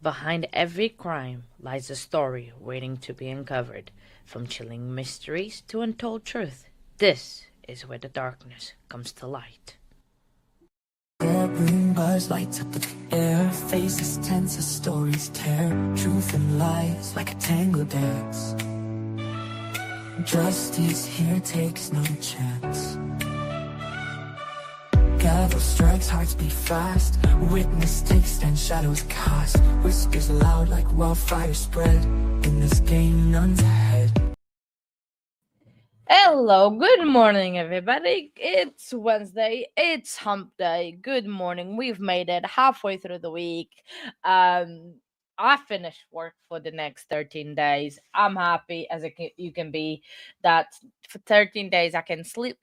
Behind every crime lies a story waiting to be uncovered, from chilling mysteries to untold truth. This is where the darkness comes to light. Boom buzz lights up the air, faces tense as stories tear, truth and lies like a tango dance. Justice here takes no chance. Gavel strikes, hearts beat fast. Witness takes stand, shadows cast. Whispers loud like wildfire spread. In this game, none's ahead. Hello, good morning, everybody. It's Wednesday, it's hump day. Good morning. We've made it halfway through the week. Um, I finished work for the next 13 days. I'm happy as you can be that for 13 days I can sleep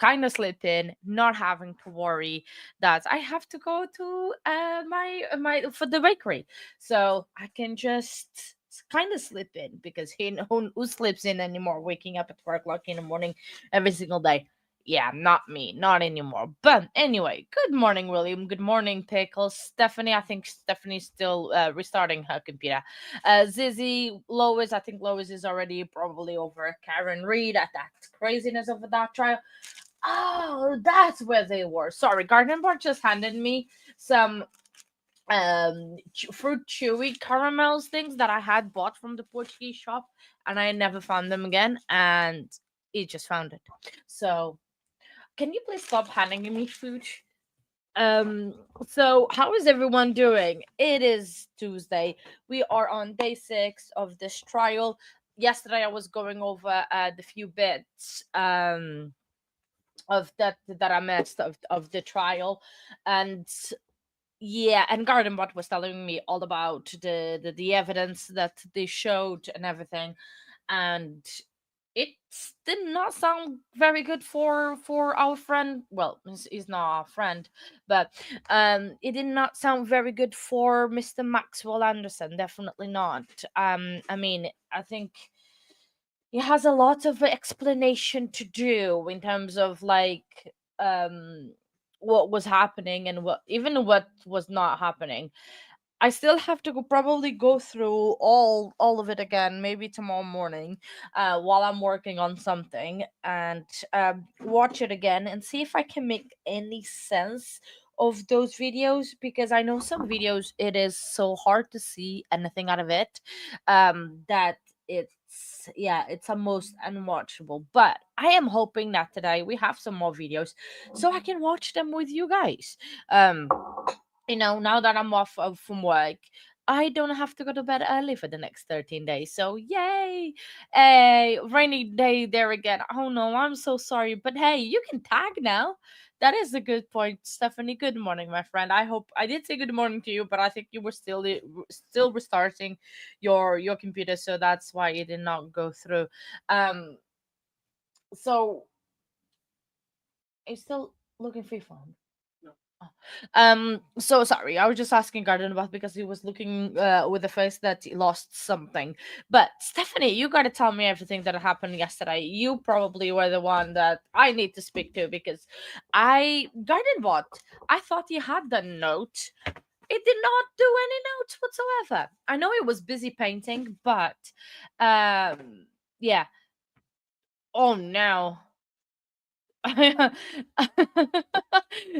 in, not having to worry that I have to go to my for the bakery. So I can just kind of slip in because who sleeps in anymore, waking up at 4 o'clock in the morning every single day. Yeah, not me, not anymore. But anyway, good morning, William. Good morning, Pickles. Stephanie, I think Stephanie's still restarting her computer. Zizzy, Lois, I think Lois is already probably over. Karen Reed at that craziness of that trial. Oh, that's where they were. Sorry, Garden Bar just handed me some fruit chewy caramels things that I had bought from the Portuguese shop, and I never found them again, and he just found it. So can you please stop handing me food? um so how is everyone doing? It is Tuesday. We are on day 6 of this trial. Yesterday I was going over the few bits of that I missed of the trial. And yeah, and Gardenbot was telling me all about the evidence that they showed and everything, and it did not sound very good for our friend. Well, he's not our friend, but it did not sound very good for Mr. Maxwell Anderson. Definitely not. I mean, I think he has a lot of explanation to do in terms of like what was happening and what was not happening. I still have to probably go through all of it again, maybe tomorrow morning, while I'm working on something, and watch it again and see if I can make any sense of those videos, because I know some videos it is so hard to see anything out of it, that it's almost unwatchable. But I am hoping that today we have some more videos so I can watch them with you guys. Um, now that I'm off from work, I don't have to go to bed early for the next 13 days. So, yay! A rainy day there again. Oh no, I'm so sorry. But hey, you can tag now. That is a good point, Stephanie. Good morning, my friend. I hope I did say good morning to you, but I think you were still restarting your computer, so that's why it did not go through. Um, so are you still looking for your phone? So sorry, I was just asking Garden about because he was looking with the face that he lost something. But Stephanie, you gotta tell me everything that happened yesterday. You probably were the one that I need to speak to, because Garden bot, I thought he had the note. It did not do any notes whatsoever. I know he was busy painting, but yeah. Oh no.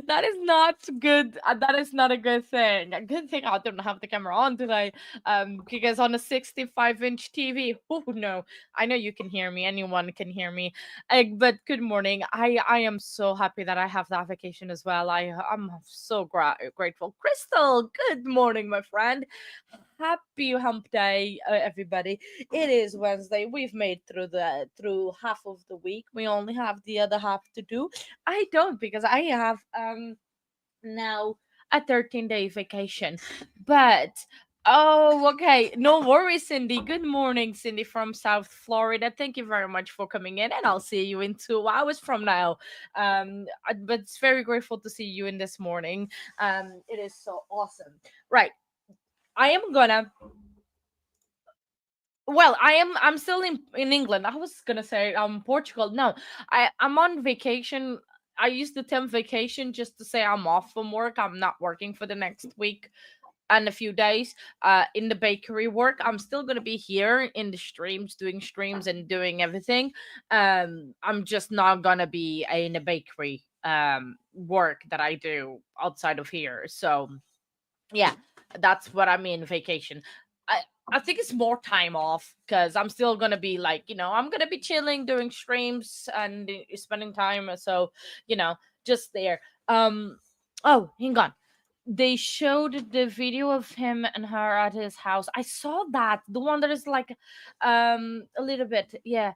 That is not good. That is not a good thing. A good thing I don't have the camera on today. Because on a 65-inch TV, oh no, I know you can hear me. Anyone can hear me. But good morning. I am so happy that I have that vacation as well. I'm so grateful. Crystal, good morning, my friend. Happy hump day, everybody. It is Wednesday. We've made through half of the week. We only have the other half to do. I don't, because I have now a 13-day vacation. But oh, okay. No worries, Cindy. Good morning, Cindy from South Florida. Thank you very much for coming in, and I'll see you in 2 hours from now. But it's very grateful to see you in this morning. It is so awesome. Right. I am gonna Well, I'm still in England. I was gonna say Portugal. No, I'm on vacation. I use the term vacation just to say I'm off from work. I'm not working for the next week. and a few days in the bakery work. I'm still gonna be here in the streams, doing streams and doing everything. I'm just not gonna be in a bakery work that I do outside of here. So yeah, that's what I mean vacation. I think it's more time off because I'm still gonna be like, I'm gonna be chilling, doing streams and spending time. So, you know, just there. Um, oh, hang on. They showed the video of him and her at his house. I saw that, the one that is like, a little bit, yeah.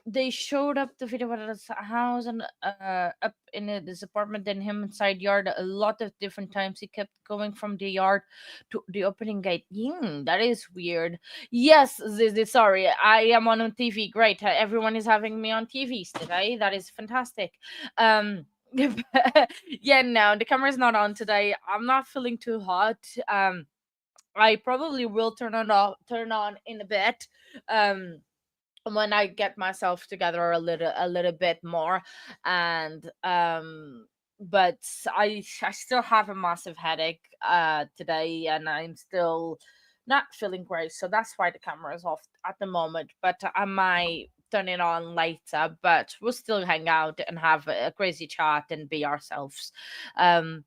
They showed up the video at his house and up in this apartment and him inside yard a lot of different times. He kept going from the yard to the opening gate. That is weird. Yes, sorry, I am on TV. Great, everyone is having me on TVs today. That is fantastic. um yeah, no, the camera's not on today. I'm not feeling too hot. I probably will turn on in a bit. um when I get myself together a little bit more. And but I still have a massive headache today, and I'm still not feeling great. So that's why the camera is off at the moment. But I might turn it on later. But we'll still hang out and have a crazy chat and be ourselves. Um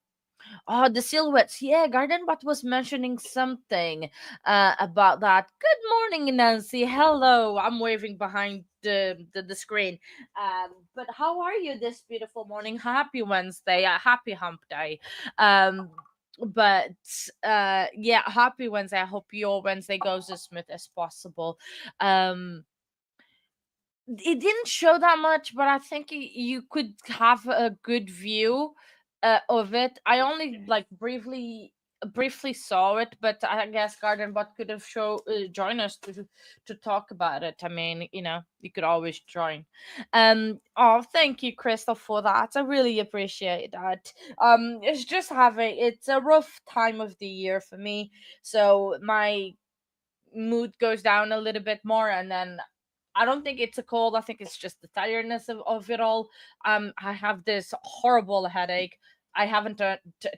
Oh, the silhouettes. Yeah, Gardenbot was mentioning something about that. Good morning, Nancy. Hello. I'm waving behind the screen. But how are you this beautiful morning? Happy Wednesday. Happy hump day. Um, but yeah, happy Wednesday. I hope your Wednesday goes as smooth as possible. Um, it didn't show that much, but I think you could have a good view of it. I only like briefly saw it, but I guess Garden Bot could have join us to talk about it. I mean, you could always join. Oh, thank you, Crystal, for that. I really appreciate that. It's a rough time of the year for me, so my mood goes down a little bit more, and then I don't think it's a cold. I think it's just the tiredness of it all. I have this horrible headache. I haven't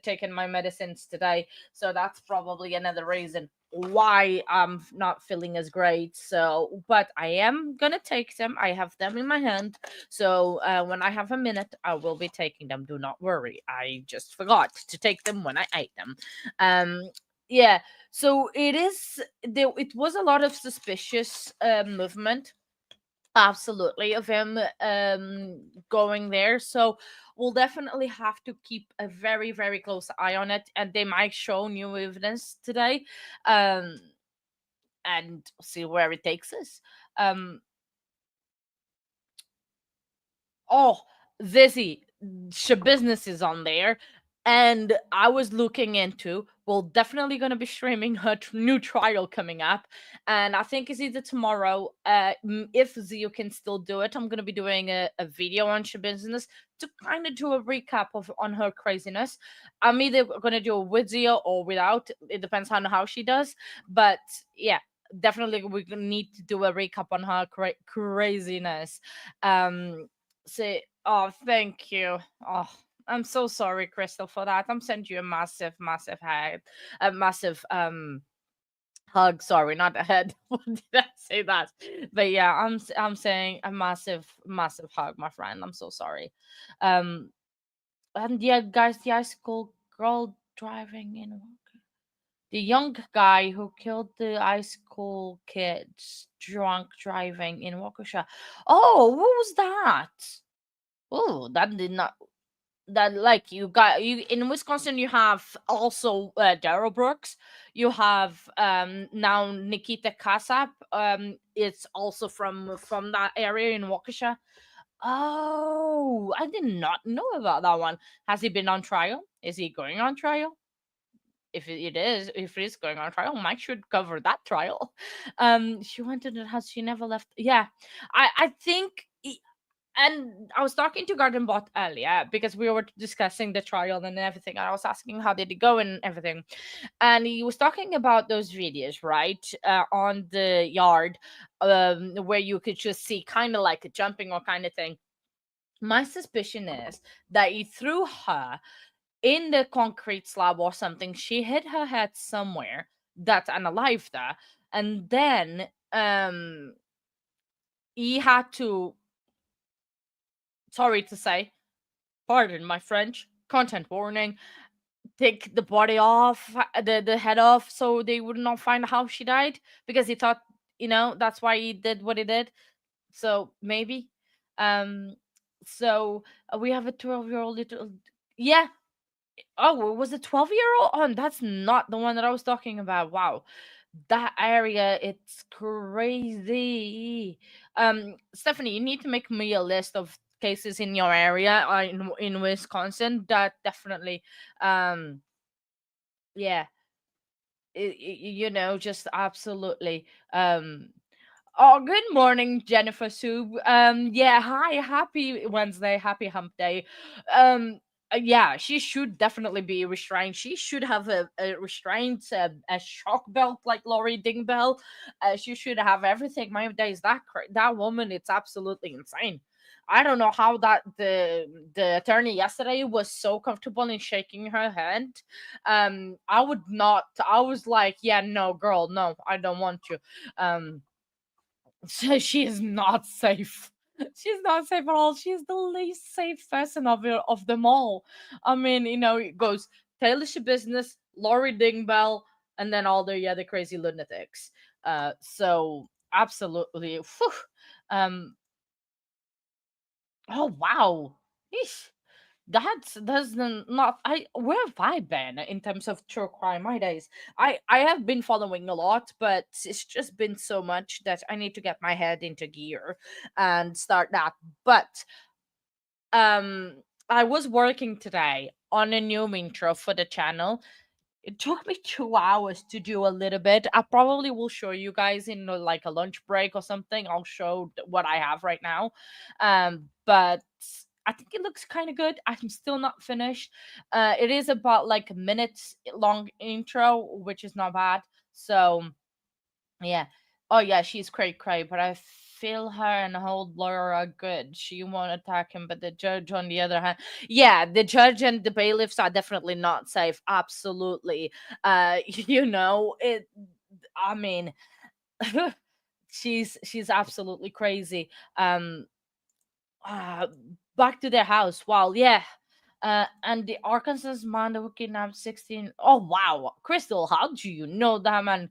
taken my medicines today, so that's probably another reason why I'm not feeling as great. So, but I am gonna take them. I have them in my hand. So when I have a minute, I will be taking them. Do not worry. I just forgot to take them when I ate them. Um, yeah. So it was a lot of suspicious movement, absolutely, of him going there. So we'll definitely have to keep a very very close eye on it, and they might show new evidence today, um and see where it takes us. um Oh, Zizzy, business is on there. And I was looking into, well, definitely going to be streaming her new trial coming up. And I think it's either tomorrow. If Zio can still do it, I'm going to be doing a video on business to kind of do a recap of on her craziness. I'm either going to do it with Zio or without. It depends on how she does. But yeah, definitely we need to do a recap on her craziness. Say, oh, thank you. Oh, I'm so sorry, Crystal, for that. I'm sending you a massive, massive hug, a massive hug. Sorry, not a head. What did I say that? But yeah, I'm saying a massive, massive hug, my friend. I'm so sorry. Um, and yeah, guys, the high school girl driving in. The young guy who killed the high school kids drunk driving in Waukesha. Oh, what was that? Oh, that did not that like you in Wisconsin. You have also Daryl Brooks. You have now Nikita Kasap. It's also from that area in Waukesha. Oh, I did not know about that one. Has he been on trial? Is he going on trial? If it is going on trial, Mike should cover that trial. She went to the house. She never left. Yeah, I think. And I was talking to Garden Bot earlier because we were discussing the trial and everything. And I was asking how did it go and everything, and he was talking about those videos, right, on the yard, where you could just see kind of like a jumping or kind of thing. My suspicion is that he threw her in the concrete slab or something. She hit her head somewhere that's unalive there, and then he had to, sorry to say, pardon my French, content warning, take the body off, the head off, so they would not find how she died, because he thought, that's why he did what he did. So maybe, um, so we have a 12-year-old little, yeah. Oh, it was a 12-year-old? Oh, that's not the one that I was talking about. Wow. That area, it's crazy. Stephanie, you need to make me a list of cases in your area, in Wisconsin. That definitely, um, yeah, just absolutely. Oh, good morning, Jennifer Sue. Yeah, hi, happy Wednesday, happy hump day. Yeah, she should definitely be restrained. She should have a restraint, a shock belt like Laurie Dingbell. She should have everything. My days, that woman, it's absolutely insane. I don't know how that the attorney yesterday was so comfortable in shaking her hand. I would not. I was like, yeah, no, girl, no, I don't want you. Um, so she is not safe. She's not safe at all. She's the least safe person of them all. I mean, it goes Taylor Business, Laurie Dingbell, and then all the other crazy lunatics. So absolutely. Phew. Um. Oh wow. Eesh. That's not I where have I been in terms of true crime my days. I have been following a lot, but it's just been so much that I need to get my head into gear and start that. But I was working today on a new intro for the channel. It took me 2 hours to do a little bit. I probably will show you guys in like a lunch break or something. I'll show what I have right now. But I think it looks kind of good. I'm still not finished. It is about like a minute long intro, which is not bad. So yeah. Oh yeah, she's cray cray, but I feel her and hold Laura good. She won't attack him, but the judge on the other hand, yeah, the judge and the bailiffs are definitely not safe. Absolutely. It. I mean, she's absolutely crazy. Um, uh, Back to their house. Wow, yeah. And the Arkansas man who kidnapped 16. Oh wow, Crystal, how do you know that man?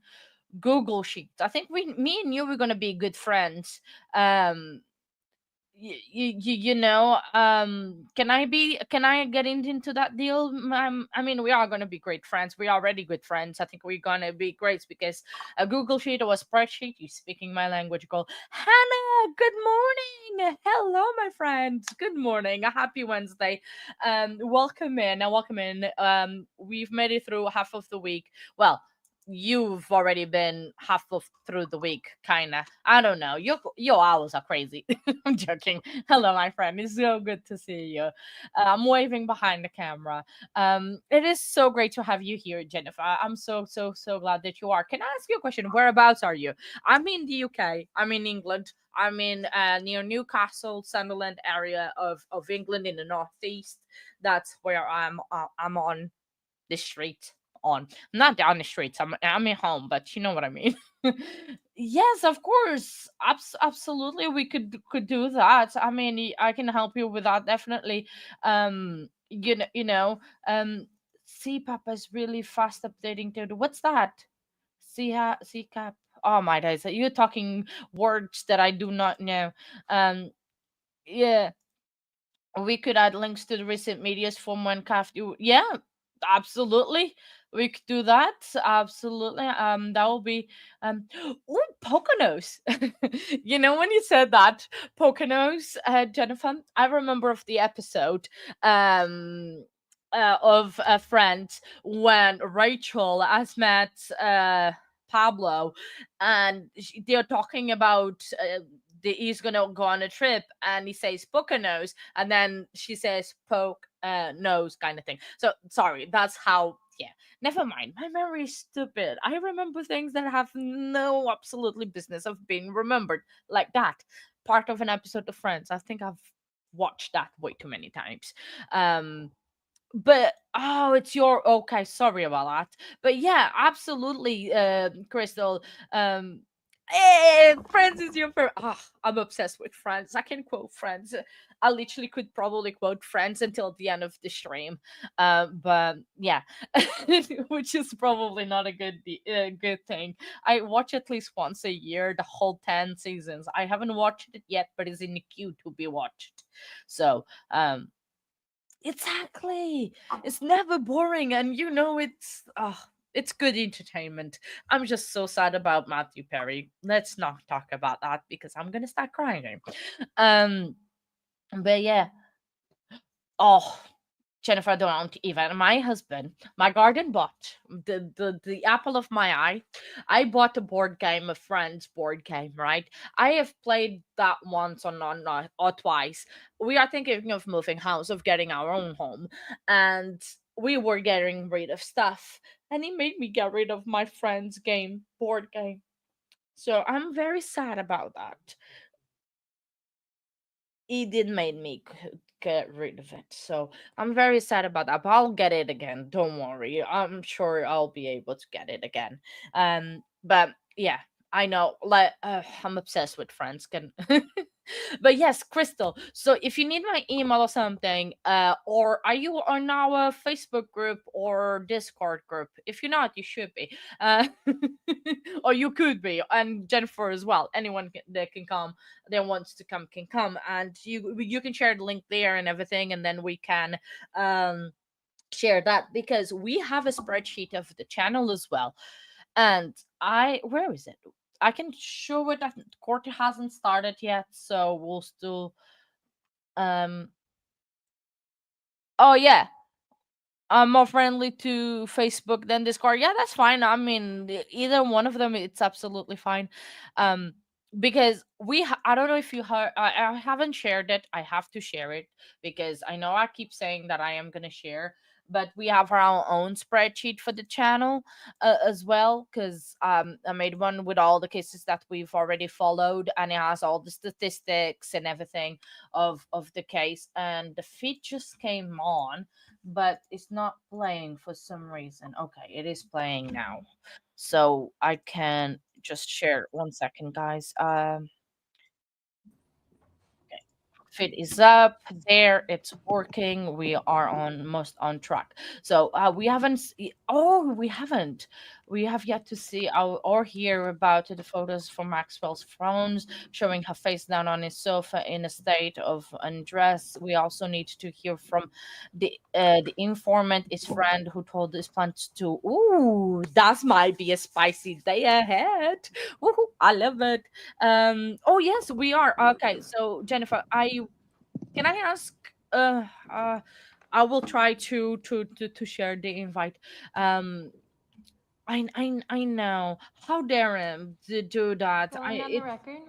Google Sheets. I think me and you, we're gonna be good friends. Um, can I get into that deal? I mean, we are gonna be great friends. We're already good friends. I think we're gonna be great because a Google Sheet or a spreadsheet. You speaking my language, girl. Hannah, good morning. Hello, my friend. Good morning. A happy Wednesday. Welcome in. Welcome in. We've made it through half of the week. Well, you've already been half of through the week, kinda. I don't know. Your hours are crazy. I'm joking. Hello, my friend. It's so good to see you. I'm waving behind the camera. It is so great to have you here, Jennifer. I'm so so so glad that you are. Can I ask you a question? Whereabouts are you? I'm in the UK. I'm in England. I'm in near Newcastle, Sunderland area of England in the northeast. That's where I'm on the street on. I'm not down the streets. I'm at home, but you know what I mean. Yes, of course. Absolutely, we could do that. I mean, I can help you with that definitely. CPAP is really fast updating to what's that? CCAP. Oh my days, you're talking words that I do not know. Yeah, we could add links to the recent medias from when Calf do. Yeah, absolutely. We could do that. Absolutely. That will be ooh, Poconos. When you said that, Poconos, Jennifer, I remember of the episode of Friends when Rachel has met Pablo, and they're talking about he's gonna go on a trip, and he says Poconos, and then she says poke nose kind of thing. So sorry, that's how. Yeah, never mind. My memory is stupid. I remember things that have no absolutely business of being remembered like that. Part of an episode of Friends. I think I've watched that way too many times. Um, but oh, it's your okay, sorry about that. But yeah, absolutely, Crystal. um Friends is your favorite. I'm obsessed with Friends. I can quote Friends. I literally could probably quote Friends until the end of the stream. But yeah, which is probably not a good thing. I watch at least once a year the whole 10 seasons. I haven't watched it yet, but it's in the queue to be watched. So exactly. It's never boring, and it's good entertainment. I'm just so sad about Matthew Perry. Let's not talk about that because I'm gonna start crying. Um, but yeah. Oh, Jennifer, don't even. My husband, my garden bought the apple of my eye. I bought a board game, a friend's board game, right? I have played that once or twice. We are thinking of moving house, of getting our own home, and we were getting rid of stuff, and he made me get rid of my friend's board game. So I'm very sad about that. He did made me get rid of it. So I'm very sad about that. But I'll get it again. Don't worry. I'm sure I'll be able to get it again. But yeah, I know. Like I'm obsessed with Friends. Can but yes, Crystal. So if you need my email or something, or are you on our Facebook group or Discord group? If you're not, you should be. Or you could be, and Jennifer as well. Anyone that can come, that wants to come can come, and you can share the link there and everything, and then we can um share that because we have a spreadsheet of the channel as well. And I where is it? I can show it. Court hasn't started yet, so we'll still um oh yeah, I'm more friendly to Facebook than Discord. Yeah, that's fine. I mean, either one of them, it's absolutely fine. Um, because I don't know if you heard, I haven't shared it. I have to share it because I know I keep saying that I am gonna share, but we have our own spreadsheet for the channel as well. Because I made one with all the cases that we've already followed, and it has all the statistics and everything of the case. And the feed just came on, but it's not playing for some reason. Okay, it is playing now. So I can just share 1 second, guys. Fit is up there, it's working, we are on most on track. So we have yet to see or hear about the photos from Maxwell's phones showing her face down on his sofa in a state of undress. We also need to hear from the informant, his friend, who told his plans to ooh, that might be a spicy day ahead. Ooh, I love it. Oh yes, we are. Okay, so Jennifer, I ask uh uh I will try to share the invite. Um I know. How dare him to do that? I Calling on the it record.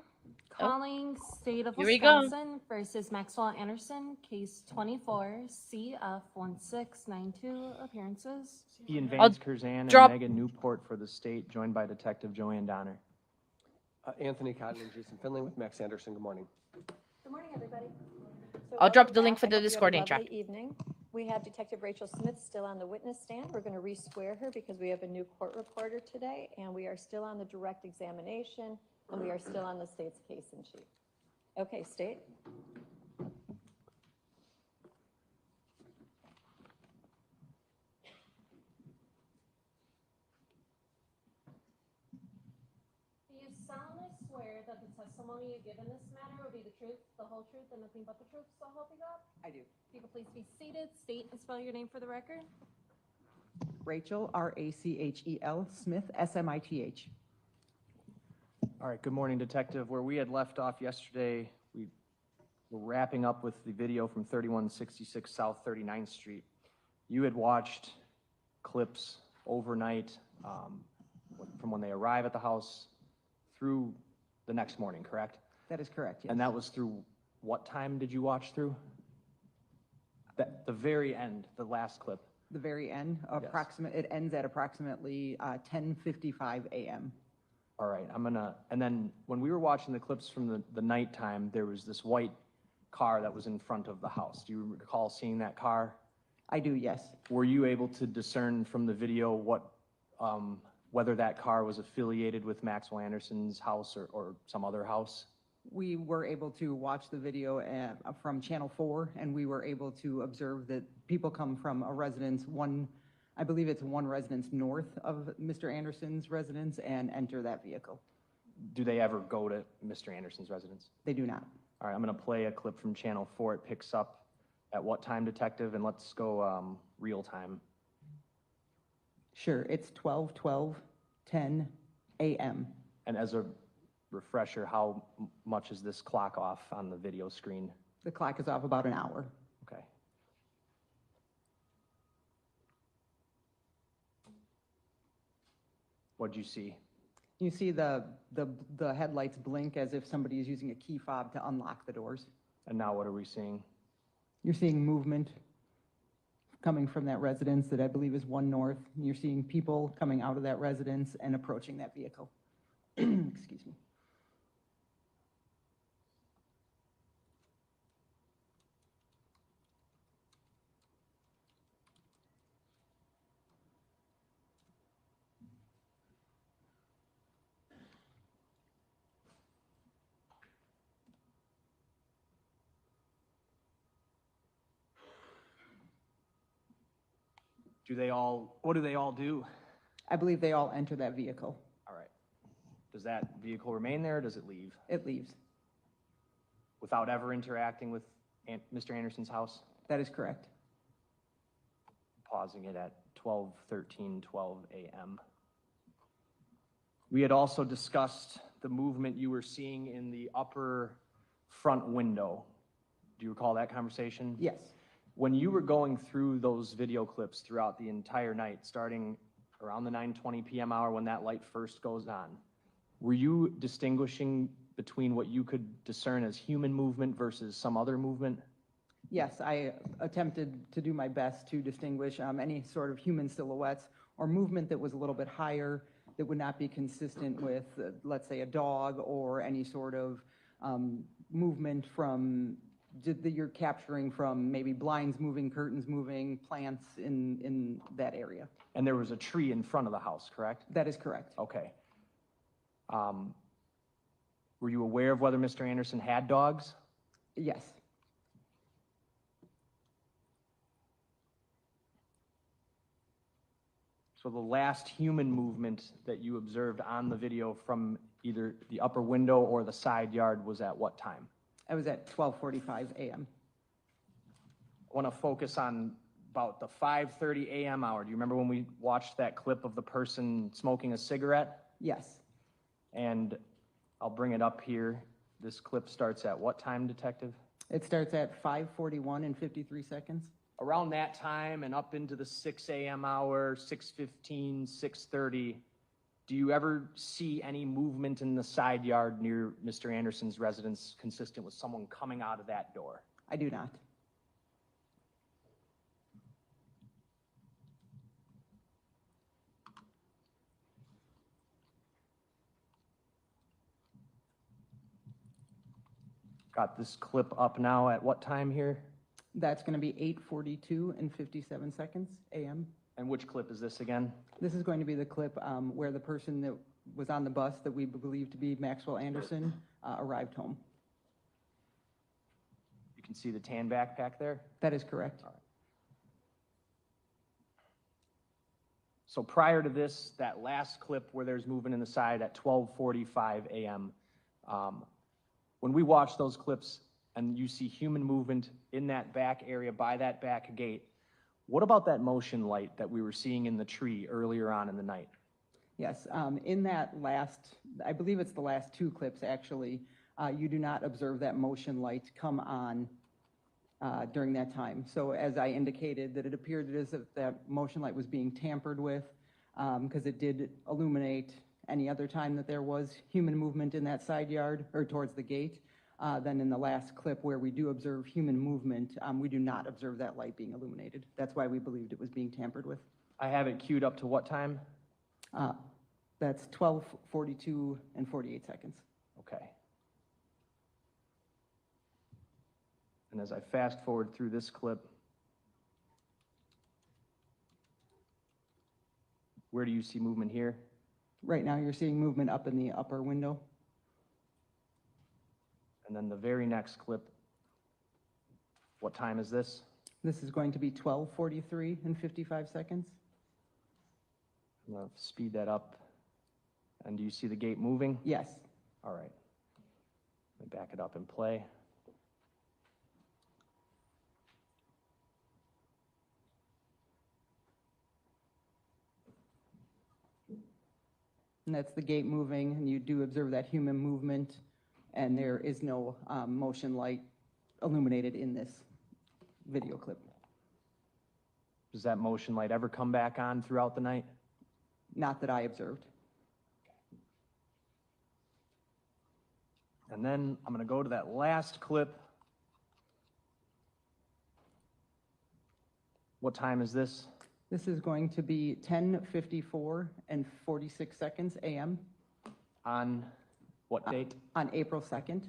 Oh, Calling State of here we go. Wisconsin versus Maxwell Anderson, case 24, CF1692, appearances. Ian I'll Vance Curzan and drop Megan Newport for the state, joined by Detective Joanne Donner. Anthony Cotton and Jason Finley with Max Anderson. Good morning. Good morning, everybody. So I'll drop welcome the link back. for I the hope you have a Discord in lovely chat. evening. We have Detective Rachel Smith still on the witness stand. We're going to re-swear her because we have a new court reporter today, and we are still on the direct examination, and we are still on the state's case in chief. Okay, state. Do you solemnly swear that the testimony you give in this matter will be the truth, the whole truth, and nothing but the truth, so help you God? I do. If you could please be seated, state and spell your name for the record. Rachel, Rachel, Smith, Smith. All right, good morning, Detective. Where we had left off yesterday, we were wrapping up with the video from 3166 South 39th Street. You had watched clips overnight from when they arrive at the house through the next morning, correct? That is correct, yes. And that was through what time did you watch through? The very end, the last clip. The very end, it ends at approximately 10:55 a.m. All right, and then when we were watching the clips from the nighttime, there was this white car that was in front of the house. Do you recall seeing that car? I do, yes. Were you able to discern from the video whether that car was affiliated with Maxwell Anderson's house or some other house? We were able to watch the video from Channel 4, and we were able to observe that people come from a residence, I believe it's one residence north of Mr. Anderson's residence, and enter that vehicle. Do they ever go to Mr. Anderson's residence? They do not. All right, I'm going to play a clip from Channel 4. It picks up at what time, Detective? And let's go real time. Sure, it's 12:10 a.m. And as a refresher, how much is this clock off on the video screen? The clock is off about an hour. Okay. What'd you see? You see the headlights blink as if somebody is using a key fob to unlock the doors. And now what are we seeing? You're seeing movement coming from that residence that I believe is one north. You're seeing people coming out of that residence and approaching that vehicle. Excuse me. What do they all do? I believe they all enter that vehicle. All right. Does that vehicle remain there or does it leave? It leaves. Without ever interacting with Mr. Anderson's house? That is correct. Pausing it at 12 a.m. We had also discussed the movement you were seeing in the upper front window. Do you recall that conversation? Yes. When you were going through those video clips throughout the entire night, starting around the 9:20 p.m. hour when that light first goes on, were you distinguishing between what you could discern as human movement versus some other movement? Yes, I attempted to do my best to distinguish any sort of human silhouettes or movement that was a little bit higher that would not be consistent with, let's say, a dog or any sort of movement from that you're capturing from maybe blinds moving, curtains moving, plants in that area. And there was a tree in front of the house, correct? That is correct. Okay. Were you aware of whether Mr. Anderson had dogs? Yes. So the last human movement that you observed on the video from either the upper window or the side yard was at what time? I was at 12:45 a.m. I want to focus on about the 5:30 a.m. hour. Do you remember when we watched that clip of the person smoking a cigarette? Yes. And I'll bring it up here. This clip starts at what time, Detective? It starts at 5:41 and 53 seconds. Around that time and up into the 6 a.m. hour, 6:15, 6:30, do you ever see any movement in the side yard near Mr. Anderson's residence consistent with someone coming out of that door? I do not. Got this clip up now at what time here? That's going to be 8:42 and 57 seconds a.m. And which clip is this again? This is going to be the clip where the person that was on the bus that we believe to be Maxwell Anderson arrived home. You can see the tan backpack there? That is correct. So prior to this, that last clip where there's movement in the side at 12:45 a.m., when we watch those clips and you see human movement in that back area by that back gate, what about that motion light that we were seeing in the tree earlier on in the night? Yes, in that last, I believe it's the last two clips actually, you do not observe that motion light come on during that time. So as I indicated, that it appeared as if that motion light was being tampered with because it did illuminate any other time that there was human movement in that side yard or towards the gate. Then in the last clip where we do observe human movement, we do not observe that light being illuminated. That's why we believed it was being tampered with. I have it queued up to what time? That's 12:42 and 48 seconds. Okay. And as I fast forward through this clip, Where do you see movement here? Right now, you're seeing movement up in the upper window. And then the very next clip, what time is this? This is going to be 12:43 and 55 seconds. I'm gonna speed that up. And do you see the gate moving? Yes. All right. Let me back it up and play. And that's the gate moving, and you do observe that human movement, and there is no motion light illuminated in this video clip. Does that motion light ever come back on throughout the night? Not that I observed. And then I'm gonna go to that last clip. What time is this? This is going to be 10:54 and 46 seconds a.m. On what date? on April 2nd.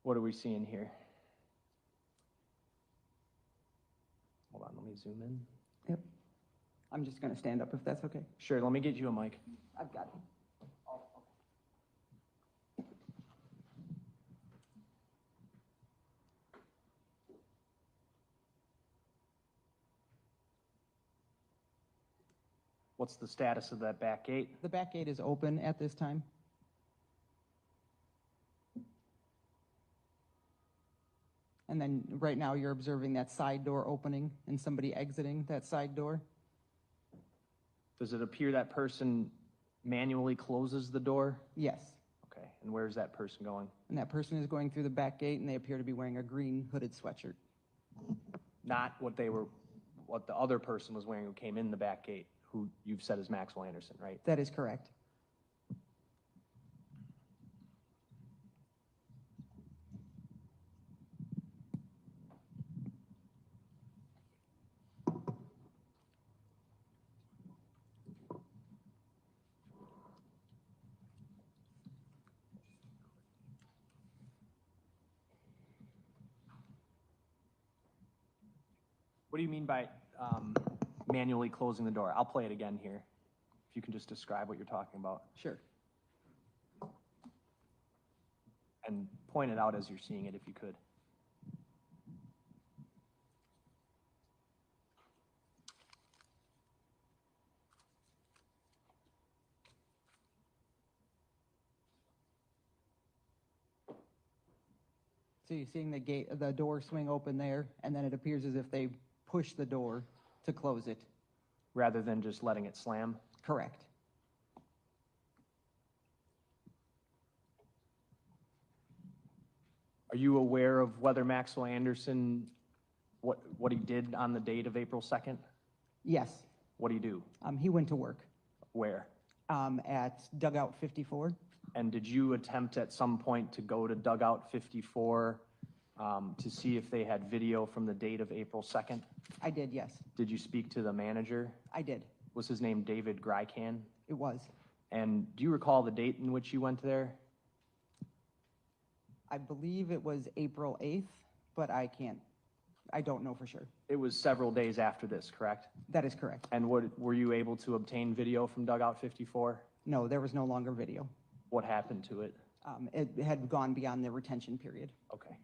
What are we seeing here? Hold on, let me zoom in. Yep. I'm just going to stand up if that's okay. Sure, let me get you a mic. I've got it. What's the status of that back gate? The back gate is open at this time. And then right now you're observing that side door opening and somebody exiting that side door. Does it appear that person manually closes the door? Yes. Okay, and where's that person going? And that person is going through the back gate and they appear to be wearing a green hooded sweatshirt. Not what the other person was wearing who came in the back gate, who you've said is Maxwell Anderson, right? That is correct. What do you mean by manually closing the door? I'll play it again here. If you can just describe what you're talking about Sure. and point it out as you're seeing it if you could. So you're seeing the door swing open there, and then it appears as if they push the door to close it. Rather than just letting it slam? Correct. Are you aware of whether Maxwell Anderson, what he did on the date of April 2nd? Yes. What do you do? He went to work Where? at dugout 54. And did you attempt at some point to go to dugout 54 to see if they had video from the date of April 2nd? I did, yes. Did you speak to the manager? I did. Was his name David Grycan? It was. And do you recall the date in which you went there? I believe it was April 8th, but I don't know for sure. It was several days after this, correct? That is correct. And were you able to obtain video from dugout 54? No, there was no longer video. What happened to it? It had gone beyond the retention period. Okay.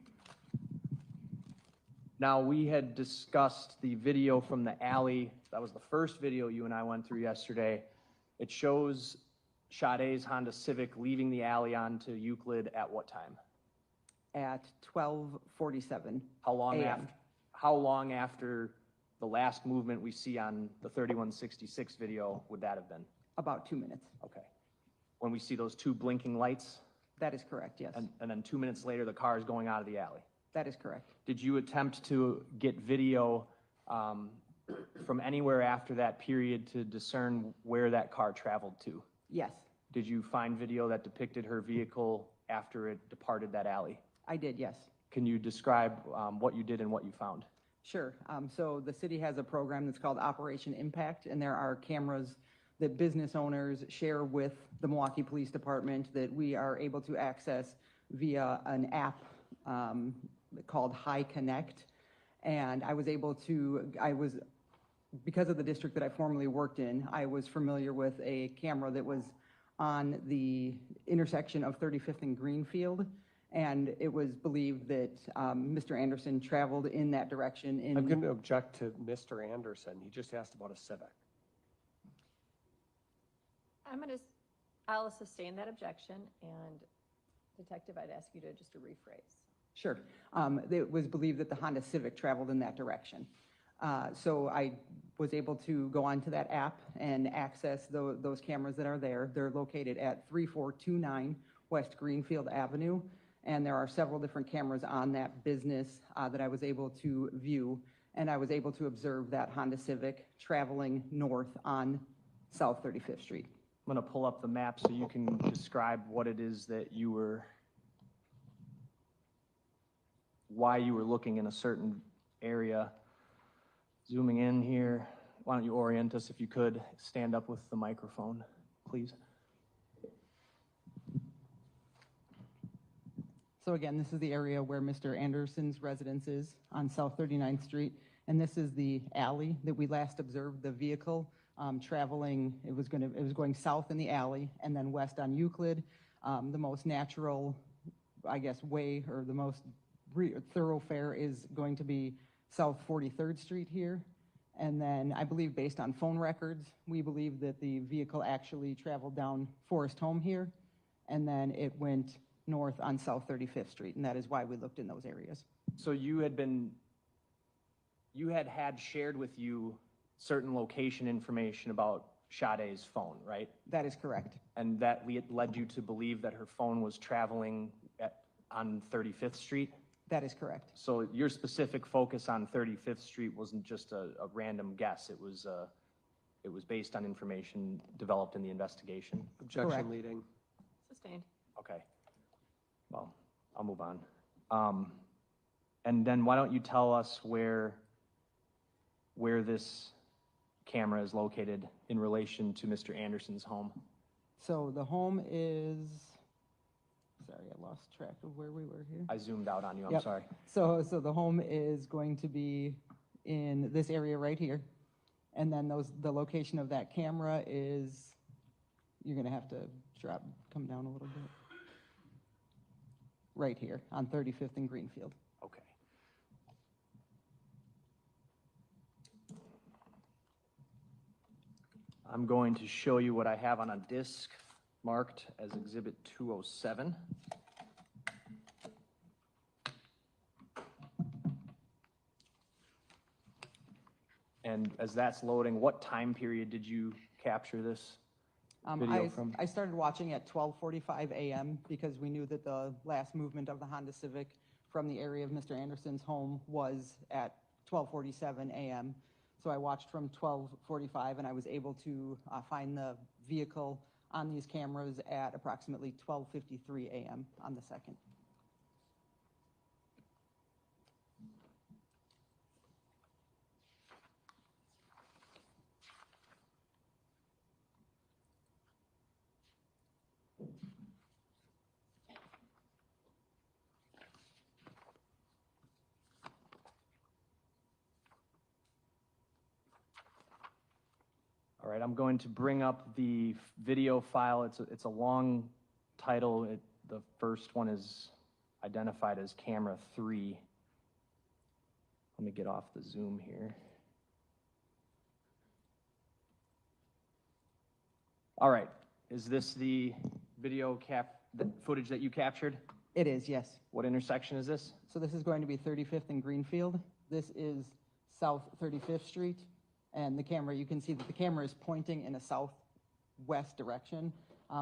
Now, we had discussed the video from the alley. That was the first video you and I went through yesterday. It shows Sade's Honda Civic leaving the alley onto Euclid at what time? At 12:47. How long AM. after? How long after the last movement we see on the 3166 video would that have been? About 2 minutes. Okay. When we see those two blinking lights, That is correct, yes. and then 2 minutes later, the car is going out of the alley. That is correct. Did you attempt to get video from anywhere after that period to discern where that car traveled to? Yes, Did you find video that depicted her vehicle after it departed that alley? I did, yes. Can you describe what you did and what you found? Sure. So the city has a program that's called Operation Impact, and there are cameras that business owners share with the Milwaukee Police Department that we are able to access via an app called High Connect. And I was because of the district that I formerly worked in, I was familiar with a camera that was on the intersection of 35th and Greenfield, and it was believed that Mr. Anderson traveled in that direction in... I'm going to object to Mr. Anderson. He just asked about a Civic. I'll sustain that objection, and Detective, I'd ask you to just to rephrase. Sure. It was believed that the Honda Civic traveled in that direction. So I was able to go onto that app and access those cameras that are there. They're located at 3429 West Greenfield Avenue, and there are several different cameras on that business that I was able to view, and I was able to observe that Honda Civic traveling north on South 35th Street. I'm going to pull up the map so you can describe what it is that you were, why you were looking in a certain area. Zooming in here, why don't you orient us if you could, stand up with the microphone, please. So again, this is the area where Mr. Anderson's residence is on South 39th Street, and this is the alley that we last observed the vehicle traveling. It was going south in the alley and then west on Euclid. The most natural, I guess, way or the most thoroughfare is going to be South 43rd Street here. And then I believe based on phone records, we believe that the vehicle actually traveled down Forest Home here, and then it went north on South 35th Street, and that is why we looked in those areas. So you had shared with you certain location information about Sade's phone, right? That is correct. And that led you to believe that her phone was traveling on 35th Street? That is correct. So your specific focus on 35th Street wasn't just a random guess. It was based on information developed in the investigation? Objection Correct. leading. Sustained. Okay. Well, I'll move on. And then why don't you tell us where this camera is located in relation to Mr. Anderson's home? So the home is, sorry, I lost track of where we were here. I zoomed out on you, I'm Yep. sorry. So the home is going to be in this area right here. And then the location of that camera is, you're gonna have to come down a little bit. Right here on 35th and Greenfield. Okay. I'm going to show you what I have on a disc marked as Exhibit 207. And as that's loading, what time period did you capture this video from? I started watching at 12:45 a.m. because we knew that the last movement of the Honda Civic from the area of Mr. Anderson's home was at 12:47 a.m. So I watched from 12:45, and I was able to find the vehicle on these cameras at approximately 12:53 a.m. on the 2nd. All right, I'm going to bring up the video file. It's a long title. The first one is identified as camera 3. Let me get off the zoom here. All right, is this the the footage that you captured? It is, yes. What intersection is this? So this is going to be 35th and Greenfield. This is South 35th Street. And the camera, you can see that the camera is pointing in a southwest direction.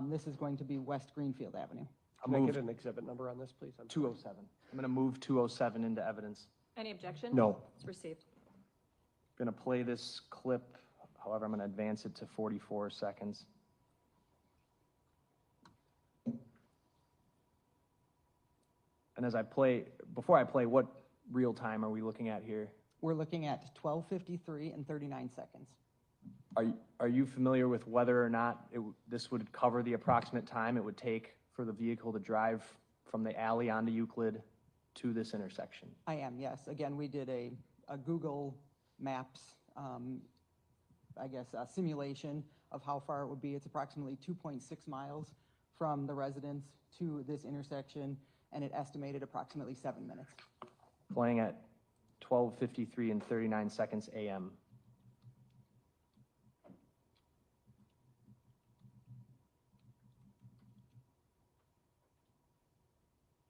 This is going to be West Greenfield Avenue. Can I get an exhibit number on this, please? I'm sorry. 207. I'm going to move 207 into evidence. Any objection? No. It's received. Going to play this clip. However, I'm going to advance it to 44 seconds. And as I play, before I play, what real time are we looking at here? We're looking at 12:53 and 39 seconds. Are you familiar with whether or not this would cover the approximate time it would take for the vehicle to drive from the alley onto Euclid to this intersection? I am, yes. Again, we did a Google Maps I guess, simulation of how far it would be. It's approximately 2.6 miles from the residence to this intersection, and it estimated approximately 7 minutes. Playing at 12:53 and 39 seconds a.m.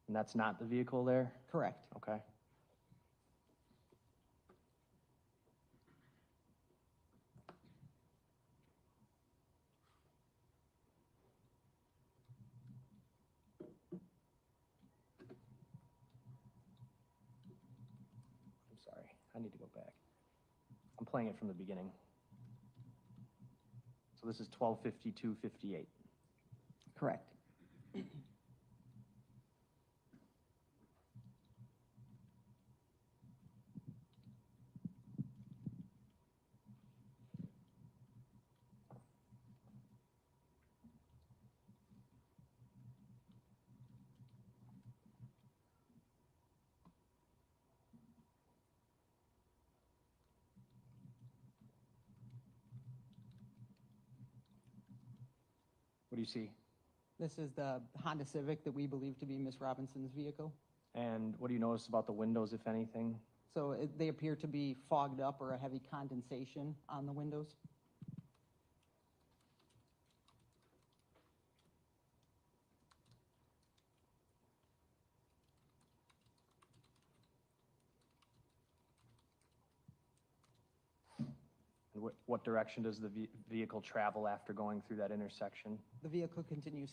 And that's not the vehicle there? Correct. Okay. I'm sorry, I need to go back. I'm playing it from the beginning. So this is 12:52:58. Correct. What do you see? This is the Honda Civic that we believe to be Miss Robinson's vehicle. And what do you notice about the windows, if anything? So they appear to be fogged up or a heavy condensation on the windows. And what direction does the vehicle travel after going through that intersection? The vehicle continues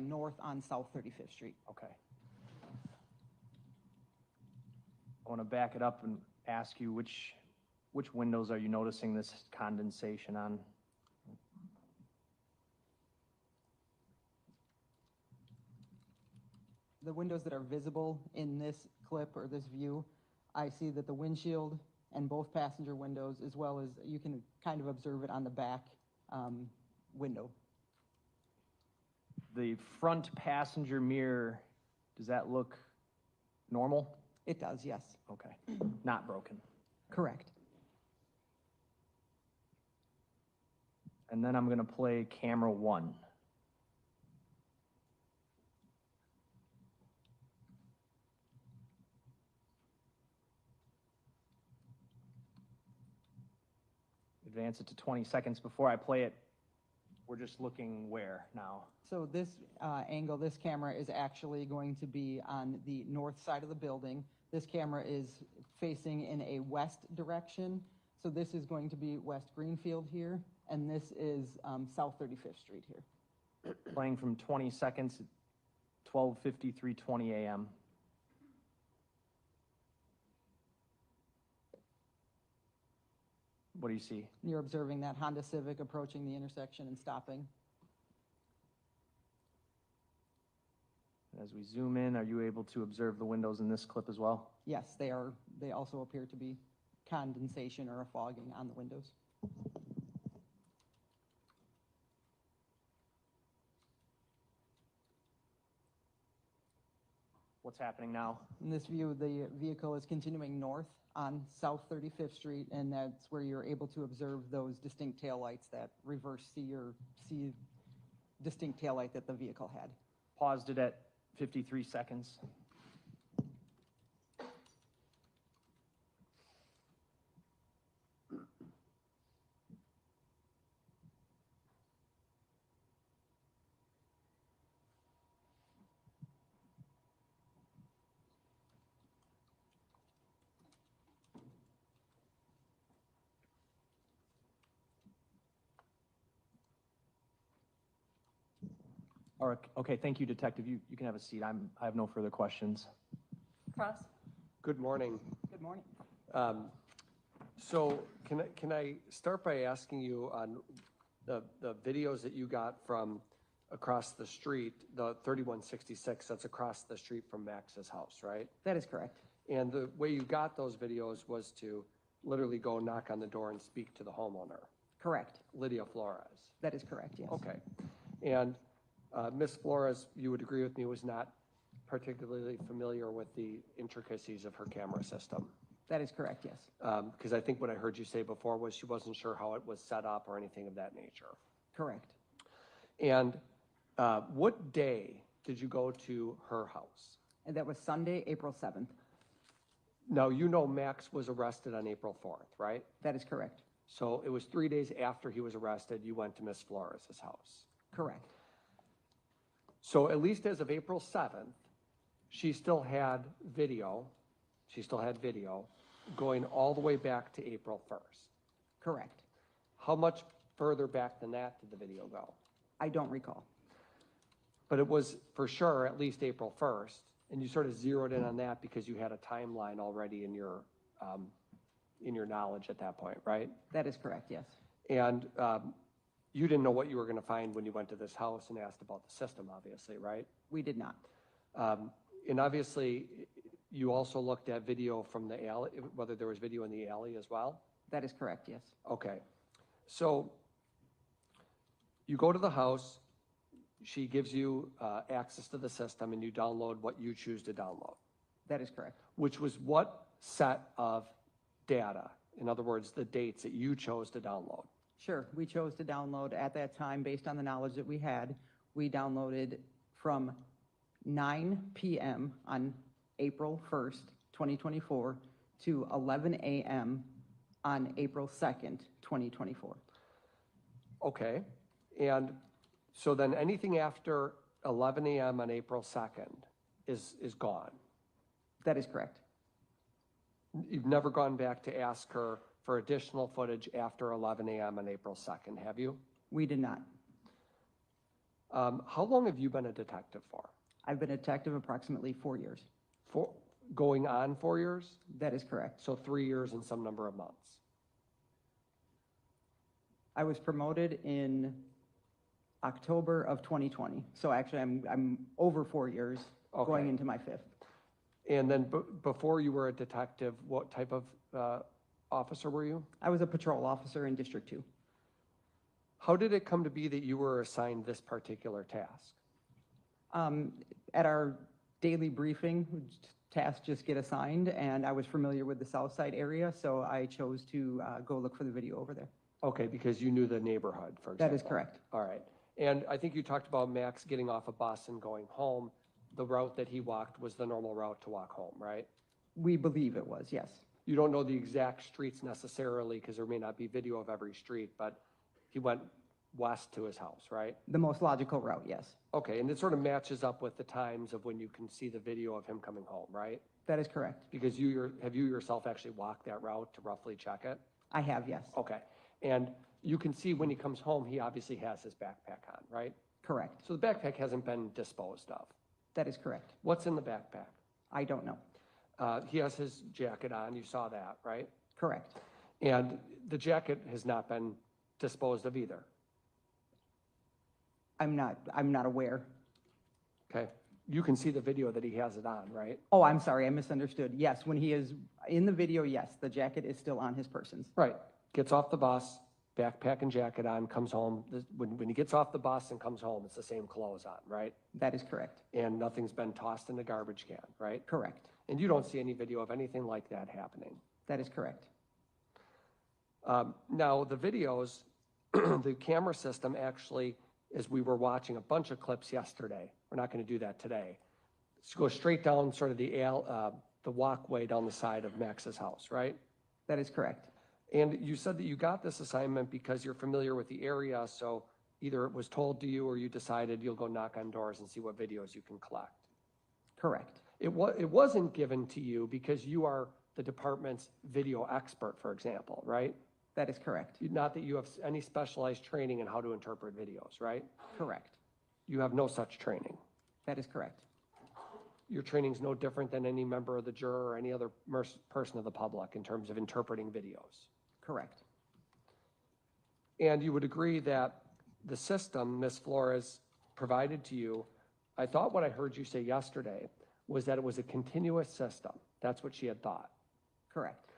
north on South 35th Street. Okay. I want to back it up and ask you which windows are you noticing this condensation on? The windows that are visible in this clip or this view, I see that the windshield and both passenger windows, as well as you can kind of observe it on the back window. The front passenger mirror, does that look normal? It does, yes. Okay, not broken. Correct. And then I'm going to play camera 1. Advance it to 20 seconds. Before I play it, we're just looking where now? So this angle, this camera is actually going to be on the north side of the building. This camera is facing in a west direction. So this is going to be West Greenfield here, and this is South 35th Street here. Playing from 20 seconds at 12:53:20 a.m. What do you see? You're observing that Honda Civic approaching the intersection and stopping. As we zoom in, are you able to observe the windows in this clip as well? Yes, they are. They also appear to be condensation or a fogging on the windows. What's happening now? In this view, the vehicle is continuing north on South 35th Street, and that's where you're able to observe those distinct taillights, that reverse see distinct taillight that the vehicle had. Paused it at 53 seconds. All right, okay, thank you, Detective. You can have a seat. I have no further questions. Cross. Good morning. Good morning. So can I start by asking you on the videos that you got from across the street, the 3166, that's across the street from Max's house, right? That is correct. And the way you got those videos was to literally go knock on the door and speak to the homeowner, Correct. Lydia Flores. That is correct, yes. Okay. And Ms. Flores, you would agree with me, was not particularly familiar with the intricacies of her camera system. That is correct, yes. Because I think what I heard you say before was she wasn't sure how it was set up or anything of that nature. Correct. And what day did you go to her house? And that was Sunday, April 7th. Now, you know Max was arrested on April 4th, right? That is correct. So it was 3 days after he was arrested, you went to Miss Flores' house. Correct. So at least as of April 7th, she still had video going all the way back to April 1st. Correct. How much further back than that did the video go? I don't recall. But it was for sure at least April 1st, and you sort of zeroed in on that because you had a timeline already in your knowledge at that point, right? That is correct, yes. And you didn't know what you were going to find when you went to this house and asked about the system, obviously, right? We did not. And obviously, you also looked at video from the alley, whether there was video in the alley as well? That is correct, yes. Okay. So you go to the house, she gives you access to the system, and you download what you choose to download, That is correct. which was what set of data? In other words, the dates that you chose to download. Sure, we chose to download at that time, based on the knowledge that we had, we downloaded from 9 p.m. on April 1st, 2024 to 11 a.m. on April 2nd, 2024. Okay. And so then anything after 11 a.m. on April 2nd is gone. That is correct. You've never gone back to ask her for additional footage after 11 a.m. on April 2nd, have you? We did not. How long have you been a detective for? I've been a detective approximately 4 years. Going on 4 years? That is correct. So 3 years and some number of months. I was promoted in October of 2020. So actually, I'm over 4 years, going Okay. into my fifth. And then before you were a detective, what type of officer were you? I was a patrol officer in District 2. How did it come to be that you were assigned this particular task? At our daily briefing, tasks just get assigned, and I was familiar with the South Side area, so I chose to go look for the video over there. Okay, because you knew the neighborhood, for example. That is correct. All right. And I think you talked about Max getting off a bus and going home. The route that he walked was the normal route to walk home, right? We believe it was, yes. You don't know the exact streets necessarily because there may not be video of every street, but he went west to his house, right? The most logical route, yes. Okay, and it sort of matches up with the times of when you can see the video of him coming home, right? That is correct. Because have you yourself actually walked that route to roughly check it? I have, yes. Okay, and you can see when he comes home, he obviously has his backpack on, right? Correct. So the backpack hasn't been disposed of. That is correct. What's in the backpack? I don't know. He has his jacket on, you saw that, right? Correct. And the jacket has not been disposed of either, I'm not aware. okay? You can see the video that he has it on, right? Oh, I'm sorry, I misunderstood. Yes, when he is in the video, yes, the jacket is still on his persons. Right, gets off the bus, backpack and jacket on, comes home. When he gets off the bus and comes home, it's the same clothes on, right? That is correct. And nothing's been tossed in the garbage can, right? Correct. And you don't see any video of anything like that happening. That is correct. Now, the videos, the camera system actually, as we were watching a bunch of clips yesterday, we're not going to do that today. Let's go straight down sort of the walkway down the side of Max's house, right? That is correct. And you said that you got this assignment because you're familiar with the area, so either it was told to you or you decided you'll go knock on doors and see what videos you can collect. Correct. It wasn't given to you because you are the department's video expert, for example, right? That is correct. Not that you have any specialized training in how to interpret videos, right? Correct. You have no such training. That is correct. Your training's no different than any member of the juror or any other person of the public in terms of interpreting videos. Correct. And you would agree that the system Ms. Flores provided to you, I thought what I heard you say yesterday was that it was a continuous system. That's what she had thought. Correct.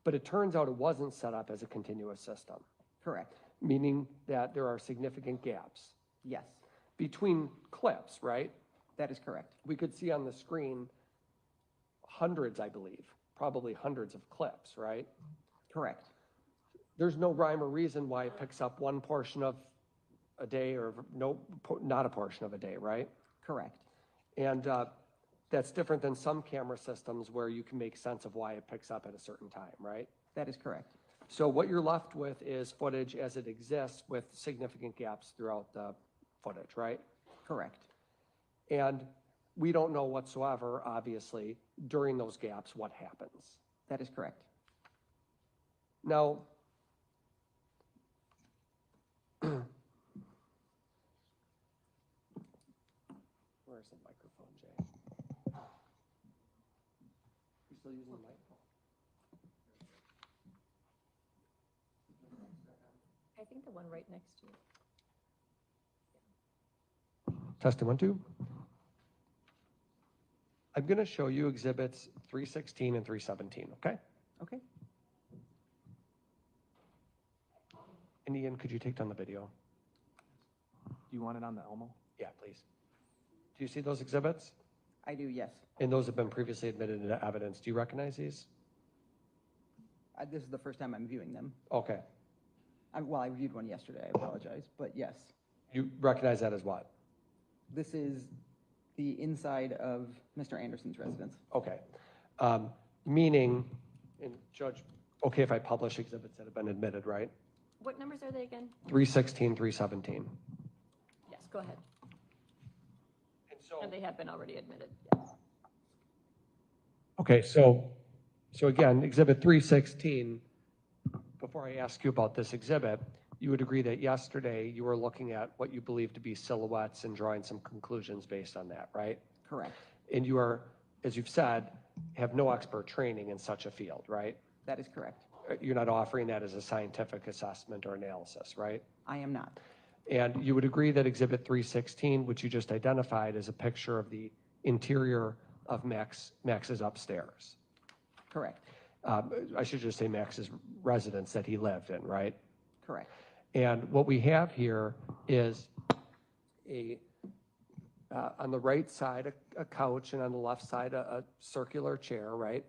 But it turns out it wasn't set up as a continuous system, Correct. meaning that there are significant gaps Yes, between clips, right? that is correct. We could see on the screen hundreds, I believe, probably hundreds of clips, right? Correct. There's no rhyme or reason why it picks up one portion of a day or not a portion of a day, right? Correct. And that's different than some camera systems where you can make sense of why it picks up at a certain time, right? That is correct. So what you're left with is footage as it exists with significant gaps throughout the footage, right? Correct. And we don't know whatsoever, obviously, during those gaps what happens. That is correct. Now, where's the microphone, Jay? You still using the microphone? I think the one right next to you. Testing 1, 2. I'm going to show you exhibits 316 and 317, okay? Okay. And Ian, could you take down the video? Do you want it on the Elmo? Yeah, please. Do you see those exhibits? I do, yes. And those have been previously admitted into evidence. Do you recognize these? This is the first time I'm viewing them. Okay. Well, I reviewed one yesterday, I apologize, but yes. You recognize that as what? This is the inside of Mr. Anderson's residence. Okay. Meaning, and Judge, okay if I publish exhibits that have been admitted, right? What numbers are they again? 316, 317. Yes, go ahead. And so, And they have been already admitted. okay, so again, exhibit 316, before I ask you about this exhibit, you would agree that yesterday you were looking at what you believe to be silhouettes and drawing some conclusions based on that, right? Correct. And you are, as you've said, have no expert training in such a field, right? That is correct. You're not offering that as a scientific assessment or analysis, right? I am not. And you would agree that exhibit 316, which you just identified, is a picture of the interior of Max's upstairs. Correct. I should just say Max's residence that he lived in, right? Correct. And what we have here is on the right side, a couch, and on the left side, a circular chair, right?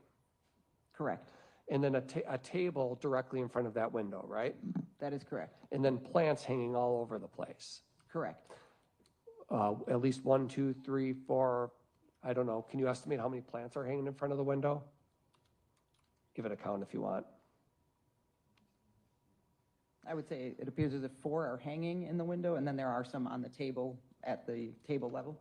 Correct. And then a table directly in front of that window, right? That is correct. And then plants hanging all over the place. Correct. At least 1, 2, 3, 4, I don't know. Can you estimate how many plants are hanging in front of the window? Give it a count if you want. I would say it appears as if 4 are hanging in the window, and then there are some on the table, at the table level.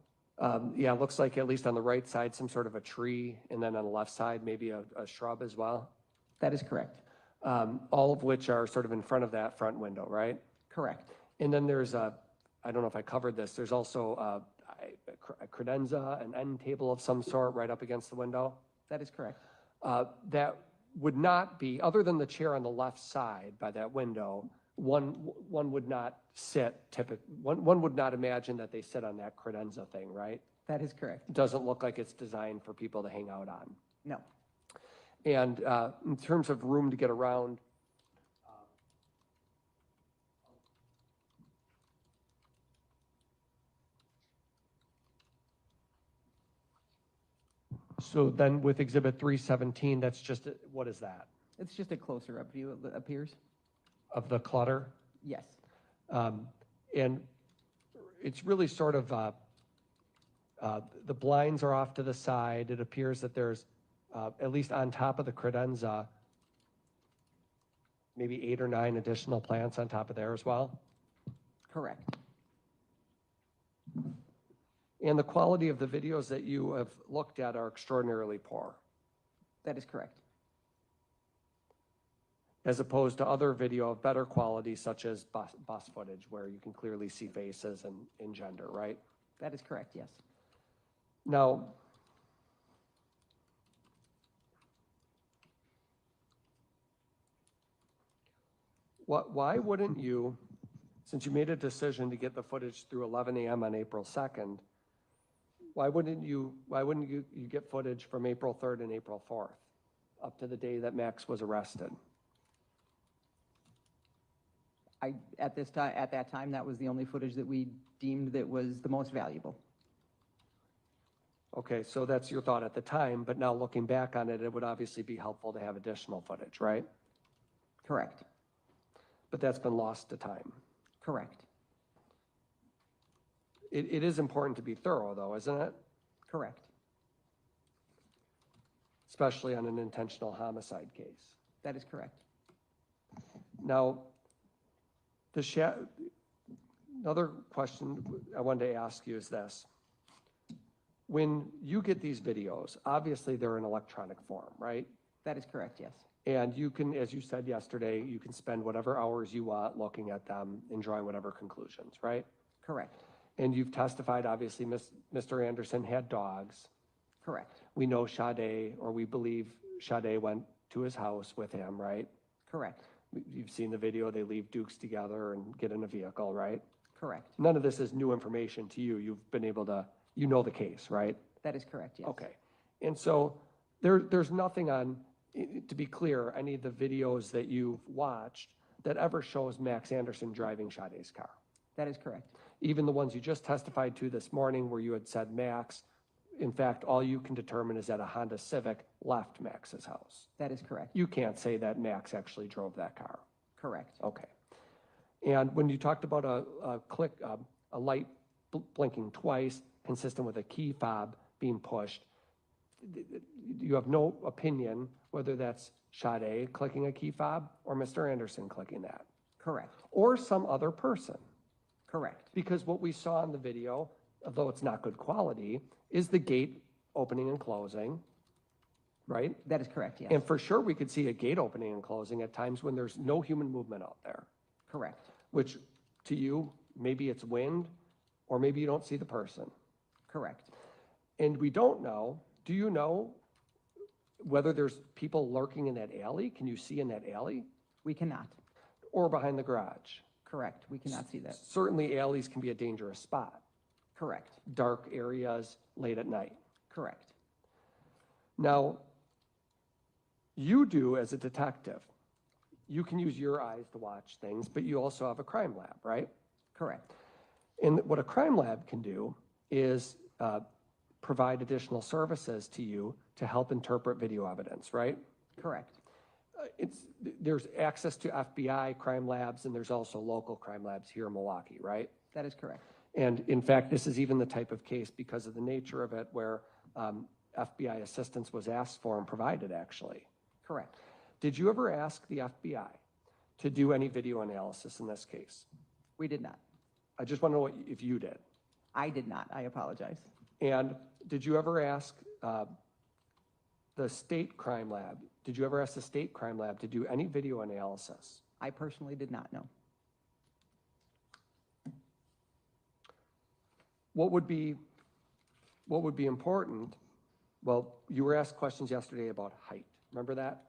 Yeah, it looks like at least on the right side, some sort of a tree, and then on the left side, maybe a shrub as well. That is correct. All of which are sort of in front of that front window, right? Correct. And then there's I don't know if I covered this, there's also a credenza, an end table of some sort right up against the window. That is correct. That would not be, other than the chair on the left side by that window, one would not sit one would not imagine that they sit on that credenza thing, right? That is correct. It doesn't look like it's designed for people to hang out on. No. And in terms of room to get around, so then with exhibit 317, that's just, what is that? It's just a closer up view, it appears. Of the clutter? Yes. And it's really sort of, the blinds are off to the side. It appears that there's, at least on top of the credenza, maybe 8 or 9 additional plants on top of there as well. Correct. And the quality of the videos that you have looked at are extraordinarily poor, That is correct. as opposed to other video of better quality, such as bus footage, where you can clearly see faces and gender, right? That is correct, yes. Now, why wouldn't you, since you made a decision to get the footage through 11 a.m. on April 2nd, why wouldn't you get footage from April 3rd and April 4th, up to the day that Max was arrested? At that time, that was the only footage that we deemed that was the most valuable. Okay, so that's your thought at the time, but now looking back on it, it would obviously be helpful to have additional footage, right? Correct, But that's been lost to time. correct, It is important to be thorough, though, isn't it? correct. Especially on an intentional homicide case. That is correct. Now, another question I wanted to ask you is this. When you get these videos, obviously they're in electronic form, right? That is correct, yes. And you can, as you said yesterday, you can spend whatever hours you want looking at them and drawing whatever conclusions, right? Correct, And you've testified, obviously, Mr. Anderson had dogs. correct, We know Sade, or we believe Sade went to his house with him, right? correct, You've seen the video, they leave Dukes together and get in a vehicle, right? correct. None of this is new information to you. You've been able to, you know the case, right? That is correct, yes. Okay. And so there's nothing on, to be clear, any of the videos that you've watched that ever shows Max Anderson driving Sade's car. That is correct. Even the ones you just testified to this morning where you had said Max, in fact, all you can determine is that a Honda Civic left Max's house. That is correct, You can't say that Max actually drove that car. correct, Okay. And when you talked about a light blinking twice, consistent with a key fob being pushed, you have no opinion whether that's Sade clicking a key fob or Mr. Anderson clicking that, correct, or some other person. correct, Because what we saw in the video, although it's not good quality, is the gate opening and closing, right? that is correct, yes. And for sure, we could see a gate opening and closing at times when there's no human movement out there, Correct, which to you, maybe it's wind, or maybe you don't see the person. correct. And we don't know, do you know whether there's people lurking in that alley? Can you see in that alley? We cannot, Or behind the garage? correct, we cannot see that. Certainly alleys can be a dangerous spot, Correct, dark areas late at night. correct, Now, you do as a detective, you can use your eyes to watch things, but you also have a crime lab, right? correct, And what a crime lab can do is provide additional services to you to help interpret video evidence, right? correct, There's access to FBI crime labs, and there's also local crime labs here in Milwaukee, right? that is correct. And in fact, this is even the type of case, because of the nature of it, where FBI assistance was asked for and provided, actually. Correct. Did you ever ask the FBI to do any video analysis in this case? We did not. I just want to know if you did. I did not. I apologize. And did you ever ask the state crime lab, did you ever ask the state crime lab to do any video analysis? I personally did not know. What would be important? Well, you were asked questions yesterday about height. Remember that?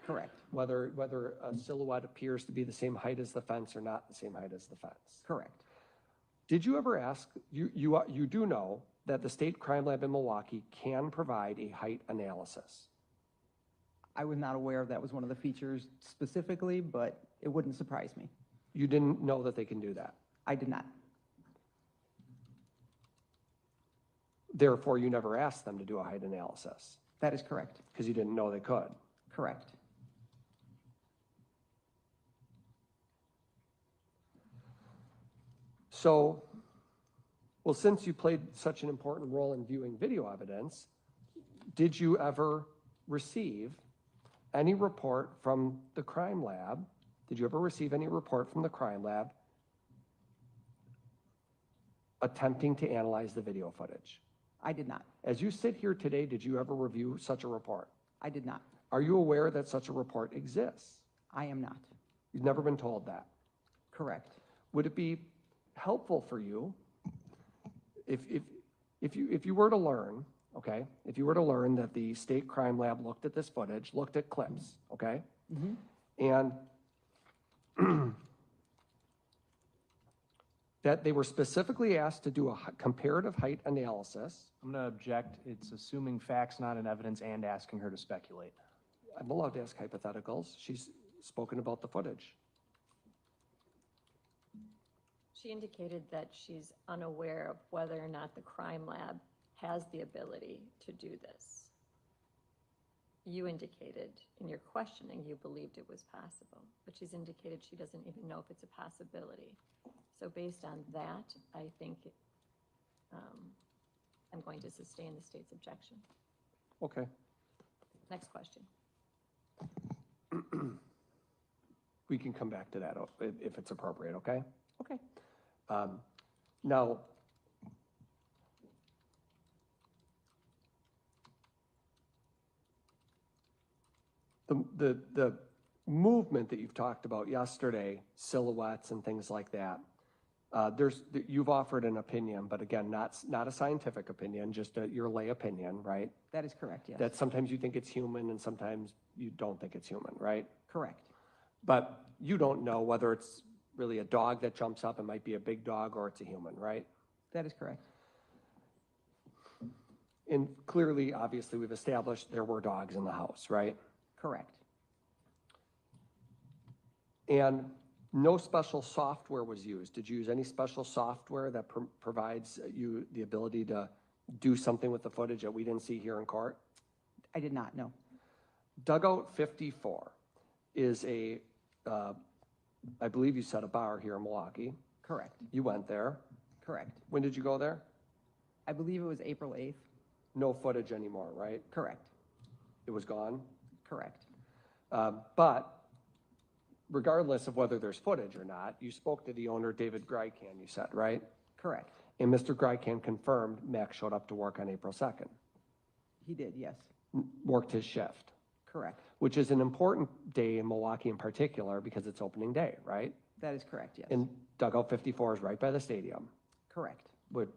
Correct. Whether a silhouette appears to be the same height as the fence or not the same height as the fence. Correct. Did you ever ask, you do know that the state crime lab in Milwaukee can provide a height analysis? I was not aware that was one of the features specifically, but it wouldn't surprise me. You didn't know that they can do that. I did not. Therefore, you never asked them to do a height analysis That is correct. because you didn't know they could. Correct. So, well, since you played such an important role in viewing video evidence, did you ever receive any report from the crime lab? Did you ever receive any report from the crime lab attempting to analyze the video footage? I did not. As you sit here today, did you ever review such a report? I did not. Are you aware that such a report exists? I am not. You've never been told that. Correct. Would it be helpful for you if you were to learn, okay, if you were to learn that the state crime lab looked at this footage, looked at clips, okay, and that they were specifically asked to do a comparative height analysis? I'm going to object. It's assuming facts, not in evidence, and asking her to speculate. I'm allowed to ask hypotheticals. She's spoken about the footage. She indicated that she's unaware of whether or not the crime lab has the ability to do this. You indicated in your questioning you believed it was possible, but she's indicated she doesn't even know if it's a possibility. So based on that, I think I'm going to sustain the state's objection. Okay. Next question. We can come back to that if it's appropriate, okay? Okay. Now, the movement that you've talked about yesterday, silhouettes and things like that, you've offered an opinion, but again, not a scientific opinion, just your lay opinion, right? That is correct, yes. That sometimes you think it's human and sometimes you don't think it's human, right? Correct. But you don't know whether it's really a dog that jumps up, it might be a big dog, or it's a human, right? That is correct. And clearly, obviously, we've established there were dogs in the house, right? Correct. And no special software was used. Did you use any special software that provides you the ability to do something with the footage that we didn't see here in court? I did not know. Dugout 54 is I believe you said a bar here in Milwaukee. Correct. You went there. Correct. When did you go there? I believe it was April 8th. No footage anymore, right? Correct. It was gone? Correct. But regardless of whether there's footage or not, you spoke to the owner, David Grycan, you said, right? Correct. And Mr. Grycan confirmed Max showed up to work on April 2nd, He did, yes. worked his shift, Correct. which is an important day in Milwaukee in particular because it's opening day, right? That is correct, yes. And Dugout 54 is right by the stadium Correct. with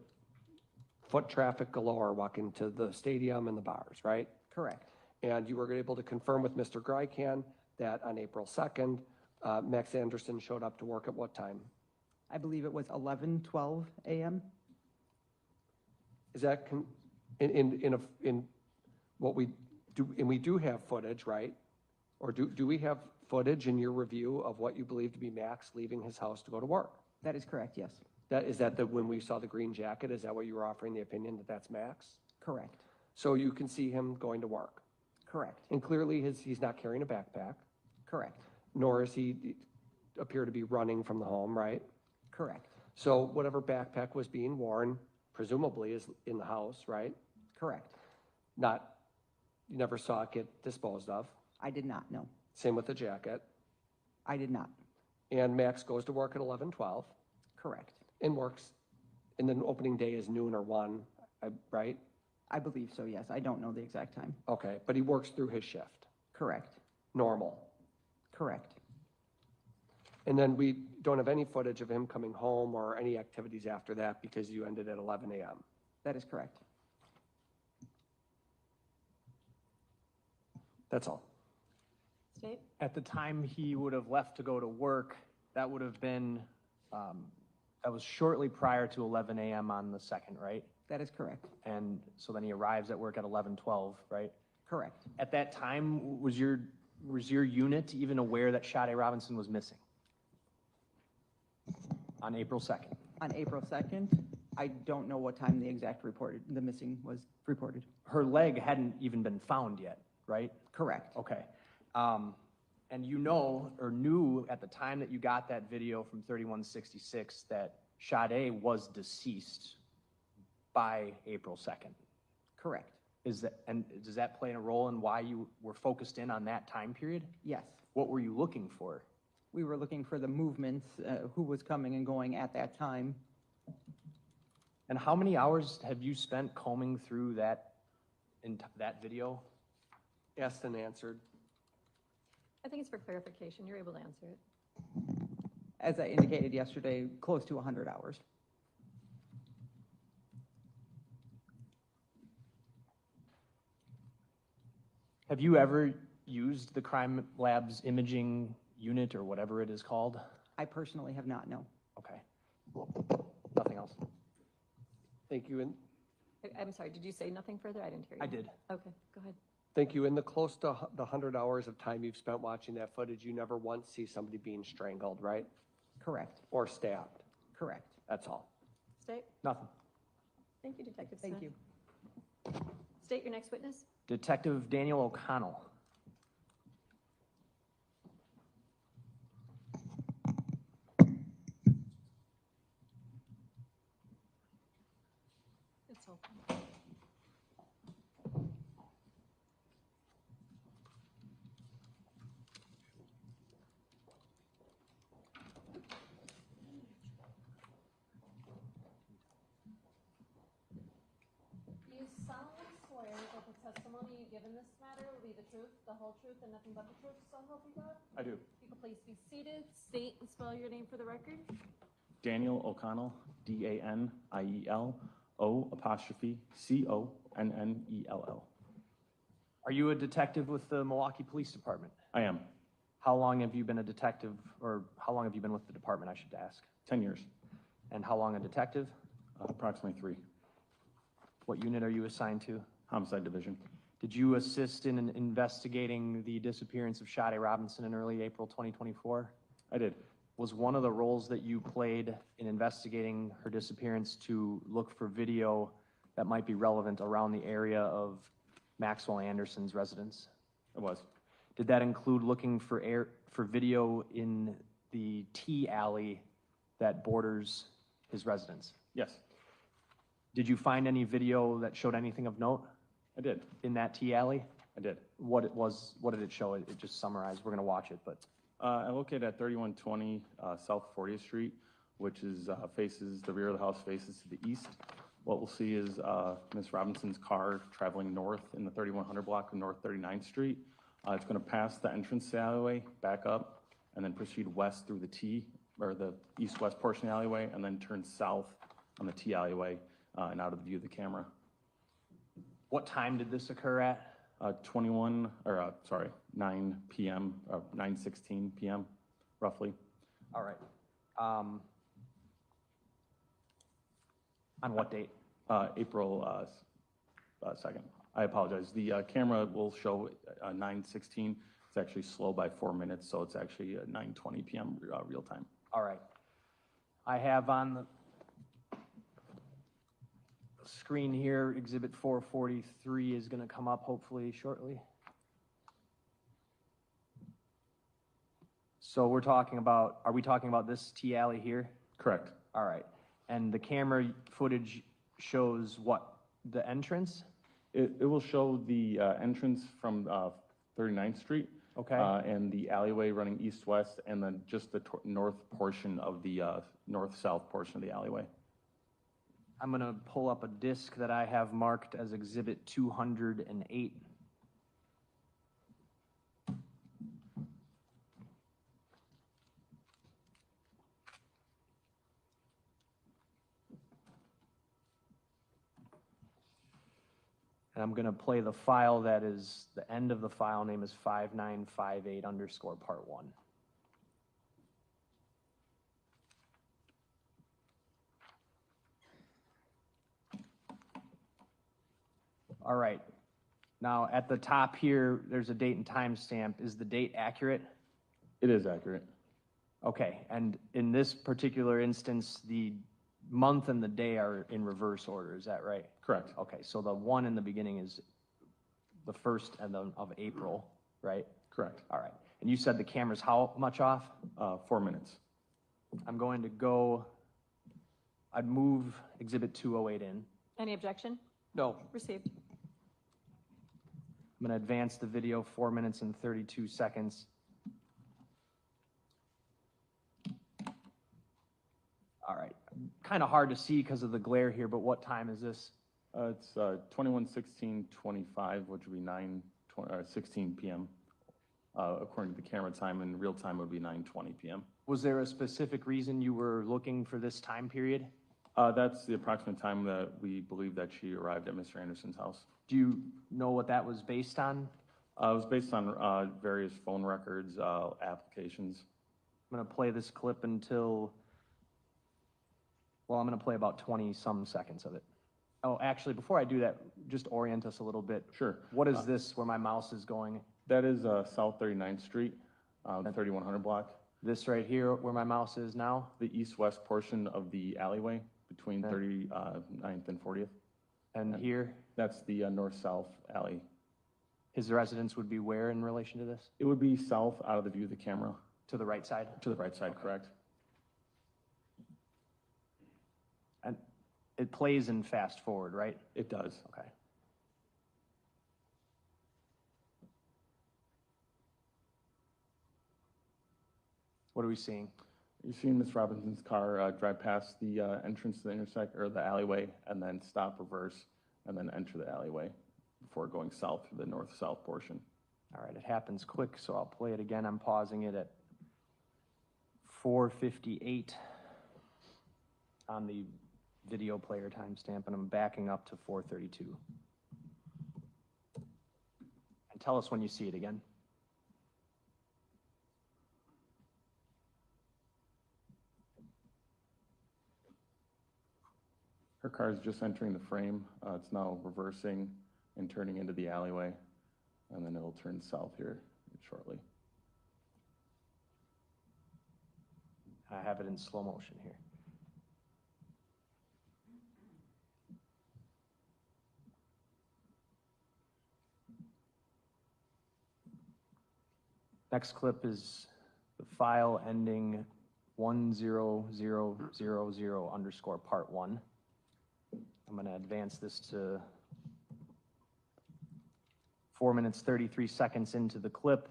foot traffic galore walking to the stadium and the bars, right? Correct. And you were able to confirm with Mr. Grycan that on April 2nd, Max Anderson showed up to work at what time? I believe it was 11:12 a.m. Is that in what we do, and we do have footage, right? Or do we have footage in your review of what you believe to be Max leaving his house to go to work? That is correct, yes. Is that when we saw the green jacket, is that what you were offering the opinion that that's Max? Correct. So you can see him going to work. Correct. And clearly he's not carrying a backpack, Correct. nor is he appear to be running from the home, right? Correct. So whatever backpack was being worn, presumably is in the house, right? Correct. You never saw it get disposed of. I did not know. Same with the jacket. I did not. And Max goes to work at 11:12 Correct. and works, and then opening day is noon or 1, right? I believe so, yes. I don't know the exact time. Okay, but he works through his shift, Correct. normal. Correct. And then we don't have any footage of him coming home or any activities after that because you ended at 11 a.m. That is correct. That's all. State? At the time he would have left to go to work, that would have been, that was shortly prior to 11 a.m. on the 2nd, right? That is correct. And so then he arrives at work at 11:12, right? Correct. At that time, was your unit even aware that Sade Robinson was missing? On April 2nd? On April 2nd, I don't know what time the missing was reported. Her leg hadn't even been found yet, right? Correct. Okay. And you know, or knew at the time that you got that video from 3166 that Sade was deceased by April 2nd. Correct. And does that play a role in why you were focused in on that time period? Yes. What were you looking for? We were looking for the movements, who was coming and going at that time. And how many hours have you spent combing through that video? Asked and answered. I think it's for clarification. You're able to answer it. As I indicated yesterday, close to 100 hours. Have you ever used the crime lab's imaging unit or whatever it is called? I personally have not, no. Okay. Nothing else? Thank you. And I'm sorry, did you say nothing further? I didn't hear you. I did. Okay, go ahead. thank you. In the close to the 100 hours of time you've spent watching that footage, you never once see somebody being strangled, right? Correct. Or stabbed. Correct. That's all. State? Nothing. Thank you, Detective Thank Smith. you. State your next witness. Detective Daniel O'Connell. It's open. Do you solemnly swear that the testimony you give in this matter will be the truth, the whole truth, and nothing but the truth, so help you God? I do. You can please be seated, state and spell your name for the record. Daniel O'Connell, Daniel, O''Connell. Are you a detective with the Milwaukee Police Department? I am. How long have you been a detective, or how long have you been with the department, I should ask? 10 years, And how long a detective? approximately 3. What unit are you assigned to? Homicide Division. Did you assist in investigating the disappearance of Sade Robinson in early April 2024? I did. Was one of the roles that you played in investigating her disappearance to look for video that might be relevant around the area of Maxwell Anderson's residence? It was. Did that include looking for video in the T alley that borders his residence? Yes, Did you find any video that showed anything of note I did. in that T alley? I did. What did it show? It just summarized. We're gonna watch it, but I located at 3120 South 40th Street, which is faces, the rear of the house faces to the east. What we'll see is Ms. Robinson's car traveling north in the 3100 block of North 39th Street. It's going to pass the entrance alleyway, back up, and then proceed west through the T, or the east-west portion of the alleyway, and then turn south on the T alleyway and out of the view of the camera. what time did this occur at? 9 p.m., 9:16 p.m., roughly. All right. On what date? April 2nd. I apologize. The camera will show 9:16. It's actually slow by 4 minutes, so it's actually 9:20 p.m. Real time. All right. I have on the screen here, Exhibit 443 is gonna come up hopefully shortly. So are we talking about this T alley here? Correct. All right. And the camera footage shows what? The entrance? It will show the entrance from 39th Street. Okay. And the alleyway running east-west, and then just the north portion of the north-south portion of the alleyway. I'm gonna pull up a disc that I have marked as Exhibit 208. And I'm gonna play the file that is, the end of the file name is 5958_part1. All right. Now, at the top here, there's a date and time stamp. Is the date accurate? It is accurate. Okay, and in this particular instance, the month and the day are in reverse order, is that right? Correct. Okay, so the one in the beginning is the 1st of April, right? Correct. All right, and you said the camera's how much off? 4 minutes. I'm going to go, I'd move Exhibit 208 in. Any objection? No. Received. I'm gonna advance the video 4 minutes and 32 seconds. All right, kind of hard to see because of the glare here, but what time is this? It's 21:16:25, which would be 9:16 p.m. According to the camera time, and real time would be 9:20 p.m. Was there a specific reason you were looking for this time period? That's the approximate time that we believe that she arrived at Mr. Anderson's house. Do you know what that was based on? It was based on various phone records, applications. I'm gonna play this clip until, well, I'm gonna play about 20-some seconds of it. Oh, actually, before I do that, just orient us a little bit. Sure. What is this where my mouse is going? That is South 39th Street, 3100 block. This right here where my mouse is now? The east-west portion of the alleyway between Okay. 39th and 40th. And here, That's the north-south alley. his residence would be where in relation to this? It would be south out of the view of the camera, To the right side? to the right side, correct? And it plays in fast forward, right? It does. Okay. What are we seeing? You're seeing Miss Robinson's car drive past the entrance to the intersect, or the alleyway, and then stop, reverse, and then enter the alleyway before going south through the north-south portion. All right, it happens quick, so I'll play it again. I'm pausing it at 4:58 on the video player timestamp, and I'm backing up to 4:32. And tell us when you see it again. Her car is just entering the frame. It's now reversing and turning into the alleyway, and then it'll turn south here shortly. I have it in slow motion here. Next clip is the file ending 10000_part1. I'm going to advance this to 4 minutes, 33 seconds into the clip.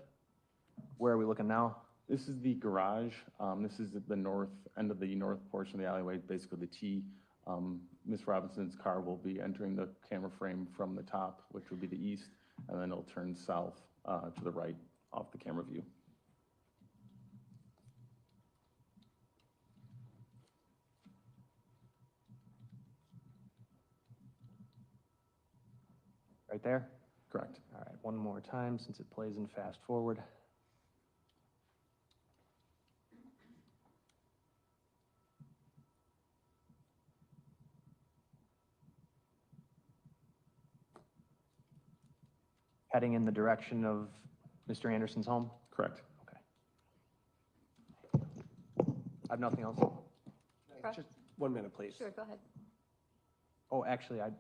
Where are we looking now? This is the garage. This is the north end of the north portion of the alleyway, basically the T. Miss Robinson's car will be entering the camera frame from the top, which will be the east, and then it'll turn south to the right off the camera view. Right there? Correct. All right, one more time since it plays in fast forward. Heading in the direction of Mr. Anderson's home? Correct. Okay. I have nothing else. Just 1 minute, please. Sure, go ahead. Oh, actually, I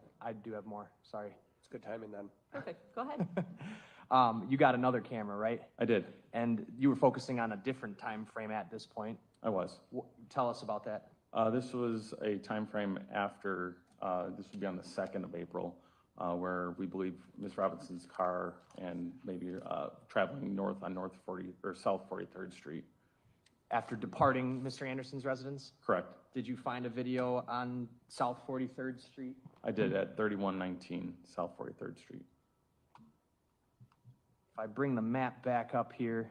do have more, sorry. It's good timing then. Perfect, go ahead. You got another camera, right? I did. And you were focusing on a different time frame at this point. I was. Tell us about that. This was a time frame after, this would be on the 2nd of April, where we believe Ms. Robinson's car and maybe traveling north on South 43rd Street. After departing Mr. Anderson's residence, Correct. did you find a video on South 43rd Street? I did at 3119 South 43rd Street. If I bring the map back up here,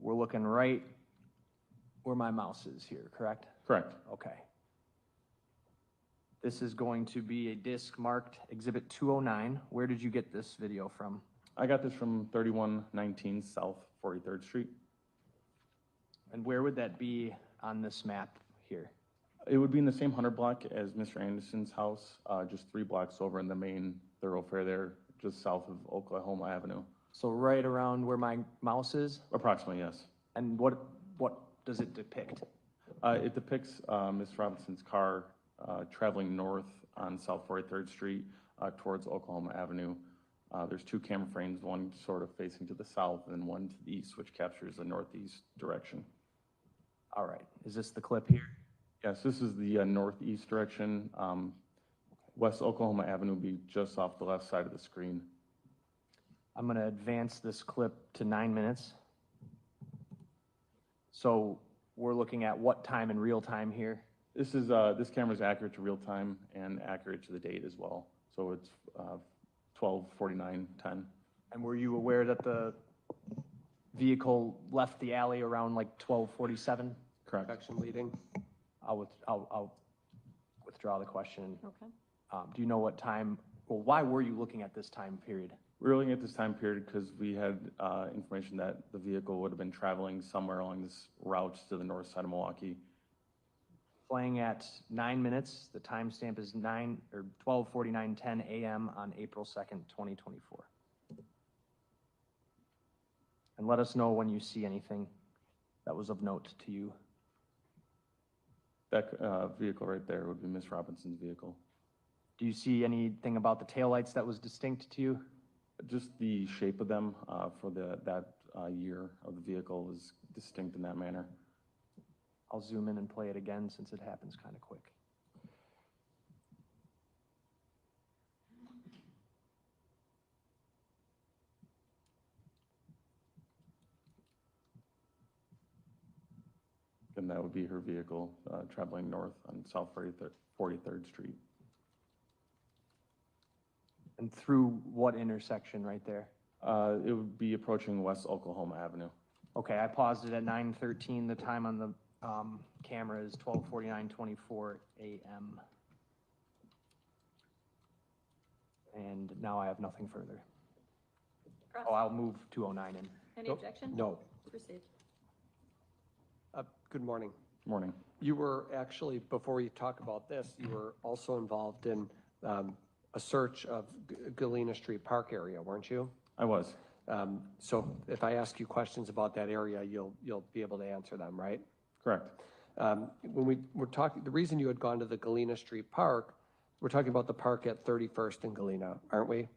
we're looking right where my mouse is here, correct? Correct. Okay. This is going to be a disc marked Exhibit 209. Where did you get this video from? I got this from 3119 South 43rd Street. And where would that be on this map here? It would be in the same 100 block as Mr. Anderson's house, just 3 blocks over in the main thoroughfare there, just south of Oklahoma Avenue. So right around where my mouse is? Approximately, yes. And what does it depict? It depicts Ms. Robinson's car traveling north on South 43rd Street towards Oklahoma Avenue. There's 2 camera frames, one sort of facing to the south and one to the east, which captures the northeast direction. All right, is this the clip here? Yes, this is the northeast direction. West Oklahoma Avenue will be just off the left side of the screen. I'm gonna advance this clip to 9 minutes. So we're looking at what time in real time here? This camera is accurate to real time and accurate to the date as well. So it's 12:49:10. And were you aware that the vehicle left the alley around like 12:47? Correct. Action leading. I'll withdraw the question. Okay. Do you know what time, well, why were you looking at this time period? We're looking at this time period because we had information that the vehicle would have been traveling somewhere along this route to the north side of Milwaukee. Playing at 9 minutes, the timestamp is 12:49:10 a.m. on April 2nd, 2024. And let us know when you see anything that was of note to you. That vehicle right there would be Miss Robinson's vehicle. Do you see anything about the taillights that was distinct to you? Just the shape of them for that year of the vehicle was distinct in that manner. I'll zoom in and play it again since it happens kind of quick. And that would be her vehicle traveling north on South 43rd Street. And through what intersection right there? It would be approaching West Oklahoma Avenue. Okay, I paused it at 9:13. The time on the camera is 12:49:24 a.m. And now I have nothing further. Cross. Oh, I'll move 209 in. Any Nope. objection? No. Proceed. Good morning. Morning. You were actually, before we talk about this, you were also involved in a search of Galena Street Park area, weren't you? I was. So if I ask you questions about that area, you'll be able to answer them, right? Correct. When we're talking, the reason you had gone to the Galena Street Park, we're talking about the park at 31st and Galena, aren't we?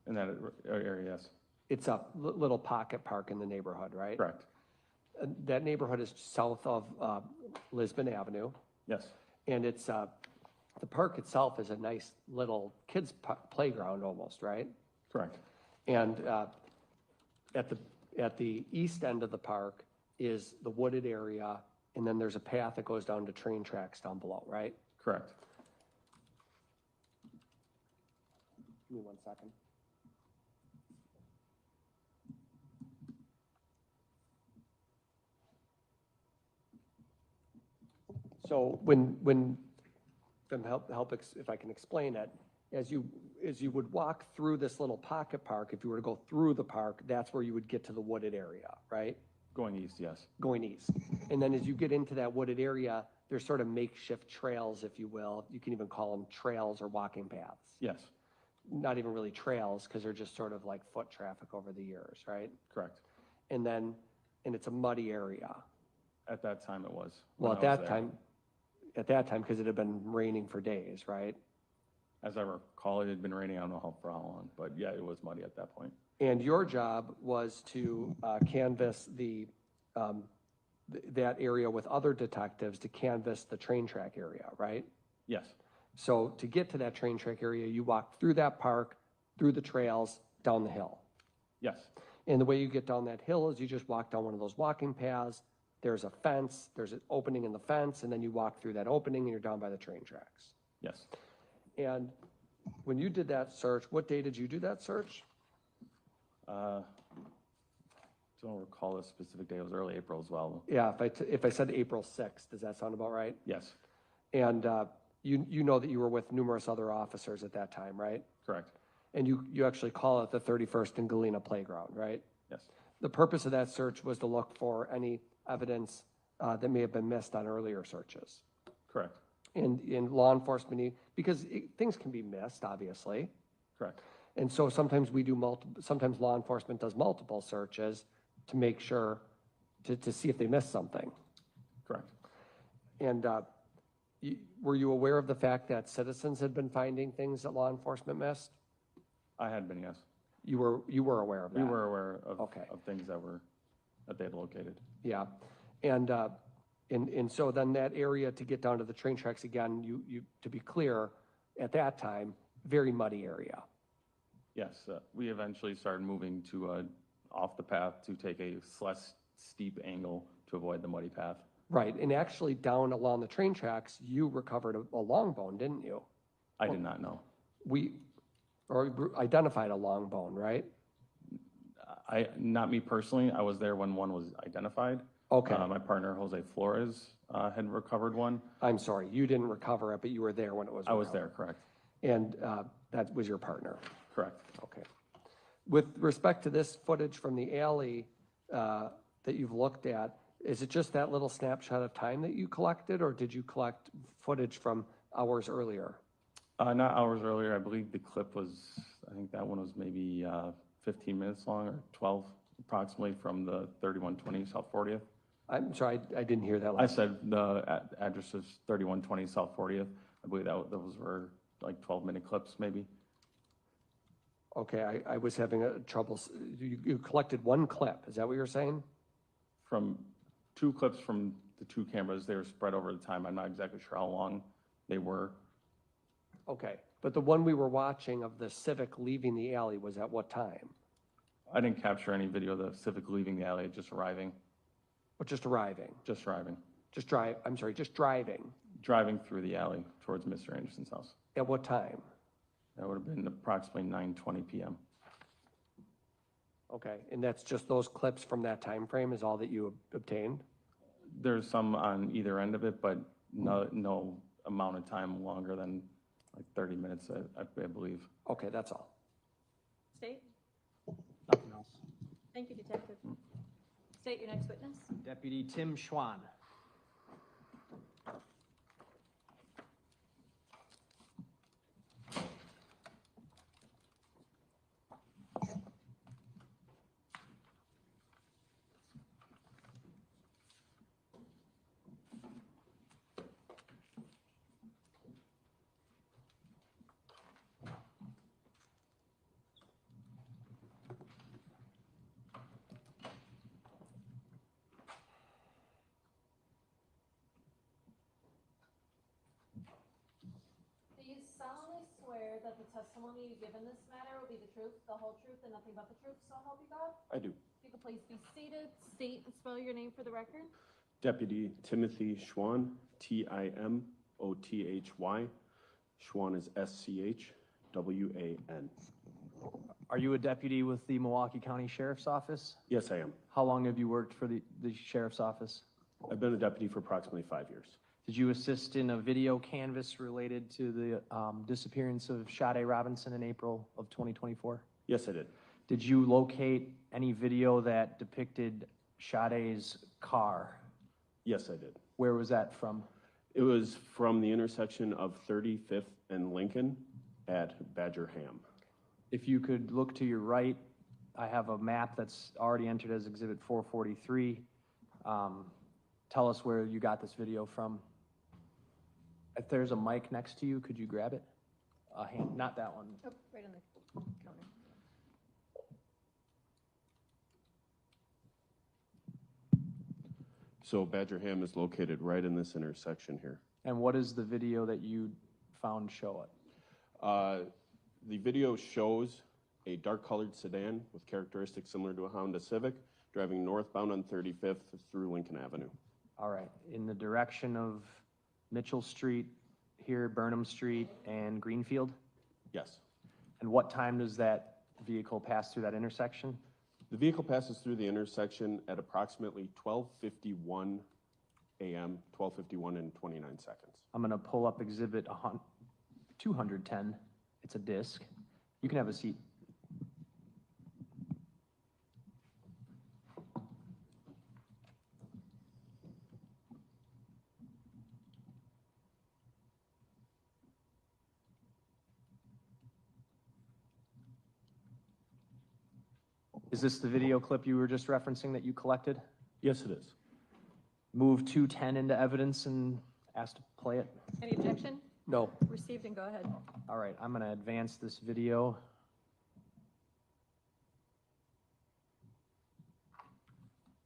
In that area, yes. It's a little pocket park in the neighborhood, right? Correct. That neighborhood is south of Lisbon Avenue, Yes. and it's, the park itself is a nice little kids' playground almost, right? Correct. And at the east end of the park is the wooded area, and then there's a path that goes down to train tracks down below, right? Correct. Give me 1 second. So if I can explain it, as you would walk through this little pocket park, if you were to go through the park, that's where you would get to the wooded area, right? Going east, yes. Going east. And then as you get into that wooded area, there's sort of makeshift trails, if you will. You can even call them trails or walking paths. Yes. Not even really trails, because they're just sort of like foot traffic over the years, right? Correct. And it's a muddy area. At that time it was. Well, when at I was that there. time, because it had been raining for days, right? As I recall, it had been raining, I don't know for how long, but yeah, it was muddy at that point. And your job was to canvass that area with other detectives to canvass the train track area, right? Yes. So to get to that train track area, you walk through that park, through the trails, down the hill. Yes. And the way you get down that hill is you just walk down one of those walking paths. There's a fence, there's an opening in the fence, and then you walk through that opening and you're down by the train tracks. Yes. And when you did that search, what day did you do that search? Don't recall a specific day. It was early April as well. Yeah, if I said April 6th, does that sound about right? Yes. And you know that you were with numerous other officers at that time, right? Correct. And you actually call it the 31st and Galena Playground, right? Yes. The purpose of that search was to look for any evidence that may have been missed on earlier searches. Correct. And in law enforcement, because things can be missed, obviously. Correct. And so sometimes sometimes law enforcement does multiple searches to make sure, to see if they missed something. Correct. And were you aware of the fact that citizens had been finding things that law enforcement missed? I had been, yes. You were aware of that? We were aware of, Okay. of things that they had located. Yeah. And so then that area to get down to the train tracks again, you to be clear, at that time, very muddy area. Yes, we eventually started moving to off the path to take a less steep angle to avoid the muddy path. Right. And actually down along the train tracks, you recovered a long bone, didn't you? I did not know. We identified a long bone, right? Not me personally. I was there when one was identified. Okay. My partner, Jose Flores, had recovered one. I'm sorry, you didn't recover it, but you were there when it was I was recovered. there, correct. And that was your partner? Correct. Okay. With respect to this footage from the alley that you've looked at, is it just that little snapshot of time that you collected, or did you collect footage from hours earlier? Not hours earlier. I believe the clip was, I think that one was maybe 15 minutes long or 12 approximately from the 3120 South 40th. I'm sorry, I didn't hear that I last. said the address is 3120 South 40th. I believe those were like 12-minute clips maybe. Okay, I was having a trouble, you collected one clip, is that what you're saying? From 2 clips from the 2 cameras, they were spread over the time. I'm not exactly sure how long they were. Okay, but the one we were watching of the Civic leaving the alley was at what time? I didn't capture any video of the Civic leaving the alley, just arriving, Or just arriving? just arriving, Just driving. driving through the alley towards Mr. Anderson's house. At what time? That would have been approximately 9:20 p.m. Okay, and that's just those clips from that time frame is all that you obtained? There's some on either end of it, but no amount of time longer than like 30 minutes, I believe. Okay, that's all. State? Nothing else. Thank you, Detective. State your next witness. Deputy Tim Schwan. Do you solemnly swear that the testimony you give in this matter will be the truth, the whole truth, and nothing but the truth, so help you God? I do. If you could please be seated, state and spell your name for the record. Deputy Timothy Schwan, Timothy. Schwan is Schwan. Are you a deputy with the Milwaukee County Sheriff's Office? Yes, I am. How long have you worked for the Sheriff's Office? I've been a deputy for approximately 5 years. Did you assist in a video canvas related to the disappearance of Sade Robinson in April of 2024? Yes, I did. Did you locate any video that depicted Sade's car? Yes, I did. Where was that from? It was from the intersection of 35th and Lincoln at Badger Ham. If you could look to your right, I have a map that's already entered as Exhibit 443. Tell us where you got this video from. If there's a mic next to you, could you grab it? A hand, not that one. Oh, right on the counter. So Badger Ham is located right in this intersection here. And what is the video that you found show it? The video shows a dark-colored sedan with characteristics similar to a Honda Civic driving northbound on 35th through Lincoln Avenue. All right, in the direction of Mitchell Street, here, Burnham Street, and Greenfield? Yes. And what time does that vehicle pass through that intersection? The vehicle passes through the intersection at approximately 12:51 a.m., 12:51 and 29 seconds. I'm gonna pull up Exhibit 210. It's a disc. You can have a seat. Is this the video clip you were just referencing that you collected? Yes, it is. Move 210 into evidence and ask to play it. Any objection? No. Received and go ahead. All right, I'm gonna advance this video.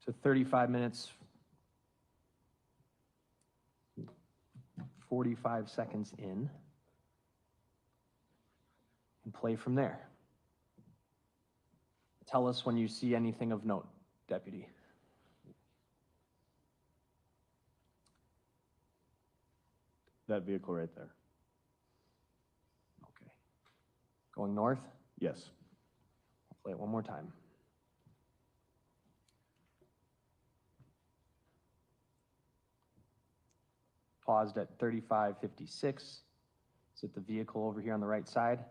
To 35 minutes, 45 seconds in, and play from there. Tell us when you see anything of note, Deputy. That vehicle right there. Okay. Going north? Yes. I'll play it one more time. Paused at 35:56. Is it the vehicle over here on the right side?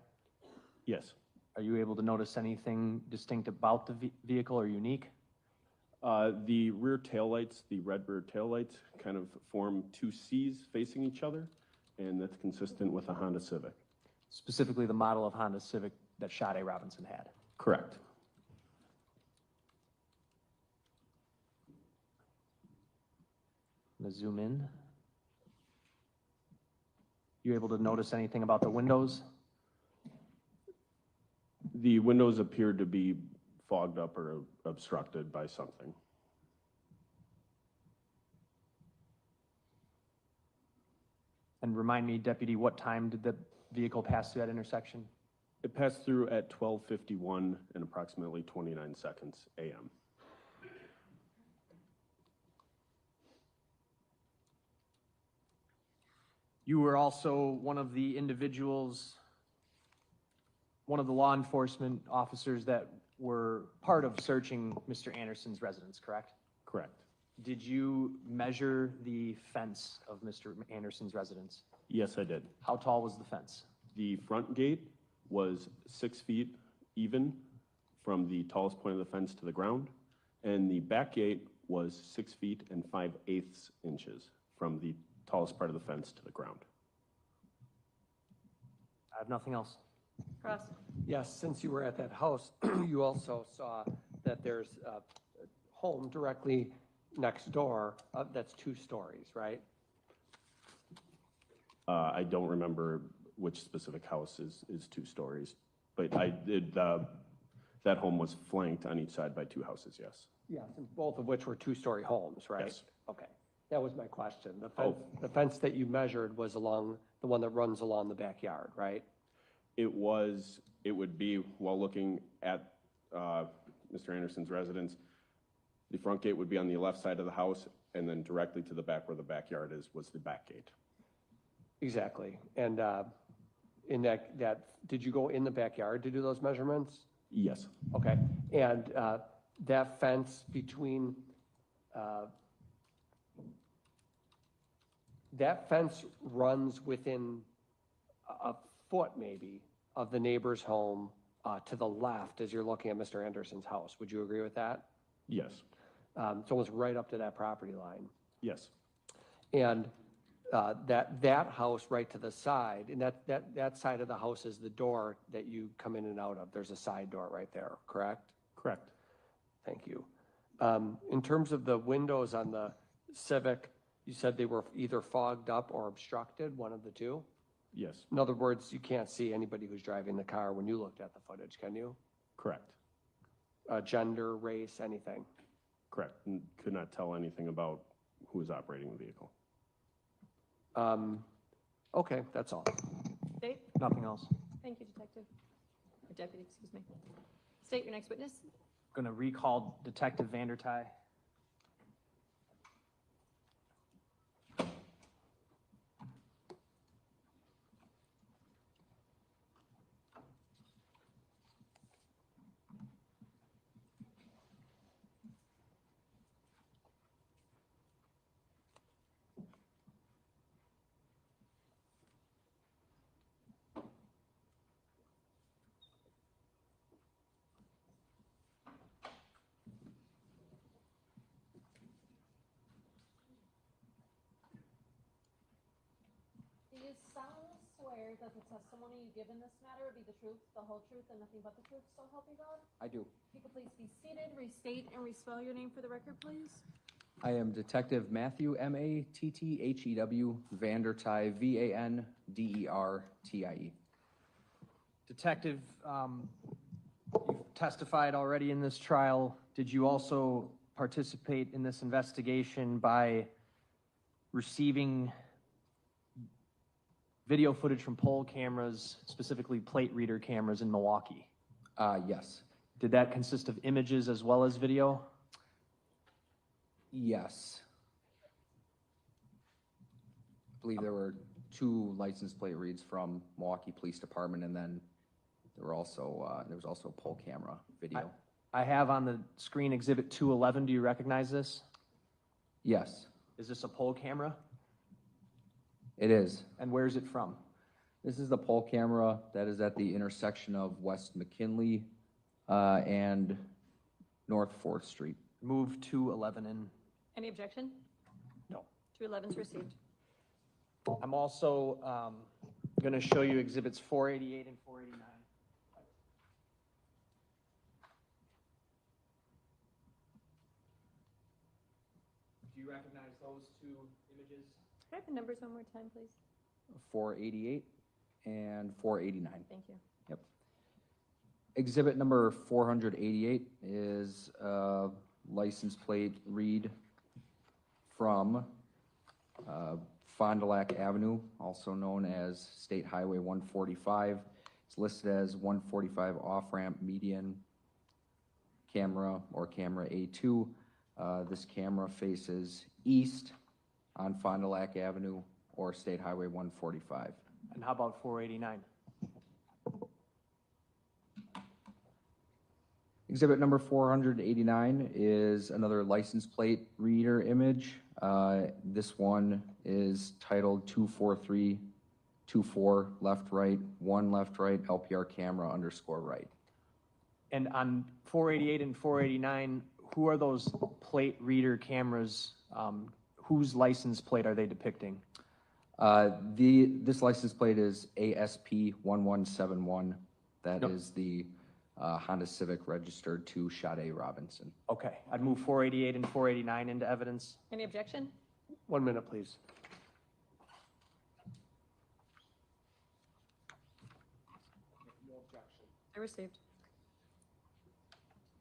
Yes. Are you able to notice anything distinct about the vehicle or unique? The rear taillights, the red rear taillights, kind of form two Cs facing each other, and that's consistent with a Honda Civic. Specifically the model of Honda Civic that Sade Robinson had. Correct. I'm gonna zoom in. You able to notice anything about the windows? The windows appeared to be fogged up or obstructed by something. And remind me, Deputy, what time did the vehicle pass through that intersection? It passed through at 12:51 and approximately 29 seconds a.m. You were also one of the individuals, one of the law enforcement officers that were part of searching Mr. Anderson's residence, correct? Correct. Did you measure the fence of Mr. Anderson's residence? Yes, I did. How tall was the fence? The front gate was 6 feet even from the tallest point of the fence to the ground, and the back gate was 6 feet and 5/8 inches from the tallest part of the fence to the ground. I have nothing else. Cross. Yes, since you were at that house, you also saw that there's a home directly next door that's 2 stories, right? I don't remember which specific house is 2 stories, but I did, that home was flanked on each side by 2 houses, yes. Yes, and both of which were 2-story homes, right? Yes. Okay, that was my question. The fence that you measured was along, the one that runs along the backyard, right? It would be, while looking at Mr. Anderson's residence, the front gate would be on the left side of the house, and then directly to the back where the backyard is was the back gate. Exactly, and in that, did you go in the backyard to do those measurements? Yes. Okay, and that fence between, that fence runs within a foot maybe of the neighbor's home to the left as you're looking at Mr. Anderson's house. Would you agree with that? Yes. It's almost right up to that property line. Yes. And that house right to the side, and that side of the house is the door that you come in and out of. There's a side door right there, correct? Correct. Thank you. In terms of the windows on the Civic, you said they were either fogged up or obstructed, one of the two? Yes. In other words, you can't see anybody who's driving the car when you looked at the footage, can you? Correct. Gender, race, anything? Correct. And could not tell anything about who was operating the vehicle. Okay, that's all. State? Nothing else. Thank you, Detective. Or Deputy, excuse me. State your next witness. Going to recall Detective Vandertye. Do you solemnly swear that the testimony you give in this matter will be the truth, the whole truth, and nothing but the truth, so help you God? I do. If you could please be seated, restate and respell your name for the record, please. I am Detective Matthew, M-A-T-T-H-E-W, Vandertye, V-A-N-D-E-R-T-I-E. Detective, you've testified already in this trial. Did you also participate in this investigation by receiving video footage from poll cameras, specifically plate reader cameras in Milwaukee? Yes. Did that consist of images as well as video? Yes. I believe there were 2 license plate reads from Milwaukee Police Department, and then there was also a poll camera video. I have on the screen Exhibit 211. Do you recognize this? Yes, Is this a poll camera? it is. And where is it from? This is the poll camera that is at the intersection of West McKinley and North 4th Street. Move 211 in. Any objection? No. 211's received. I'm also going to show you Exhibits 488 and 489. Do you recognize those 2 images? Can I have the numbers one more time, please? 488 and 489. Thank you. Yep. Exhibit number 488 is a license plate read from Fond du Lac Avenue, also known as State Highway 145. It's listed as 145 off-ramp median camera or camera A2. This camera faces east on Fond du Lac Avenue or State Highway 145. And how about 489? Exhibit number 489 is another license plate reader image. This one is titled 24324 left right, 1 left right, LPR camera underscore right. And on 488 and 489, who are those plate reader cameras? Whose license plate are they depicting? This license plate is ASP 1171. That is the Honda Civic registered to Sade Robinson. Okay, I'd move 488 and 489 into evidence. Any objection? 1 minute, please. I received.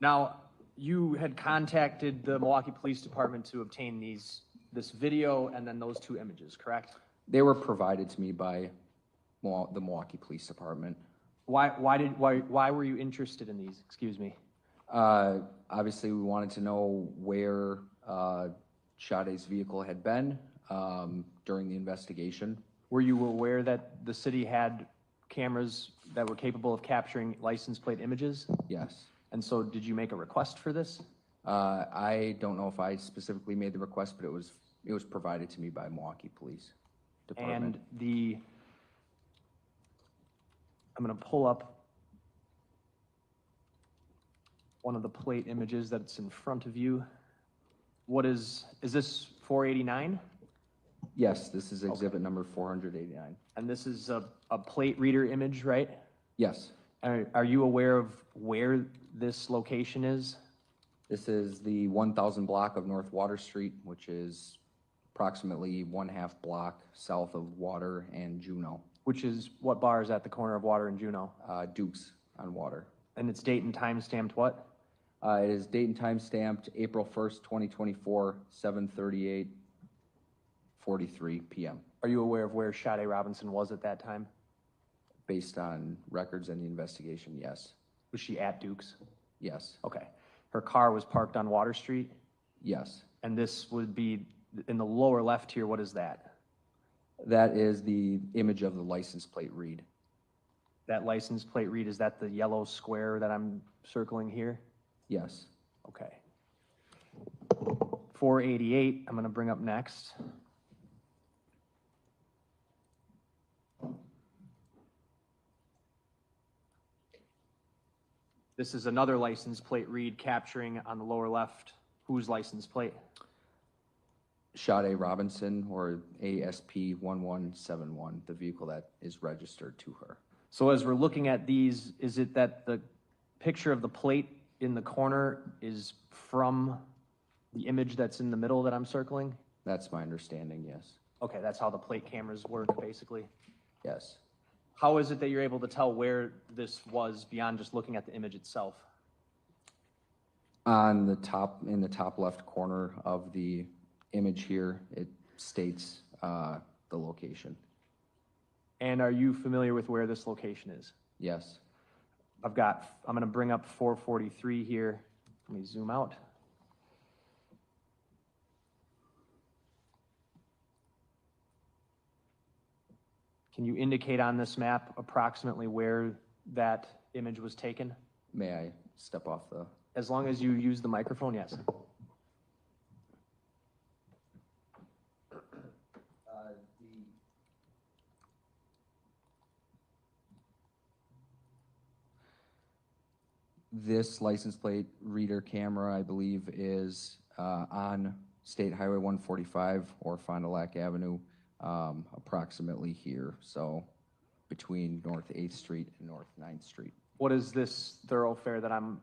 Now, you had contacted the Milwaukee Police Department to obtain this video and then those 2 images, correct? They were provided to me by the Milwaukee Police Department. Why were you interested in these? Excuse me. Obviously, we wanted to know where Sade's vehicle had been during the investigation. Were you aware that the city had cameras that were capable of capturing license plate images? Yes. And so did you make a request for this? I don't know if I specifically made the request, but it was provided to me by Milwaukee Police Department. And I'm going to pull up one of the plate images that's in front of you. Is this 489? Yes, this is exhibit number 489. And this is a plate reader image, right? Yes. Are you aware of where this location is? This is the 1000 block of North Water Street, which is approximately 1/2 block south of Water and Juneau. Which is what bar is at the corner of Water and Juneau? Duke's on Water. And it's date and time stamped what? It is date and time stamped April 1st, 2024, 7:38:43 p.m. Are you aware of where Sade Robinson was at that time? Based on records and the investigation, yes. Was she at Duke's? Yes. Okay. Her car was parked on Water Street? Yes. And this would be in the lower left here, what is that? That is the image of the license plate read. That license plate read, is that the yellow square that I'm circling here? Yes. Okay. 488, I'm going to bring up next. This is another license plate read capturing on the lower left whose license plate? Sade Robinson, or ASP 1171, the vehicle that is registered to her. So as we're looking at these, is it that the picture of the plate in the corner is from the image that's in the middle that I'm circling? That's my understanding, yes. Okay, that's how the plate cameras work, basically. Yes. How is it that you're able to tell where this was beyond just looking at the image itself? On the top, in the top left corner of the image here, it states the location. And are you familiar with where this location is? Yes. I'm going to bring up 443 here. Let me zoom out. Can you indicate on this map approximately where that image was taken? May I step off the... As long as you use the microphone, yes. This license plate reader camera, I believe, is on State Highway 145 or Fond du Lac Avenue, approximately here. So between North 8th Street and North 9th Street. What is this thoroughfare that I'm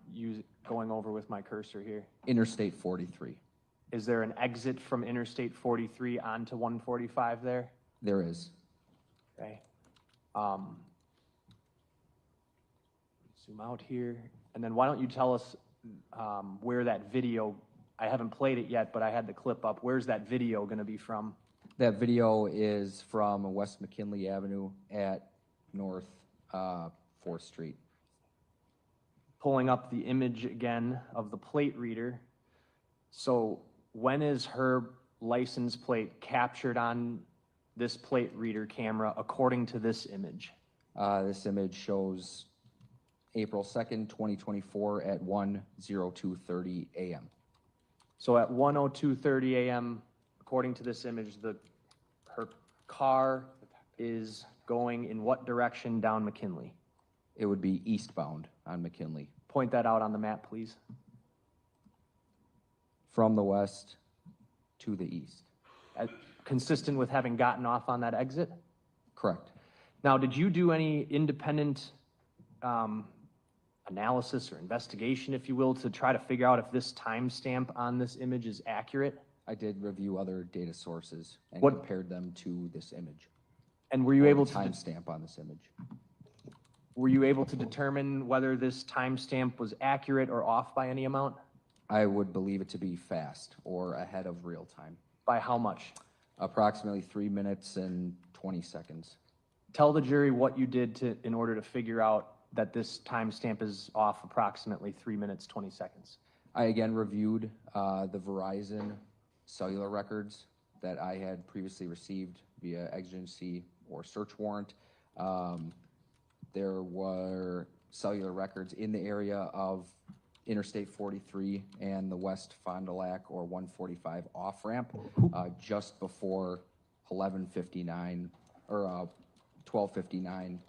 going over with my cursor here? Interstate 43. Is there an exit from Interstate 43 onto 145 there? There is. Okay. Zoom out here, and then why don't you tell us where that video, I haven't played it yet, but I had the clip up. Where's that video gonna be from? That video is from West McKinley Avenue at North 4th Street. Pulling up the image again of the plate reader. So when is her license plate captured on this plate reader camera according to this image? This image shows April 2nd, 2024 at 1:02:30 a.m. So at 1:02:30 a.m., according to this image, her car is going in what direction down McKinley? It would be eastbound on McKinley. Point that out on the map, please. From the west to the east. Consistent with having gotten off on that exit? Correct. Now, did you do any independent analysis or investigation, if you will, to try to figure out if this timestamp on this image is accurate? I did review other data sources and What- compared them to this image. And were you Or able the to, timestamp on this image? were you able to determine whether this timestamp was accurate or off by any amount? I would believe it to be fast or ahead of real time. By how much? Approximately 3 minutes and 20 seconds. Tell the jury what you did in order to figure out that this timestamp is off approximately 3 minutes, 20 seconds. I again reviewed the Verizon cellular records that I had previously received via exigency or search warrant. There were cellular records in the area of Interstate 43 and the West Fond du Lac or 145 off-ramp just before 11:59 or 12:59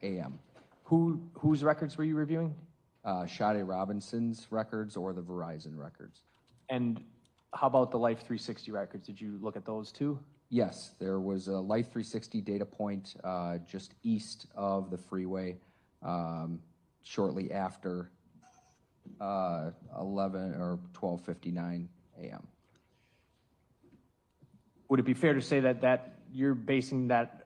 a.m. Whose records were you reviewing? Sade Robinson's records or the Verizon records. And how about the Life 360 records? Did you look at those too? Yes, there was a Life 360 data point just east of the freeway shortly after 11 or 12:59 a.m. Would it be fair to say that you're basing that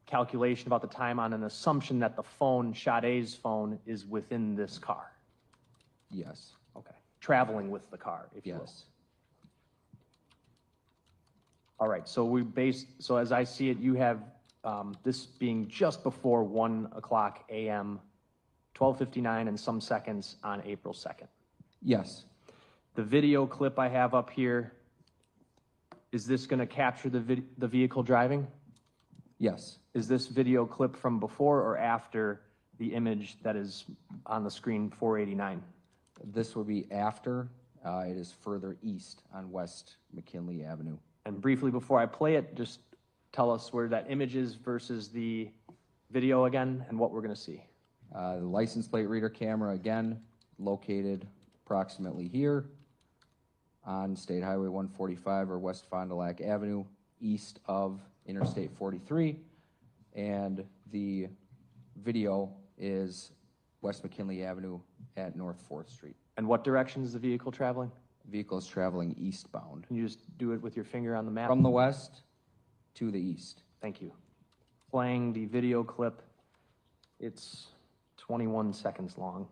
calculation about the time on an assumption that the phone, Sade's phone, is within this car? Yes, Okay. Traveling with the car, if you will. yes, All right, so so as I see it, you have this being just before 1 o'clock a.m., 12:59 and some seconds on April 2nd. yes, The video clip I have up here, is this going to capture the vehicle driving? yes. Is this video clip from before or after the image that is on the screen 489? This will be after. It is further east on West McKinley Avenue. And briefly before I play it, just tell us where that image is versus the video again and what we're going to see. The license plate reader camera, again, located approximately here on State Highway 145 or West Fond du Lac Avenue, east of Interstate 43. And the video is West McKinley Avenue at North 4th Street. And what direction is the vehicle traveling? Vehicle is traveling eastbound Can you just do it with your finger on the map? from the west to the east. Thank you. Playing the video clip. It's 21 seconds long.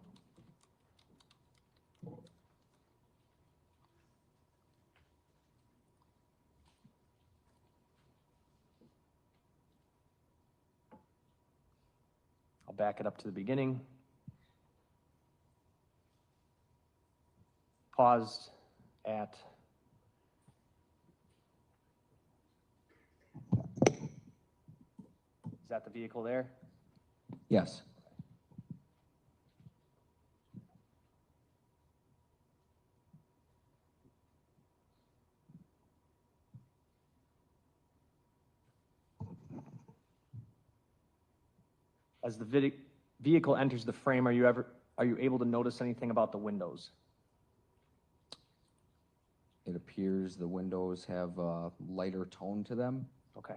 I'll back it up to the beginning. Paused at Is that the vehicle there? Yes. As the vehicle enters the frame, are you able to notice anything about the windows? It appears the windows have a lighter tone to them. Okay.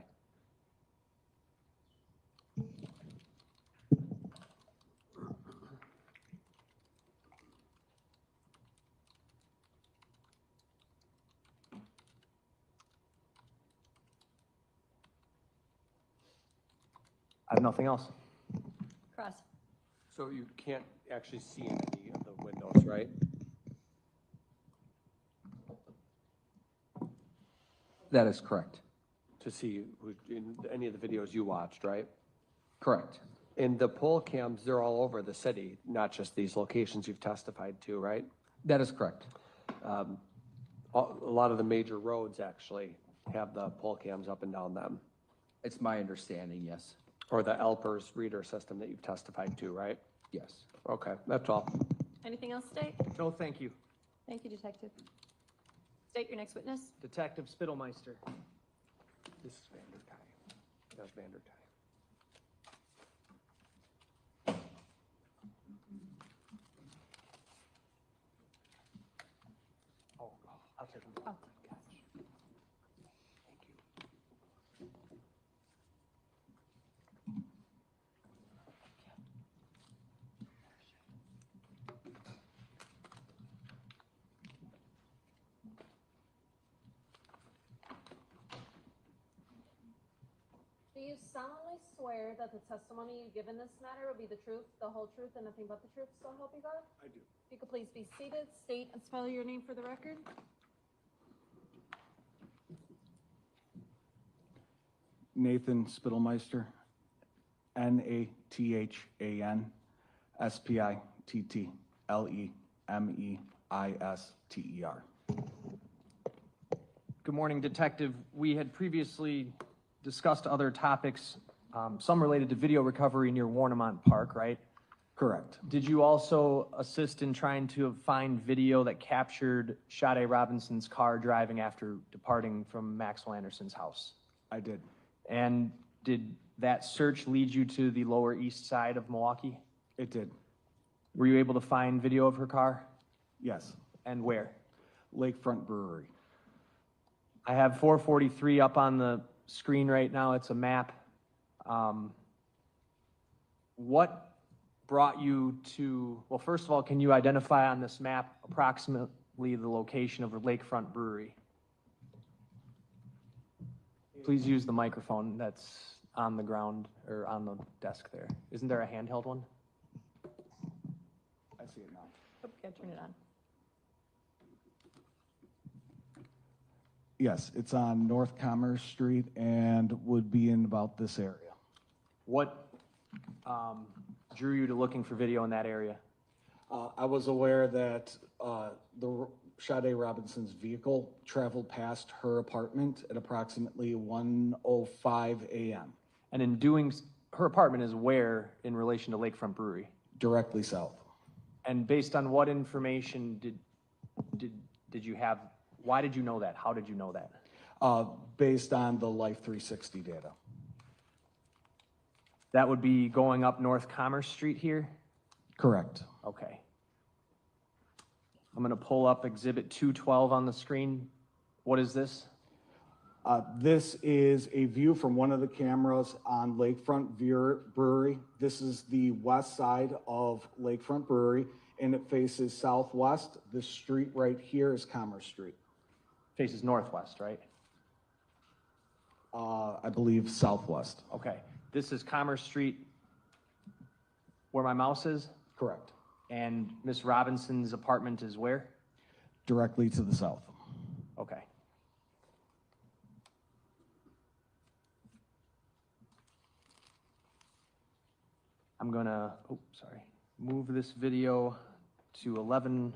I have nothing else. Cross. So you can't actually see in any of the windows, right? That is correct. To see in any of the videos you watched, right? Correct. And the poll cams, they're all over the city, not just these locations you've testified to, right? That is correct. A lot of the major roads actually have the poll cams up and down them, It's my understanding, yes. or the Elpers reader system that you've testified to, right? Yes. Okay, that's all. Anything else, State? No, thank you. Thank you, Detective. State, your next witness. Detective Spittelmeister. This is Vandertine. That's Vandertine. Oh, I'll take them. Oh. Do you solemnly swear that the testimony you give in this matter will be the truth, the whole truth, and nothing but the truth, so help you God? I do. If you could please be seated, state and spell your name for the record. Nathan Spittelmeister, Nathan Spittlemeister. Good morning, Detective. We had previously discussed other topics, some related to video recovery near Warnemont Park, right? Correct. Did you also assist in trying to find video that captured Sade Robinson's car driving after departing from Maxwell Anderson's house? I did. And did that search lead you to the Lower East Side of Milwaukee? It did. Were you able to find video of her car? Yes. And where? Lakefront Brewery. I have 443 up on the screen right now. It's a map. What brought you to, well, first of all, can you identify on this map approximately the location of the Lakefront Brewery? Please use the microphone that's on the ground or on the desk there. Isn't there a handheld one? I see it now. Oh, gotta turn it on. Yes, it's on North Commerce Street and would be in about this area. What drew you to looking for video in that area? I was aware that the Sade Robinson's vehicle traveled past her apartment at approximately 1:05 a.m. And in doing, her apartment is where in relation to Lakefront Brewery? directly south. And based on what information did you have? Why did you know that? How did you know that? Based on the Life 360 data. That would be going up North Commerce Street here? Correct. Okay. I'm gonna pull up Exhibit 212 on the screen. What is this? This is a view from one of the cameras on Lakefront Brewery. This is the west side of Lakefront Brewery, and it faces southwest. This street right here is Commerce Street. Faces northwest, right? I believe southwest. Okay. This is Commerce Street where my mouse is? Correct. And Miss Robinson's apartment is where? Directly to the south. Okay. I'm gonna, move this video to 11.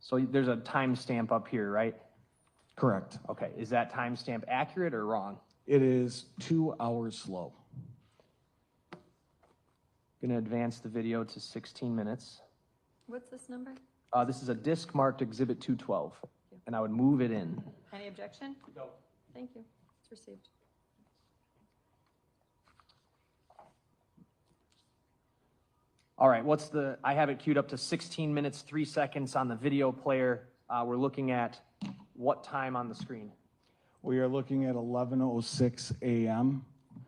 So there's a timestamp up here, right? Correct. Okay, is that timestamp accurate or wrong? It is 2 hours slow. Gonna advance the video to 16 minutes. What's this number? This is a disc marked Exhibit 212, and I would move it in. Any objection? No. Thank you. It's received. All right, I have it queued up to 16 minutes, 3 seconds on the video player. We're looking at what time on the screen? We are looking at 11:06 a.m.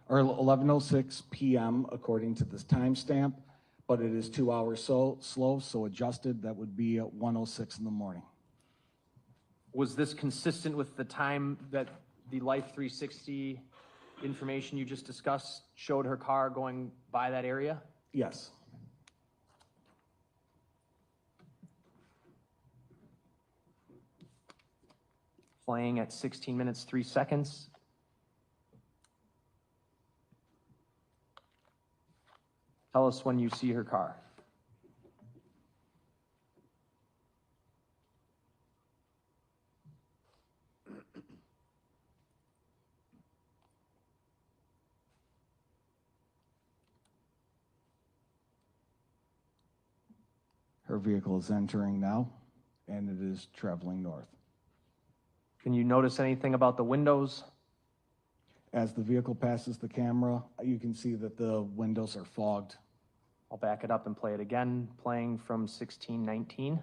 or 11:06 p.m. according to this timestamp, but it is 2 hours slow, so adjusted, that would be at 1:06 in the morning. Was this consistent with the time that the Life 360 information you just discussed showed her car going by that area? Yes. Playing at 16 minutes, 3 seconds. Tell us when you see her car. Her vehicle is entering now, and it is traveling north. Can you notice anything about the windows? As the vehicle passes the camera, you can see that the windows are fogged. I'll back it up and play it again, playing from 1619.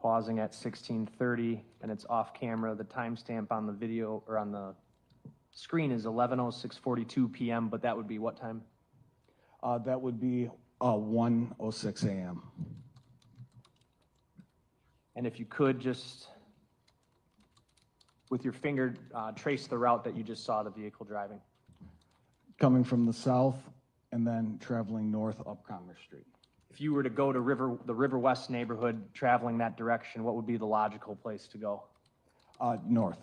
Pausing at 1630, and it's off camera. The timestamp on the video or on the screen is 11:06:42 p.m., but that would be what time? That would be 1:06 a.m. And if you could just, with your finger, trace the route that you just saw the vehicle driving. Coming from the south and then traveling north up Commerce Street. If you were to go to the River West neighborhood, traveling that direction, what would be the logical place to go? North.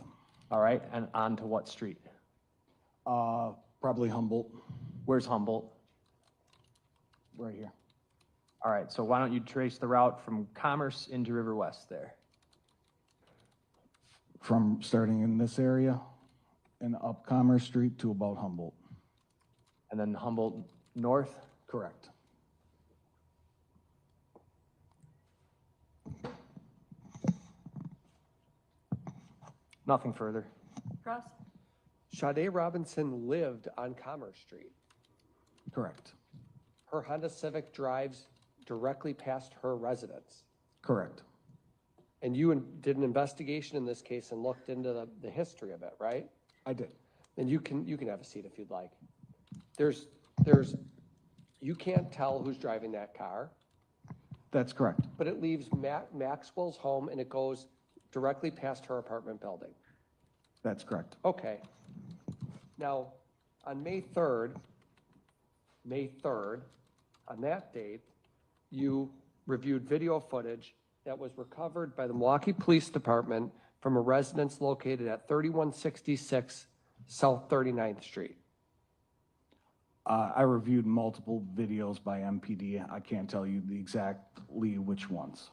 All right, and on to what street? Probably Humboldt, Where's Humboldt? right here. All right, so why don't you trace the route from Commerce into River West there? From starting in this area and up Commerce Street to about Humboldt. And then Humboldt north? Correct. Nothing further. Ross? Sade Robinson lived on Commerce Street. Correct. Her Honda Civic drives directly past her residence. Correct. And you did an investigation in this case and looked into the history of it, right? I did. And you can have a seat if you'd like. You can't tell who's driving that car, That's correct. but it leaves Maxwell's home and it goes directly past her apartment building. That's correct. Okay. Now, on May 3rd, on that date, you reviewed video footage that was recovered by the Milwaukee Police Department from a residence located at 3166 South 39th Street. I reviewed multiple videos by MPD. I can't tell you exactly which ones.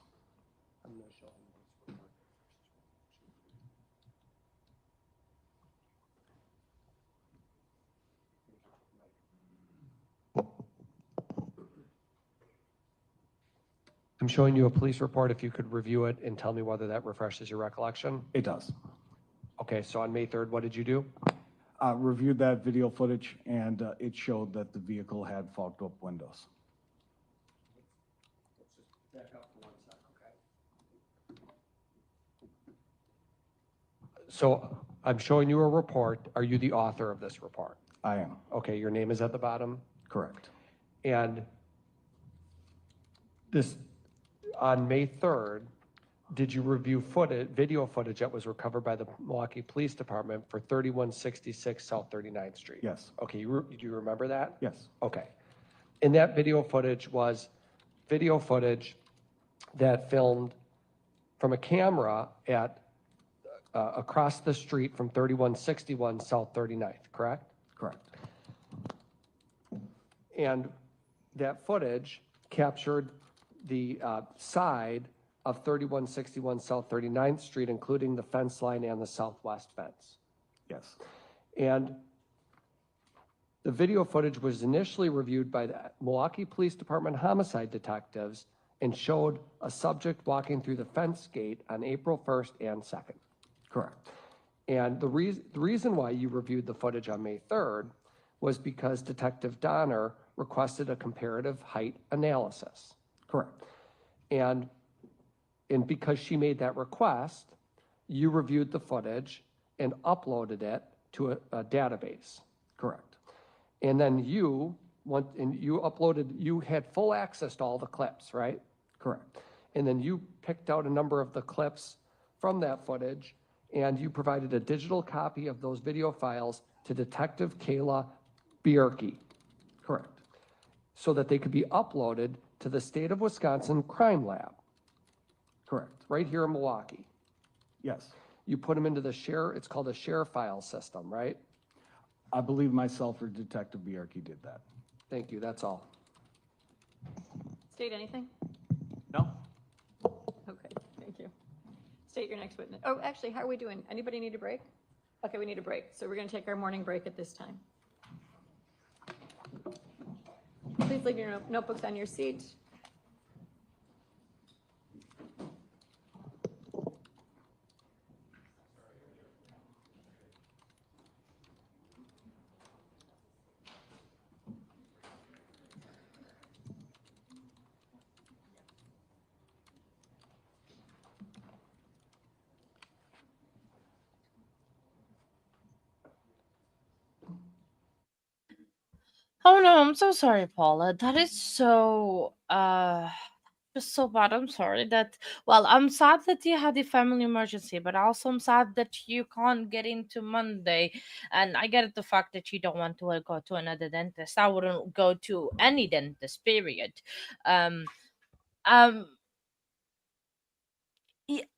I'm showing you a police report. If you could review it and tell me whether that refreshes your recollection. It does. Okay, so on May 3rd, what did you do? Reviewed that video footage, and it showed that the vehicle had fogged up windows. Back up for 1 sec, okay? So I'm showing you a report. Are you the author of this report? I am. Okay, your name is at the bottom. Correct. And this, on May 3rd, did you review video footage that was recovered by the Milwaukee Police Department for 3166 South 39th Street? Yes. Okay, do you remember that? Yes. Okay. And that video footage was video footage that filmed from a camera at across the street from 3161 South 39th, correct? Correct. And that footage captured the side of 3161 South 39th Street, including the fence line and the southwest fence. Yes. And the video footage was initially reviewed by the Milwaukee Police Department homicide detectives and showed a subject walking through the fence gate on April 1st and 2nd. Correct. And the reason why you reviewed the footage on May 3rd was because Detective Donner requested a comparative height analysis. Correct. And because she made that request, you reviewed the footage and uploaded it to a database. Correct. And then you And you had full access to all the clips, right? Correct. And then you picked out a number of the clips from that footage, and you provided a digital copy of those video files to Detective Kayla Bierke, Correct. so that they could be uploaded to the State of Wisconsin Crime Lab, Correct. right here in Milwaukee. Yes. You put them into it's called a share file system, right? I believe myself or Detective Bierke did that. Thank you, that's all. State anything? No? Okay, thank you. State your next witness. Oh, actually, how are we doing? Anybody need a break? Okay, we need a break, so we're gonna take our morning break at this time. Please leave your notebooks on your seat. Oh no, I'm so sorry, Paula. That is so just so bad. I'm sorry that, well, I'm sad that you had a family emergency, but also I'm sad that you can't get into Monday. And I get the fact that you don't want to go to another dentist. I wouldn't go to any dentist, period. Um um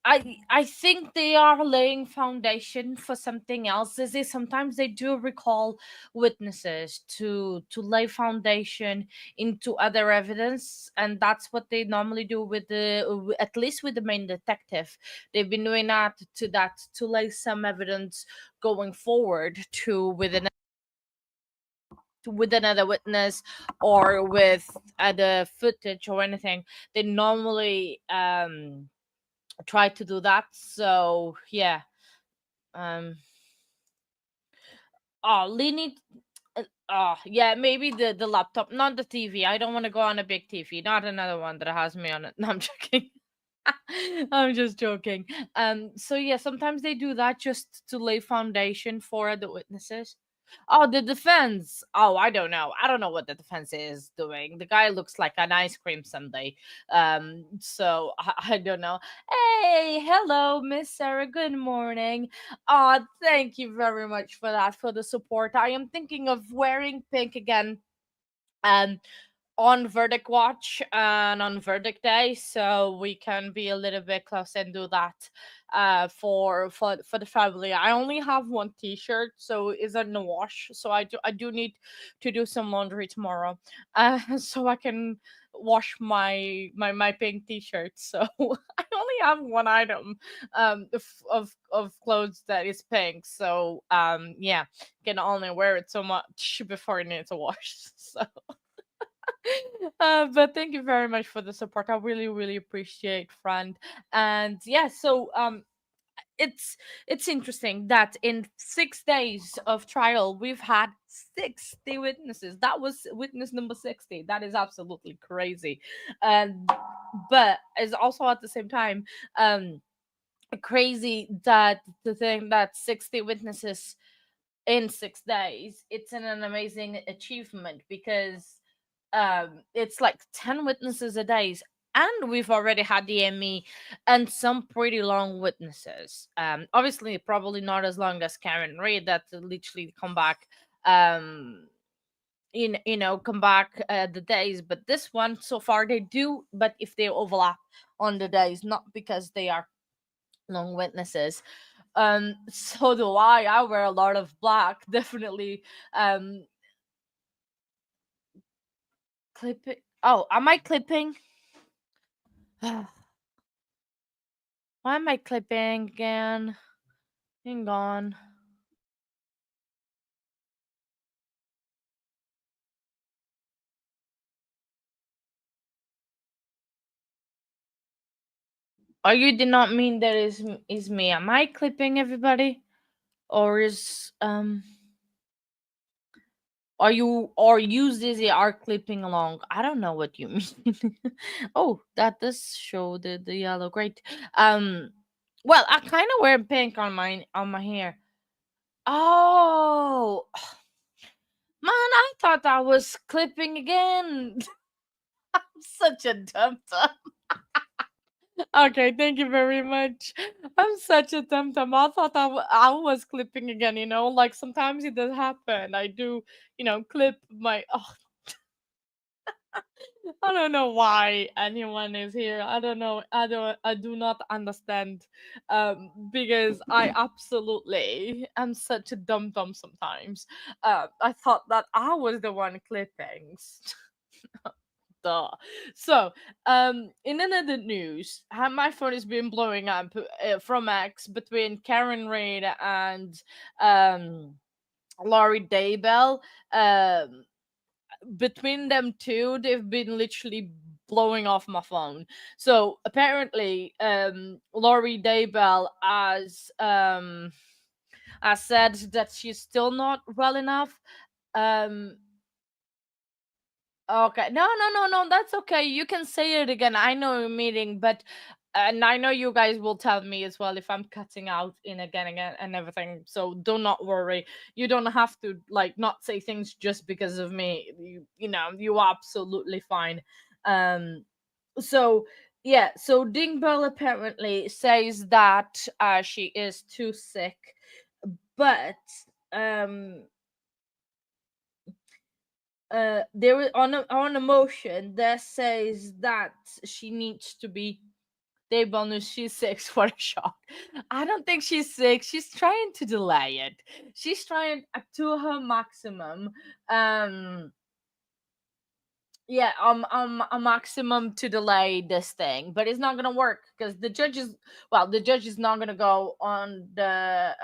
I think they are laying foundation for something else. Is they sometimes they do recall witnesses to lay foundation into other evidence, and that's what they normally do with at least with the main detective. They've been doing that to lay some evidence going forward to with another witness or with other footage or anything. They normally try to do that. So yeah. Um. Oh, Lenny. Oh yeah, maybe the laptop, not the TV. I don't want to go on a big TV. Not another one that has me on it. No, I'm joking. I'm just joking. So yeah, sometimes they do that just to lay foundation for the witnesses. Oh, the defense. Oh, I don't know. I don't know what the defense is doing. The guy looks like an ice cream sundae. So I don't know. Hey, hello, Miss Sarah. Good morning. Thank you very much for that, for the support. I am thinking of wearing pink again. Um, on verdict watch and on verdict day, so we can be a little bit close and do that for the family. I only have one t-shirt, so it's in the wash, so I do need to do some laundry tomorrow so I can wash my pink t-shirt. So I only have one item of clothes that is pink, so yeah, can only wear it so much before it needs a wash. So but thank you very much for the support. I really, really appreciate, friend. And yeah, so it's it's interesting that in 6 days of trial we've had 60 witnesses. That was witness number 60. That is absolutely crazy. And but it's also at the same time crazy that the thing that 60 witnesses in 6 days, it's an amazing achievement because it's like 10 witnesses a day, and we've already had the ME and some pretty long witnesses. Obviously probably not as long as Karen Reed that literally come back come back the days, but this one so far they do, but if they overlap on the days, not because they are long witnesses. So do I wear a lot of black. Definitely. Clipping. Oh, am I clipping? Why am I clipping again? Hang on. Oh, you did not mean that is me. Am I clipping everybody? Or are you Zizzy are clipping along? I don't know what you mean. Oh, that does show the yellow. Great. Well, I kind of wear pink on my hair. Oh, Man, I thought I was clipping again. I'm such a dumb dumb. Okay, thank you very much. I'm such a dumb dumb. I thought I was clipping again, like sometimes it does happen. I do, clip my. Oh, I don't know why anyone is here. I don't know. I do not understand. Because I absolutely am such a dumb dumb sometimes. I thought that I was the one clipping. Duh. So, in another news, my phone has been blowing up from X between Karen Reid and um Laurie Daybell. Um, Between them two, they've been literally blowing off my phone. So apparently, Laurie Daybell has said that she's still not well enough. Um, Okay. No, no, no, no. That's okay. You can say it again. I know you're meeting, but and I know you guys will tell me as well if I'm cutting out in again and everything. So do not worry. You don't have to like not say things just because of me. You are absolutely fine. Um. So yeah. So Dingbell apparently says that she is too sick, but um there is on a motion that says that she needs to be day bonus. She's sick for a shock. I don't think she's sick. She's trying to delay it. She's trying to her maximum. Um yeah, a maximum to delay this thing, but it's not gonna work because the judge is not gonna go on the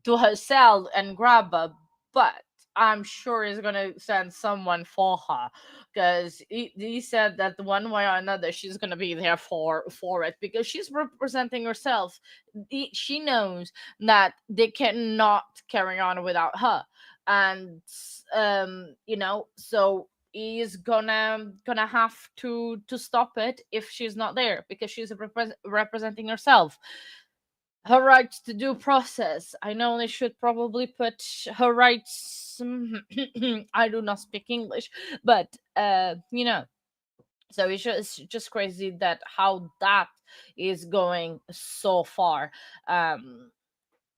to her cell and grab her, but I'm sure he's gonna send someone for her because he said that one way or another she's gonna be there for it because she's representing herself. She knows that they cannot carry on without her, and so he's gonna have to stop it if she's not there because she's representing herself. Her rights to due process. I know they should probably put her rights. I do not speak English, but so it's just crazy that how that is going so far. Um,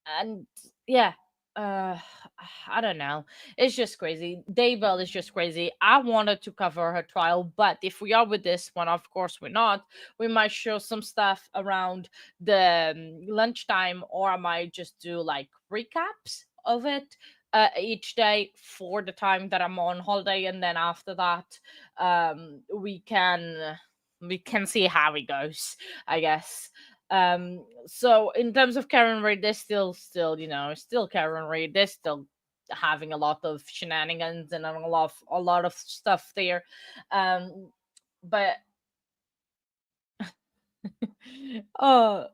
and yeah, uh I don't know, it's just crazy. Daybell is just crazy. I wanted to cover her trial, but if we are with this one, of course we're not. We might show some stuff around the lunchtime, or I might just do like recaps of it each day for the time that I'm on holiday, and then after that we can see how it goes, I guess. So in terms of Karen Reid, they're still Karen Reid. They're still having a lot of shenanigans and a lot of stuff there. But oh,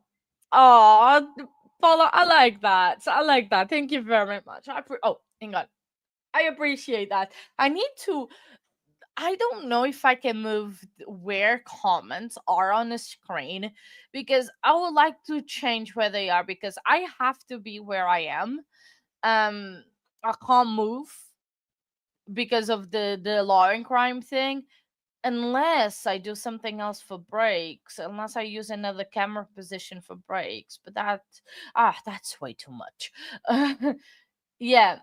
oh, Paula, I like that. So I like that. Thank you very much. Hang on. I appreciate that. I don't know if I can move where comments are on the screen because I would like to change where they are because I have to be where I am. Um, I can't move because of the law and crime thing unless I do something else for breaks, unless I use another camera position for breaks. But that's way too much. Yeah.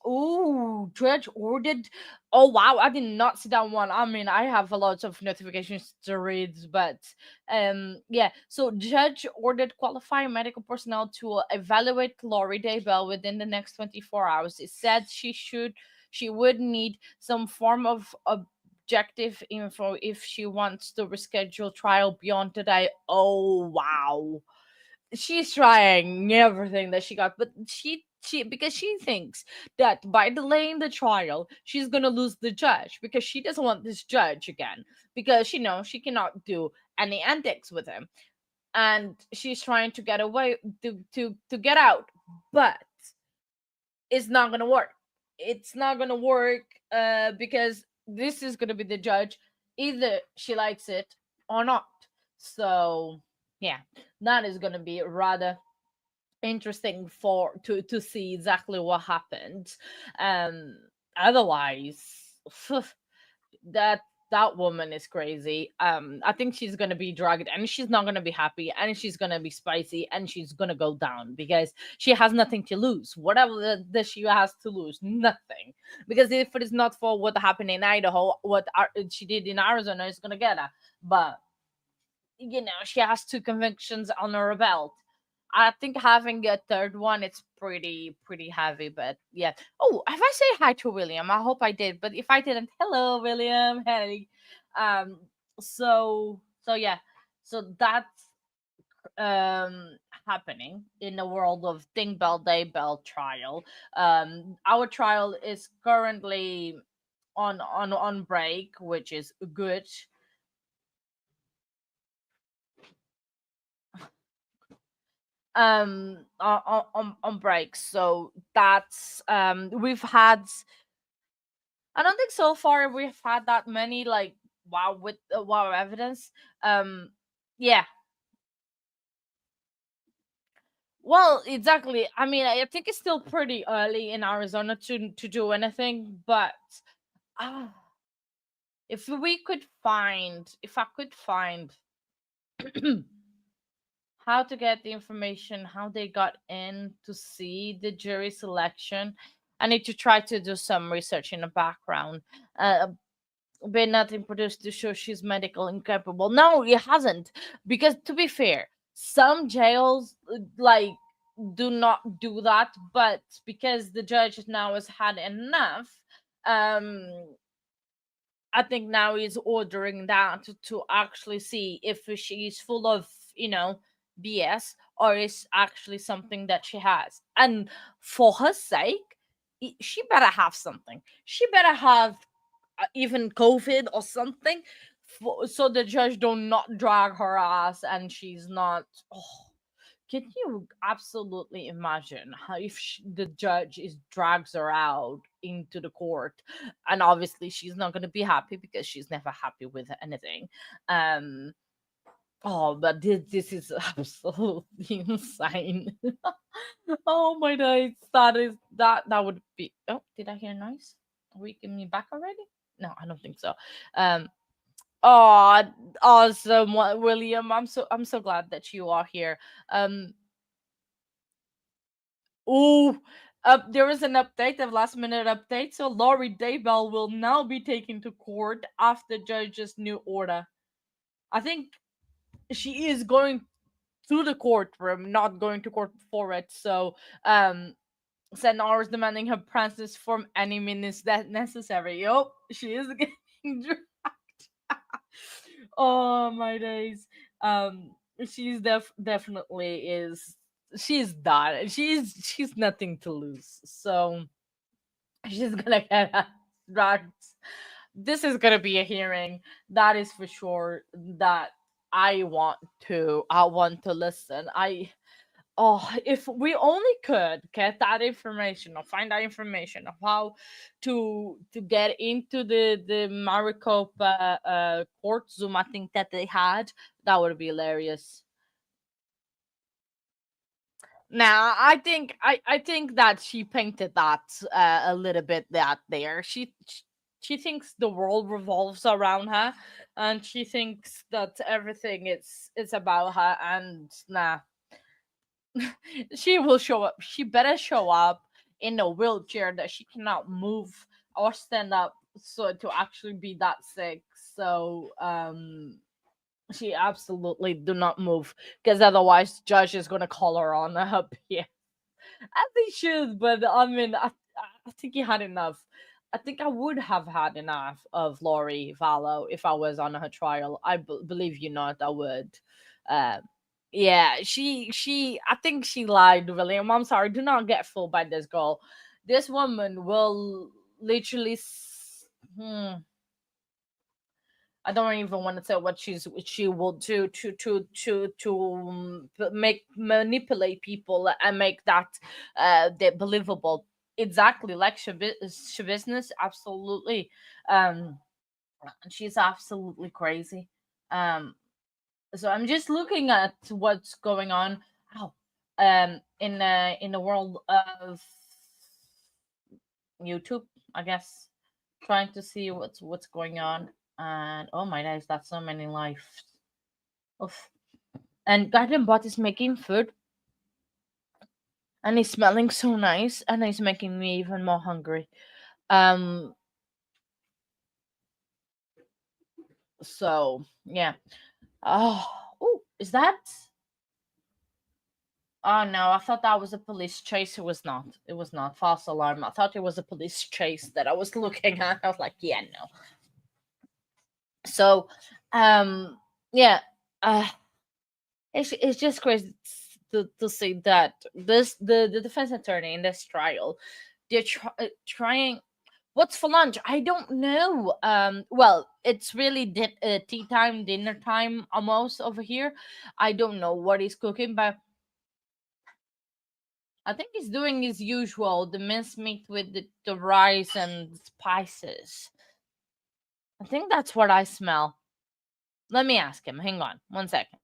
Oh, judge ordered. Oh wow, I did not see that one. I mean, I have a lot of notifications to read, but yeah. So judge ordered qualified medical personnel to evaluate Lori Daybell within the next 24 hours. It said she would need some form of objective info if she wants to reschedule trial beyond today. Oh wow, she's trying everything that she got, but she because she thinks that by delaying the trial she's gonna lose the judge because she doesn't want this judge again because she knows she cannot do any antics with him, and she's trying to get away to get out, but it's not gonna work. It's not gonna work because this is gonna be the judge, either she likes it or not. So yeah, that is gonna be rather interesting for to see exactly what happened. Um, otherwise, that that woman is crazy. I think she's gonna be drugged, and she's not gonna be happy, and she's gonna be spicy, and she's gonna go down because she has nothing to lose. Whatever that she has to lose, nothing. Because if it is not for what happened in Idaho, what she did in Arizona is gonna get her. But she has two convictions on her belt. I think having a third one, it's pretty heavy. But yeah. Oh, have I said hi to William? I hope I did. But if I didn't, hello, William. Hey. Um. So yeah. So that's happening in the world of Think Bell Day Bell trial. Our trial is currently on break, which is good. On breaks, so that's we've had, I don't think so far we've had that many like wow with wow evidence. Yeah, well, exactly. I mean, I think it's still pretty early in Arizona to do anything, but ah, if I could find how to get the information, how they got in to see the jury selection. I need to try to do some research in the background. But nothing produced to show she's medical incapable. No, it hasn't. Because to be fair, some jails like do not do that, but because the judge now has had enough, um I think now he's ordering that to actually see if she's full of, BS, or is actually something that she has. And for her sake, she better have something. She better have even COVID or something, so the judge do not drag her ass and she's not. Oh, can you absolutely imagine how if the judge is drags her out into the court, and obviously she's not going to be happy because she's never happy with anything. Um, oh, but this is absolutely insane. Oh my days, that would be. Oh, did I hear noise? Are we getting me back already? No, I don't think so. Um, oh, awesome, William. I'm so glad that you are here. Um, Oh, there is an update, a last minute update. So Laurie Daybell will now be taken to court after judge's new order. I think she is going to the courtroom, not going to court for it. So, Senor is demanding her presence from any means that necessary. Yup, she is getting dragged. Oh my days. She's definitely is. She's done. She's nothing to lose. So she's gonna get dragged. This is gonna be a hearing. That is for sure. That I want to listen. Oh, if we only could get that information or find that information of how to get into the Maricopa court Zoom, I think that they had, that would be hilarious. Now, I think that she painted that a little bit that there. She thinks the world revolves around her, and she thinks that everything is about her. And nah, she will show up. She better show up in a wheelchair that she cannot move or stand up, so to actually be that sick. So she absolutely do not move, because otherwise judge is gonna call her on up. Yeah, as they should. But I mean, I think he had enough. I think I would have had enough of Lori Vallow if I was on her trial. I believe you not, I would. uh yeah, she I think she lied, William. I'm sorry, do not get fooled by this girl. This woman will literally hmm, I don't even want to say what she will do to make manipulate people and make that believable. Exactly like she business, absolutely. Um, she's absolutely crazy. Um, so I'm just looking at what's going on. Oh, in the world of YouTube, I guess, trying to see what's going on. And oh my days, that's so many lives. Oof. And Garden Bot is making food, and he's smelling so nice, and he's making me even more hungry. Um. So yeah. Oh. Oh. Is that? Oh no, I thought that was a police chase. It was not. It was not. False alarm. I thought it was a police chase that I was looking at. I was like, yeah, no. So, yeah, uh, it's just crazy to see that the defense attorney in this trial, they're trying. What's for lunch? I don't know. Well, it's really tea time, dinner time almost over here. I don't know what he's cooking, but I think he's doing his usual, the mincemeat with the rice and spices. I think that's what I smell. Let me ask him. Hang on, 1 second.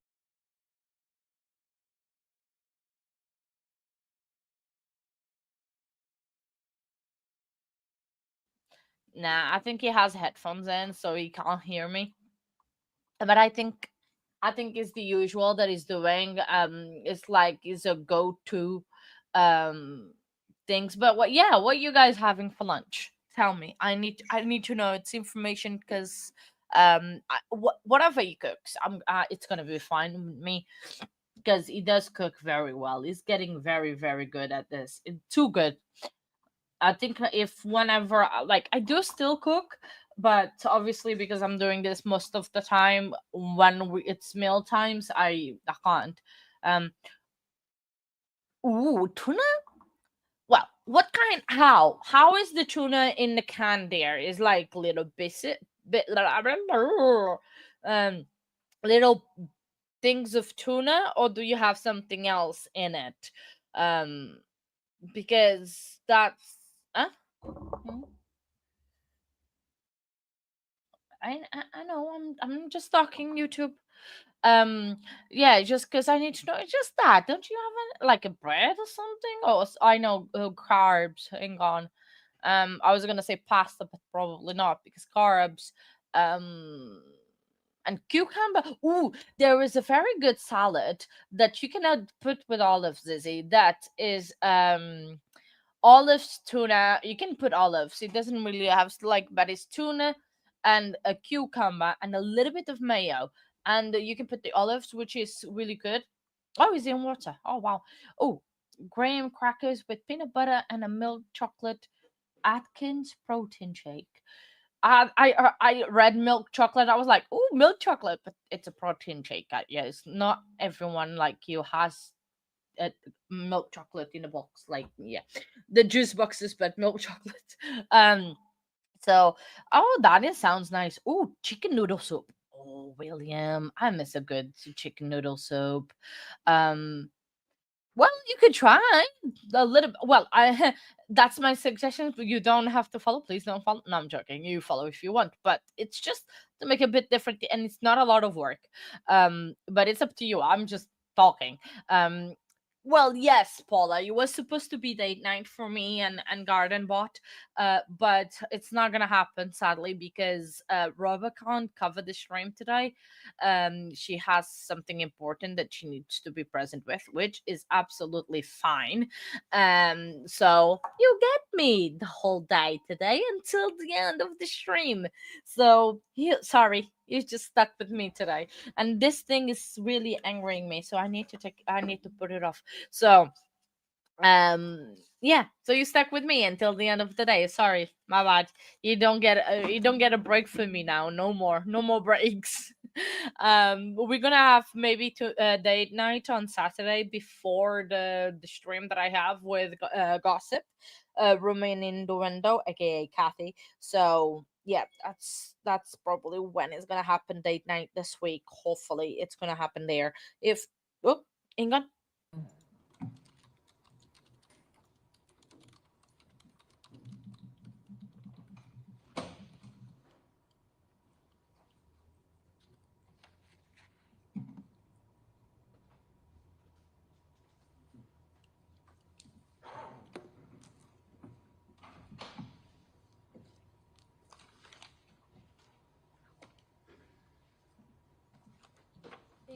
Nah, I think he has headphones in, so he can't hear me. But I think it's the usual that he's doing. It's like it's a go-to um things. But what you guys having for lunch? Tell me. I need to know. It's information because whatever he cooks, it's gonna be fine with me because he does cook very well. He's getting very very good at this. Too good. I think if whenever like I do still cook, but obviously because I'm doing this most of the time when it's meal times, I can't. Um, ooh, tuna. Well, what kind? How is the tuna in the can? There is like little bit um little things of tuna, or do you have something else in it? Um, because that's. Huh? Hmm? I know I'm just talking YouTube. Yeah, just because I need to know. It's just that. Don't you have like a bread or something? Oh, I know carbs. Hang on. I was gonna say pasta, but probably not because carbs. Um. And cucumber. Ooh, there is a very good salad that you can put with olives, Zizzy. That is olives, tuna. You can put olives. It doesn't really have like, but it's tuna and a cucumber and a little bit of mayo. And you can put the olives, which is really good. Oh, it's in water. Oh wow. Oh, graham crackers with peanut butter and a milk chocolate Atkins protein shake. I read milk chocolate. I was like, oh, milk chocolate, but it's a protein shake. Yes, not everyone like you has uh, milk chocolate in a box. Like, yeah, the juice boxes, but milk chocolate. Um, so oh, sounds nice. Oh, chicken noodle soup. Oh, William, I miss a good chicken noodle soup. Um, well, you could try a little. Well, I that's my suggestion. But you don't have to follow. Please don't follow. No, I'm joking. You follow if you want, but it's just to make a bit different, and it's not a lot of work. But it's up to you. I'm just talking. Um, well, yes, Paula, it was supposed to be date night for me and Garden Bot, but it's not gonna happen sadly because Roba can't cover the stream today. She has something important that she needs to be present with, which is absolutely fine. So you get me the whole day today until the end of the stream. So sorry, you just stuck with me today, and this thing is really angering me. So I need to put it off. So yeah, so you stuck with me until the end of the day. Sorry, my bad. You don't get a break from me now. No more breaks. We're gonna have maybe date night on Saturday before the stream that I have with gossip, remain in the window, aka Kathy. So yeah, that's probably when it's gonna happen. Date night this week. Hopefully it's gonna happen there. If oh, hang on.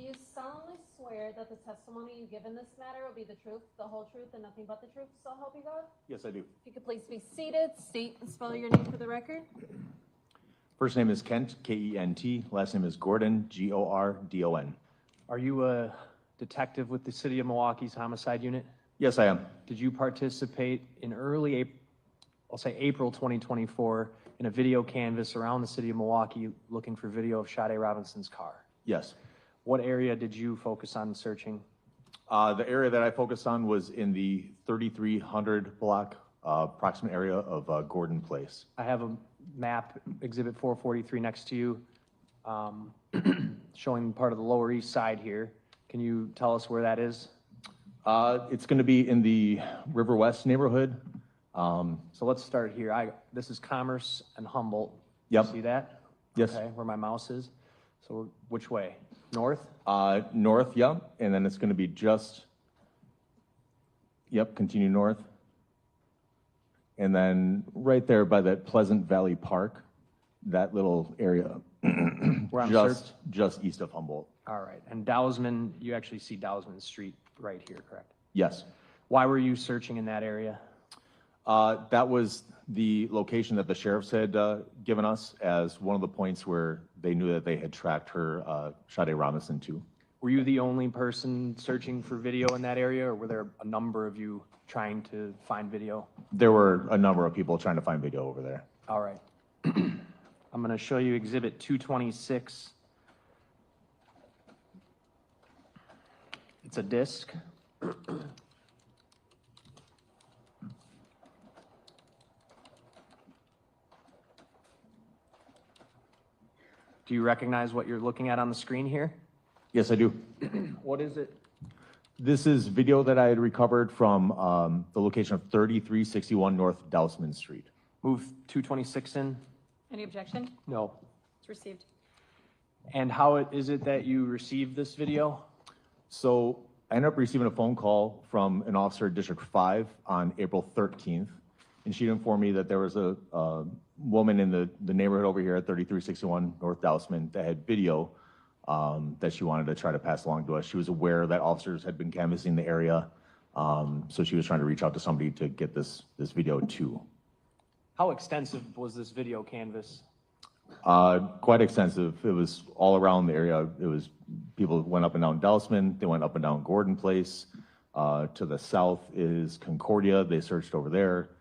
you solemnly swear that the testimony you give in this matter will be the truth, the whole truth, and nothing but the truth, so help you God? Yes, I do. If you could please be seated, state and spell your name for the record. First name is Kent, K-E-N-T. Last name is Gordon, G-O-R-D-O-N. Are you a detective with the City of Milwaukee's Homicide Unit? Yes, I am. Did you participate in April 2024, in a video canvas around the City of Milwaukee looking for video of Sade Robinson's car? Yes. What area did you focus on searching? The area that I focused on was in the 3300 block, approximate area of Gordon Place. I have a map, Exhibit 443, next to you, showing part of the Lower East Side here. Can you tell us where that is? It's going to be in the River West neighborhood. So let's start here. This is Commerce and Humboldt. Yep. You see that? Yes. Okay, where my mouse is. So which way? North? North, yep. And then it's going to be continue north. And then right there by that Pleasant Valley Park, that little area, Where I'm just east of Humboldt. All right. And Dowsman, you actually see Dowsman Street right here, correct? Yes. Why were you searching in that area? That was the location that the sheriffs had given us as one of the points where they knew that they had tracked her, Sade Robinson, to. Were you the only person searching for video in that area, or were there a number of you trying to find video? There were a number of people trying to find video over there. All right. I'm going to show you Exhibit 226. It's a disc. Do you recognize what you're looking at on the screen here? Yes, I do. What is it? This is video that I had recovered from the location of 3361 North Dousman Street. Move 226 in? Any objection? No. It's received. And how is it that you received this video? So I ended up receiving a phone call from an officer at District 5 on April 13th, and she informed me that there was a woman in the neighborhood over here at 3361 North Dousman that had video that she wanted to try to pass along to us. She was aware that officers had been canvassing the area, so she was trying to reach out to somebody to get this video too. How extensive was this video canvas? Quite extensive. It was all around the area. It was people went up and down Dousman, they went up and down Gordon Place. To the south is Concordia. They searched over there.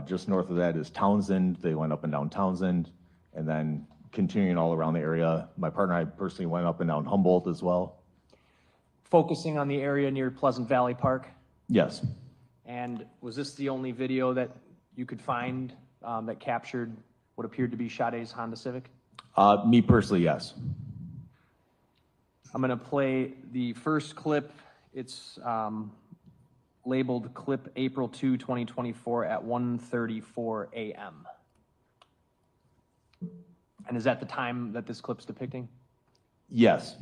Just north of that is Townsend. They went up and down Townsend, and then continuing all around the area. My partner and I personally went up and down Humboldt as well. Focusing on the area near Pleasant Valley Park? Yes. And was this the only video that you could find that captured what appeared to be Sade's Honda Civic? Me personally, yes. I'm going to play the first clip. It's labeled clip April 2, 2024 at 1:34 a.m. And is that the time that this clip's depicting? Yes.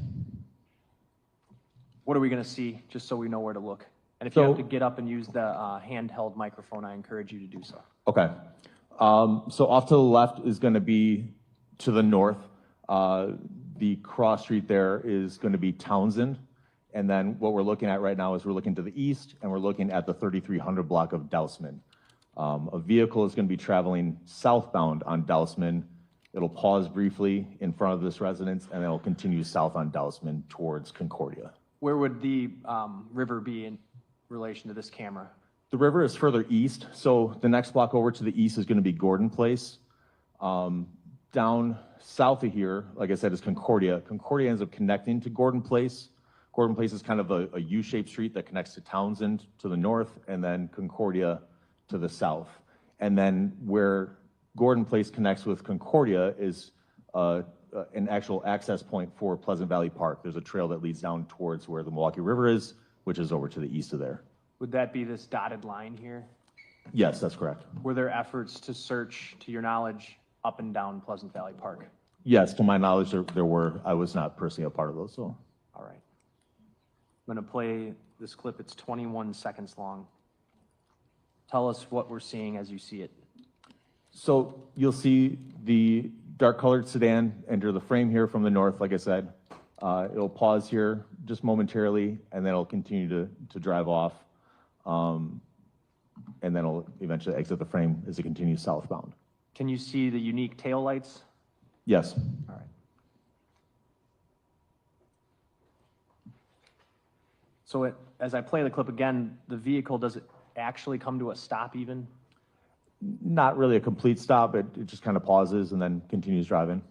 What are we going to see, just so we know where to look? And if you have to get up and use the handheld microphone, I encourage you to do so. Okay. So off to the left is going to be to the north. The cross street there is going to be Townsend. And then what we're looking at right now is we're looking to the east, and we're looking at the 3300 block of Dousman. A vehicle is going to be traveling southbound on Dousman. It'll pause briefly in front of this residence, and then it'll continue south on Dousman towards Concordia. Where would the river be in relation to this camera? The river is further east, so the next block over to the east is going to be Gordon Place. Down south of here, like I said, is Concordia. Concordia ends up connecting to Gordon Place. Gordon Place is kind of a U-shaped street that connects to Townsend to the north, and then Concordia to the south. And then where Gordon Place connects with Concordia is an actual access point for Pleasant Valley Park. There's a trail that leads down towards where the Milwaukee River is, which is over to the east of there. Would that be this dotted line here? Yes, that's correct. Were there efforts to search, to your knowledge, up and down Pleasant Valley Park? Yes, to my knowledge, there were. I was not personally a part of those, so. All right. I'm going to play this clip. It's 21 seconds long. Tell us what we're seeing as you see it. So you'll see the dark colored sedan enter the frame here from the north, like I said. It'll pause here just momentarily, and then it'll continue to drive off. And then it'll eventually exit the frame as it continues southbound. Can you see the unique taillights? Yes. All right. So as I play the clip again, the vehicle, does it actually come to a stop even? Not really a complete stop, it just kind of pauses and then continues driving.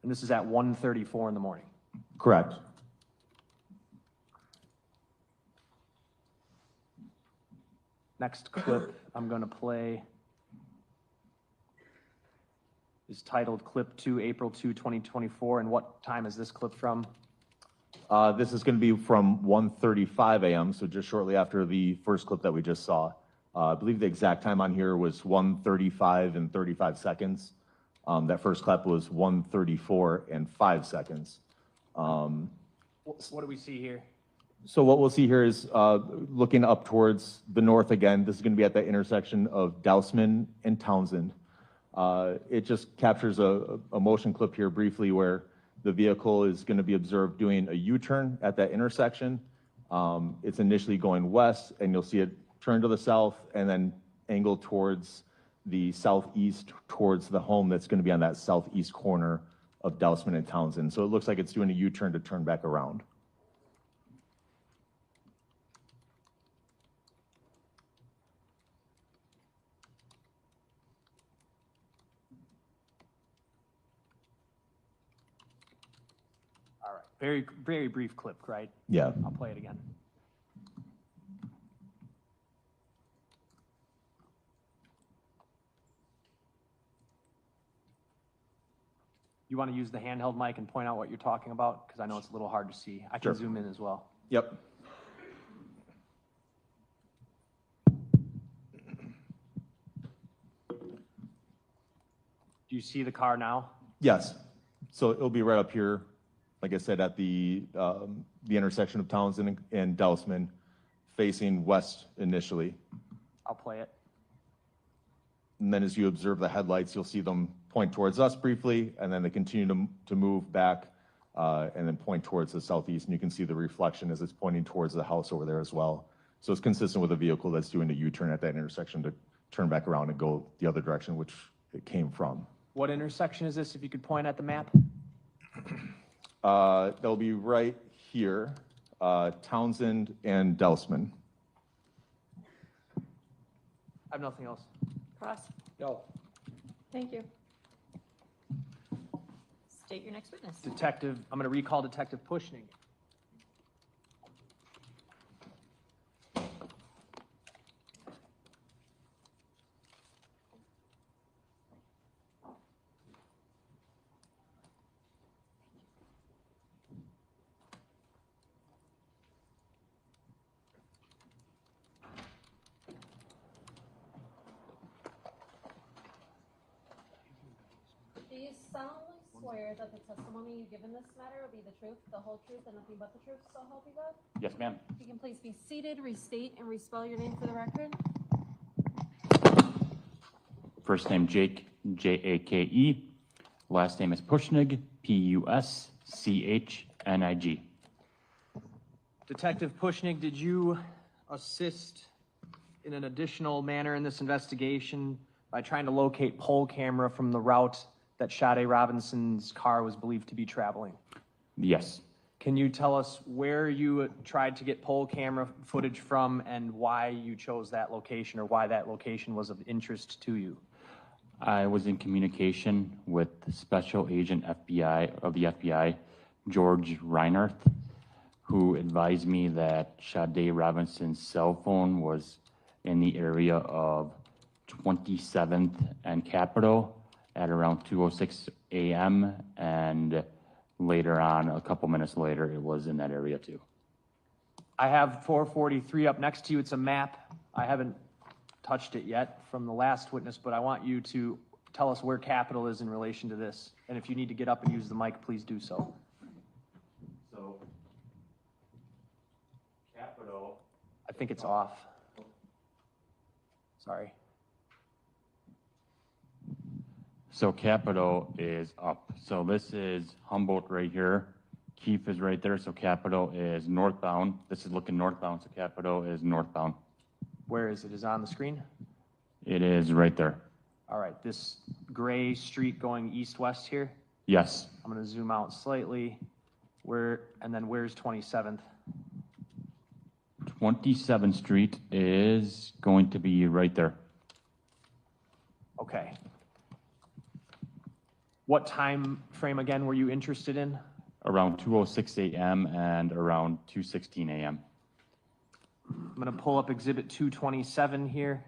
And this is at 1:34 in the morning. Correct. Next clip I'm going to play is titled Clip 2, April 2, 2024. And what time is this clip from? This is going to be from 1:35 a.m., so just shortly after the first clip that we just saw. I believe the exact time on here was 1:35 and 35 seconds. That first clip was 1:34 and 5 seconds. What do we see here? So what we'll see here is looking up towards the north again. This is going to be at the intersection of Dousman and Townsend. It just captures a motion clip here briefly where the vehicle is going to be observed doing a U-turn at that intersection. It's initially going west, and you'll see it turn to the south and then angle towards the southeast towards the home that's going to be on that southeast corner of Dousman and Townsend. So it looks like it's doing a U-turn to turn back around. All right. Very, very brief clip, right? Yeah. I'll play it again. You want to use the handheld mic and point out what you're talking about? Because I know it's a little hard to see. I can Sure. zoom in as well. Yep. Do you see the car now? Yes. So it'll be right up here, like I said, at the intersection of Townsend and Dousman, facing west initially. I'll play it. And then as you observe the headlights, you'll see them point towards us briefly, and then they continue to move back and then point towards the southeast. And you can see the reflection as it's pointing towards the house over there as well. So it's consistent with a vehicle that's doing a U-turn at that intersection to turn back around and go the other direction which it came from. What intersection is this, if you could point at the map? They'll be right here, Townsend and Dousman. I have nothing else. Cross. No. Thank you. State your next witness. Detective, I'm going to recall Detective Pushnig. Do you solemnly swear that the testimony you give in this matter will be the truth, the whole truth, and nothing but the truth, so help you God? Yes, ma'am. If you can please be seated, restate, and respell your name for the record. First name Jake, Jake. Last name is Pushnig, Puschnig. Detective Pushnig, did you assist in an additional manner in this investigation by trying to locate poll camera from the route that Sade Robinson's car was believed to be traveling? Yes. Can you tell us where you tried to get poll camera footage from and why you chose that location, or why that location was of interest to you? I was in communication with Special Agent of the FBI, George Reinhardt, who advised me that Sade Robinson's cell phone was in the area of 27th and Capitol at around 2:06 a.m. and later on, a couple minutes later, it was in that area too. I have 443 up next to you. It's a map. I haven't touched it yet from the last witness, but I want you to tell us where Capitol is in relation to this. And if you need to get up and use the mic, please do so. So, Capitol. I think it's off. Sorry. So Capitol is up. So this is Humboldt right here. Keefe is right there, so Capitol is northbound. This is looking northbound, so Capitol is northbound. Where is it? Is it on the screen? It is right there. All right, this gray street going east-west here? Yes. I'm gonna zoom out slightly. And then where's 27th? 27th Street is going to be right there. Okay. What time frame again were you interested in? Around 2:06 a.m. and around 2:16 a.m. I'm gonna pull up exhibit 227 here.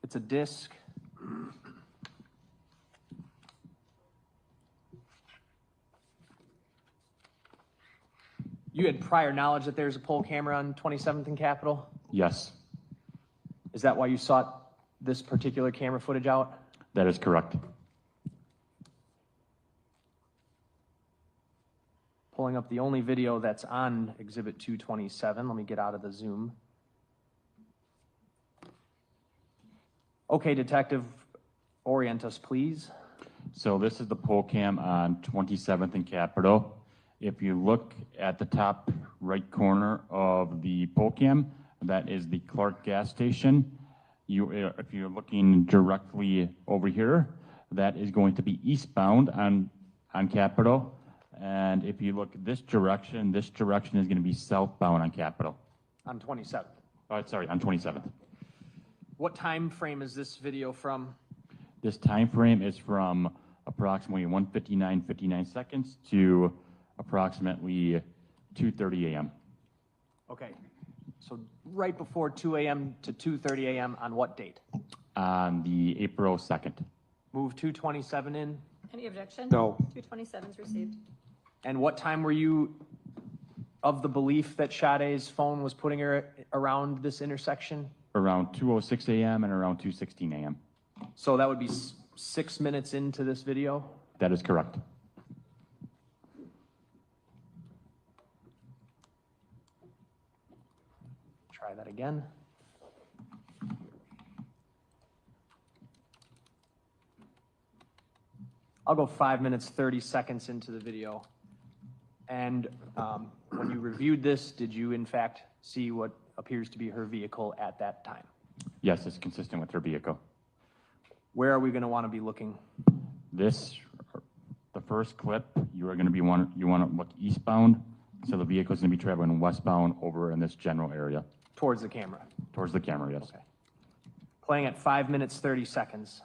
It's a disc. You had prior knowledge that there's a pole camera on 27th and Capitol? Yes, Is that why you sought this particular camera footage out? that is correct. Pulling up the only video that's on exhibit 227. Let me get out of the zoom. Okay, detective, orient us, please. So this is the pole cam on 27th and Capitol. If you look at the top right corner of the pole cam, that is the Clark gas station. If you're looking directly over here, that is going to be eastbound on Capitol. And if you look this direction is going to be southbound on Capitol. On 27th. Sorry, on 27th. What time frame is this video from? This time frame is from approximately 1:59 seconds to approximately 2:30 a.m. Okay, so right before 2 a.m. to 2:30 a.m. on what date? On the April 2nd. Move 227 in. Any objection? No. 227 is received. And what time were you of the belief that Sade's phone was putting her around this intersection? Around 2:06 a.m. and around 2:16 a.m. So that would be 6 minutes into this video? That is correct. Try that again. I'll go 5 minutes, 30 seconds into the video. And when you reviewed this, did you in fact see what appears to be her vehicle at that time? Yes, it's consistent with her vehicle. Where are we going to want to be looking? The first clip, you want to look eastbound, so the vehicle is going to be traveling westbound over in this general area. Towards the camera. Towards the camera, yes. Okay. Playing at 5 minutes, 30 seconds.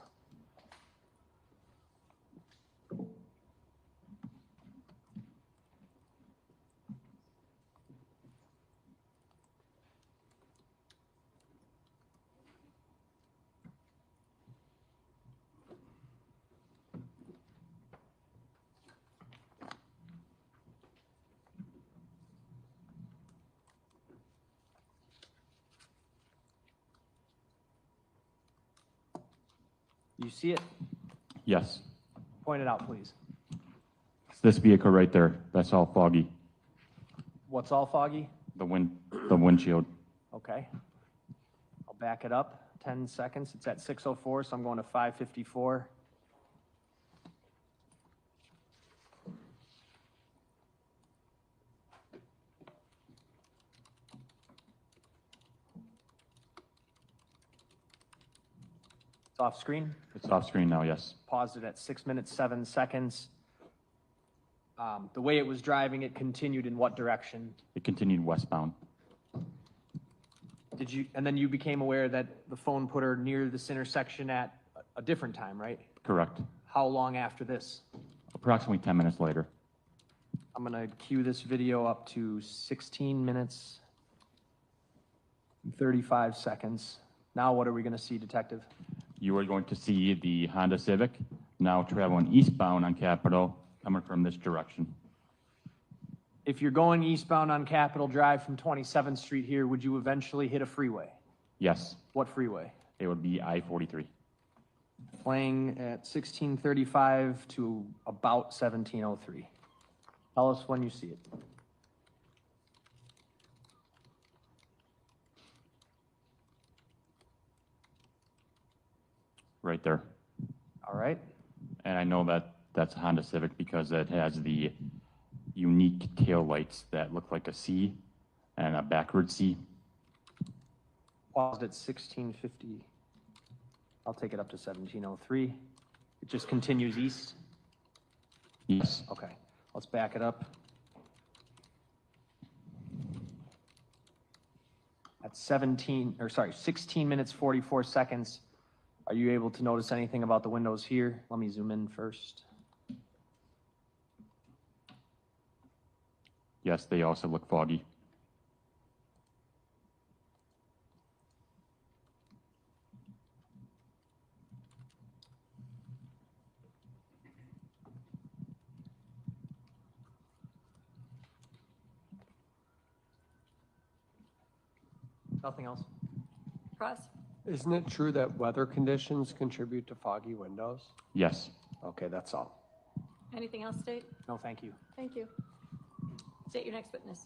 You see it? Yes. Point it out, please. It's this vehicle right there. That's all foggy. What's all foggy? The windshield. Okay. I'll back it up 10 seconds. It's at 6:04, so I'm going to 5:54. It's off screen. It's off screen now, yes. Paused it at 6 minutes, 7 seconds. The way it was driving, it continued in what direction? It continued westbound. And then you became aware that the phone put her near this intersection at a different time, right? Correct. How long after this? Approximately 10 minutes later. I'm gonna cue this video up to 16 minutes and 35 seconds. Now what are we gonna see, detective? You are going to see the Honda Civic now traveling eastbound on Capitol, coming from this direction. If you're going eastbound on Capitol Drive from 27th Street here, would you eventually hit a freeway? Yes, What freeway? it would be I-43. Playing at 1635 to about 1703. Tell us when you see it. Right there. All right, and I know that that's a Honda Civic because it has the unique tail lights that look like a C and a backward C. Paused at 1650. I'll take it up to 1703. It just continues east? Yes. Okay, let's back it up. At 16 minutes, 44 seconds, are you able to notice anything about the windows here? Let me zoom in first. Yes, they also look foggy. Nothing else? Ross? Isn't it true that weather conditions contribute to foggy windows? Yes. Okay, that's all. Anything else, State? No, thank you. Thank you. State your next witness.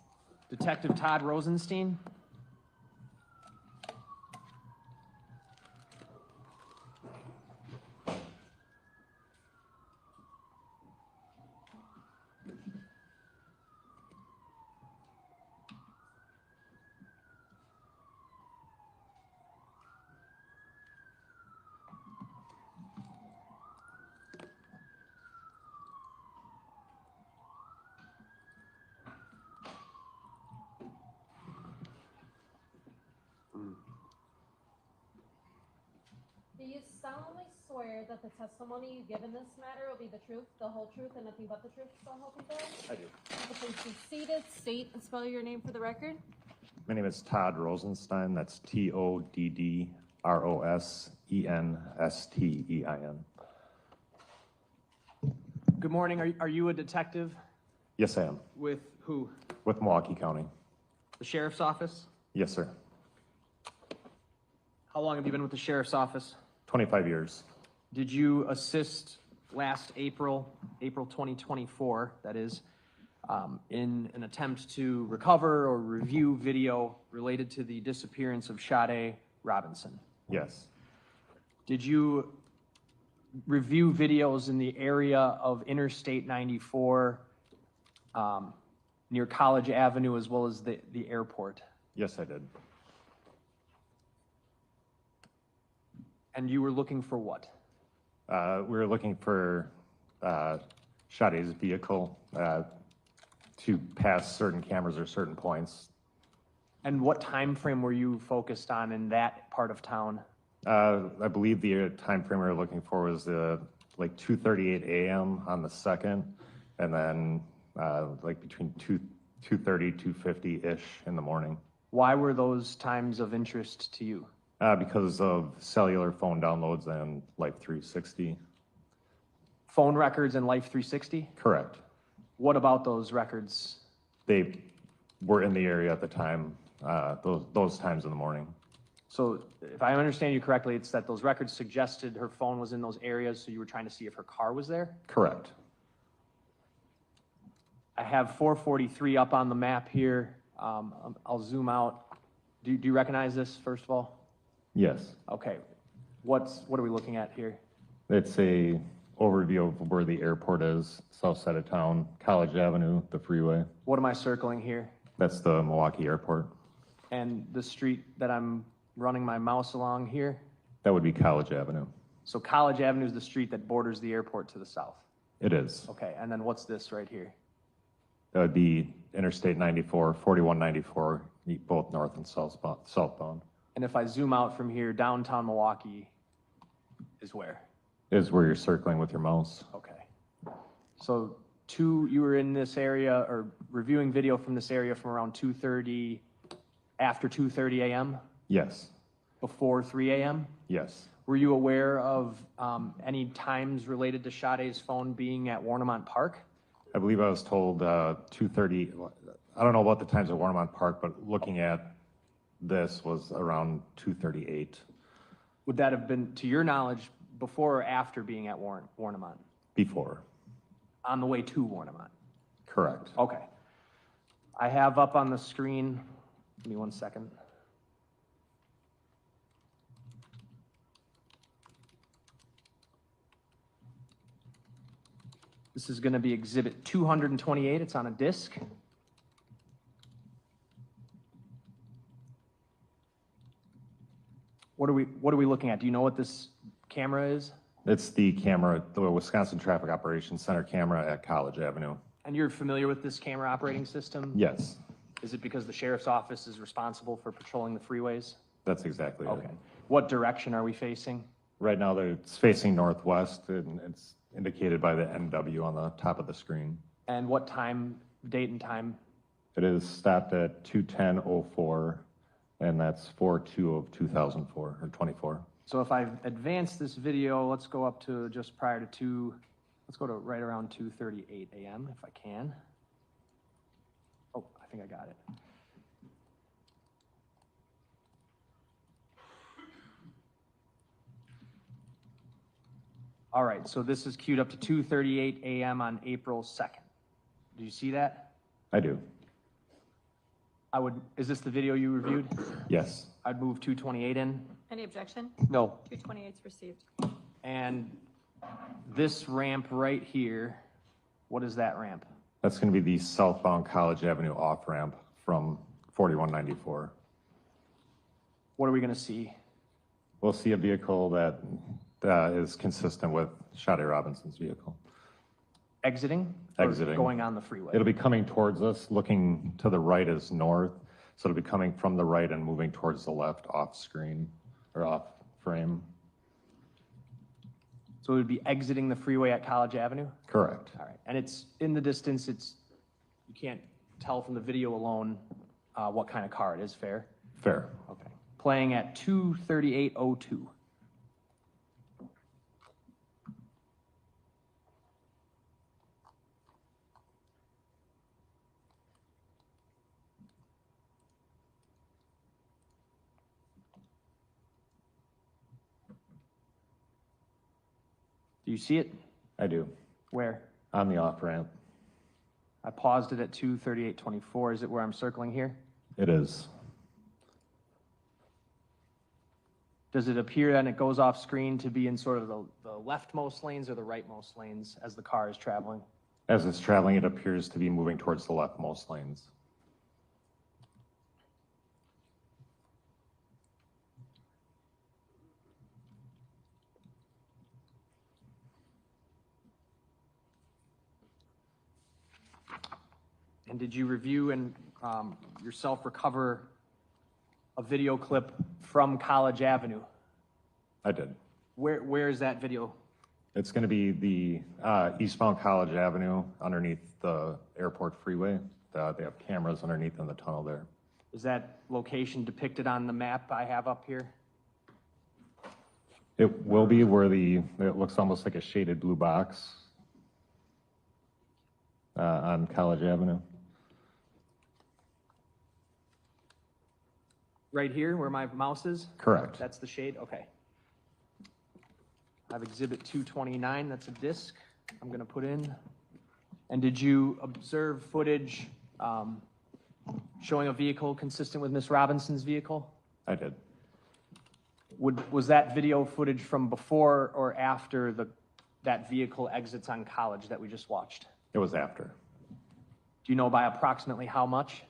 Detective Todd Rosenstein. Do you solemnly swear that the testimony you give in this matter will be the truth, the whole truth, and nothing but the truth, so help you God? I do. Please be seated, state and spell your name for the record. My name is Todd Rosenstein. That's Toddrosenstein. Good morning. Are you a detective? Yes, I am. With who? With Milwaukee County. The sheriff's office? Yes, sir. How long have you been with the sheriff's office? 25 years. Did you assist last April 2024, that is, in an attempt to recover or review video related to the disappearance of Sade Robinson? Yes. Did you review videos in the area of Interstate 94, near College Avenue, as well as the airport? Yes, I did. And you were looking for what? We were looking for Sade's vehicle to pass certain cameras or certain points. And what time frame were you focused on in that part of town? I believe the time frame we were looking for was like 2:38 a.m. on the 2nd, and then like between 2:30, 2:50-ish in the morning. Why were those times of interest to you? Because of cellular phone downloads and Life 360. Phone records and Life 360? Correct. What about those records? They were in the area at the time, those times in the morning. So if I understand you correctly, it's that those records suggested her phone was in those areas, so you were trying to see if her car was there? Correct. I have 443 up on the map here. I'll zoom out. Do you recognize this, first of all? Yes. Okay. What are we looking at here? It's a overview of where the airport is, south side of town, College Avenue, the freeway. What am I circling here? That's the Milwaukee Airport. And the street that I'm running my mouse along here? That would be College Avenue. So College Avenue is the street that borders the airport to the south? It is. Okay, and then what's this right here? That would be Interstate 94, 4194, both north and southbound. And if I zoom out from here, downtown Milwaukee is where? Is where you're circling with your mouse. Okay. So you were in this area or reviewing video from this area from around 2:30, after 2:30 a.m.? Yes. Before 3 a.m.? Yes. Were you aware of any times related to Sade's phone being at Warnemont Park? I believe I was told 2:30. I don't know about the times at Warnemont Park, but looking at this was around 2:38. Would that have been, to your knowledge, before or after being at Warnemont? Before. On the way to Warnemont? Correct. Okay. I have up on the screen, give me 1 second. This is going to be exhibit 228. It's on a disc. What are we looking at? Do you know what this camera is? It's the camera, the Wisconsin Traffic Operations Center camera at College Avenue. And you're familiar with this camera operating system? Yes, Is it because the sheriff's office is responsible for patrolling the freeways? that's exactly it. Okay. What direction are we facing? Right now, it's facing northwest, and it's indicated by the NW on the top of the screen. And what time, date and time? It is stopped at 2:10:04, and that's 4/2 of 2004, or 24. So if I advance this video, let's go up to just prior to let's go to right around 2:38 a.m. if I can. Oh, I think I got it. All right, so this is queued up to 2:38 a.m. on April 2nd. Do you see that? I do, Is this the video you reviewed? yes. I'd move 228 in. Any objection? No. 228's received. And this ramp right here, what is that ramp? That's going to be the southbound College Avenue off-ramp from 4194. What are we gonna see? We'll see a vehicle that is consistent with Sade Robinson's vehicle. Exiting? Or Exiting. going on the freeway? It'll be coming towards us, looking to the right is north, so it'll be coming from the right and moving towards the left off screen, or off frame. So it would be exiting the freeway at College Avenue? Correct. All right, and it's in the distance, you can't tell from the video alone what kind of car it is, fair? Fair. Okay. Playing at 2:38:02. Do you see it? I do. Where? On the off-ramp. I paused it at 2:38:24. Is it where I'm circling here? It is. Does it appear that it goes off screen to be in sort of the leftmost lanes or the rightmost lanes as the car is traveling? As it's traveling, it appears to be moving towards the leftmost lanes. And did you review and yourself recover a video clip from College Avenue? I did. Where is that video? It's going to be the eastbound College Avenue underneath the airport freeway. They have cameras underneath in the tunnel there. Is that location depicted on the map I have up here? It will be where it looks almost like a shaded blue box on College Avenue. Right here where my mouse is? Correct. That's the shade? Okay. I have exhibit 229, that's a disc I'm gonna put in. And did you observe footage showing a vehicle consistent with Miss Robinson's vehicle? I did. Was that video footage from before or after that vehicle exits on College that we just watched? It was after. Do you know by approximately how much?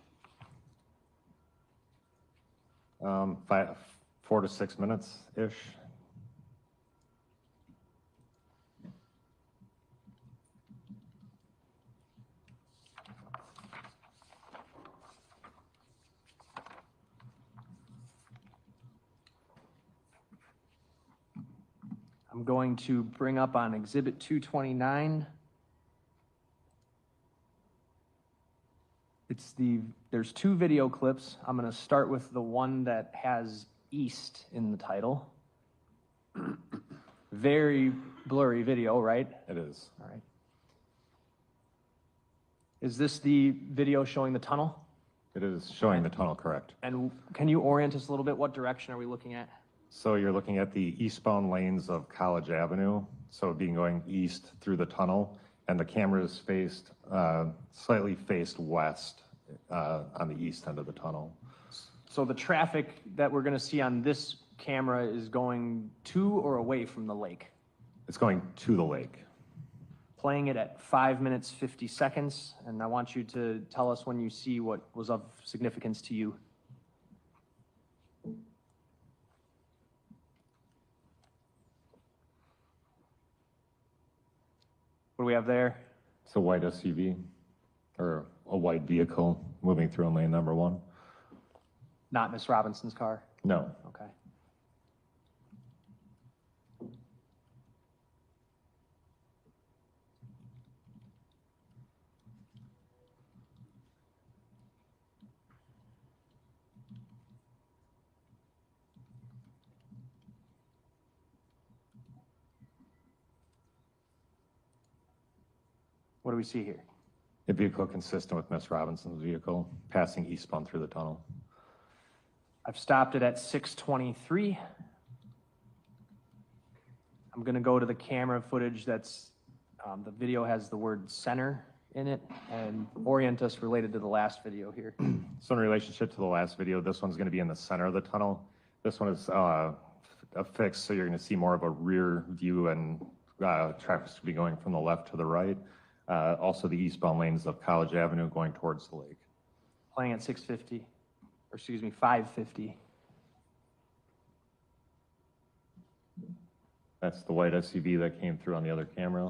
4 to 6 minutes-ish. I'm going to bring up on exhibit 229. There's two video clips. I'm gonna start with the one that has East in the title. Very blurry video, right? It is. All right. Is this the video showing the tunnel? It is showing the tunnel, correct. And can you orient us a little bit? What direction are we looking at? So you're looking at the eastbound lanes of College Avenue, so going east through the tunnel, and the camera is slightly faced west on the east end of the tunnel. So the traffic that we're gonna see on this camera is going to or away from the lake? It's going to the lake. playing it at 5 minutes, 50 seconds, and I want you to tell us when you see what was of significance to you. What do we have there? It's a white SUV, or a white vehicle moving through on lane number 1. Not Miss Robinson's car? No. Okay. What do we see here? A vehicle consistent with Miss Robinson's vehicle, passing eastbound through the tunnel. I've stopped it at 6:23. I'm gonna go to the camera footage that's, the video has the word center in it, and orient us related to the last video here. So in relationship to the last video, this one's gonna be in the center of the tunnel. This one is affixed, so you're gonna see more of a rear view, and traffic's gonna be going from the left to the right. Also the eastbound lanes of College Avenue going towards the lake. Playing at 6:50, or excuse me, 5:50. That's the white SUV that came through on the other camera.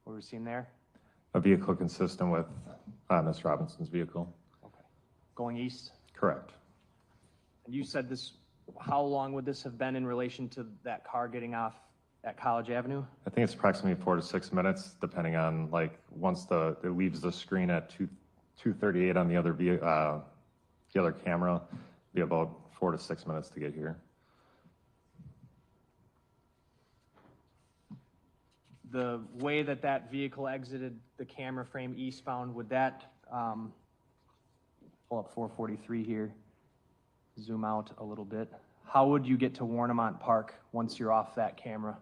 What are we seeing there? A vehicle consistent with Miss Robinson's vehicle. Going east? Correct. And you said this, how long would this have been in relation to that car getting off at College Avenue? I think it's approximately 4 to 6 minutes, depending on, like, once it leaves the screen at 2:38 on the other camera, be about 4 to 6 minutes to get here. The way that that vehicle exited the camera frame eastbound, would that, pull up 443 here, zoom out a little bit. How would you get to Warnemont Park once you're off that camera?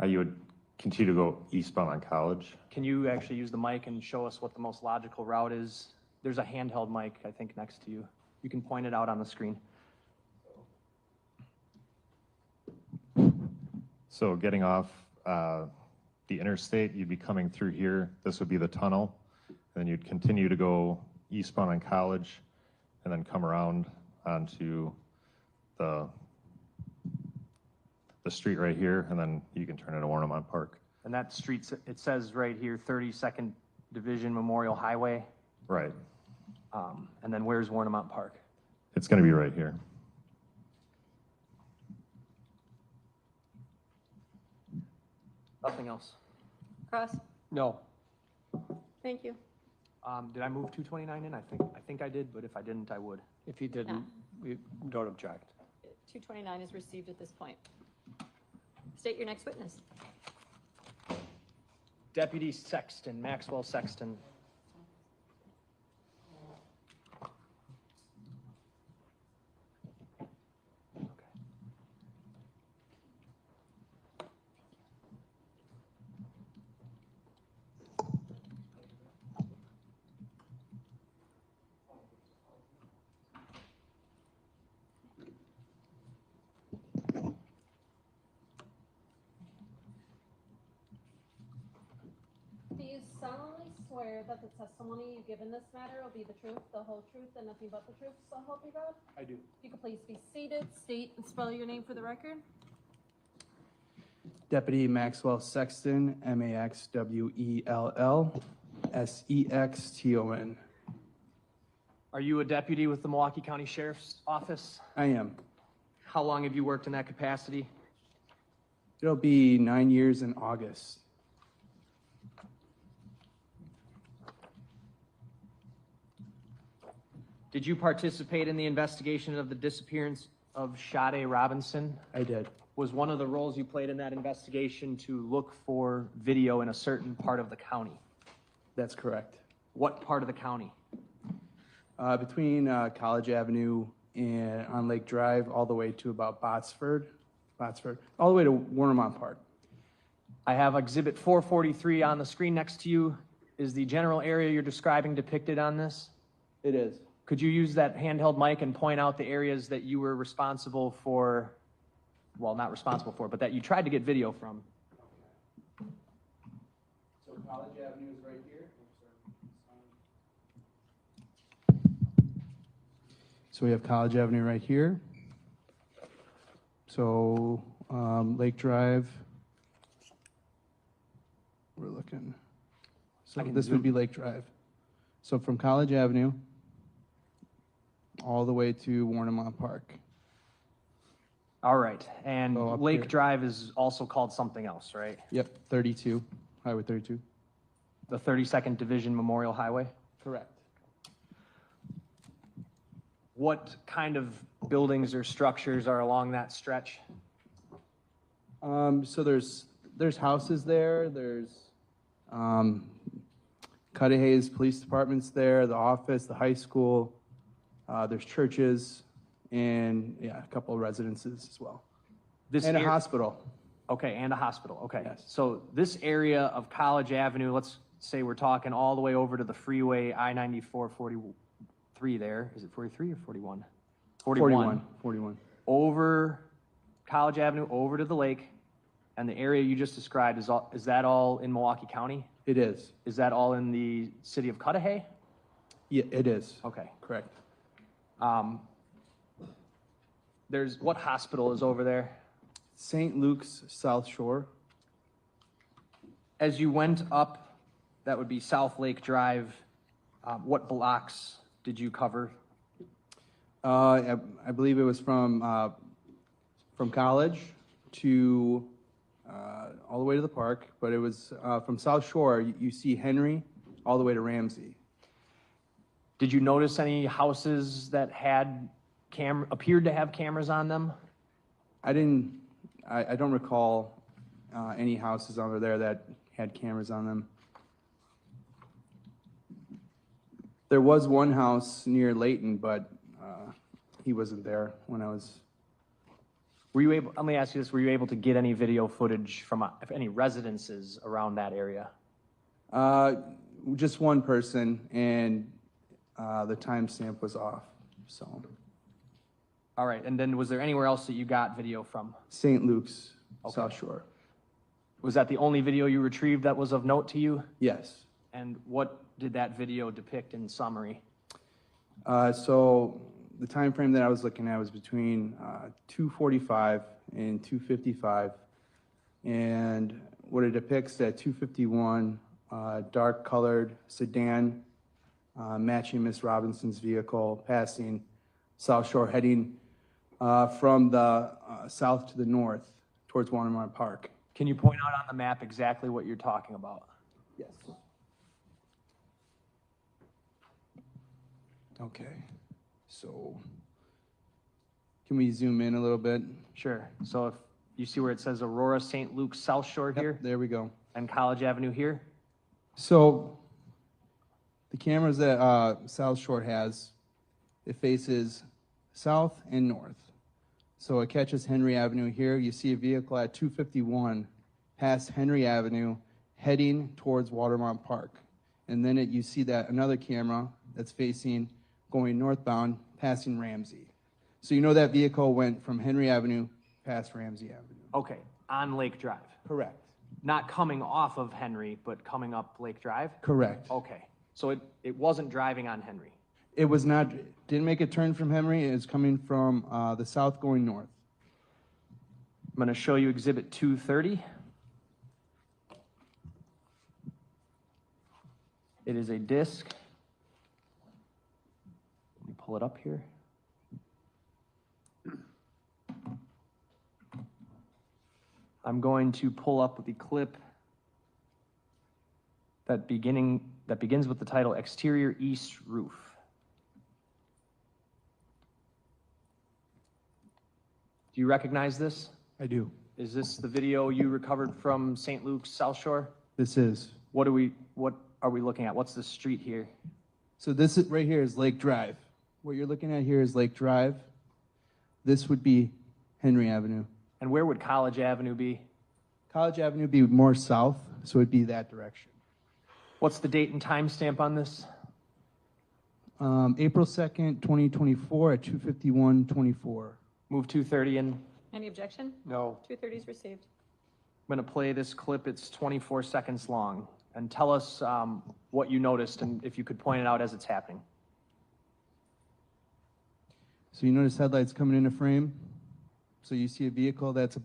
You would continue to go eastbound on College. Can you actually use the mic and show us what the most logical route is? There's a handheld mic, I think, next to you. You can point it out on the screen. So getting off the interstate, you'd be coming through here. This would be the tunnel. And then you'd continue to go eastbound on College and then come around onto the street right here, and then you can turn into Warnemont Park. And that street, it says right here, 32nd Division Memorial Highway. Right. And then where's Warnemont Park? It's going to be right here. Nothing else. Cross? No. Thank you. Did I move 229 in? I think I did, but if I didn't, I would. If you didn't, we don't object. 229 is received at this point. State your next witness. Deputy Sexton, Maxwell Sexton. Do you solemnly swear that the testimony you give in this matter will be the truth, the whole truth, and nothing but the truth, so help you God? I do. If you could please be seated, state and spell your name for the record. Deputy Maxwell Sexton, Maxwell Sexton. Are you a deputy with the Milwaukee County Sheriff's Office? I am. How long have you worked in that capacity? It'll be 9 years in August. Did you participate in the investigation of the disappearance of Sade Robinson? I did. Was one of the roles you played in that investigation to look for video in a certain part of the county? That's correct. What part of the county? Between College Avenue and on Lake Drive all the way to about Botsford, all the way to Warnemont Park. I have Exhibit 443 on the screen next to you. Is the general area you're describing depicted on this? It is. Could you use that handheld mic and point out the areas that you were responsible for, well, not responsible for, but that you tried to get video from? So College Avenue is right here. So we have College Avenue right here. So Lake Drive, we're looking. So this would be Lake Drive. So from College Avenue all the way to Warnemont Park. All right, and So up Lake here. Drive is also called something else, right? Yep, 32, Highway 32. The 32nd Division Memorial Highway? Correct. What kind of buildings or structures are along that stretch? So there's houses there, there's Cudahy's Police Department's there, the office, the high school, there's churches, and yeah, a couple of residences as well. And a hospital. Okay, and a hospital, okay. Yes. So this area of College Avenue, let's say we're talking all the way over to the freeway, I-94, 43 there. Is it 43 or 41? 41. Over College Avenue, over to the lake, and the area you just described, is that all in Milwaukee County? It is. Is that all in the city of Cudahy? Yeah, it is. Okay. Correct. What hospital is over there? St. Luke's South Shore. As you went up, that would be South Lake Drive, what blocks did you cover? I believe it was from College to all the way to the park, but it was from South Shore, you see Henry all the way to Ramsey. Did you notice any houses that had appeared to have cameras on them? I don't recall any houses over there that had cameras on them. There was one house near Layton, but he wasn't there when I was. Let me ask you this, were you able to get any video footage from any residences around that area? Just one person, and the timestamp was off, so. All right, and then was there anywhere else that you got video from? St. Luke's, Okay. South Shore. Was that the only video you retrieved that was of note to you? Yes. And what did that video depict in summary? So the time frame that I was looking at was between 2:45 and 2:55. And what it depicts at 2:51, dark colored sedan matching Miss Robinson's vehicle passing South Shore, heading from the south to the north towards Warnemont Park. Can you point out on the map exactly what you're talking about? Yes. Okay, so can we zoom in a little bit? Sure. So if you see where it says Aurora, St. Luke's, South Shore Yep, here, there we go. and College Avenue here? So the cameras that South Shore has, it faces south and north. So it catches Henry Avenue here. You see a vehicle at 2:51 past Henry Avenue heading towards Watermont Park. And then you see that another camera that's facing going northbound passing Ramsey. So you know that vehicle went from Henry Avenue past Ramsey Avenue. Okay, on Lake Drive. Correct. Not coming off of Henry, but coming up Lake Drive? Correct. Okay, so it wasn't driving on Henry. It was not, didn't make a turn from Henry. It's coming from the south going north. I'm going to show you Exhibit 230. It is a disc. Let me pull it up here. I'm going to pull up the clip that begins with the title Exterior East Roof. Do you recognize this? I do. Is this the video you recovered from St. Luke's South Shore? This is. What are we looking at? What's the street here? So this is, right here is Lake Drive. What you're looking at here is Lake Drive. This would be Henry Avenue. And where would College Avenue be? College Avenue would be more south, so it'd be that direction. What's the date and time stamp on this? April 2nd, 2024 at 2:51:24. Move 230 in. Any objection? No. 230 is received. I'm going to play this clip. It's 24 seconds long. And tell us what you noticed and if you could point it out as it's happening. So you notice headlights coming into frame. So you see a vehicle that's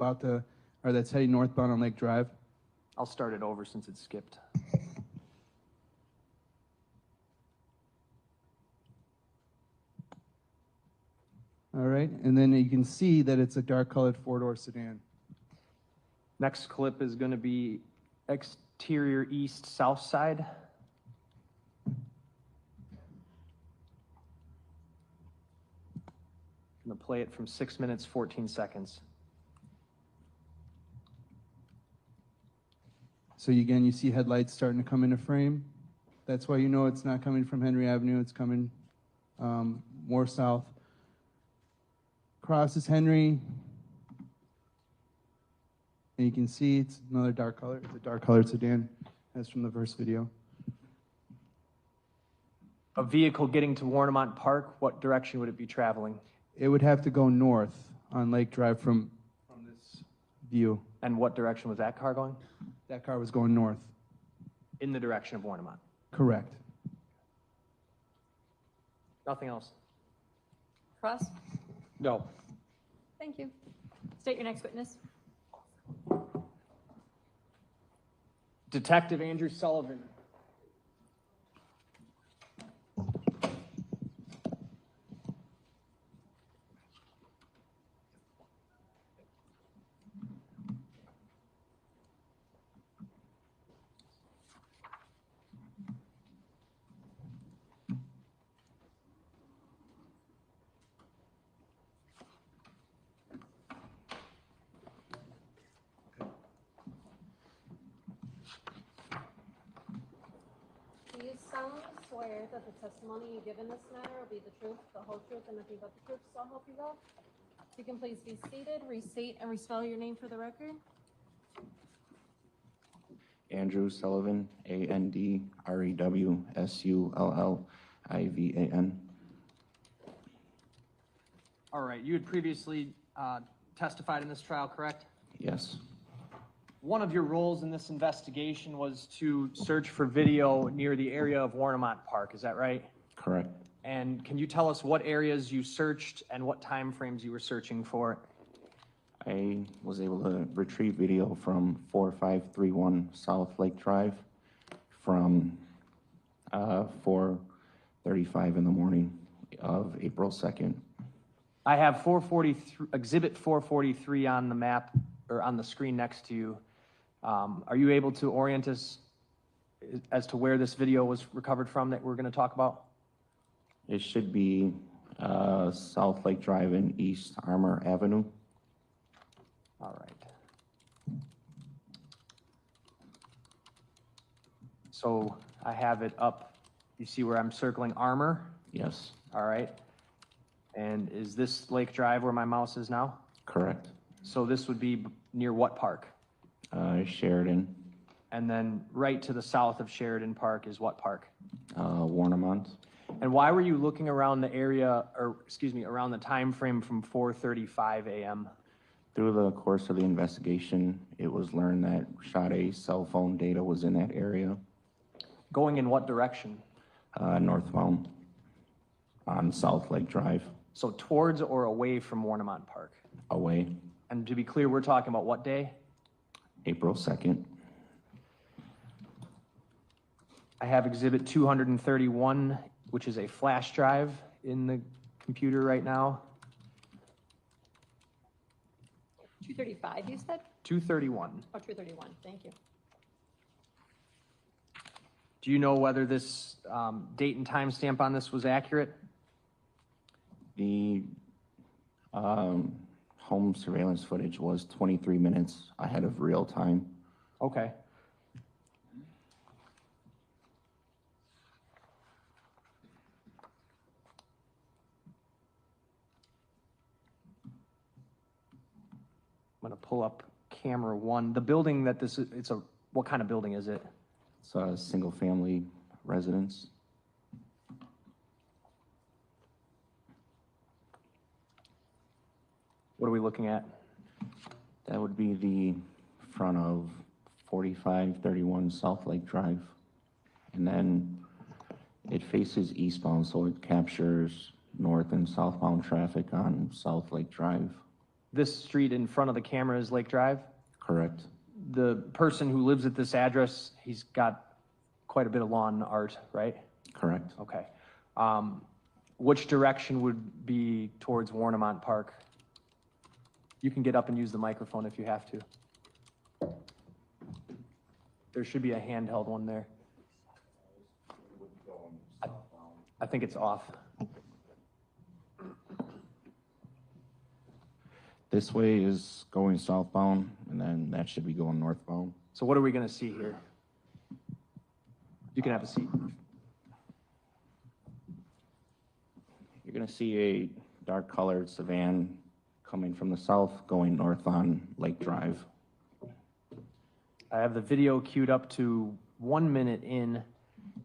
that's heading northbound on Lake Drive. I'll start it over since it skipped. All right, and then you can see that it's a dark-colored four-door sedan. Next clip is going to be exterior east south side. I'm going to play it from 6 minutes, 14 seconds. So again, you see headlights starting to come into frame. That's why you know it's not coming from Henry Avenue, it's coming more south. Crosses Henry, and you can see it's another dark color. It's a dark colored sedan, as from the first video. A vehicle getting to Warnemont Park, what direction would it be traveling? It would have to go north on Lake Drive from this view. And what direction was that car going? That car was going north. In the direction of Warnemont. Correct. Nothing else. Cross? No. Thank you. State your next witness. Detective Andrew Sullivan. Do you solemnly swear that the testimony you give in this matter will be the truth, the whole truth, and nothing but the truth, so help you God? If you can please be seated, restate and respell your name for the record. Andrew Sullivan, AndrewSullivan. All right, you had previously testified in this trial, correct? Yes, One of your roles in this investigation was to search for video near the area of Warnemont Park, is that right? correct. And can you tell us what areas you searched and what time frames you were searching for? I was able to retrieve video from 4531 South Lake Drive from 4:35 in the morning of April 2nd. I have 443, Exhibit 443 on the map, or on the screen next to you. Are you able to orient us as to where this video was recovered from that we're going to talk about? It should be South Lake Drive and East Armour Avenue. All right. So I have it up. You see where I'm circling Armour? Yes, All right. And is this Lake Drive where my mouse is now? correct. So this would be near what park? Sheridan, And then right to the south of Sheridan Park is what park? Warnemont. And why were you looking around the area, or excuse me, around the time frame from 4:35 a.m.? Through the course of the investigation, it was learned that Sade's cell phone data was in that area, Going in what direction? northbound on South Lake Drive, So towards or away from Warnemont Park? away, And to be clear, we're talking about what day? April 2nd. I have Exhibit 231, which is a flash drive in the computer right now. 235, you said? 231. Oh, 231, thank you. Do you know whether this date and time stamp on this was accurate? The home surveillance footage was 23 minutes ahead of real time. Okay. I'm gonna pull up camera one. The building that this is, what kind of building is it? It's a single-family residence. What are we looking at? That would be the front of 4531 South Lake Drive. And then it faces eastbound, so it captures north and southbound traffic on South Lake Drive. This street in front of the camera is Lake Drive? Correct. The person who lives at this address, he's got quite a bit of lawn art, right? Correct. Okay. Which direction would be towards Warnemont Park? You can get up and use the microphone if you have to. There should be a handheld one there. I think it's off. This way is going southbound, and then that should be going northbound. So what are we gonna see here? You can have a seat. You're gonna see a dark-colored sedan coming from the south, going north on Lake Drive. I have the video queued up to 1 minute in.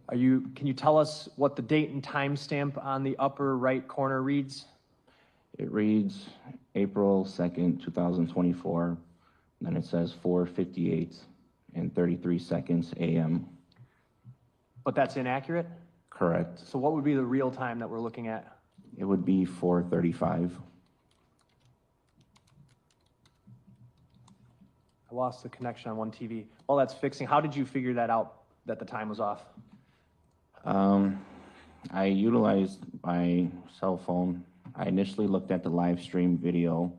Can you tell us what the date and time stamp on the upper right corner reads? It reads April 2nd, 2024, and then it says 4:58 and 33 seconds a.m. But that's inaccurate? Correct. So what would be the real time that we're looking at? It would be 4:35. I lost the connection on one TV. While that's fixing, how did you figure that out, that the time was off? I utilized my cell phone. I initially looked at the live stream video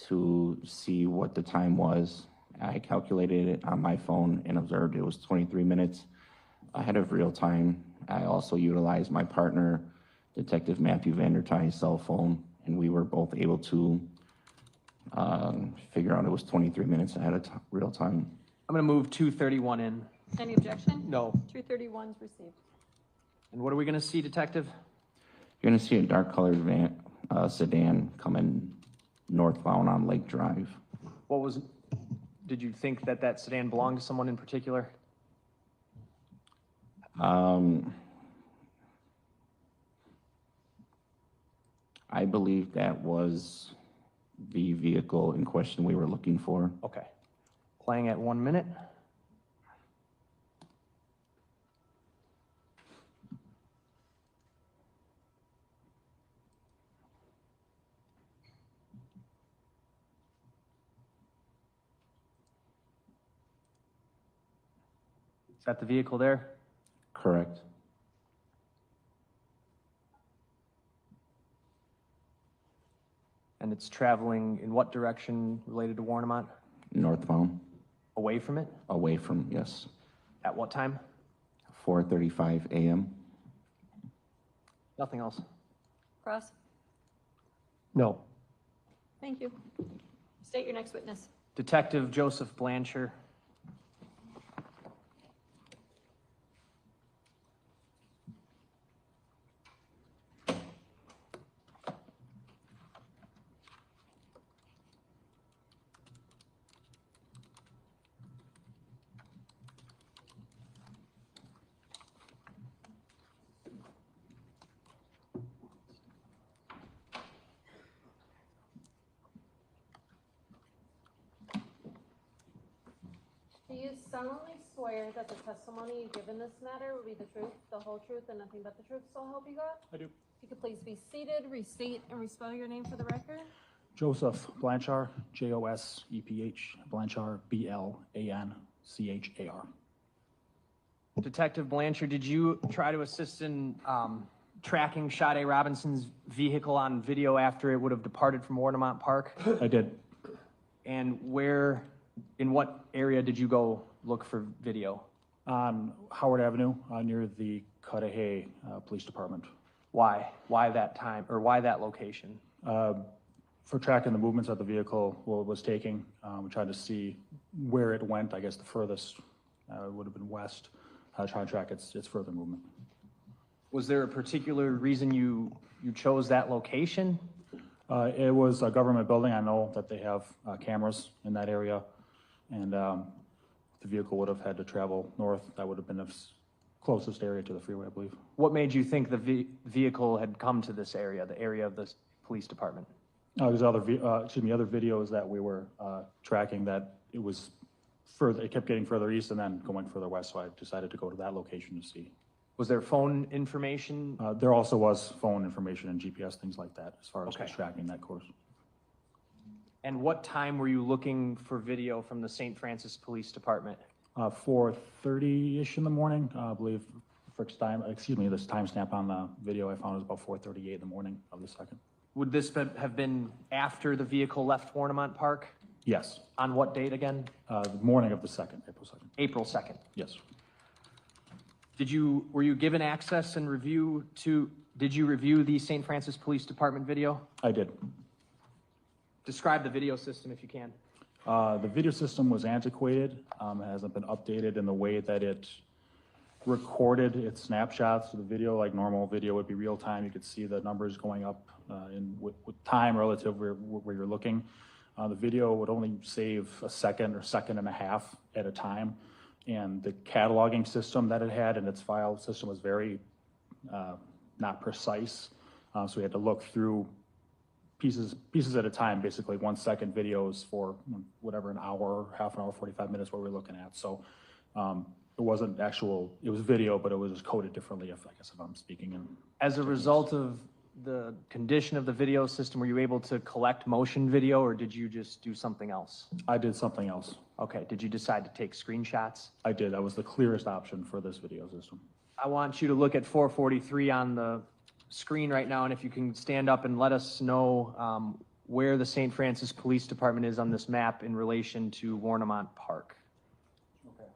to see what the time was. I calculated it on my phone and observed it was 23 minutes ahead of real time. I also utilized my partner, Detective Matthew Vandertye's cell phone, and we were both able to figure out it was 23 minutes ahead of real time. I'm gonna move 231 in. Any objection? No. 231's received. And what are we gonna see, Detective? You're gonna see a dark-colored sedan coming northbound on Lake Drive. Did you think that that sedan belonged to someone in particular? I believe that was the vehicle in question we were looking for. Okay. Playing at 1 minute. Is that the vehicle there? Correct. And it's traveling in what direction related to Warnemont? Northbound. Away from it? Away from, yes. At what time? 4:35 a.m. Nothing else. Cross? No. Thank you. State your next witness. Detective Joseph Blanchard. Do you solemnly swear that the testimony you give in this matter will be the truth, the whole truth, and nothing but the truth, so help you God? I do. If you could please be seated, restate, and respell your name for the record. Joseph Blanchard, J-O-S-E-P-H, Blanchard, B-L-A-N-C-H-A-R. Detective Blanchard, did you try to assist in tracking Sade Robinson's vehicle on video after it would have departed from Warnemont Park? I did. And in what area did you go look for video? On Howard Avenue, near the Cudahy Police Department. Why? Why that time, or why that location? For tracking the movements that the vehicle was taking, we tried to see where it went. I guess the furthest would have been west, trying to track its further movement. Was there a particular reason you chose that location? It was a government building. I know that they have cameras in that area, and the vehicle would have had to travel north. That would have been the closest area to the freeway, I believe. What made you think the vehicle had come to this area, the area of the police department? There's other videos that we were tracking that it was further, it kept getting further east and then going further west, so I decided to go to that location to see. Was there phone information? There also was phone information and GPS, things like that, as far as Okay. just tracking that course. And what time were you looking for video from the St. Francis Police Department? 4:30-ish in the morning, I believe. This timestamp on the video I found was about 4:38 in the morning of the 2nd. Would this have been after the vehicle left Warnemont Park? Yes, On what date again? the morning of the 2nd, April 2nd. April 2nd. Yes. Were you given access and did you review the St. Francis Police Department video? I did. Describe the video system if you can. The video system was antiquated. It hasn't been updated in the way that it recorded its snapshots. So the video, like normal video, would be real time. You could see the numbers going up with time relative where you're looking. The video would only save a second or second and a half at a time. And the cataloging system that it had in its file system was very not precise. So we had to look through pieces at a time, basically 1 second videos for whatever, an hour, half an hour, 45 minutes, what we're looking at. So it wasn't it was video, but it was just coded differently, if I'm speaking in. As a result of the condition of the video system, were you able to collect motion video or did you just do something else? I did something else. Okay, did you decide to take screenshots? I did. That was the clearest option for this video system. I want you to look at 443 on the screen right now, and if you can stand up and let us know where the St. Francis Police Department is on this map in relation to Warnemont Park. Okay.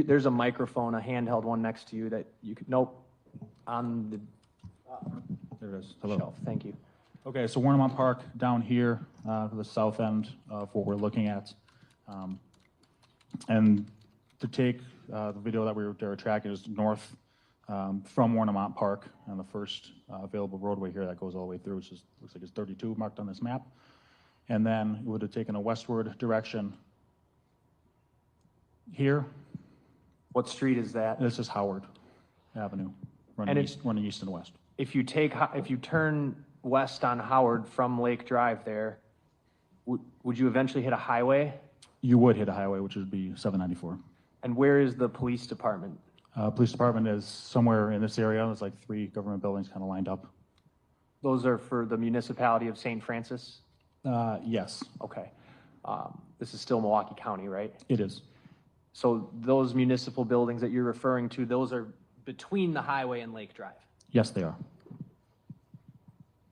There's a microphone, a handheld one next to you that you could, nope, on the There it is. Hello. shelf. Thank you. Okay, so Warnemont Park down here to the south end of what we're looking at. And to take the video that they were tracking is north from Warnemont Park on the first available roadway here that goes all the way through, which looks like it's 32 marked on this map. And then it would have taken a westward direction here. What street is that? This is Howard Avenue, running east and west. If you turn west on Howard from Lake Drive there, would you eventually hit a highway? You would hit a highway, which would be 794. And where is the police department? Police department is somewhere in this area. There's like 3 government buildings kind of lined up. Those are for the municipality of St. Francis? Yes. Okay. This is still Milwaukee County, right? It is. So those municipal buildings that you're referring to, those are between the highway and Lake Drive? Yes, they are.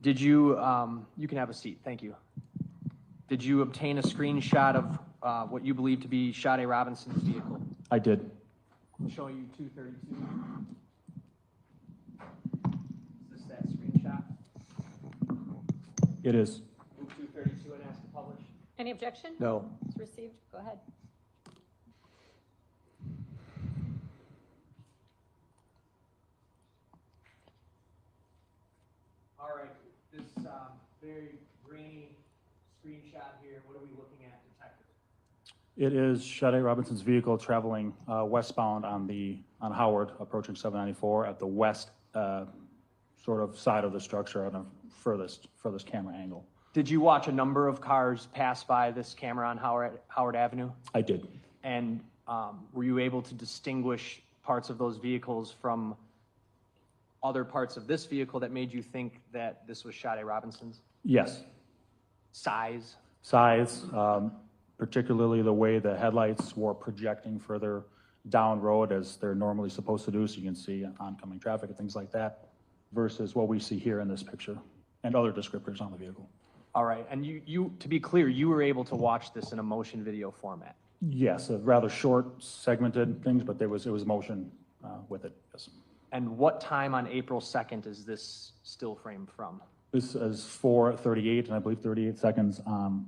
Did you, you can have a seat, thank you. Did you obtain a screenshot of what you believe to be Sade Robinson's vehicle? I did. I'll show you 232. Is this that screenshot? It is. Move 232 and ask to publish. Any objection? No. It's received. Go ahead. All right, this very grainy screenshot here, what are we looking at, Detective? It is Sade Robinson's vehicle traveling westbound on Howard, approaching 794 at the west sort of side of the structure on a furthest camera angle. Did you watch a number of cars pass by this camera on Howard Avenue? I did. And were you able to distinguish parts of those vehicles from other parts of this vehicle that made you think that this was Sade Robinson's? Yes. Size? Size, particularly the way the headlights were projecting further down road as they're normally supposed to do, so you can see oncoming traffic and things like that, versus what we see here in this picture and other descriptors on the vehicle. All right, and you to be clear, you were able to watch this in a motion video format? Yes, a rather short segmented things, but there was motion with it, yes. And what time on April 2nd is this still framed from? This is 4:38, and I believe 38 seconds on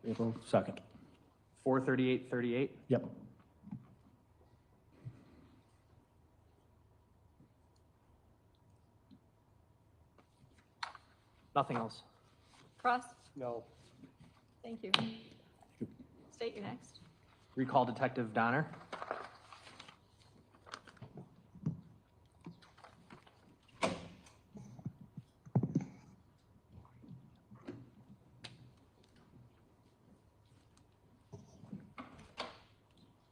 April 2nd. 4:38:38? Yep. Nothing else? Cross? No. Thank you. State your next. Recall Detective Donner.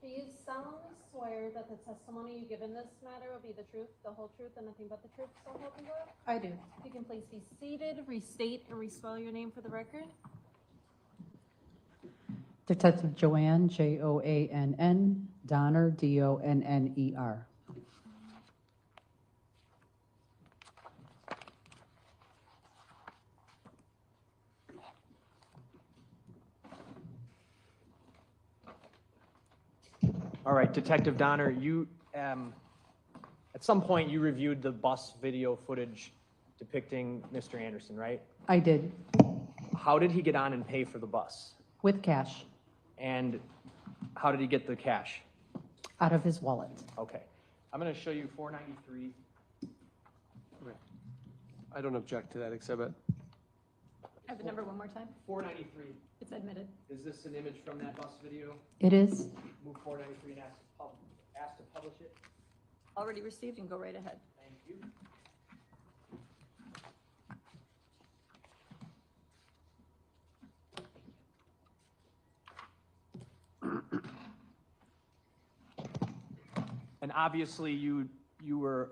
Do you solemnly swear that the testimony you give in this matter will be the truth, the whole truth, and nothing but the truth, so help you God? I do. If you can please be seated, restate and respell your name for the record. Detective Joanne, Joann, Donner, Donner. All right, Detective Donner, you, at some point, you reviewed the bus video footage depicting Mr. Anderson, right? I did, How did he get on and pay for the bus? with cash, And how did he get the cash? out of his wallet. Okay. I'm going to show you 493. I don't object to that exhibit. Have the number one more time. 493. It's admitted. Is this an image from that bus video? It is. Move 493 and ask to publish it. Already received and go right ahead. Thank you. And obviously, you were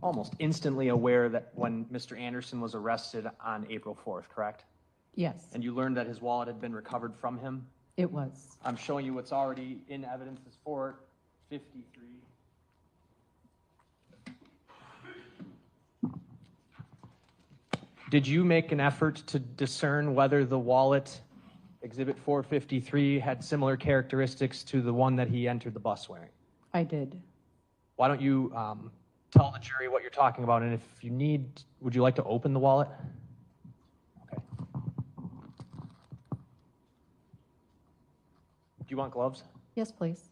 almost instantly aware that when Mr. Anderson was arrested on April 4th, correct? Yes, And you learned that his wallet had been recovered from him? it was. I'm showing you what's already in evidence is 453. Did you make an effort to discern whether the wallet, Exhibit 453, had similar characteristics to the one that he entered the bus wearing? I did. Why don't you tell the jury what you're talking about, and if you need, would you like to open the wallet? Okay. Do you want gloves? Yes, please.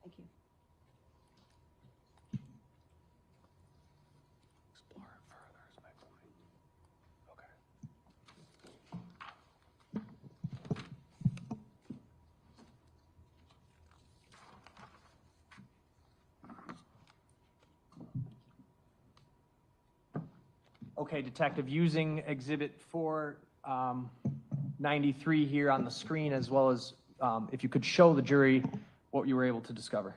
Thank you. Explore it further is my point. Okay. Okay, Detective, using Exhibit 493 here on the screen, as well as if you could show the jury what you were able to discover.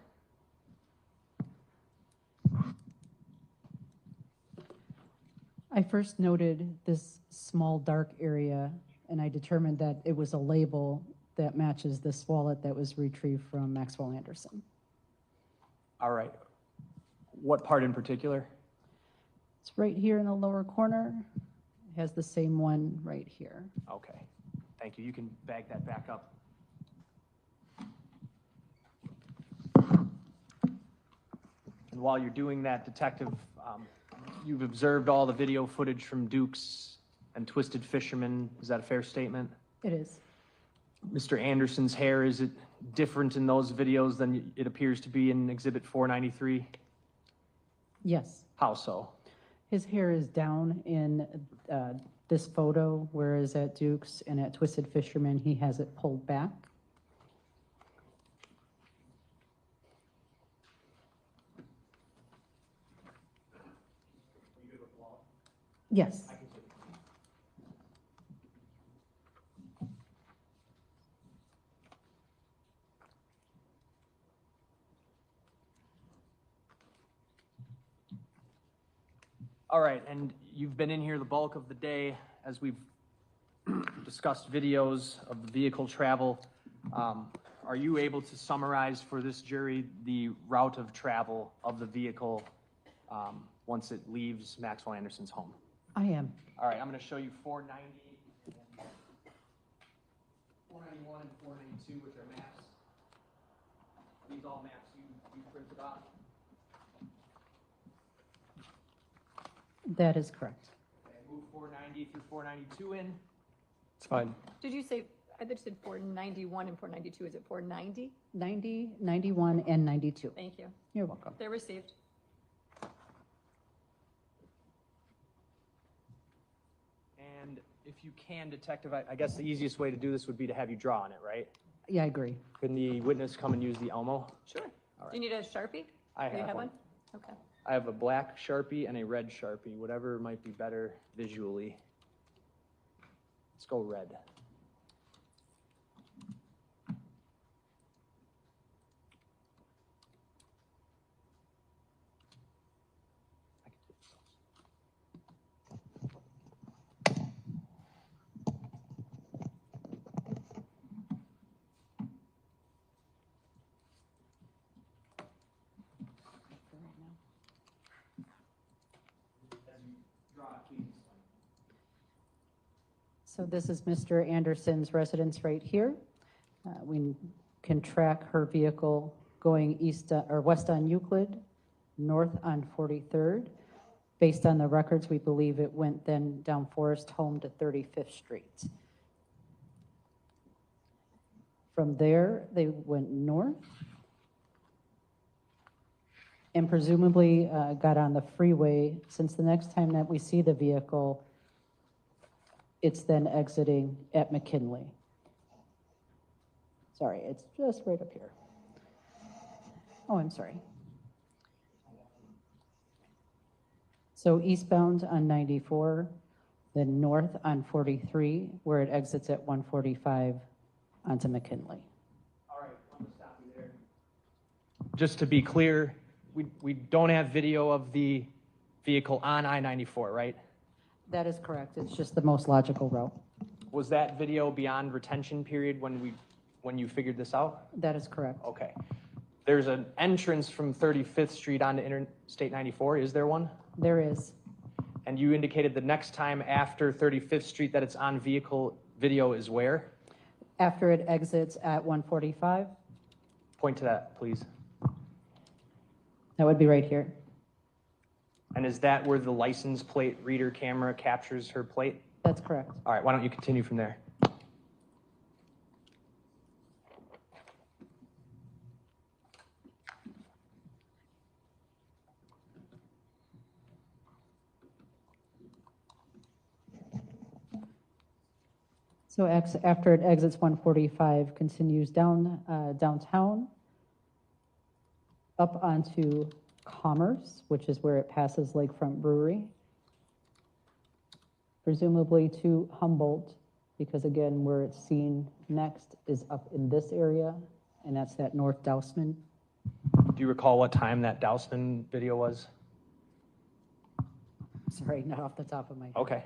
I first noted this small dark area, and I determined that it was a label that matches this wallet that was retrieved from Maxwell Anderson. All right. What part in particular? It's right here in the lower corner. It has the same one right here. Okay, thank you. You can bag that back up. And while you're doing that, Detective, you've observed all the video footage from Duke's and Twisted Fisherman. Is that a fair statement? It is. Mr. Anderson's hair, is it different in those videos than it appears to be in Exhibit 493? Yes. How so? His hair is down in this photo, whereas at Duke's and at Twisted Fisherman, he has it pulled back. Yes. All right, and you've been in here the bulk of the day as we've discussed videos of the vehicle travel. Are you able to summarize for this jury the route of travel of the vehicle once it leaves Maxwell Anderson's home? I am. All right, I'm going to show you 490, 491, and 492, which are maps. These all maps you printed off. That is correct. Okay, move 490 through 492 in. It's fine. Did you say I thought you said 491 and 492. Is it 490? 90, 91, and 92. Thank you. You're welcome. They're received. And if you can, Detective, I guess the easiest way to do this would be to have you draw on it, right? Yeah, I agree. Can the witness come and use the Elmo? Sure. All Do you need a Sharpie? I Do you have one? one. Okay. I have a black Sharpie and a red Sharpie, whatever might be better visually. Let's go red. So this is Mr. Anderson's residence right here. We can track her vehicle going east or west on Euclid, north on 43rd. Based on the records, we believe it went then down Forest Home to 35th Street. From there, they went north and presumably got on the freeway, since the next time that we see the vehicle, it's then exiting at McKinley. Sorry, it's just right up here. Oh, I'm sorry. So eastbound on 94, then north on 43, where it exits at 145 onto McKinley. All right, I'm gonna stop you there. Just to be clear, we don't have video of the vehicle on I-94, right? That is correct. It's just the most logical route. Was that video beyond retention period when you figured this out? That is correct. Okay. There's an entrance from 35th Street onto Interstate 94. Is there one? There is. And you indicated the next time after 35th Street that it's on vehicle video is where? After it exits at 145, Point to that, please. that would be right here. And is that where the license plate reader camera captures her plate? That's correct. All right, why don't you continue from there? So after it exits 145, continues down downtown, up onto Commerce, which is where it passes Lakefront Brewery, presumably to Humboldt, because again, where it's seen next is up in this area, and that's that North Dousman. Do you recall what time that Dousman video was? Sorry, not off the top of my head. Okay.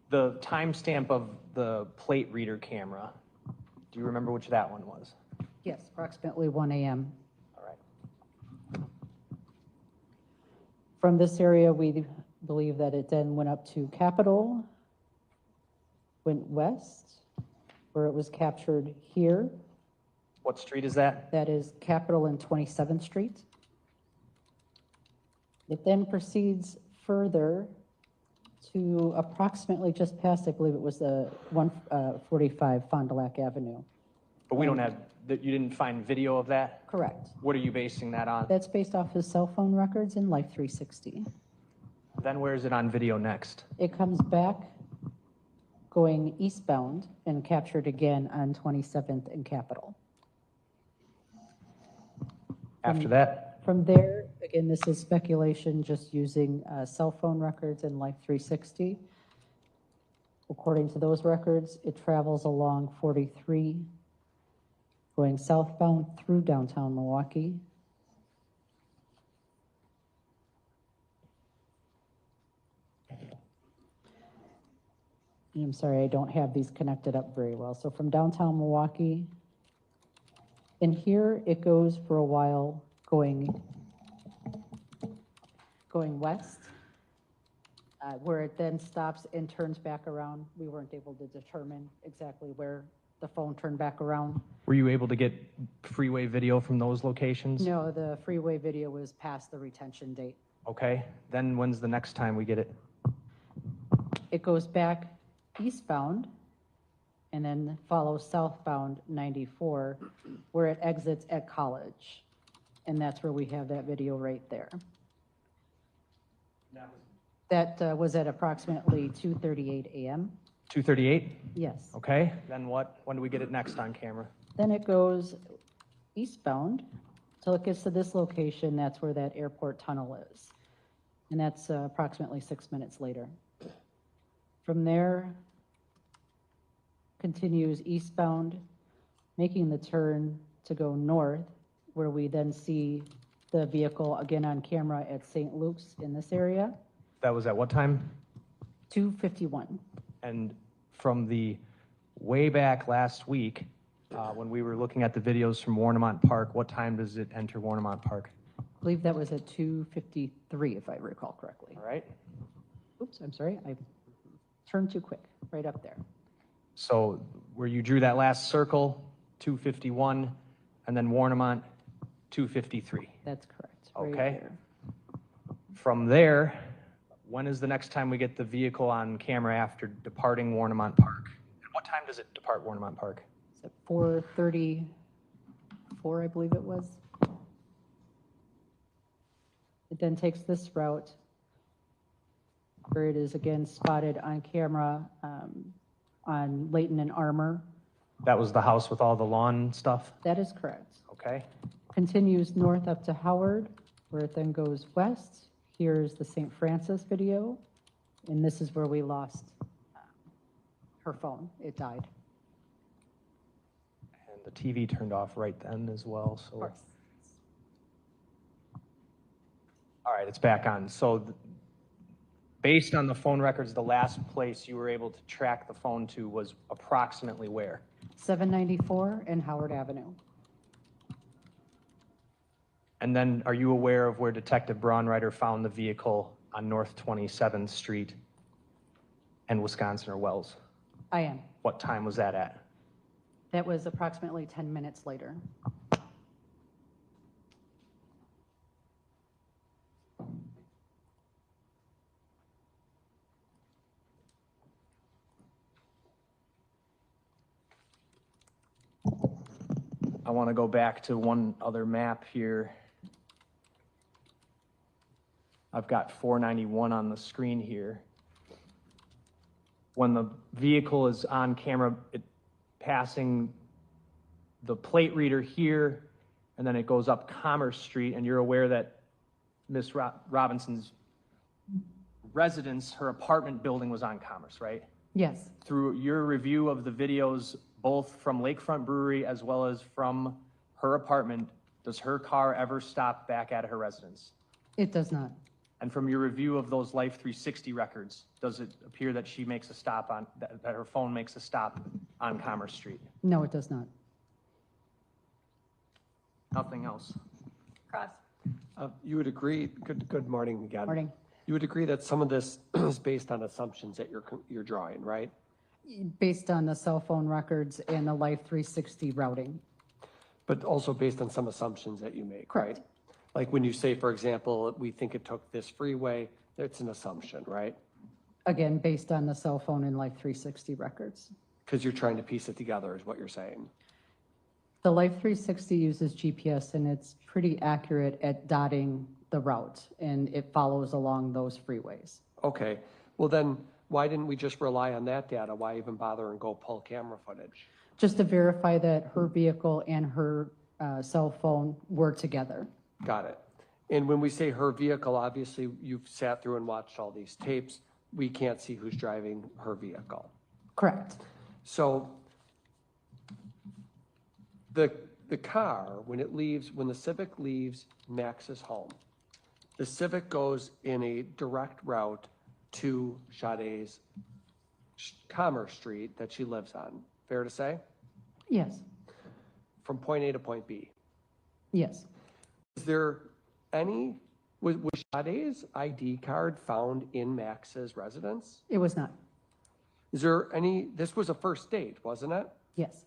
The timestamp of the plate reader camera, do you remember which that one was? Yes, approximately 1 a.m. All right. From this area, we believe that it then went up to Capitol, went west, where it was captured here. What street is that? That is Capitol and 27th Street. It then proceeds further to approximately just past, I believe it was the 145 Fond du Lac Avenue. But we don't have, you didn't find video of that? Correct. What are you basing that on? That's based off his cell phone records in Life 360. Then where is it on video next? It comes back going eastbound and captured again on 27th and Capitol. After that? From there, again, this is speculation, just using cell phone records in Life 360. According to those records, it travels along 43, going southbound through downtown Milwaukee. And I'm sorry, I don't have these connected up very well. So from downtown Milwaukee, and here it goes for a while going west, where it then stops and turns back around. We weren't able to determine exactly where the phone turned back around. Were you able to get freeway video from those locations? No, the freeway video was past the retention date. Okay, then when's the next time we get it? It goes back eastbound and then follows southbound 94, where it exits at College. And that's where we have that video right there. That was at approximately 2:38 a.m. 2:38? Yes. Okay, then what, when do we get it next on camera? Then it goes eastbound till it gets to this location. That's where that airport tunnel is. And that's approximately 6 minutes later. From there, continues eastbound, making the turn to go north, where we then see the vehicle again on camera at St. Luke's in this area, That was at what time? 2:51. And from the way back last week, when we were looking at the videos from Warnemont Park, what time does it enter Warnemont Park? I believe that was at 2:53, if I recall correctly. All right. Oops, I'm sorry, I turned too quick, right up there. So where you drew that last circle, 2:51, and then Warnemont, 2:53. That's correct. right Okay. there. From there, when is the next time we get the vehicle on camera after departing Warnemont Park? And what time does it depart Warnemont Park? It's at 4:34, I believe it was. It then takes this route where it is again spotted on camera on Layton and Armour. That was the house with all the lawn stuff? That is correct. Okay. Continues north up to Howard, where it then goes west. Here's the St. Francis video, and this is where we lost her phone. It died. And the TV turned off right then as well, so. Of course. All right, it's back on. So based on the phone records, the last place you were able to track the phone to was approximately where? 794 and Howard Avenue. And then are you aware of where Detective Braunreiter found the vehicle on North 27th Street and Wisconsin or Wells? I am. What time was that at? That was approximately 10 minutes later. I want to go back to one other map here. I've got 491 on the screen here. When the vehicle is on camera, it passing the plate reader here, and then it goes up Commerce Street, and you're aware that Miss Robinson's residence, her apartment building was on Commerce, right? Yes. Through your review of the videos, both from Lakefront Brewery as well as from her apartment, does her car ever stop back at her residence? It does not. And from your review of those Life 360 records, does it appear that she makes a stop on, that her phone makes a stop on Commerce Street? No, it does not. Nothing else? Cross. You would agree, good morning again. Morning. You would agree that some of this is based on assumptions that you're drawing, right? Based on the cell phone records and the Life 360 routing. But also based on some assumptions that you make, right? Correct. Like when you say, for example, we think it took this freeway, it's an assumption, right? Again, based on the cell phone and Life 360 records. Because you're trying to piece it together is what you're saying. The Life 360 uses GPS and it's pretty accurate at dotting the route and it follows along those freeways. Okay, well then, why didn't we just rely on that data? Why even bother and go pull camera footage? Just to verify that her vehicle and her cell phone were together. Got it. And when we say her vehicle, obviously you've sat through and watched all these tapes. We can't see who's driving her vehicle. Correct. So the car, when the Civic leaves Max's home, the Civic goes in a direct route to Sade's Commerce Street that she lives on. Fair to say? Yes. From point A to point B. Yes. Is there any, was Sade's ID card found in Max's residence? It was not. Is there any, this was a first date, wasn't it? Yes.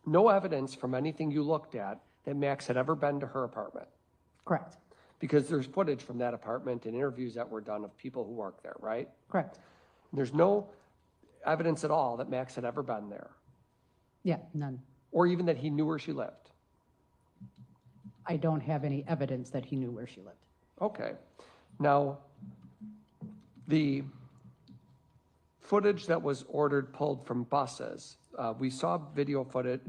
No evidence from anything you looked at that Max had ever been to her apartment? Correct. Because there's footage from that apartment and interviews that were done of people who work there, right? Correct. There's no evidence at all that Max had ever been there, Yeah, none. or even that he knew where she lived? I don't have any evidence that he knew where she lived. Okay. Now, the footage that was ordered pulled from buses, we saw video footage.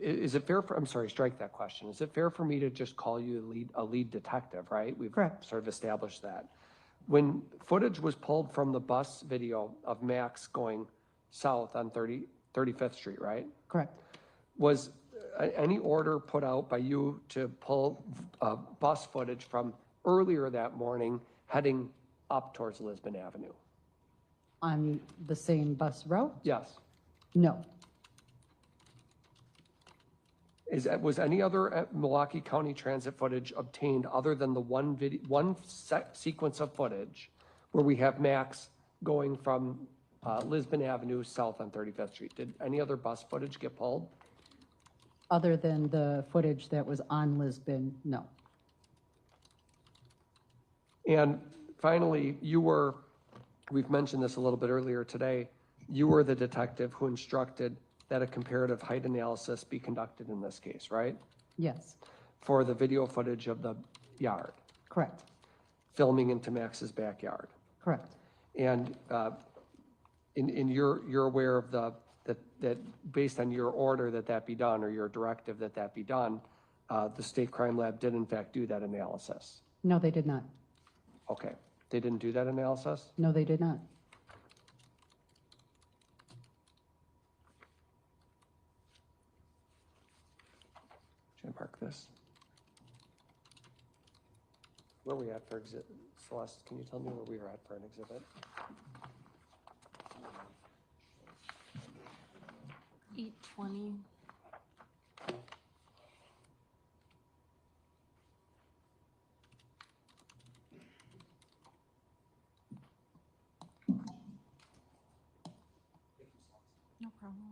Is it fair for, I'm sorry, strike that question. Is it fair for me to just call you a lead detective, right? We've Correct. sort of established that. When footage was pulled from the bus video of Max going south on 35th Street, right? Correct. Was any order put out by you to pull bus footage from earlier that morning heading up towards Lisbon Avenue? On the same bus route? Yes. No. Was any other Milwaukee County Transit footage obtained other than the one sequence of footage where we have Max going from Lisbon Avenue south on 35th Street? Did any other bus footage get pulled? Other than the footage that was on Lisbon, no. And finally, we've mentioned this a little bit earlier today, you were the detective who instructed that a comparative height analysis be conducted in this case, right? Yes. For the video footage of the yard, Correct. filming into Max's backyard. Correct. And you're aware of that based on your order that be done, or your directive that be done, the state crime lab did in fact do that analysis? No, they did not. Okay, they didn't do that analysis? No, they did not. Should I mark this? Where are we at for exhibit? Celeste, can you tell me where we are at for an exhibit? 820. No problem.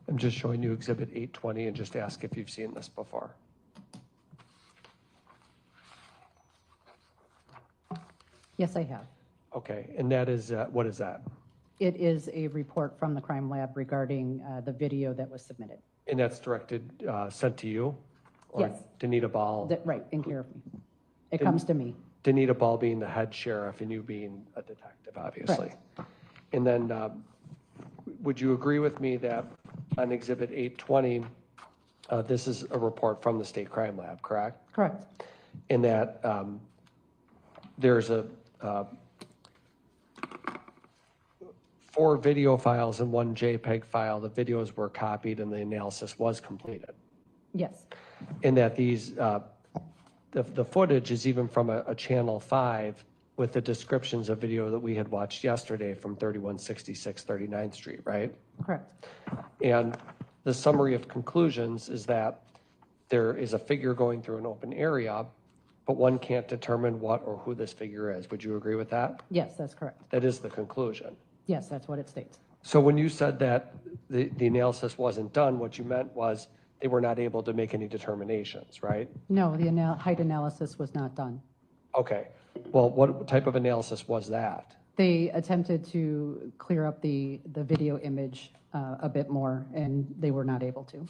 I'm just showing you exhibit 820 and just ask if you've seen this before. Yes, I have. Okay, and that is, what is that? It is a report from the crime lab regarding the video that was submitted. And that's directed, sent to you? Or Yes. Danita Ball? Right, in care of me. It comes to me. Danita Ball being the head sheriff and you being a detective, obviously. And then, would you agree with me that on exhibit 820, this is a report from the state crime lab, correct? Correct. And that there's 4 video files and 1 JPEG file. The videos were copied and the analysis was completed. Yes. And that these, the footage is even from a channel 5 with the descriptions of video that we had watched yesterday from 3166 39th Street, right? Correct. And the summary of conclusions is that there is a figure going through an open area, but one can't determine what or who this figure is. Would you agree with that? Yes, that's correct. That is the conclusion. Yes, that's what it states. So when you said that the analysis wasn't done, what you meant was they were not able to make any determinations, right? No, the height analysis was not done. Okay. Well, what type of analysis was that? They attempted to clear up the video image a bit more, and they were not able to.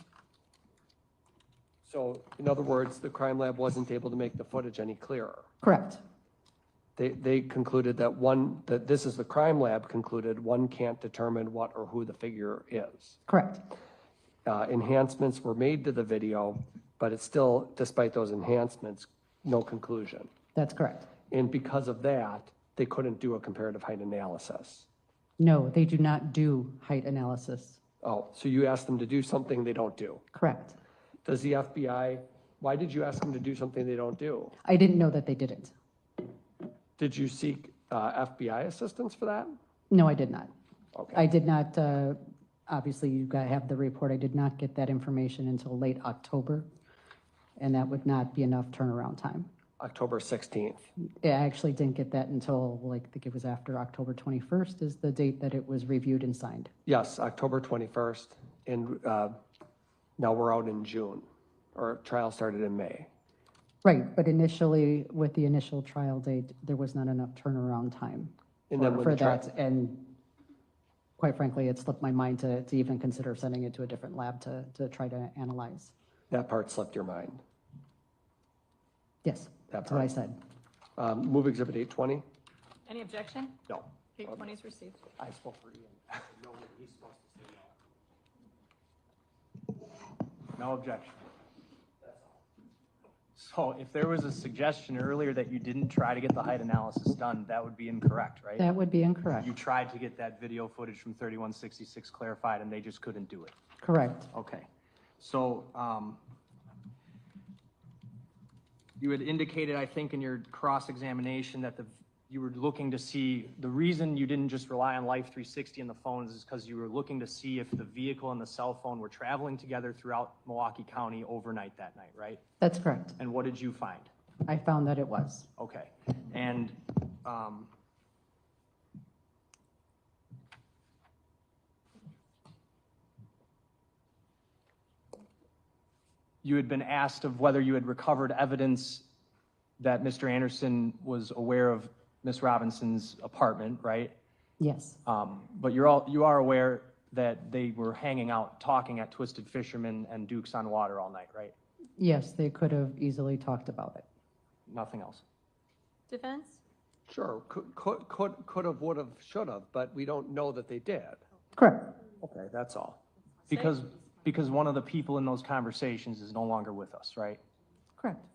So in other words, the crime lab wasn't able to make the footage any clearer. Correct. They concluded that this is the crime lab concluded one can't determine what or who the figure is. Correct. Enhancements were made to the video, but it's still, despite those enhancements, no conclusion. That's correct. And because of that, they couldn't do a comparative height analysis. No, they do not do height analysis. Oh, so you asked them to do something they don't do? Correct. Does the FBI, why did you ask them to do something they don't do? I didn't know that they didn't. Did you seek FBI assistance for that? No, I did not. Okay. I did not, obviously, you have the report. I did not get that information until late October, and that would not be enough turnaround time. October 16th. I actually didn't get that until, I think it was after October 21st is the date that it was reviewed and signed. Yes, October 21st, and now we're out in June. Or trial started in May? Right, but initially, with the initial trial date, there was not enough turnaround time And then when for the tri- that. And quite frankly, it slipped my mind to even consider sending it to a different lab to try to analyze. That part slipped your mind? Yes, That that's what I part. said. Move Exhibit 820. Any objection? No. 820 is received. I spoke for Ian. No objection. So if there was a suggestion earlier that you didn't try to get the height analysis done, that would be incorrect, right? That would be incorrect. You tried to get that video footage from 3166 clarified, and they just couldn't do it. Correct. Okay. So, you had indicated, I think, in your cross-examination that you were looking to see, the reason you didn't just rely on Life 360 and the phones is because you were looking to see if the vehicle and the cell phone were traveling together throughout Milwaukee County overnight that night, right? That's correct. And what did you find? I found that it was. Okay. And, you had been asked of whether you had recovered evidence that Mr. Anderson was aware of Ms. Robinson's apartment, right? Yes, But you are aware that they were hanging out, talking at Twisted Fisherman and Duke's on Water all night, right? yes, they could have easily talked about it. Nothing else. Defense? Sure, could have, would have, should have, but we don't know that they did. Correct. Okay, that's all. Because one of the people in those conversations is no longer with us, right? Correct.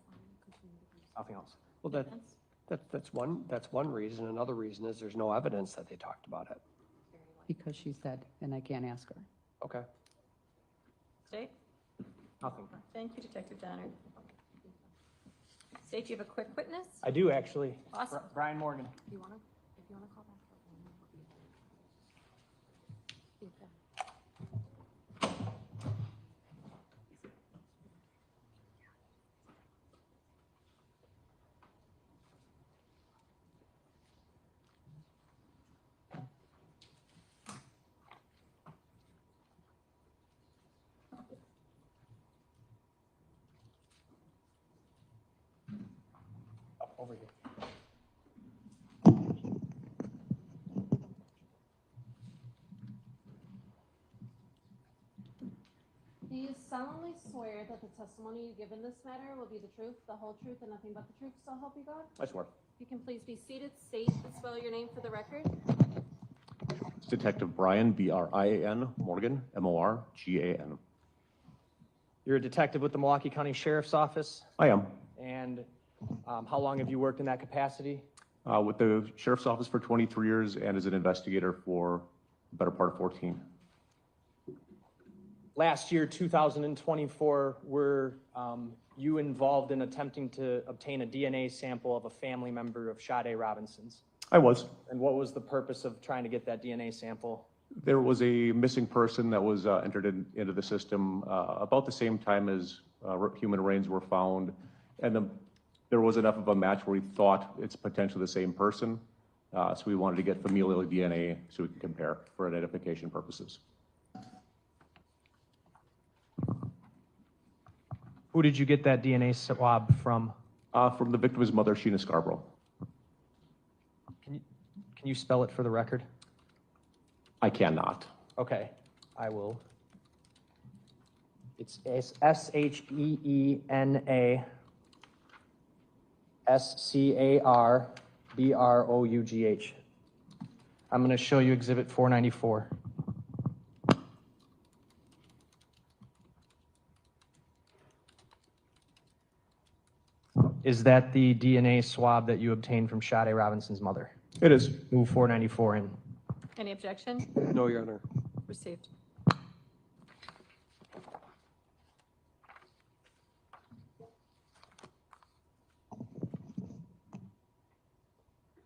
Nothing else. Well, that's one reason. Another reason is there's no evidence that they talked about it. Because she's dead, and I can't ask her. Okay. State? Nothing. Thank you, Detective Donner. State, you have a quick witness? I do, actually. Awesome. Brian Morgan. If you wanna call back. Over here. Do you solemnly swear that the testimony you give in this matter will be the truth, the whole truth, and nothing but the truth, so help you God? I swear. You can please be seated, state and spell your name for the record. It's Detective Brian, B-R-I-A-N, Morgan, M-O-R-G-A-N. You're a detective with the Milwaukee County Sheriff's Office, I am. and how long have you worked in that capacity? With the Sheriff's Office for 23 years and as an investigator for the better part of 14. Last year, 2024, were you involved in attempting to obtain a DNA sample of a family member of Sade Robinson's? I was. And what was the purpose of trying to get that DNA sample? There was a missing person that was entered into the system about the same time as human remains were found. And there was enough of a match where we thought it's potentially the same person. So we wanted to get familial DNA so we can compare for identification purposes. Who did you get that DNA swab from? From the victim's mother, Sheena Scarborough. Can you spell it for the record? I cannot. Okay, I will. It's S-H-E-E-N-A S-C-A-R-B-R-O-U-G-H. I'm going to show you Exhibit 494. Is that the DNA swab that you obtained from Sade Robinson's mother? It is. Move 494 in. Any objection? No, Your Honor. Received.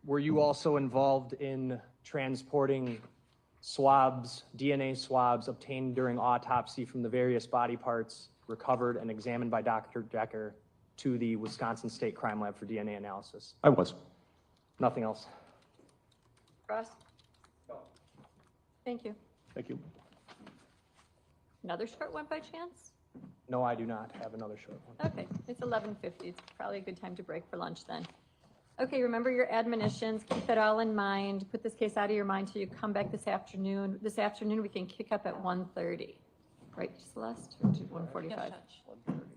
Were you also involved in transporting swabs, DNA swabs obtained during autopsy from the various body parts recovered and examined by Dr. Decker to the Wisconsin State Crime Lab for DNA analysis? I was. Nothing else. Ross? Thank you. Thank you. Another short one by chance? No, I do not have another short one. Okay, it's 11:50. It's probably a good time to break for lunch then. Okay, remember your admonitions. Keep that all in mind. Put this case out of your mind till you come back this afternoon. This afternoon, we can kick up at 1:30. Right, Celeste? Or 1:45?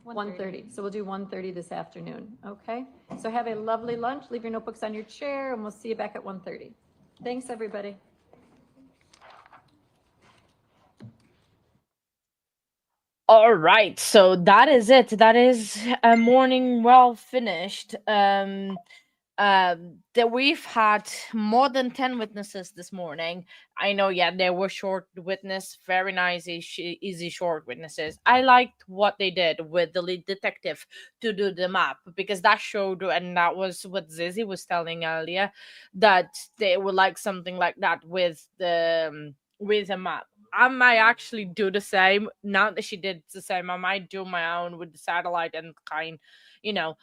1:30. So we'll do 1:30 this afternoon, okay? So have a lovely lunch. Leave your notebooks on your chair, and we'll see you back at 1:30. Thanks, everybody. All right, so that is it. That is a morning well finished. That we've had more than 10 witnesses this morning. I know, yeah, there were short witness, very nice, easy short witnesses. I liked what they did with the lead detective to do the map, because that showed, and that was what Zizi was telling earlier, that they would like something like that with a map. I might actually do the same. Now that she did the same, I might do my own with the satellite and kind, you know,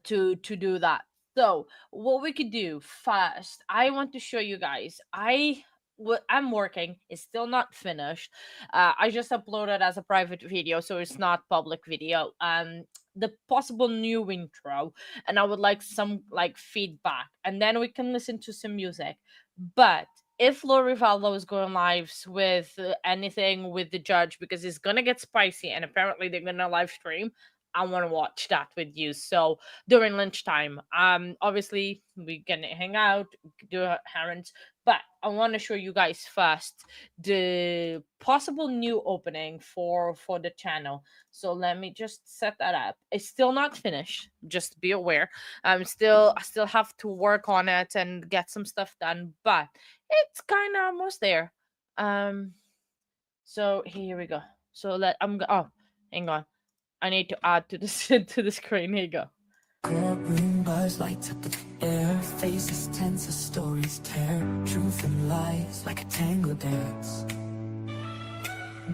to do that. So what we could do first, I want to show you guys. I'm working. It's still not finished. I just uploaded as a private video, so it's not public video. The possible new intro, and I would like some like feedback, and then we can listen to some music. But if Lori Valdo is going lives with anything with the judge, because it's gonna get spicy, and apparently they're gonna live stream, I want to watch that with you. So during lunchtime, obviously we can hang out, do errands, but I want to show you guys first the possible new opening for the channel. So let me just set that up. It's still not finished, just be aware. I still have to work on it and get some stuff done, but it's kind of almost there. So here we go. So oh, hang on, I need to add to this to the screen. Here you go. Courtroom buzz lights up the air, faces tense as stories tear, truth and lies like a tango dance.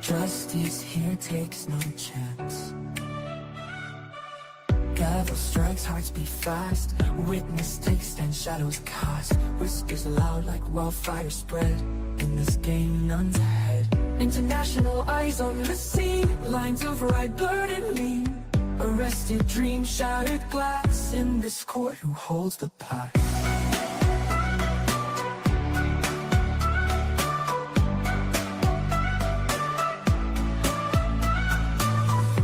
Justice here takes no chance. Gavel strikes, hearts beat fast, witness takes stand, shadows cast, whispers loud like wildfire spread, in this game none's ahead. International eyes on the scene, lines of right blurred and lean, arrested dreams, shattered glass, in this court who holds the past.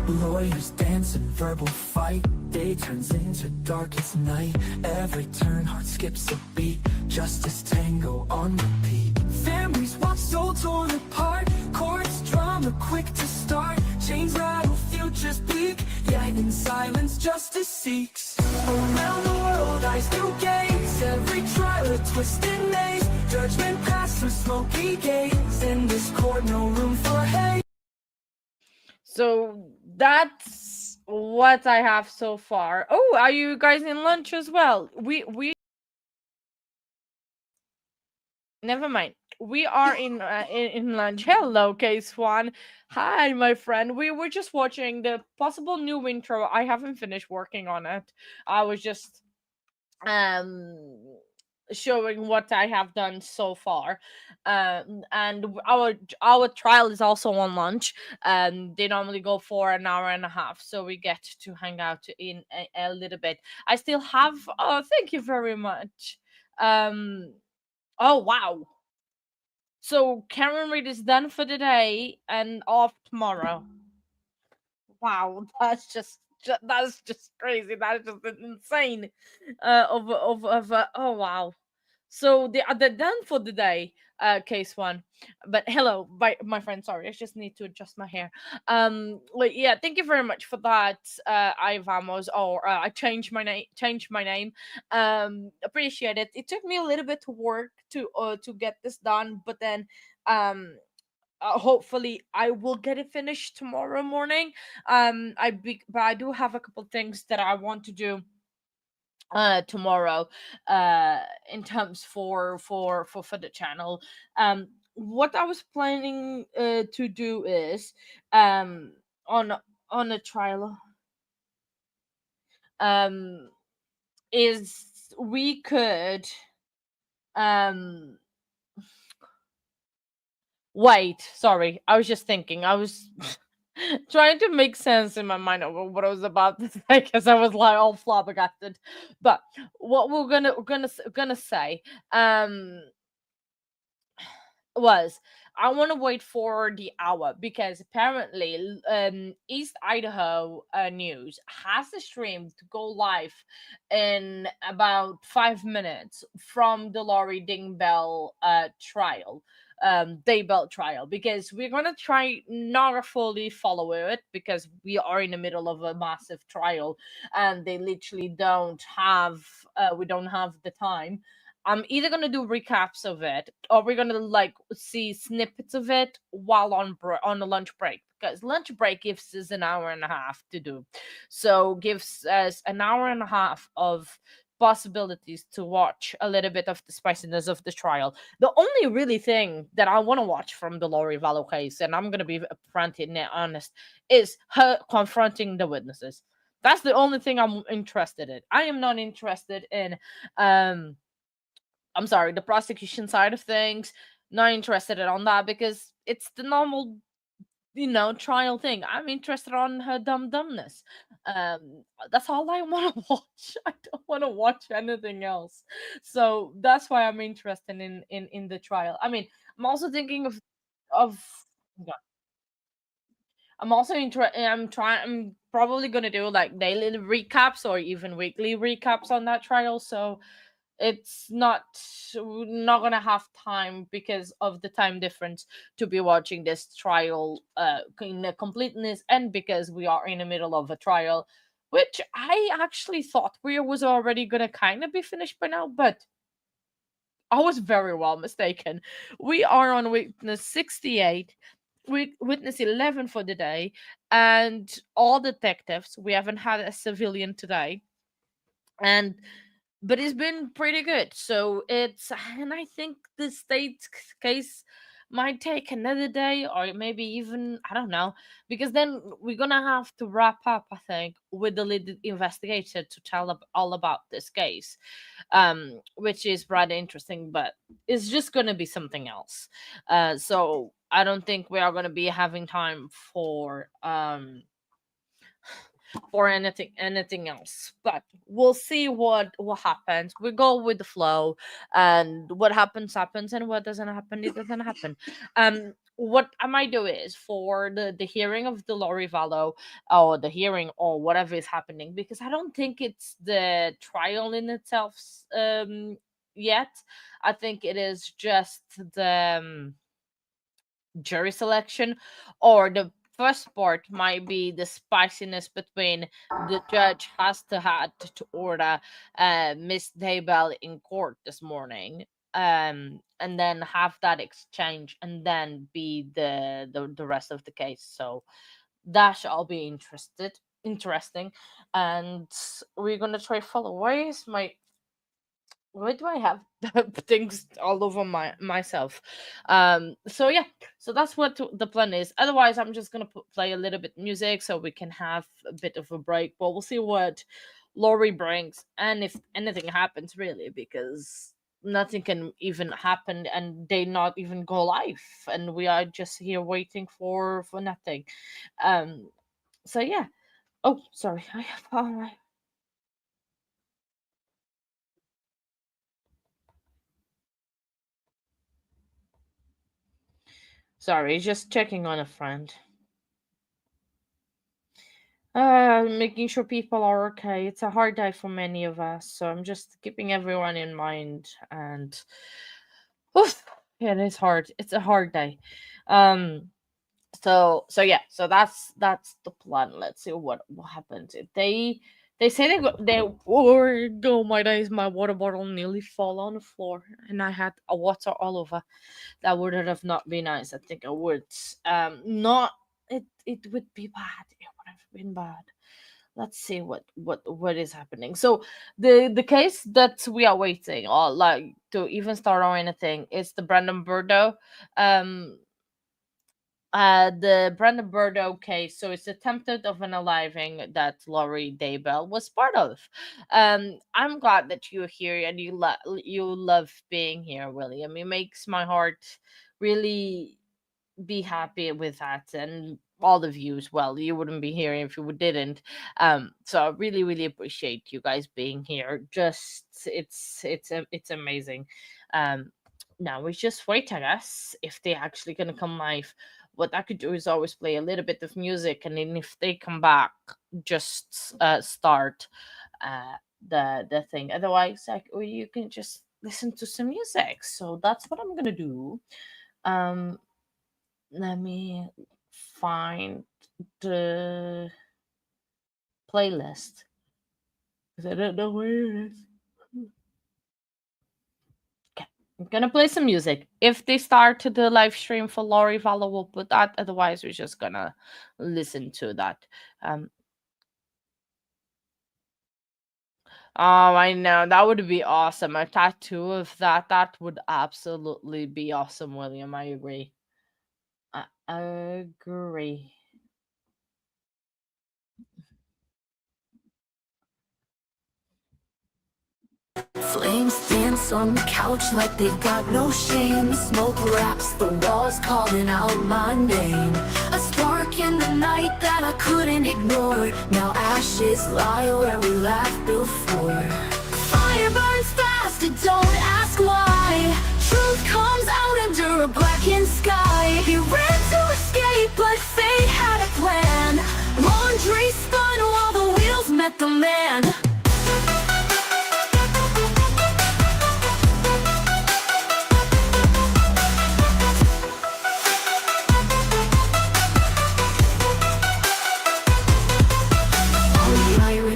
Lawyers dance in verbal fight, day turns into darkest night, every turn heart skips a beat, justice tango on repeat. Families watch soul torn apart, courts drama quick to start, chains rattle, futures bleak, yet in silence justice seeks. Around the world eyes new gaze, every trial a twisted maze, judgment passed through smoky gates, in this court no room for hate. So that's what I have so far. Oh, are you guys in lunch as well? We never mind. We are in lunch. Hello, Case One. Hi, my friend. We were just watching the possible new intro. I haven't finished working on it. I was just showing what I have done so far. And our trial is also on lunch. They normally go for an hour and a half, so we get to hang out in a little bit. I still have thank you very much. Oh wow. So Karen Reed is done for the day and off tomorrow. Wow, that's just crazy. That is just insane. Oh wow. So they're done for the day, Case One. But hello, my friend. Sorry, I just need to adjust my hair. Like yeah, thank you very much for that. I vamos, or I changed my name. Appreciate it. It took me a little bit to work to get this done, but then hopefully I will get it finished tomorrow morning. But I do have a couple things that I want to do tomorrow in terms for the channel. What I was planning to do is on a trial is Wait, sorry. I was just thinking. I was trying to make sense in my mind of what I was about to say because I was like all flabbergasted. But what we're gonna say was I want to wait for the hour because apparently East Idaho News has a stream to go live in about 5 minutes from the Lori Dingbell trial, Daybell trial, because we're gonna try not fully follow it because we are in the middle of a massive trial and they literally don't have we don't have the time. I'm either gonna do recaps of it, or we're gonna like see snippets of it while on the lunch break, because lunch break gives us an hour and a half to do, so gives us an hour and a half of possibilities to watch a little bit of the spiciness of the trial. The only really thing that I want to watch from the Lori Vallow case, and I'm gonna be upfront and honest, is her confronting the witnesses. That's the only thing I'm interested in. I am not interested in I'm sorry, the prosecution side of things. Not interested in on that because it's the normal, trial thing. I'm interested on her dumbness. That's all I want to watch. I don't want to watch anything else. So that's why I'm interested in the trial. I mean, I'm also thinking of. Yeah. I'm also interested. I'm probably gonna do like daily recaps or even weekly recaps on that trial. So it's not gonna have time because of the time difference to be watching this trial in the completeness, and because we are in the middle of a trial, which I actually thought we was already gonna kind of be finished by now, but I was very well mistaken. We are on witness 68, witness 11 for the day, and all detectives. We haven't had a civilian today, and but it's been pretty good. So and I think the state case might take another day or maybe even, I don't know, because then we're gonna have to wrap up, I think, with the lead investigator to tell all about this case, which is rather interesting, but it's just gonna be something else. So I don't think we are gonna be having time for anything else, but we'll see what happens. We go with the flow, and what happens, and what doesn't happen, it doesn't happen. What I might do is for the hearing of the Lori Vallow, or the hearing or whatever is happening, because I don't think it's the trial in itself yet. I think it is just the jury selection, or the first part might be the spiciness between the judge has to had to order Miss Daybell in court this morning, and then have that exchange, and then be the rest of the case. So that shall be interesting, and we're gonna try follow. Why is my why do I have things all over myself? So yeah, so that's what the plan is. Otherwise, I'm just gonna play a little bit music so we can have a bit of a break. But we'll see what Lori brings, and if anything happens, really, because nothing can even happen, and they not even go live, and we are just here waiting for nothing. Um. So yeah. Oh, sorry. I have all my. Sorry, just checking on a friend. Making sure people are okay. It's a hard day for many of us, so I'm just keeping everyone in mind. And oof, yeah, it is hard. It's a hard day. Um, so yeah, so that's the plan. Let's see what happens. They say they or oh my days, my water bottle nearly fell on the floor, and I had a water all over. That would have not been nice. I think I would not. It would be bad. It would have been bad. Let's see what is happening. So the case that we are waiting, or like to even start or anything, is the Brandon Burdo. Um, the Brandon Burdo case. So it's attempted of an unaliving that Lori Daybell was part of. I'm glad that you're here and you love being here, William. It makes my heart really. be happy with that, and all the views. Well, you wouldn't be here if you didn't. So I really, really appreciate you guys being here. Just it's amazing. Um, Now we just wait, I guess, if they're actually gonna come live. What I could do is always play a little bit of music, and then if they come back, just start the thing. Otherwise, like, or you can just listen to some music. So that's what I'm gonna do. Um, Let me find the playlist because I don't know where it is. I'm gonna play some music. If they start the live stream for Lori, Vala will put that. Otherwise, we're just gonna listen to that. Oh, I know. That would be awesome. A tattoo of that. That would absolutely be awesome, William. I agree. I agree. Flames dance on the couch like they've got no shame. Smoke wraps the walls calling out my name. A spark in the night that I couldn't ignore. Now ashes lie where we laughed before. Fire burns fast, and don't ask why. Truth comes out under a blackened sky. He ran to escape, but fate had a plan. Laundry spun while the wheels met the man.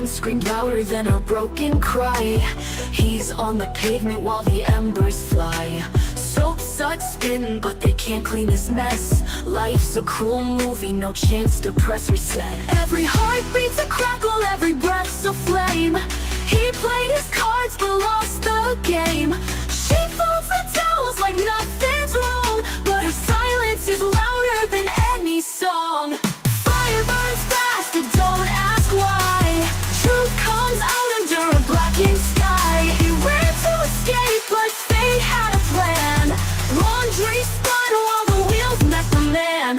Screamed louder than a broken cry. He's on the pavement while the embers fly. Soap suds spin, but they can't clean his mess. Life's a cruel movie, no chance to press reset. Every heartbeat's a crackle, every breath's a flame. He played his cards but lost the game. She folds the towels like nothing's wrong, but her silence is louder than any song. Fire burns fast, and don't ask why. Truth comes out under a blackened sky. He ran to escape, but fate had a plan. Laundry spun while the wheels met the man.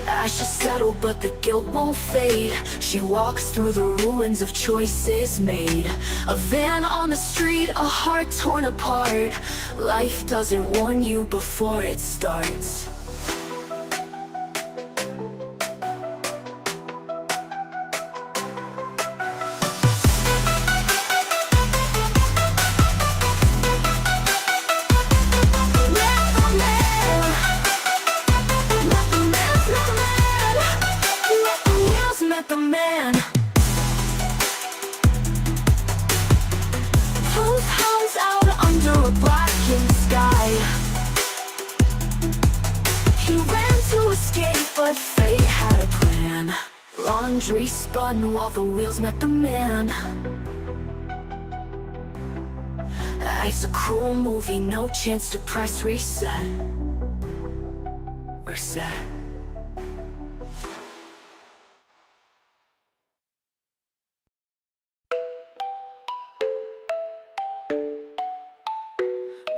Ashes settle, but the guilt won't fade. She walks through the ruins of choices made. A van on the street, a heart torn apart. Life doesn't warn you before it starts. The man. Truth hangs out under a blackened sky. He ran to escape, but fate had a plan. Laundry spun while the wheels met the man. It's a cruel movie, no chance to press reset. We're set.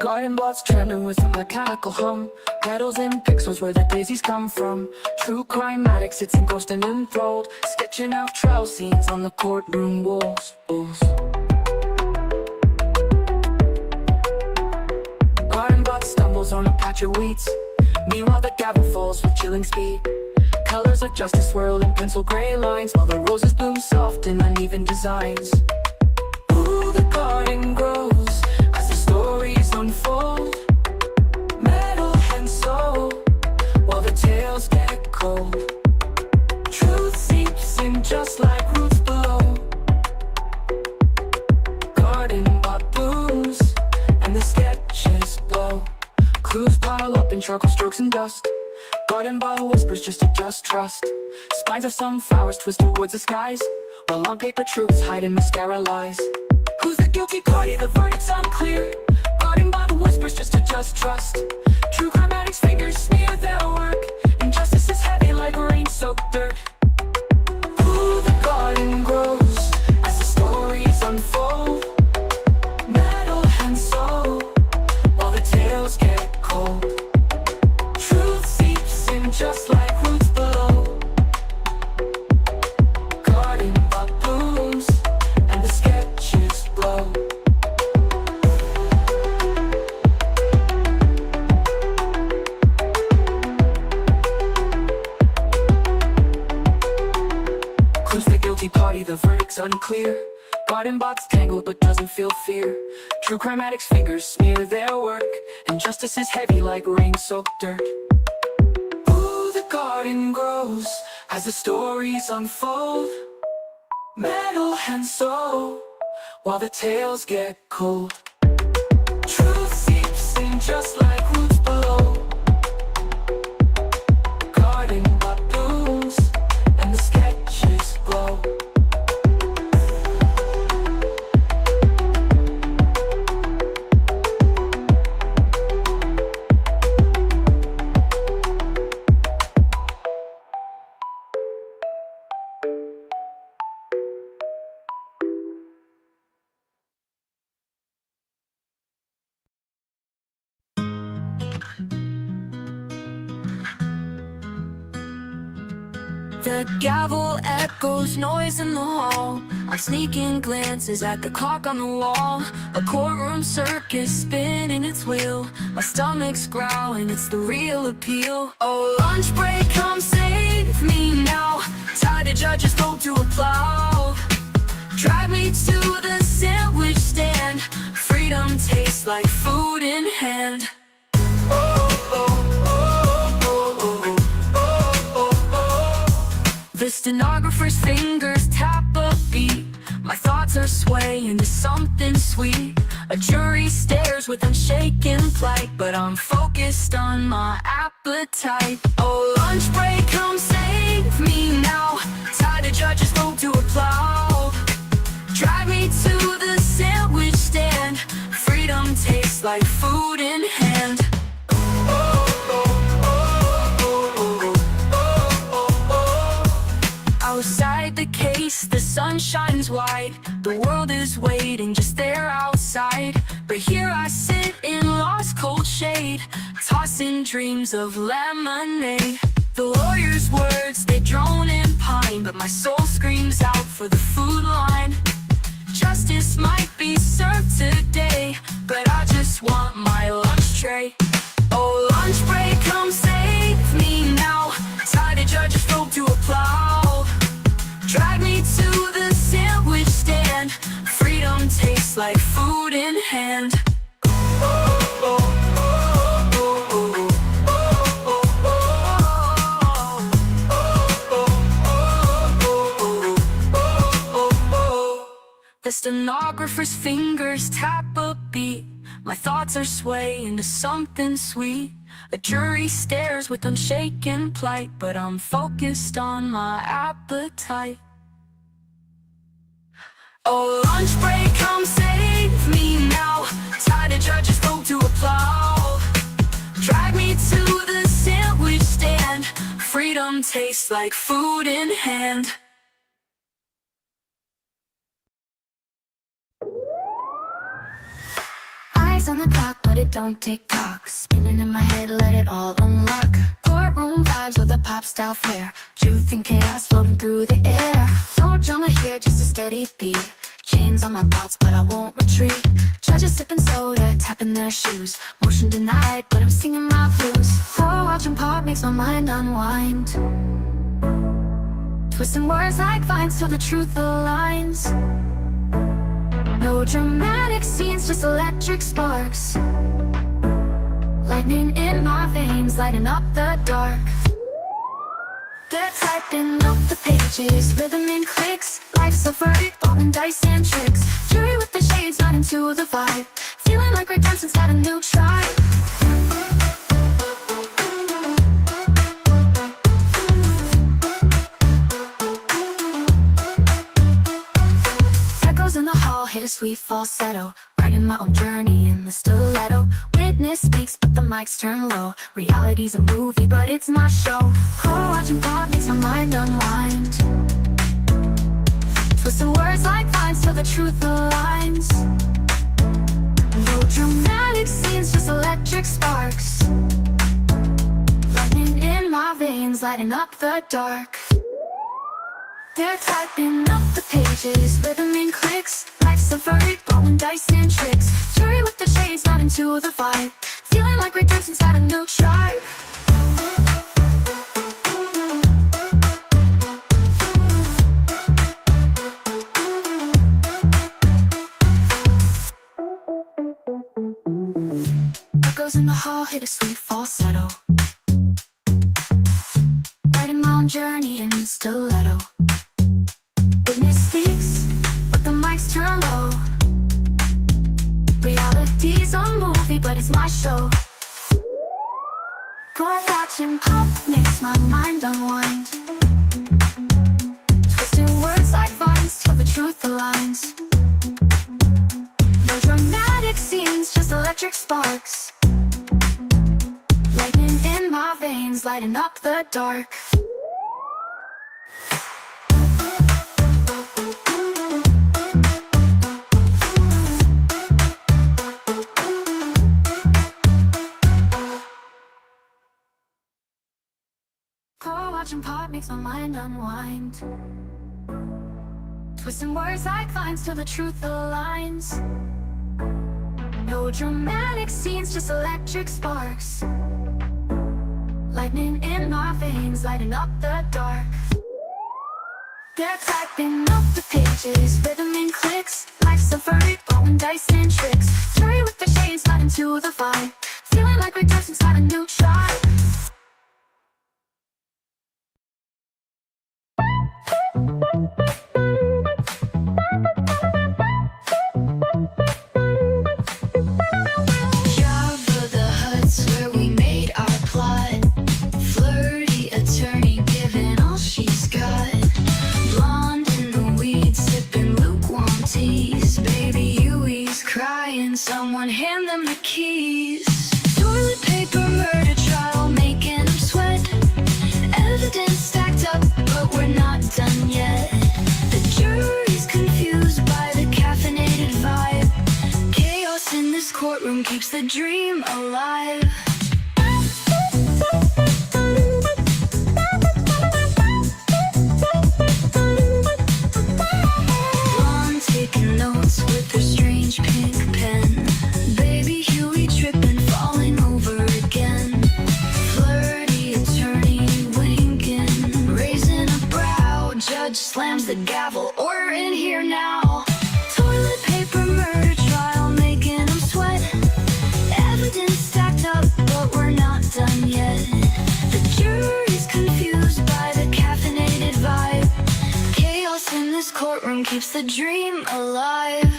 Garden plots trembling with a mechanical hum. Petals and pixels where the daisies come from. True crime addict sits and ghost and enthralled, sketching out trial scenes on the courtroom walls. Garden bot stumbles on a patch of weeds. Meanwhile the gavel falls with chilling speed. Colors of justice swirl in pencil gray lines, while the roses bloom soft in uneven designs. Ooh, the garden grows as the stories unfold. Metal and soul, while the tales get cold. Truth seeps in just like roots below. Garden bot blooms, and the sketches blow. Clues pile up in charcoal strokes and dust. Garden bottle whispers just to trust. Spines of sunflowers twist towards the skies, while on paper truths hide in mascara lies. Who's the guilty party? The verdict's unclear. Garden bottle whispers just to trust. True crime addicts' fingers smear their work. Injustice is heavy like rain-soaked dirt. Ooh, the garden grows as the stories unfold. Metal and soul, while the tales get cold. Truth seeps in the verdict's unclear. Garden box tangled but doesn't feel fear. True crime addicts' fingers smear their work, and justice is heavy like rain-soaked dirt. Ooh, the garden grows as the stories unfold. Metal and soul, while the tales get cold. Truth seeps in just like roots below. Garden but blooms, and the sketches glow. The gavel echoes noise in the hall. I'm sneaking glances at the clock on the wall. A courtroom circus spinning its wheel. My stomach's growling, it's the real appeal. Oh, lunch break, come save me now. Tie the judge's rope to a plow. Drive me to the sandwich stand. Freedom tastes like food in hand. The stenographer's fingers tap a beat. My thoughts are swaying to something sweet. A jury stares with unshaken plight, but I'm focused on my appetite. Oh, lunch break, come save me now. Tie the judge's rope to a plow. Drive me to the sandwich stand. Freedom tastes like food in hand. Outside the case, the sun shines wide. The world is waiting just there outside. But here I sit in lost cold shade, tossing dreams of lemonade. The lawyer's words, they drone and pine, but my soul screams out for the food line. Justice might be served today, but I just want my lunch tray. Oh, lunch break, come save me now. Tie the judge's rope to a plow. Drive me to the sandwich stand. Freedom tastes like food in hand. The stenographer's fingers tap a beat. My thoughts are swaying to something sweet. A jury stares with unshaken plight, but I'm focused on my appetite. Oh, lunch break, come save me now. Tie the judge's rope to a plow. Drive me to the sandwich stand. Freedom tastes like food in hand. Eyes on the clock, but it don't tick tock. Spinning in my head, let it all unlock. Courtroom vibes with a pop style flair. Truth and chaos floating through the air. No drama here, just a steady beat. Chains on my thoughts, but I won't retreat. Judges sipping soda, tapping their shoes. Motion denied, but I'm singing my blues. Oh, watching pop makes my mind unwind. Twisting words like vines till the truth aligns. No dramatic scenes, just electric sparks. Lightning in my veins, lighting up the dark. They're typing up the pages, rhythm and clicks. Life's a verdict, rolling dice and tricks. Jury with the shades, not into the vibe. Feeling like redemption's got a new tribe. In the hall, hit a sweet falsetto. Writing my own journey in the stiletto. Witness speaks, but the mics turn low. Reality's a movie, but it's my show. Oh, watching pop makes my mind unwind. Twisting words like vines till the truth aligns. No dramatic scenes, just electric sparks. Lightning in my veins, lighting up the dark. They're typing up the pages, rhythm and clicks. Life's a verdict, rolling dice and tricks. Jury with the shades, not into the vibe. Feeling like redemption's got a new tribe. Echoes in the hall hit a sweet falsetto. Writing my own journey in stiletto. Witness speaks, but the mics turn low. Reality's a movie, but it's my show. Boy, watching pop makes my mind unwind. Twisting words like vines till the truth aligns. No dramatic scenes, just electric sparks. Lightning in my veins, lighting up the dark. Watching pop makes my mind unwind. Twisting words like vines till the truth aligns. No dramatic scenes, just electric sparks. Lightning in my veins, lighting up the dark. They're typing up the pages, rhythm and clicks. Life's a furry, throwing dice and tricks. Flurry with the shades, not into the vibe. Feeling like we're just inside a new tribe. Someone hand them the keys. Toilet paper murder trial, making them sweat. Evidence stacked up, but we're not done yet. The jury's confused by the caffeinated vibe. Chaos in this courtroom keeps the dream alive. Blonde taking notes with her strange pink pen. Slams the gavel, order in here now. Toilet paper murder trial, making them sweat. Evidence stacked up, but we're not done yet. The jury's confused by the caffeinated vibe. Chaos in this courtroom keeps the dream alive.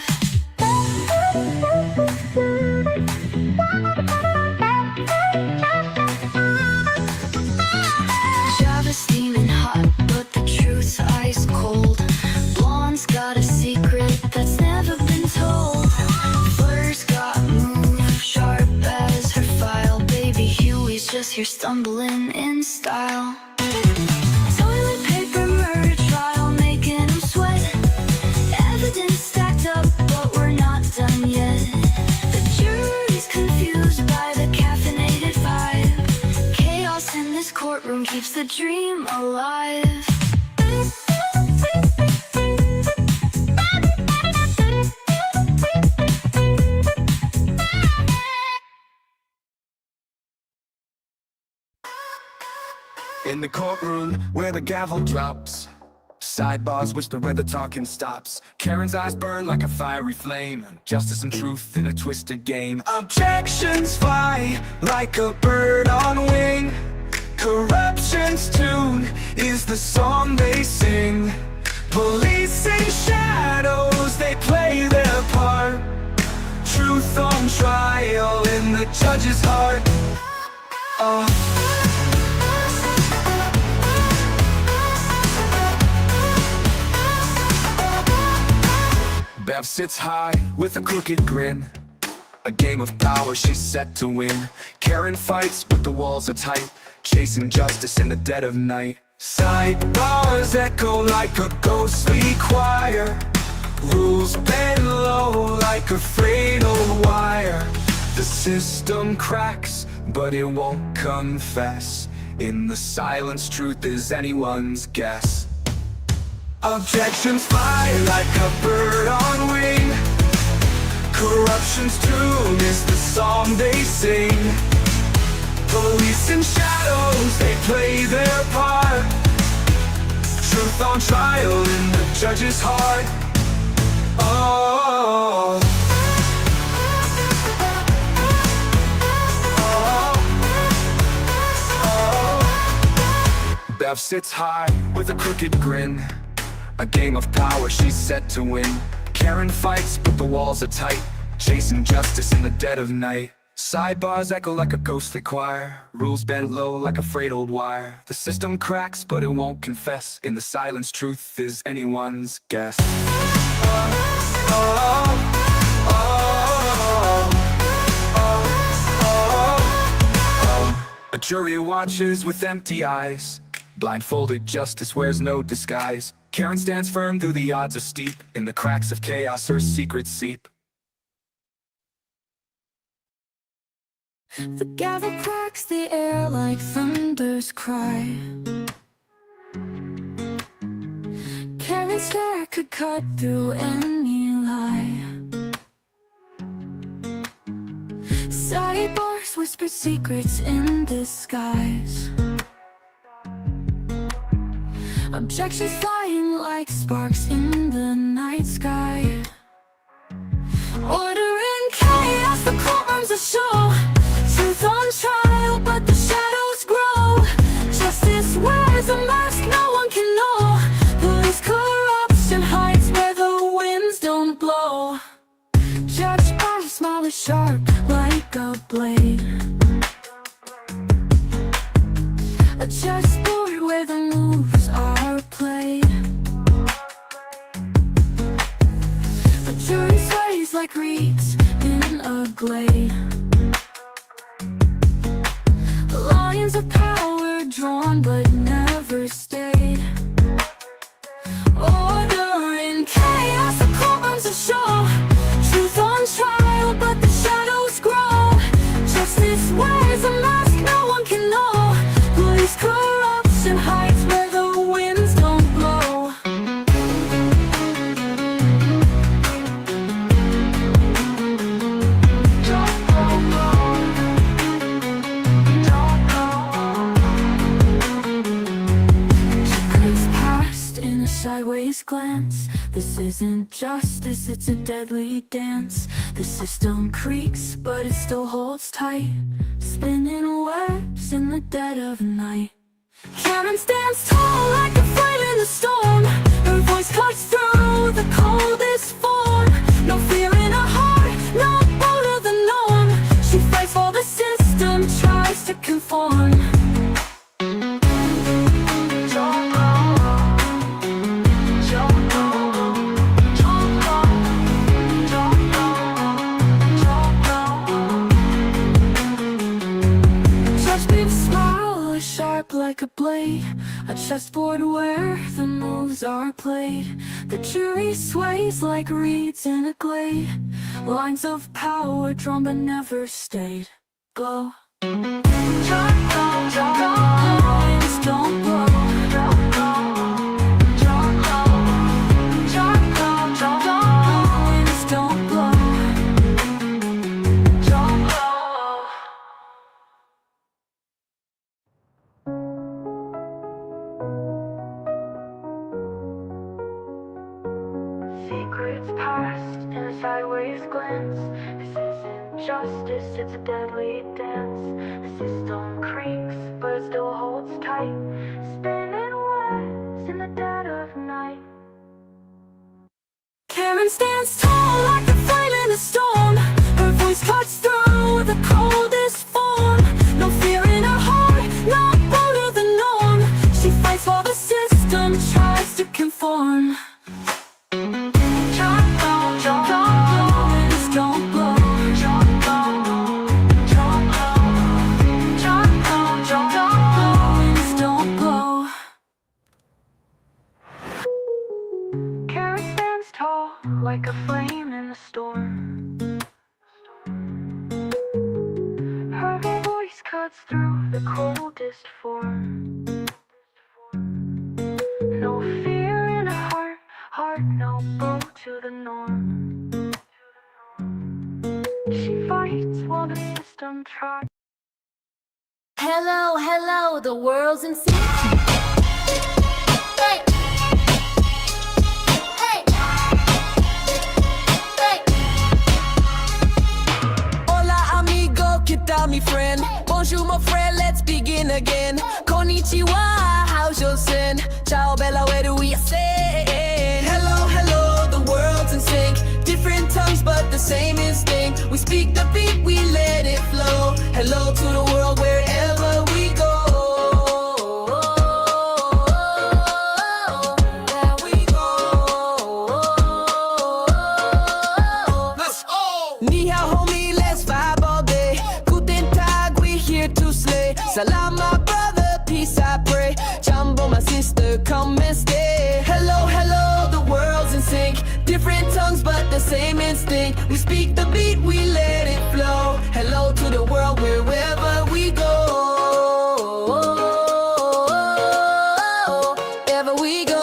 Java's steaming hot, but the truth's ice cold. Blonde's got a secret that's never been told. Blur's got moves sharp as her file. Baby Huey's just here stumbling in style. Toilet paper murder trial, making them sweat. Evidence stacked up, but we're not done yet. The jury's confused by the caffeinated vibe. Chaos in this courtroom keeps the dream alive. In the courtroom where the gavel drops, sidebars whisper where the talking stops. Karen's eyes burn like a fiery flame. Justice and truth in a twisted game. Objections fly like a bird on wing. Corruption's tune is the song they sing. Police in shadows, they play their part. Truth on trial in the judge's heart. Bev sits high with a crooked grin. A game of power she's set to win. Karen fights but the walls are tight, chasing justice in the dead of night. Sidebars echo like a ghostly choir. Rules bend low like a frayed old wire. The system cracks but it won't confess. In the silence truth is anyone's guess. Objections fly like a bird on wing. Corruption's tune is the song they sing. Police in shadows, they play their part. Truth on trial in the judge's heart. Bev sits high with a crooked grin. A game of power she's set to win. Karen fights, but the walls are tight, chasing justice in the dead of night. Sidebars echo like a ghostly choir, rules bend low like a frayed old wire. The system cracks, but it won't confess. In the silence, truth is anyone's guess. A jury watches with empty eyes. Blindfolded justice wears no disguise. Karen stands firm through the odds are steep. In the cracks of chaos her secrets seep. The gavel cracks the air like thunder's cry. Karen's stare could cut through any lie. Sidebars whisper secrets in disguise. Objections flying like sparks in the night sky. Order and chaos, the courtrooms are show. Truth on trial, but the shadows grow. Justice wears a mask no one can know. Police corruption hides where the winds don't blow. Judge eyes smile is sharp like a blade. A chessboard where the moves are played. A jury sways like reeds in a glade. Lions of power drawn but never stayed. Order in chaos, the courtrooms are show. Truth on trial, but the shadows grow. Justice wears a mask no one can know. Police corruption hides where the winds don't blow. Sideways glance. This isn't justice, it's a deadly dance. The system creaks, but it still holds tight, spinning webs in the dead of night. Karen stands tall like a flame in the storm. Her voice cuts through the coldest form. No fear in her heart, no out of the norm. She fights while the system tries to conform. Like a blade, a chessboard where the moves are played. The jury sways like reeds in a glade. Lines of power drawn but never stayed. Glow. Winds don't blow. Winds don't blow. Secrets past in a sideways glance. This isn't justice, it's a deadly dance. The system creaks, but it still holds tight, spinning webs in the dead of night. Karen stands tall like the flame in the storm. Her voice cuts through the coldest form. No fear in her heart, not out of the norm. She fights while the system tries to conform. Like a flame in a storm. Her voice cuts through the coldest form. No fear in her heart, no bow to the norm. She fights while the system tries. Hello, hello, the world's in sync. Mi friend, bonjour my friend, let's begin again. Konnichiwa, how's your sin? Ciao bella, where do we say? Hello, hello, the world's in sync. Different tongues, but the same instinct. We speak the beat, we let it flow. Hello to the world wherever we go. There we go. Let's go. Ni hao, homie, let's vibe all day. Guten Tag, we here to slay. Salam, my brother, peace I pray. Jumbo, my sister, come and stay. Hello, hello, the world's in sync. Different tongues, but the same instinct. We speak the beat, we let it flow. Hello to the world wherever we go. Wherever we go.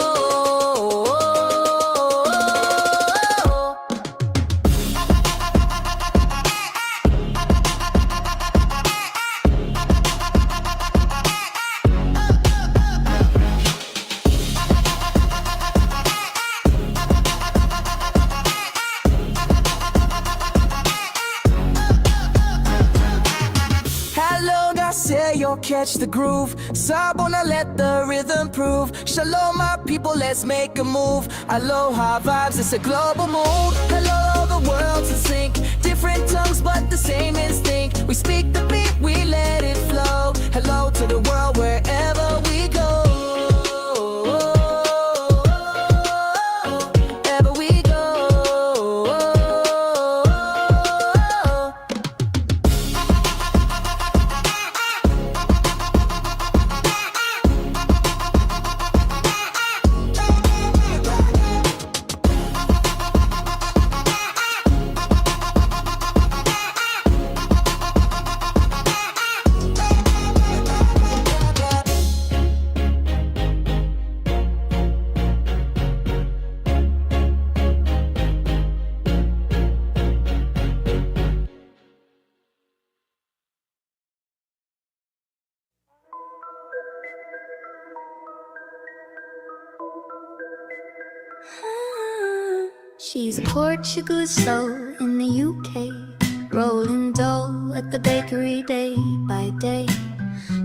Catch the groove, Sabona, let the rhythm prove. Shalom, my people, let's make a move. Aloha vibes, it's a global mood. Hello, the world's in sync. Different tongues, but the same instinct. We speak the beat, we let it flow. Hello to the world wherever we go. Wherever we go. She's a Portuguese soul in the UK, rolling dough at the bakery day by day.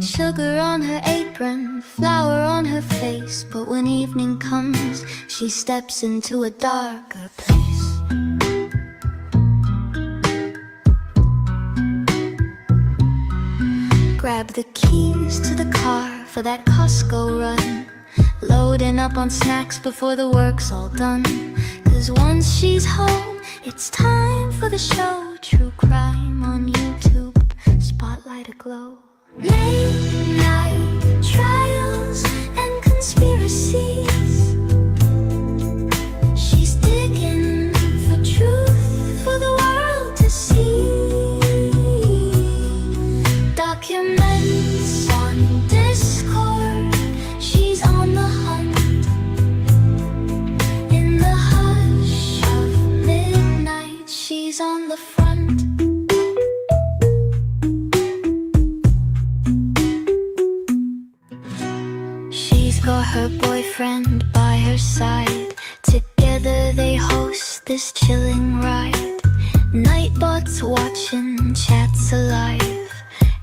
Sugar on her apron, flour on her face, but when evening comes, she steps into a darker place. Grab the keys to the car for that Costco run, loading up on snacks before the work's all done. 'Cause once she's home, it's time for the show. True crime on YouTube, spotlight aglow. Late night trials and conspiracies. She's digging for truth for the world to see. Documents on Discord, she's on the hunt. In the hush of midnight, she's on the front. She's got her boyfriend by her side. Together they host this chilling ride. Nightbots watching, chats alive.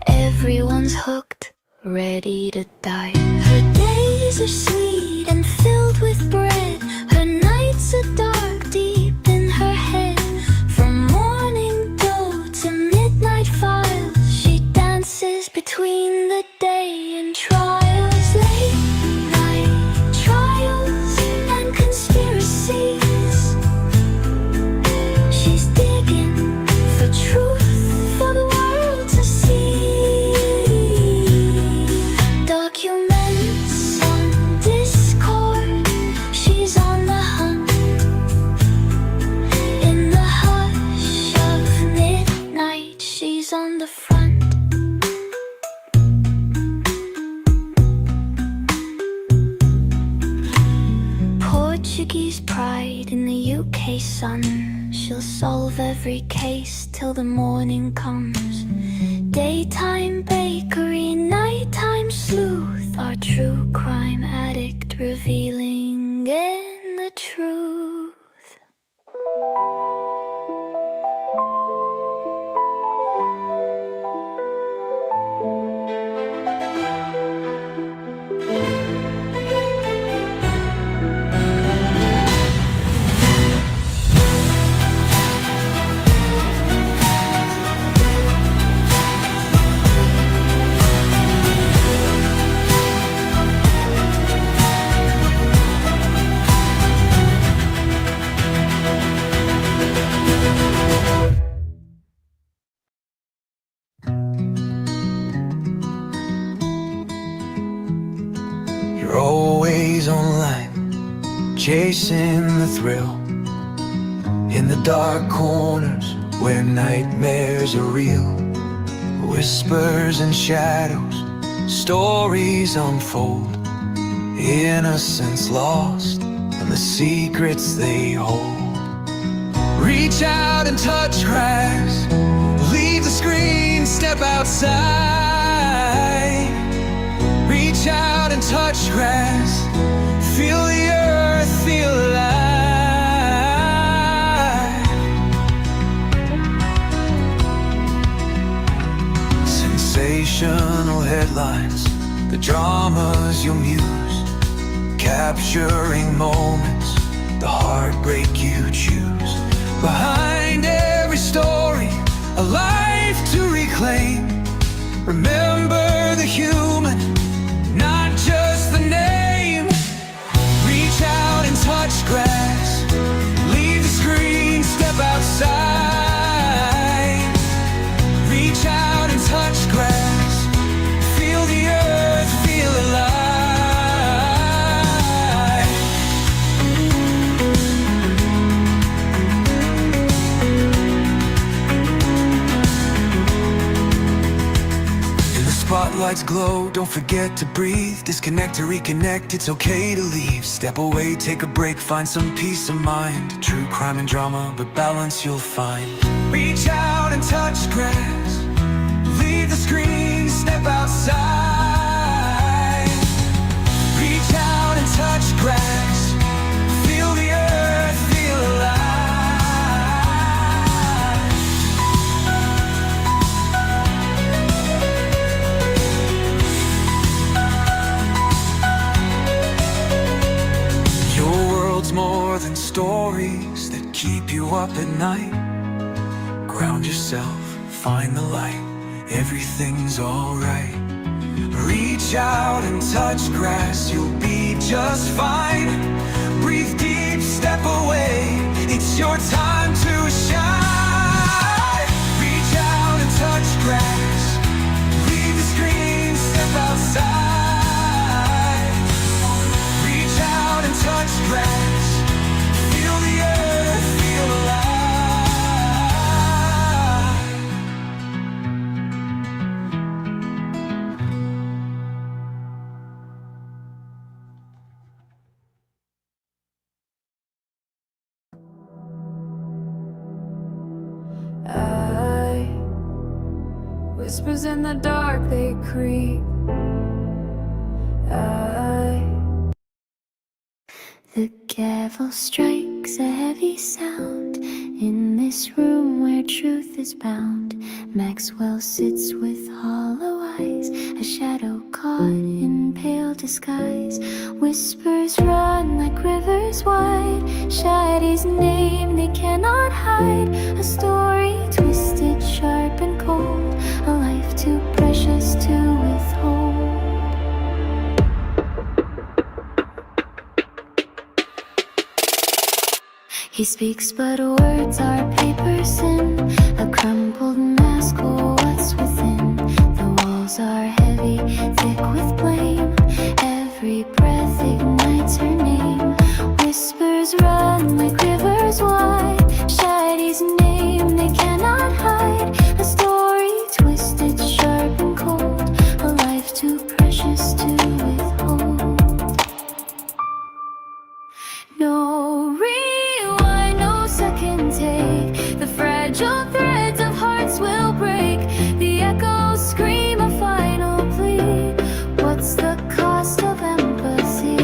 Everyone's hooked, ready to die. Her days are sweet and filled with bread. Her nights are dark, deep in her head. From morning dough to midnight files, she dances between the day and trials. Late night trials and conspiracies. She's digging for truth for the world to see. Documents on Discord, she's on the hunt. In the hush of midnight, she's on the front. Portuguese pride in the UK sun. She'll solve every case till the morning comes. Daytime bakery, nighttime sleuth. Our true crime addict revealing in the truth. You're always online, chasing the thrill. In the dark corners where nightmares are real. Whispers and shadows, stories unfold. Innocence lost and the secrets they hold. Reach out and touch grass, leave the screen, step outside. Reach out and touch grass, feel the earth, feel alive. Sensational headlines, the dramas you'll muse, capturing moments, the heartbreak you choose. Behind every story, a life to reclaim. Remember the human, not just the name. Reach out and touch grass, leave the screen, step outside. Reach out and touch grass, feel the earth, feel alive. Spotlights glow, don't forget to breathe. Disconnect to reconnect, it's okay to leave. Step away, take a break, find some peace of mind. True crime and drama, but balance you'll find. Reach out and touch grass, leave the screen, step outside. Reach out and touch grass, feel the earth, feel alive. More than stories that keep you up at night. Ground yourself, find the light, everything's alright. Reach out and touch grass, you'll be just fine. Breathe deep, step away, it's your time to shine. Reach out and touch grass, leave the screen, step outside. Reach out and touch grass, feel the earth, feel alive. Whispers in the dark, they creep. The gavel strikes a heavy sound in this room where truth is bound. Maxwell sits with hollow eyes, a shadow caught in pale disguise. Whispers run like rivers wide, Sade's name they cannot hide. A story twisted, sharp and cold, a life too precious to withhold. He speaks, but words are paper thin, a crumpled mask of what's within. The walls are heavy, thick with blame. Every breath ignites her name. Whispers run like rivers wide, Sade's name they cannot hide. A story twisted, sharp and cold, a life too precious to withhold. No rewind, no second take. The fragile threads of hearts will break. The echoes scream a final plea. What's the cost of empathy?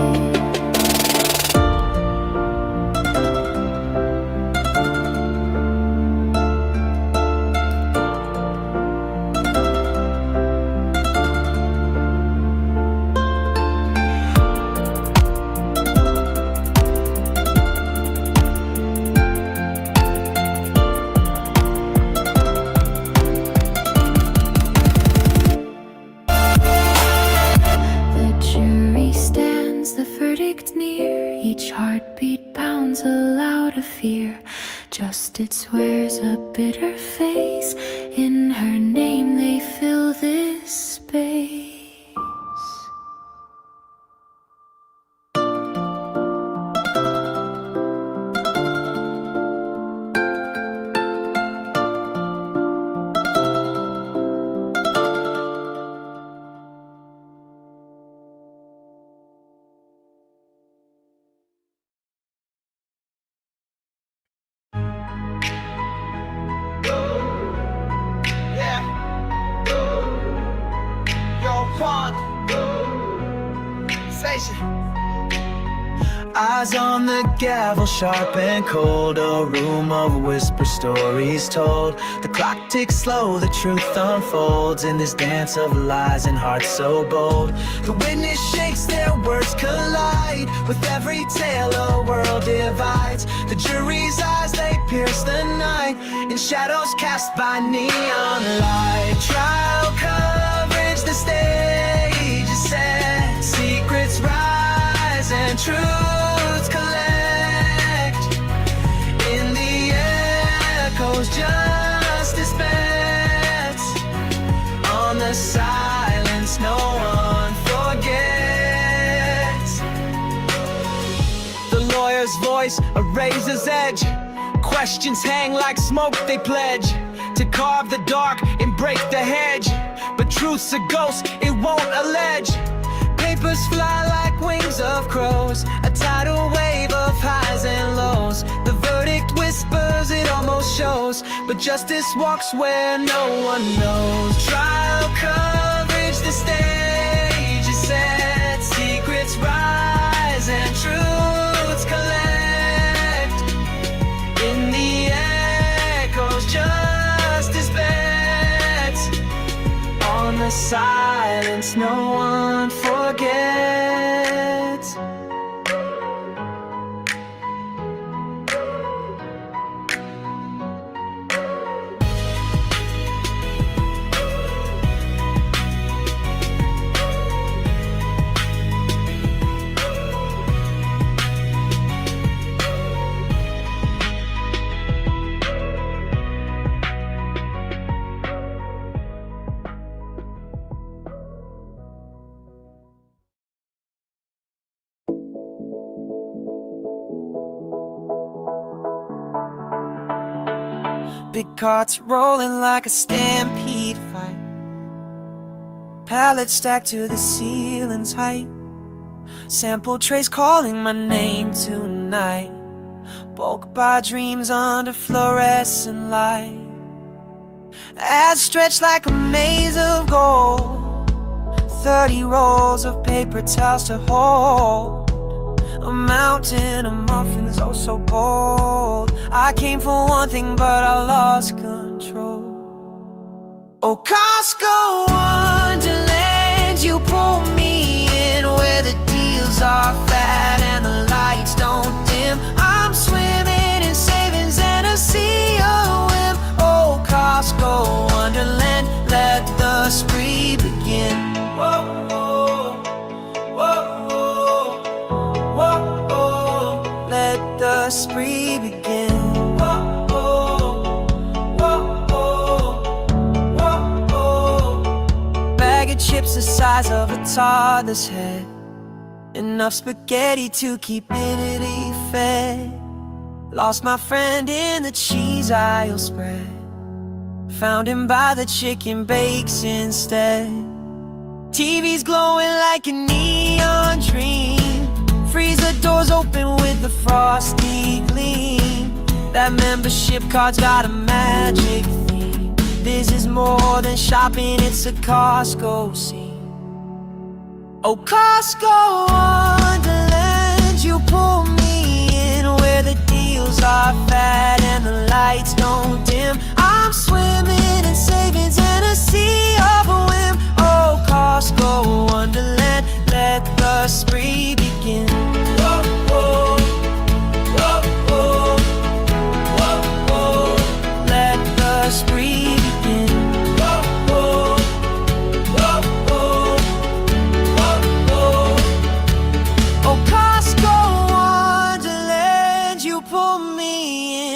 Each heartbeat pounds a louder fear. Justice wears a bitter face. In her name they fill this space. Quan. Station. Eyes on the gavel, sharp and cold. A room of whisper stories told. The clock ticks slow, the truth unfolds in this dance of lies and hearts so bold. The witness shakes, their words collide. With every tale a world divides. The jury's eyes, they pierce the night in shadows cast by neon light. Trial coverage, the stage is set. Secrets rise and truths collect. In the echoes, justice bets. On the silence, no one forgets. The lawyer's voice, a razor's edge. Questions hang like smoke, they pledge to carve the dark and break the hedge. But truth's a ghost, it won't allege. Papers fly like wings of crows, a tidal wave of highs and lows. The verdict whispers, it almost shows, but justice walks where no one knows. Trial coverage, the stage is set. Secrets rise and truths collect. In the echoes, justice bets. On the silence, no one forgets. Big carts rolling like a stampede fight. Pallets stacked to the ceiling's height. Sample trays calling my name tonight. Bulk by dreams under fluorescent light. Ads stretched like a maze of gold. 30 rolls of paper towels to hold. A mountain of muffins, oh so bold. I came for one thing, but I lost control. Oh, Costco Wonderland, you pull me in where the deals are fat and the lights don't dim. I'm swimming in savings and a sea of whim. Oh, Costco Wonderland, let the spree begin. Whoa, whoa, whoa, whoa, whoa, let the spree begin. Whoa, whoa, whoa, whoa, whoa. Bag of chips the size of a toddler's head. Enough spaghetti to keep it fed. Lost my friend in the cheese aisle spread. Found him by the chicken bakes instead. TV's glowing like a neon dream. Freezer doors open with the frosty gleam. That membership card's got a magic theme. This is more than shopping, it's a Costco scene. Oh, Costco Wonderland, you pull me in where the deals are fat and the lights don't dim. I'm swimming in savings and a sea of a whim. Oh, Costco Wonderland, let the spree begin. Whoa, whoa, whoa, whoa, whoa, whoa, let the spree begin. Whoa, whoa, whoa, whoa, whoa, whoa. Oh, Costco Wonderland, you pull me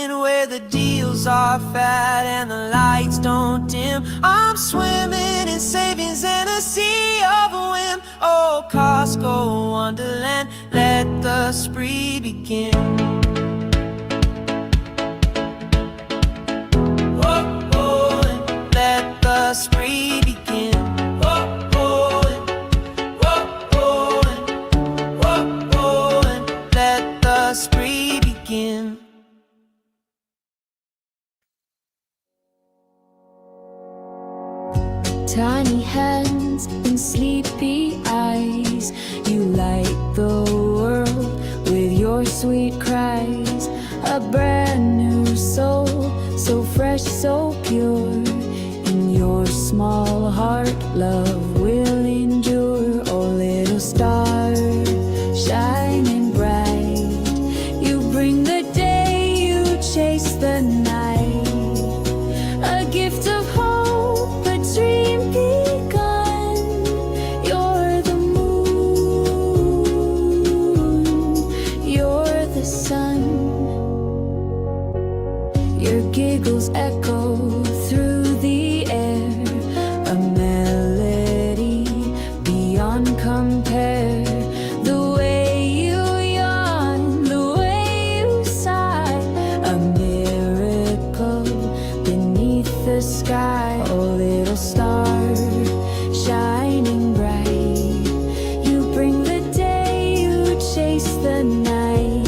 in where the deals are fat and the lights don't dim. I'm swimming in savings and a sea of a whim. Oh, Costco Wonderland, let the spree begin. Whoa, whoa, let the spree begin. Whoa, whoa, whoa, whoa, whoa, whoa, let the spree begin. Tiny hand hands and sleepy eyes. You light the world with your sweet cries. A brand new soul, so fresh, so pure. In your small heart, love will endure. Oh, little star, shining bright, you bring the day, you chase the night. A gift of hope, a dream begun. You're the moon, you're the sun. Your giggles echo through the air, a melody beyond compare. The way you yawn, the way you sigh, a miracle beneath the sky. Oh, little star, shining bright, you bring the day, you chase the night.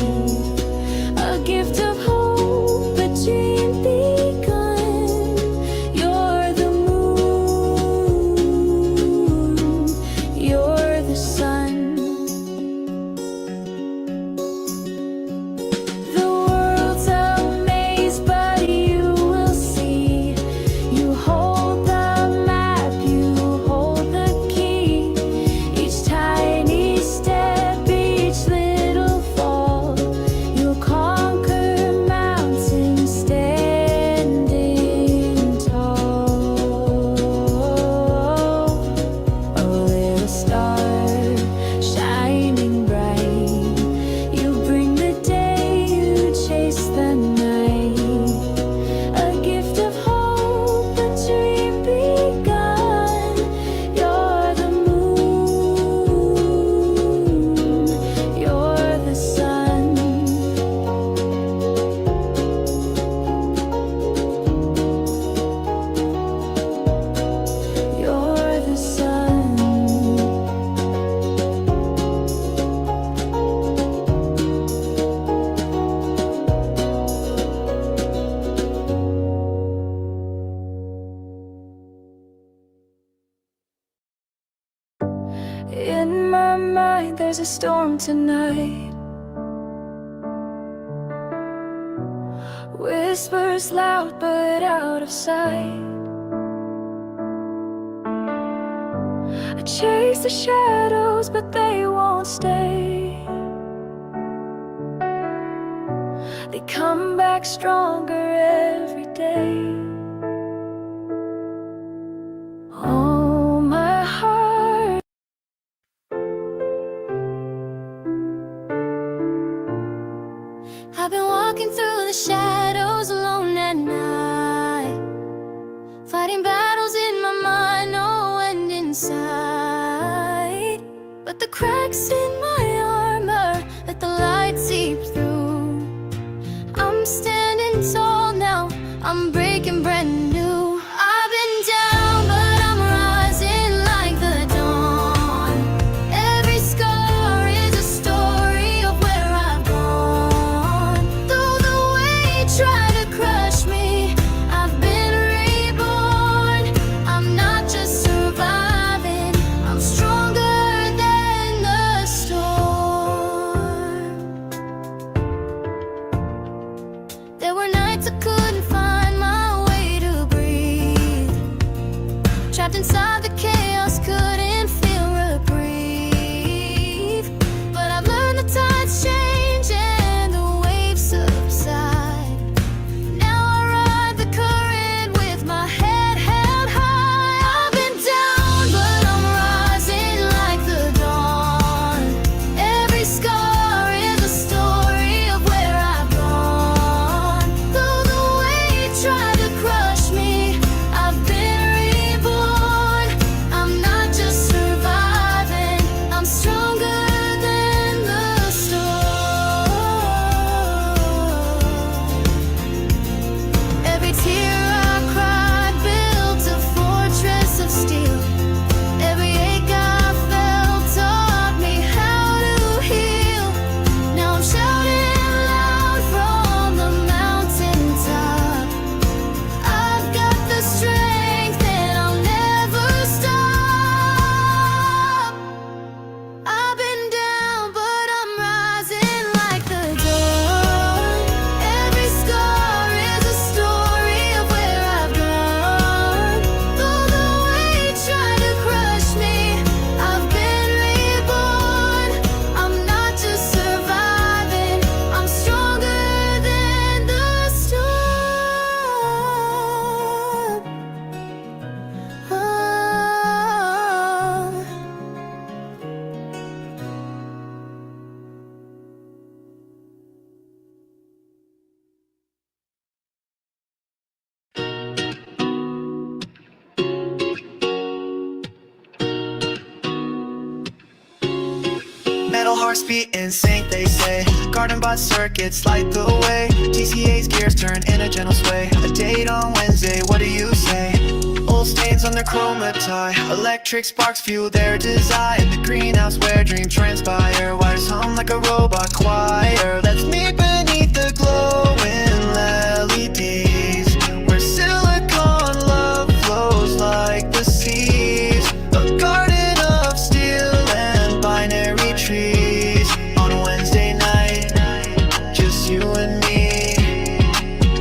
A gift of hope, a dream begun. You're the moon, you're the sun. The world's a maze, but you will see. You hold the map, you hold the key. Each tiny step, each little fall, you'll conquer mountains standing tall. A little star, shining bright, you bring the day, you chase the night. A gift of hope, a dream begun. You're the moon, you're the sun. You're the sun. In my mind, there's a storm tonight. Whispers loud but out of sight. I chase the shadows, but they won't stay. They come back stronger every day. Oh, my heart. I've been walking through the shadows alone at night, fighting battles in my mind, no end in sight. But the cracks in my armor let the light seep through. I'm standing tall now, I'm breaking brand new. I've been down, but I'm rising like the dawn. Every scar is a story of where I've gone. Though the weight tried to crush me, I've been reborn. I'm not just surviving, I'm stronger than the storm. There were nights I couldn't find my way to breathe, trapped inside the chaos, couldn't feel reprieve. But I've learned the tides change and the waves subside. Now I ride the current with my head held high. I've been down, but I'm rising like the dawn. Every scar is a story of where I've gone. Though the weight tried to crush me, I've been reborn. I'm Little hearts beat in sync, they say. Garden bot circuits light the way. TCA's gears turn in a gentle sway. A date on Wednesday, what do you say? Old stains on their chroma tie. Electric sparks fuel their desire. In the greenhouse where dreams transpire. Wires hum like a robot choir. Let's meet beneath the glowing LEDs, where silicon love flows like the seas. A garden of steel and binary trees. On a Wednesday night, just you and me.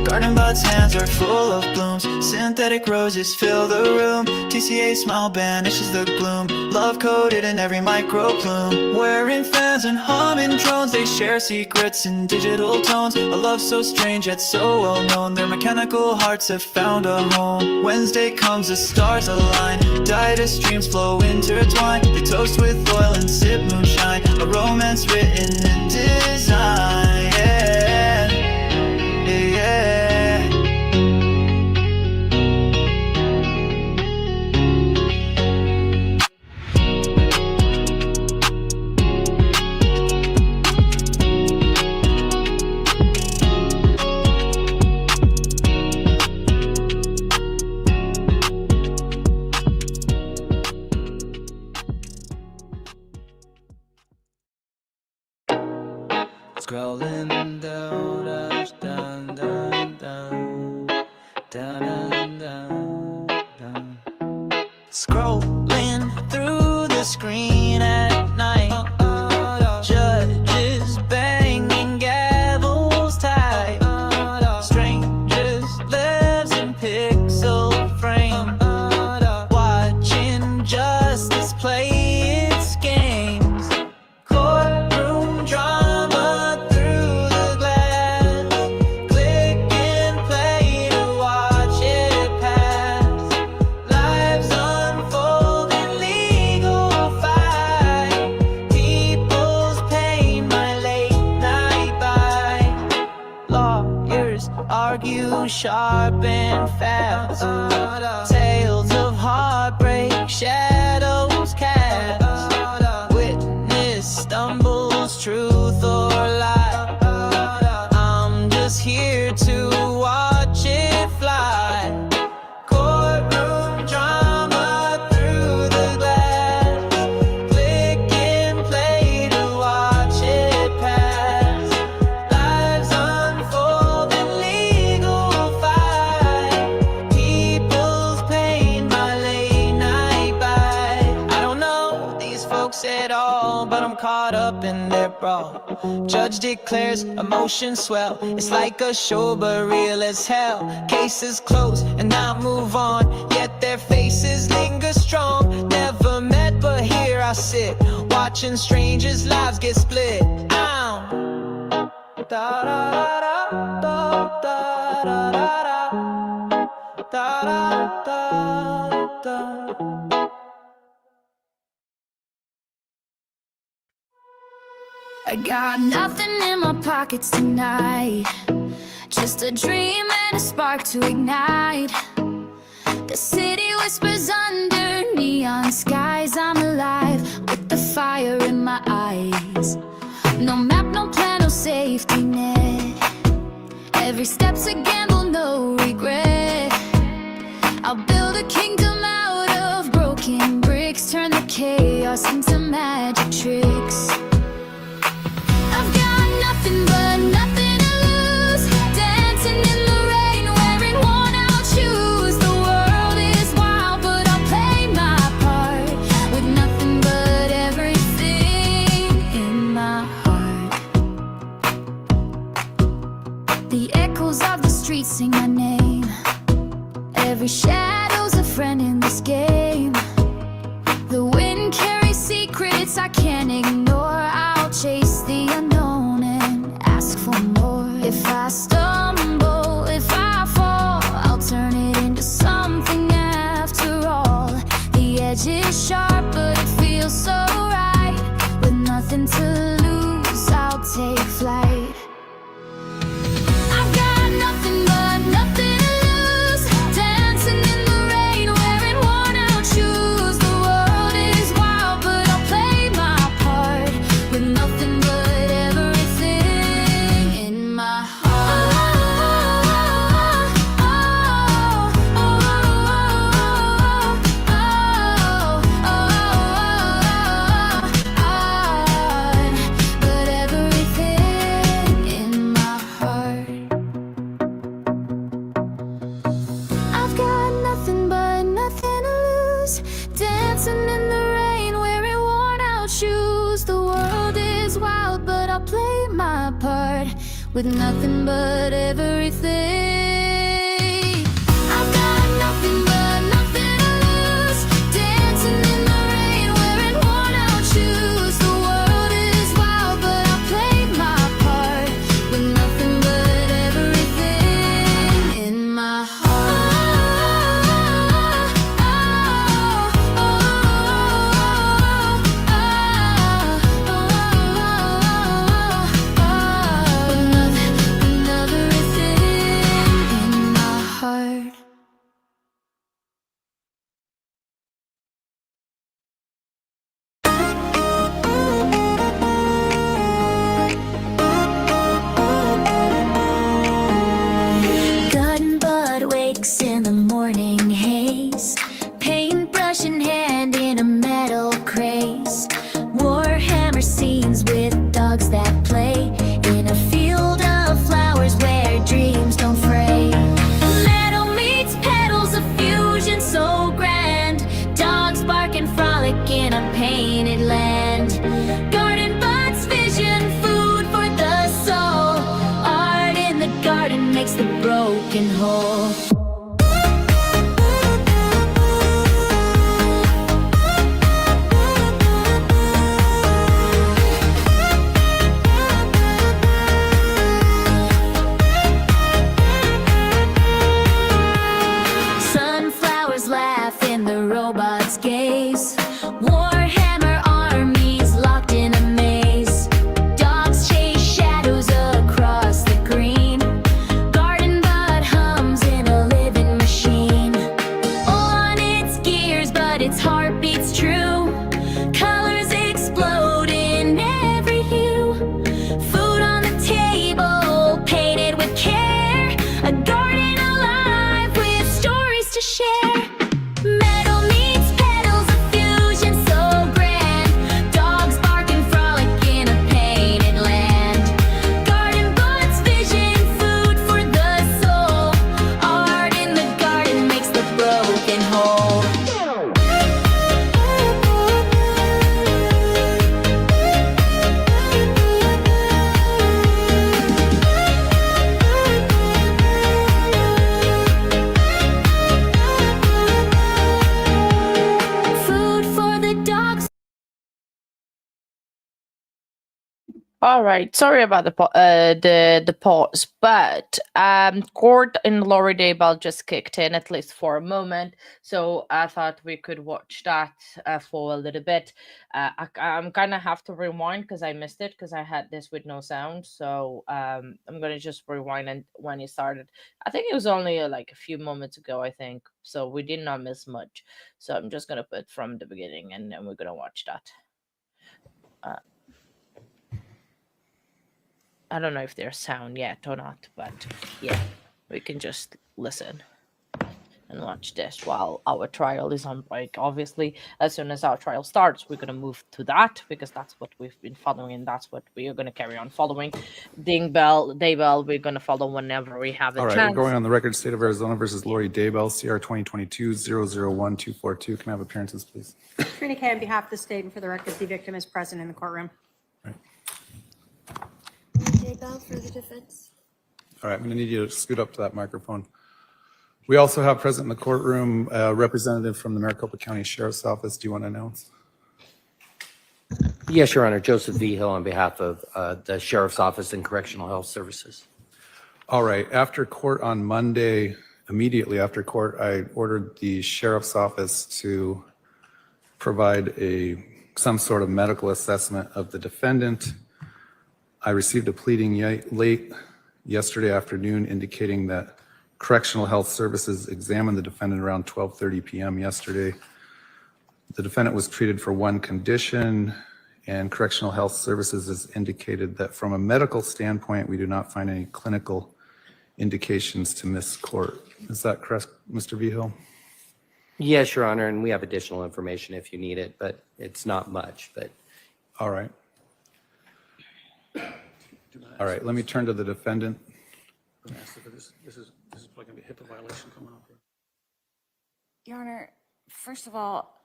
Garden buds' hands are full of blooms. Synthetic roses fill the room. TCA smile banishes the gloom. Love coded in every micro plume. Wearing fans and humming drones, they share secrets in digital tones. A love so strange yet so well known. Their mechanical hearts have found a home. Wednesday comes, the stars align. Dietist dreams flow intertwined. They toast with oil and sip moonshine. A romance written in design. Yeah, yeah. Scrolling down, down, down, down, down, down, down. Scrolling through the screen at night. Judges banging gavels tight. Strangers lives in pixel frame. Watching justice play its games. Courtroom drama through the glass. Click and play to watch it pass. Lives unfold in legal fight. People's pain, my late night bite. Lawyers argue sharp and fast. Tales of heartbreak, shadows cast. Witness stumbles, truth or lie. I'm just here to watch it fly. Courtroom drama through the glass. Click and play to watch it pass. Lives unfold in legal fight. People's pain, my late night bite. I don't know these folks at all, but I'm caught up in their brawl. Judge declares emotions swell. It's like a show, but real as hell. Cases closed and now move on, yet their faces linger strong. Never met, but here I sit, watching strangers' lives get split. Ow. Da da da da da da da da da da da. I got nothing in my pockets tonight. Just a dream and a spark to ignite. The city whispers under neon skies. I'm alive with the fire in my eyes. No map, no plan, no safety net. Every step's a gamble, no regret. I'll build a kingdom out of broken bricks. Turn the chaos into magic tricks. I've got nothing but nothing to lose. Dancing in the rain, wearing worn out shoes. The world is wild, but I'll play my part. With nothing but everything in my heart. The echoes of the streets sing my name. Every shadow's a friend in this game. The wind carries secrets I can't with nothing but everything. I've got nothing but nothing to lose, dancing in the rain, wearing worn out shoes. The world is wild, but I played my part with nothing but everything in my heart. Garden bud wakes in the morning haze, paintbrush in hand in a metal craze. Warhammer scenes with dogs that play in a field of flowers where dreams don't fray. Metal meets petals of fusion so grand, dogs bark and frolic in a painted land. Garden buds vision, food for the soul. Art in the garden makes the broken whole. Sunflowers laugh in the robot's gaze. Warhammer armies locked in a maze. Dogs chase shadows across the green. Garden bud hums in a living machine. On its gears, but its heart beats true. Colors explode in every hue. Food on the table, painted with care. A garden alive with stories to share. Metal meets petals of fusion so grand. Dogs bark and frolic in a painted land. Garden buds vision, food for the soul. Art in the garden makes the broken whole. Food for the dogs. All right, sorry about the pause, but court in Laurie Daybell just kicked in at least for a moment, so I thought we could watch that for a little bit. I'm gonna have to rewind because I missed it because I had this with no sound, so I'm gonna just rewind and when it started. I think it was only like a few moments ago, I think, so we did not miss much. So I'm just gonna put from the beginning and then we're gonna watch that. I don't know if there's sound yet or not, but yeah, we can just listen and watch this while our trial is on break. Obviously, as soon as our trial starts, we're going to move to that because that's what we've been following and that's what we are going to carry on following. Daybell, we're going to follow whenever we have a All right, chance. we're going on the record, State of Arizona versus Lori Daybell, CR 2022-001242. Can I have appearances, please? Trina Kay on behalf of the state and for the record, the victim is present in the courtroom. Daybell for the defense. All right, I'm going to need you to scoot up to that microphone. We also have present in the courtroom a representative from the Maricopa County Sheriff's Office. Do you want to announce? Yes, Your Honor. Joseph V. Hill on behalf of the Sheriff's Office and Correctional Health Services. All right, after court on Monday, immediately after court, I ordered the Sheriff's Office to provide some sort of medical assessment of the defendant. I received a pleading late yesterday afternoon indicating that Correctional Health Services examined the defendant around 12:30 p.m. yesterday. The defendant was treated for one condition, and Correctional Health Services has indicated that from a medical standpoint, we do not find any clinical indications to miss court. Is that correct, Mr. Vigil? Yes, Your Honor, and we have additional information if you need it, but it's not much. But all right. All right, let me turn to the defendant. This is like going to be a HIPAA violation coming up. Your Honor, first of all,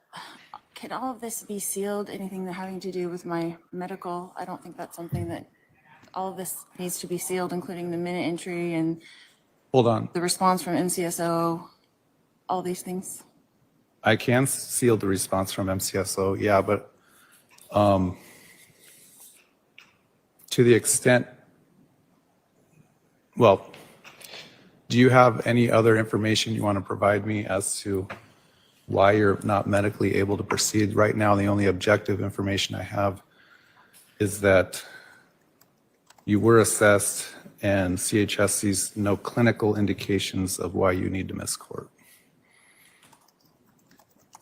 can all of this be sealed? Anything that having to do with my medical? I don't think that's something that all of this needs to be sealed, including the minute entry and Hold on. the response from MCSO, all these things? I can seal the response from MCSO, yeah, but to the extent, well, do you have any other information you want to provide me as to why you're not medically able to proceed? Right now, the only objective information I have is that you were assessed and CHS sees no clinical indications of why you need to miss court.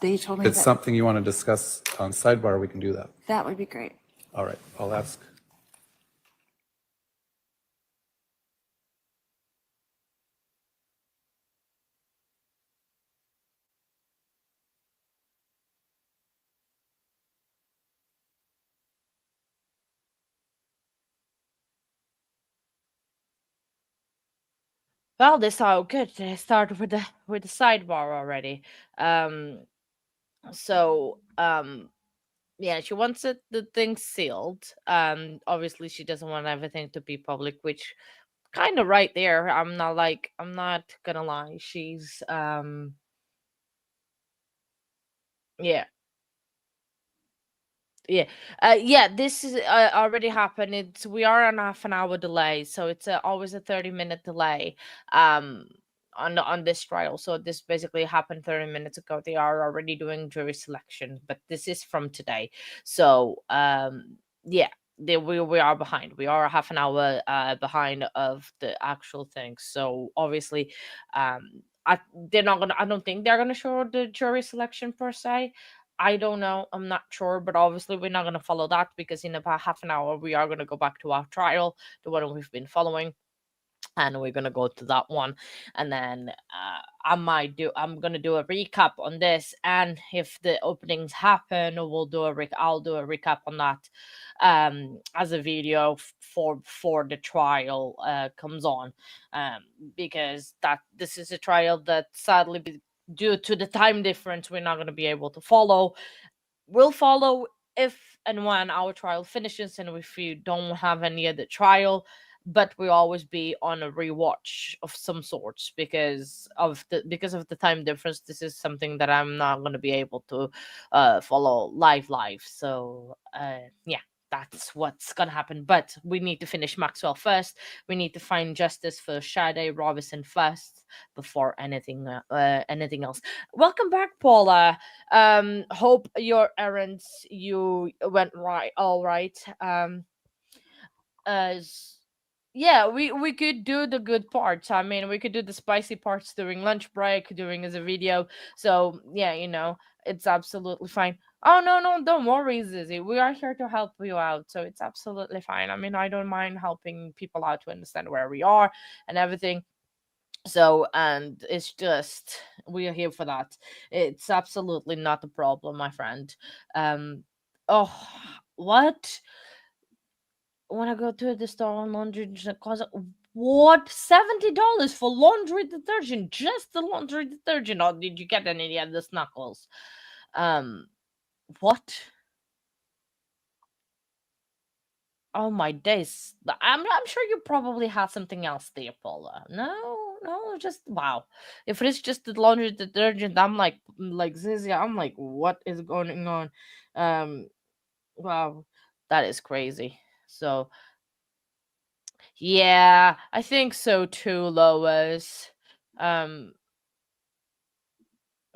They told me If it's that something you want to discuss on sidebar, we can do that. that would be great. All right, I'll ask. Well, this all good. They started with the sidebar already. Um, so yeah, she wants the thing sealed. Obviously she doesn't want everything to be public, which kind of right there. I'm not gonna lie. She's yeah. Yeah, yeah. This is already happened. We are on half an hour delay, so it's always a 30-minute delay. Um, on this trial. So this basically happened 30 minutes ago. They are already doing jury selection, but this is from today. So yeah, we are behind. We are a half an hour behind of the actual thing. So obviously, they're not gonna. I don't think they're gonna show the jury selection per se. I don't know. I'm not sure, but obviously we're not going to follow that because in about half an hour we are going to go back to our trial, the one we've been following, and we're going to go to that one. And then I'm going to do a recap on this, and if the openings happen, I'll do a recap on that as a video for the trial comes on, because this is a trial that sadly due to the time difference we're not going to be able to follow. We'll follow if and when our trial finishes, and if we don't have any other trial, but we'll always be on a rewatch of some sorts because of the time difference. This is something that I'm not going to be able to follow live. So yeah, that's what's gonna happen. But we need to finish Maxwell first. We need to find justice for Sade Robinson first before anything else. Welcome back, Paula. Hope your errands you went right, all right. As Yeah, we could do the good parts. I mean, we could do the spicy parts during lunch break, doing as a video. So yeah, it's absolutely fine. Oh no, don't worry, Zizzy. We are here to help you out, so it's absolutely fine. I mean, I don't mind helping people out to understand where we are and everything. So, and it's just we are here for that. It's absolutely not a problem, my friend. Oh, what? When I go to the store on laundry closet, what? $70 for laundry detergent? Just the laundry detergent, or did you get any of the snuggles? What? Oh my days! I'm sure you probably have something else there, Paula. No, just wow. If it is just the laundry detergent, I'm like Zizia. I'm like, what is going on? Um, wow, that is crazy. So yeah, I think so too, Lois. Um,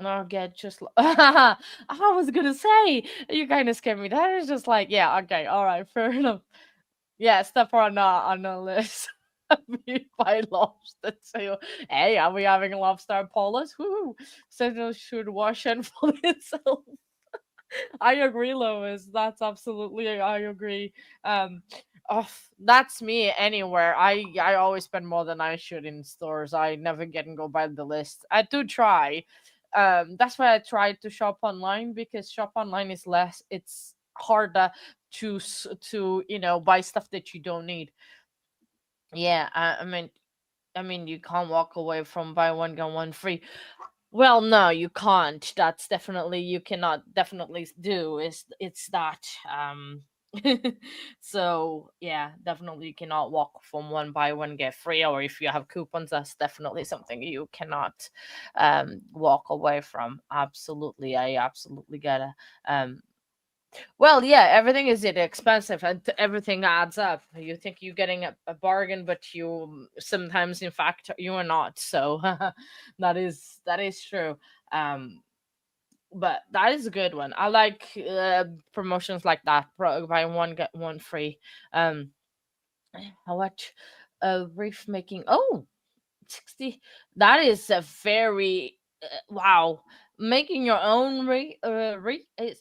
I'll get just. I was gonna say you kind of scared me. That is just like, yeah, okay, all right, fair enough. Yeah, stuff on the list. We buy lobster too. Hey, are we having lobster polos? Woo! So should wash and fold itself. I agree, Lois. That's absolutely I agree. Um, oh, that's me anywhere. I always spend more than I should in stores. I never get and go by the list. I do try. That's why I try to shop online because shop online is less. It's harder to buy stuff that you don't need. Yeah, I mean you can't walk away from buy one get one free. Well, no, you can't. That's definitely you cannot definitely do. Is it's that So yeah, definitely you cannot walk from one buy one get free, or if you have coupons, that's definitely something you cannot walk away from. Absolutely, I absolutely gotta well, yeah, everything is expensive and everything adds up. You think you're getting a bargain, but you sometimes, in fact, you are not. So that is true. Um, but that is a good one. I like promotions like that. Buy one get one free. Um, how much? Reef making. Oh, 60, that is a very wow, making your own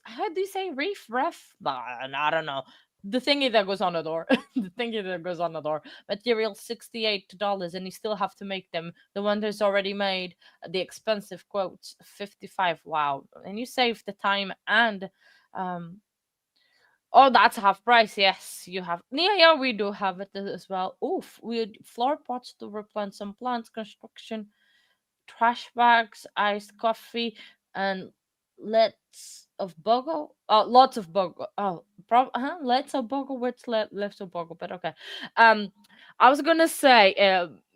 how do you say reef ref, I don't know, the thingy that goes on the door. The thingy that goes on the door material, $68, and you still have to make them. The one that's already made, the expensive quotes, 55. Wow, and you save the time and um oh, that's half price. Yes, you have. Yeah, yeah, we do have it as well. Oof, we had flower pots to replant some plants, construction, trash bags, iced coffee, and lots of bogo. Oh, lots of bogo with left of bogo. But okay. Um, I was gonna say,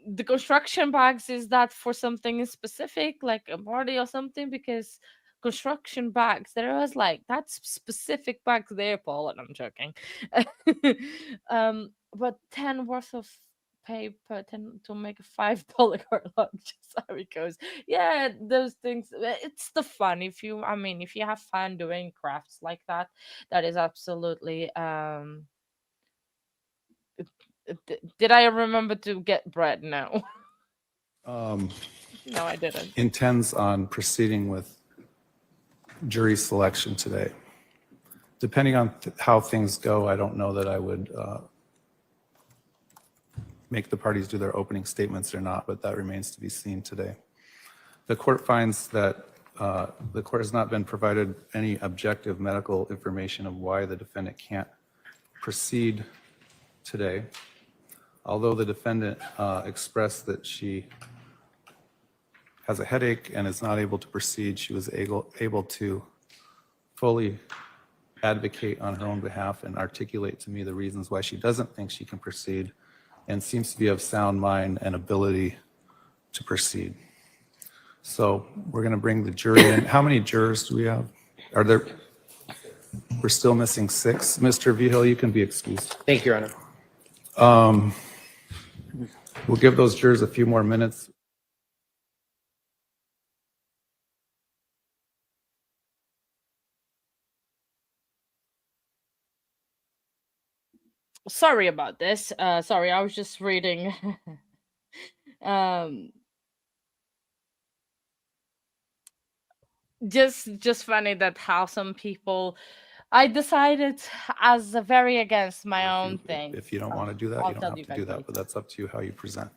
the construction bags, is that for something specific, like a party or something? Because construction bags, there was like that's specific bags there, Paul. And I'm joking. But 10 worth of paper to make a $5 card, just how it goes. Yeah, those things, it's the fun. If you, I mean, if you have fun doing crafts like that, that is absolutely did I remember to get bread? No. Um, No, I didn't. intends on proceeding with jury selection today. Depending on how things go, I don't know that I would make the parties do their opening statements or not, but that remains to be seen today. The court finds that the court has not been provided any objective medical information of why the defendant can't proceed today. Although the defendant expressed that she has a headache and is not able to proceed, she was able to fully advocate on her own behalf and articulate to me the reasons why she doesn't think she can proceed, and seems to be of sound mind and ability to proceed. So we're going to bring the jury in. How many jurors do we have? We're still missing 6. Mr. Vigil, you can be excused. Thank you, Your Honor. We'll give those jurors a few more minutes. Sorry about this. Sorry, I was just reading. um just funny that how some people, I decided as a very against my own thing. If you don't want to do that, I'll you don't tell have you to do guys that, later. but that's up to you how you present.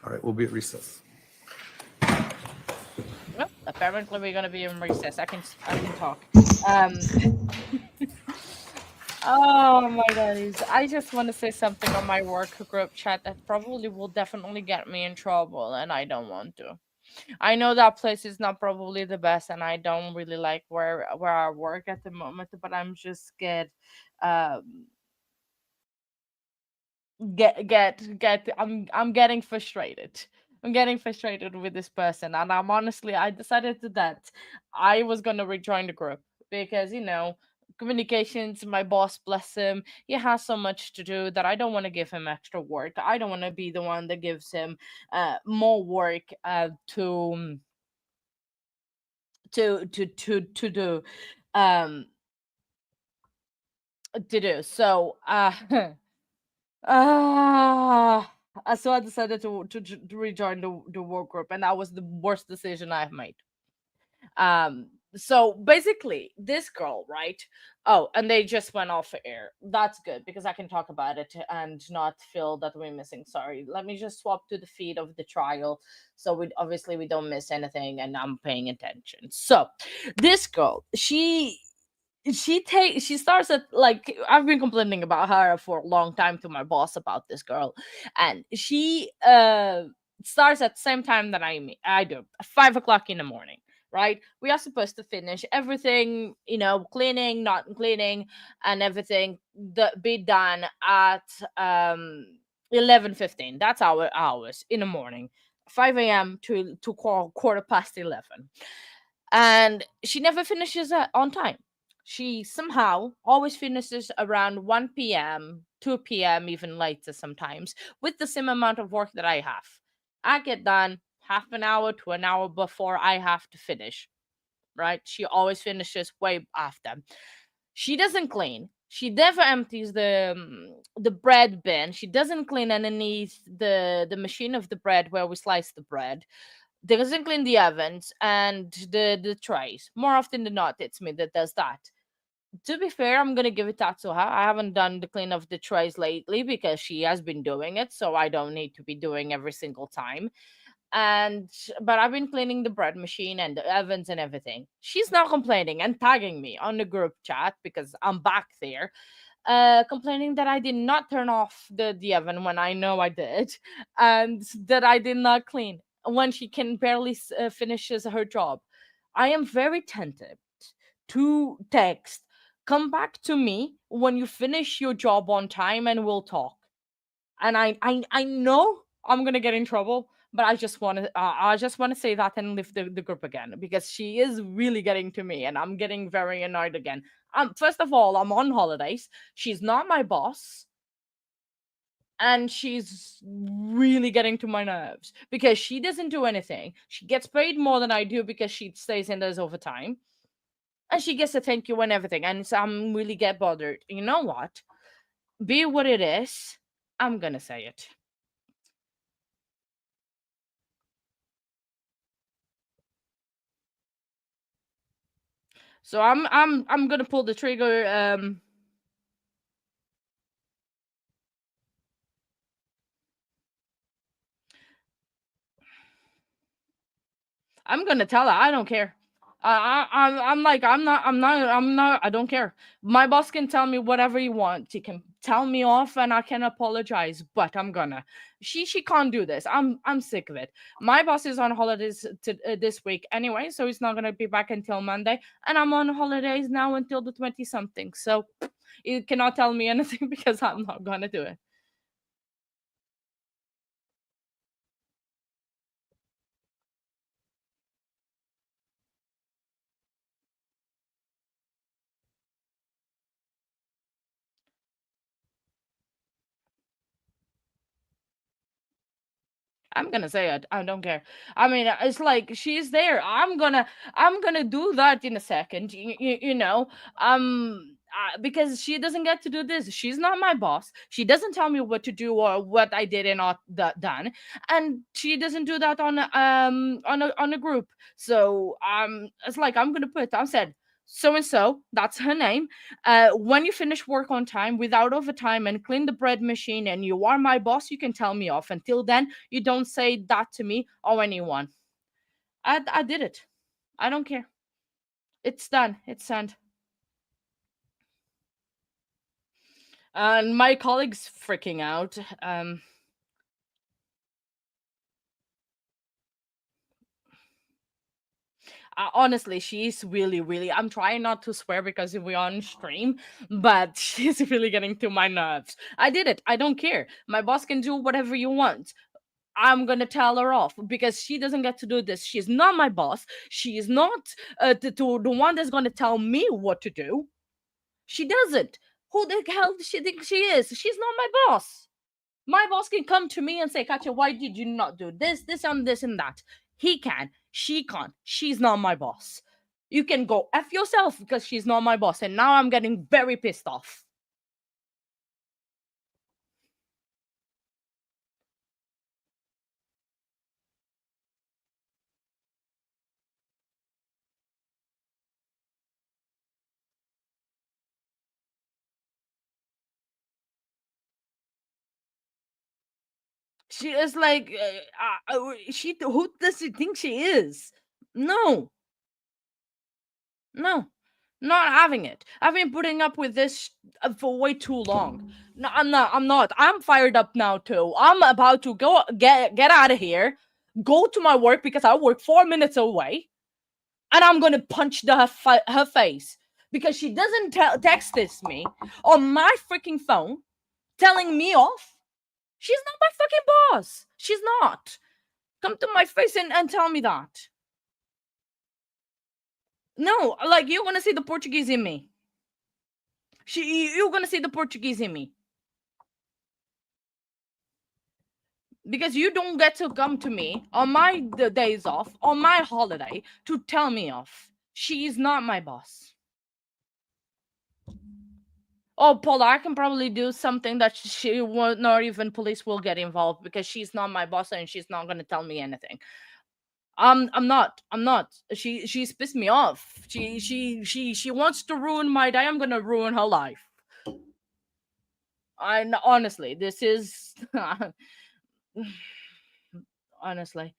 All right, we'll be at recess. Well, apparently we're gonna be in recess. I can talk. Oh my goodness. I just want to say something on my work group chat that probably will definitely get me in trouble, and I don't want to. I know that place is not probably the best, and I don't really like where I work at the moment, but I'm just scared. Um, I'm getting frustrated. I'm getting frustrated with this person, and I decided that I was gonna rejoin the group because communications, my boss, bless him, he has so much to do that I don't want to give him extra work. I don't want to be the one that gives him more work to do um to do. So so I decided to rejoin the work group, and that was the worst decision I've made. So basically, this girl, right? Oh, and they just went off air. That's good because I can talk about it and not feel that we're missing. Sorry, let me just swap to the feed of the trial, so we don't miss anything, and I'm paying attention. So, this girl, she starts at, like, I've been complaining about her for a long time to my boss about this girl, and she starts at the same time that I do, at 5 o'clock in the morning, right? We are supposed to finish everything, cleaning, not cleaning, and everything be done at 11:15. That's our hours in the morning, 5 a.m. to quarter past 11. And she never finishes on time. She somehow always finishes around 1 p.m., 2 p.m., even later sometimes, with the same amount of work that I have. I get done half an hour to an hour before I have to finish, right? She always finishes way after. She doesn't clean. She never empties the bread bin. She doesn't clean underneath the machine of the bread where we slice the bread. Doesn't clean the ovens and the trays. More often than not, it's me that does that. To be fair, I'm gonna give it that to her. I haven't done the clean of the trays lately because she has been doing it, so I don't need to be doing every single time. And but I've been cleaning the bread machine and the ovens and everything. She's not complaining and tagging me on the group chat because I'm back there, complaining that I did not turn off the oven when I know I did, and that I did not clean when she can barely finishes her job. I am very tempted to text, "Come back to me when you finish your job on time and we'll talk." And I know I'm gonna get in trouble, but I just want to say that and leave the group again because she is really getting to me and I'm getting very annoyed again. First of all, I'm on holidays. She's not my boss. And she's really getting to my nerves because she doesn't do anything. She gets paid more than I do because she stays and does overtime. And she gets a thank you and everything. And so I'm really get bothered. You know what? Be what it is. I'm gonna say it. So I'm gonna pull the trigger. I'm gonna tell her. I don't care. I'm like I'm not. I don't care. My boss can tell me whatever he wants. He can tell me off, and I can apologize. But I'm gonna. She can't do this. I'm sick of it. My boss is on holidays this week anyway, so he's not gonna be back until Monday, and I'm on holidays now until the 20 something. So you cannot tell me anything because I'm not gonna do it. I'm gonna say it. I don't care. I mean, it's like she's there. I'm gonna do that in a second. You know, because she doesn't get to do this. She's not my boss. She doesn't tell me what to do or what I did and not done, and she doesn't do that on a group. So it's like I'm gonna put. I said so and so. That's her name. When you finish work on time without overtime and clean the bread machine and you are my boss, you can tell me off. Until then, you don't say that to me or anyone. I did it. I don't care. It's done. It's sent. And my colleague's freaking out. Honestly, she's really, really. I'm trying not to swear because we're on stream, but she's really getting to my nerves. I did it. I don't care. My boss can do whatever you want. I'm gonna tell her off because she doesn't get to do this. She's not my boss. She is not the one that's gonna tell me what to do. She doesn't. Who the hell does she think she is? She's not my boss. My boss can come to me and say, "Katya, why did you not do this, and that?" He can. She can't. She's not my boss. You can go F yourself because she's not my boss. And now I'm getting very pissed off. She is like, who does she think she is? No, no, not having it. I've been putting up with this for way too long. No, I'm not. I'm not. I'm fired up now too. I'm about to go get out of here, go to my work because I work 4 minutes away. and I'm gonna punch her face because she doesn't text this me on my freaking phone, telling me off. She's not my fucking boss. She's not. Come to my face and tell me that. No, like, you're gonna see the Portuguese in me. You're gonna see the Portuguese in me. Because you don't get to come to me on my days off, on my holiday, to tell me off. She is not my boss. Oh, Paula, I can probably do something that she won't, not even police will get involved, because she's not my boss and she's not gonna tell me anything. I'm not. She's pissed me off. She wants to ruin my day. I'm gonna ruin her life. Honestly, this is honestly.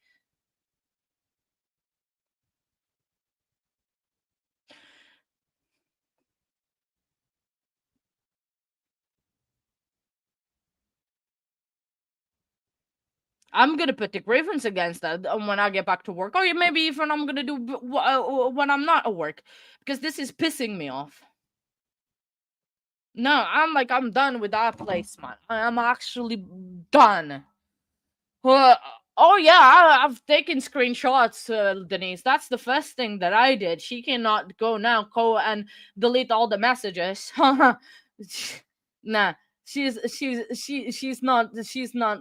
I'm gonna put the grievance against that when I get back to work, or maybe even I'm gonna do when I'm not at work, because this is pissing me off. No, I'm done with that place, man. I'm actually done. Oh yeah, I've taken screenshots, Denise. That's the first thing that I did. She cannot go and delete all the messages. Nah, she's not.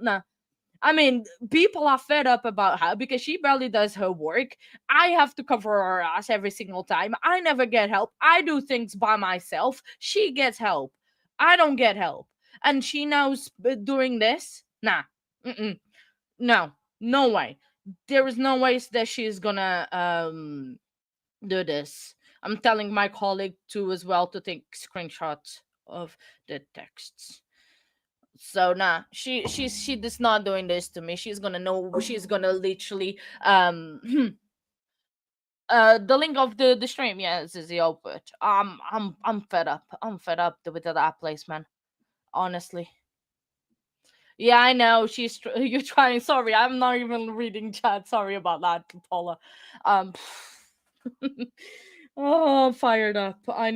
Nah. I mean, people are fed up about her because she barely does her work. I have to cover her ass every single time. I never get help. I do things by myself. She gets help. I don't get help. And she knows doing this? Nah. No way. There is no way that she's gonna do this. I'm telling my colleague too as well to take screenshots of the texts. So nah, she does not doing this to me. She's gonna know. She's gonna literally the link of the stream. Yes, is the output. I'm fed up. I'm fed up with that place, man. Honestly. Yeah, I know. You're trying. Sorry, I'm not even reading chat. Sorry about that, Paula. Oh, I'm fired up. I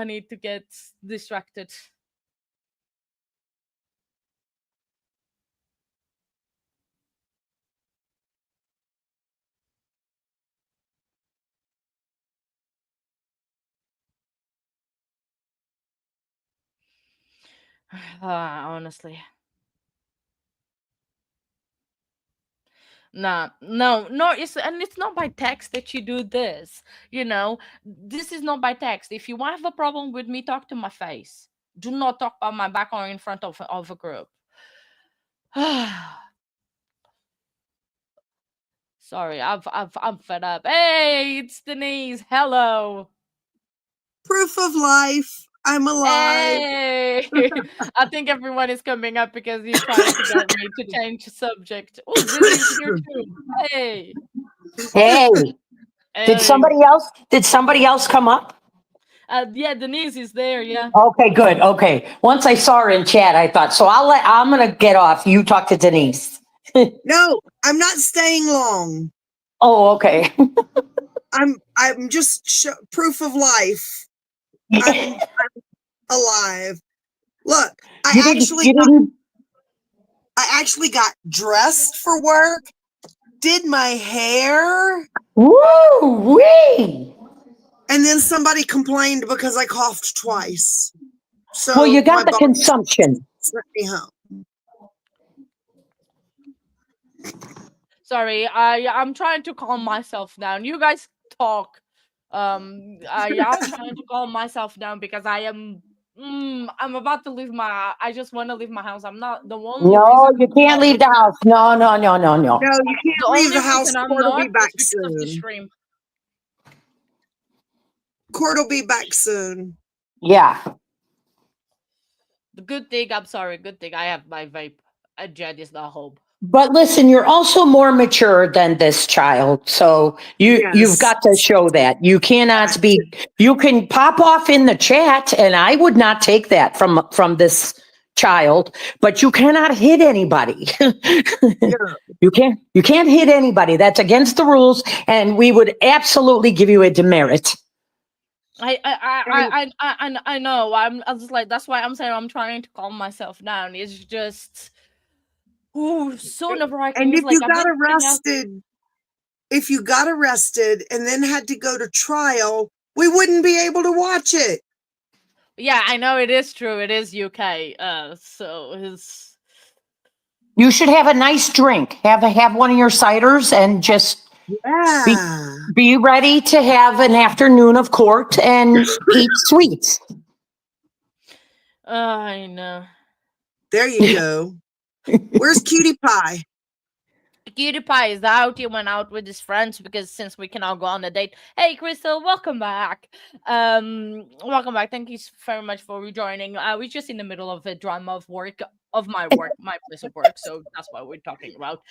need to get distracted. Honestly. Nah, no, it's not by text that you do this. This is not by text. If you have a problem with me, talk to my face. Do not talk about my back or in front of a group. Sorry, I'm fed up. Hey, it's Denise. Hello. Proof of life. I'm alive. Hey, I think everyone is coming up because you're trying to get me to change the subject. Oh, Denise here too. Hey. Hey. Did somebody else come up? Yeah, Denise is there. Yeah. Okay, good. Okay. Once I saw her in chat, I thought, so I'm going to get off. You talk to Denise. No, I'm not staying long. Oh, okay. I'm just proof of life. I'm alive. Look, I actually got dressed for work, did my hair. Woo-wee! And then somebody complained because I coughed twice. So well, you got the consumption. Sent me home. Sorry, I'm trying to calm myself down. You guys talk. I'm trying to calm myself down because I'm about to leave I just want to leave my house. I'm not the only No, you can't leave the house. No. No, you can't leave the house. Court will be back soon. Court will be back soon. Yeah. The good thing I have my vape. Jed is not home. But listen, you're also more mature than this child. So you've got to show that. You cannot be, you can pop off in the chat, and I would not take that from this child, but you cannot hit anybody. You can't hit anybody. That's against the rules, and we would absolutely give you a demerit. I know. I was just like, that's why I'm saying I'm trying to calm myself down. It's just, so nerve-wracking. And It's if like you I've got been putting out. arrested and then had to go to trial, we wouldn't be able to watch it. Yeah, I know it is true. It is UK. So it's. You should have a nice drink. Have one of your ciders and just be ready to have an afternoon of court and eat sweets. I know. There you go. Where's Cutie Pie? Cutie Pie is out. He went out with his friends because since we can all go on a date. Hey, Crystal, welcome back. Welcome back. Thank you very much for rejoining. We're just in the middle of a drama of work, my place of work. So that's what we're talking about.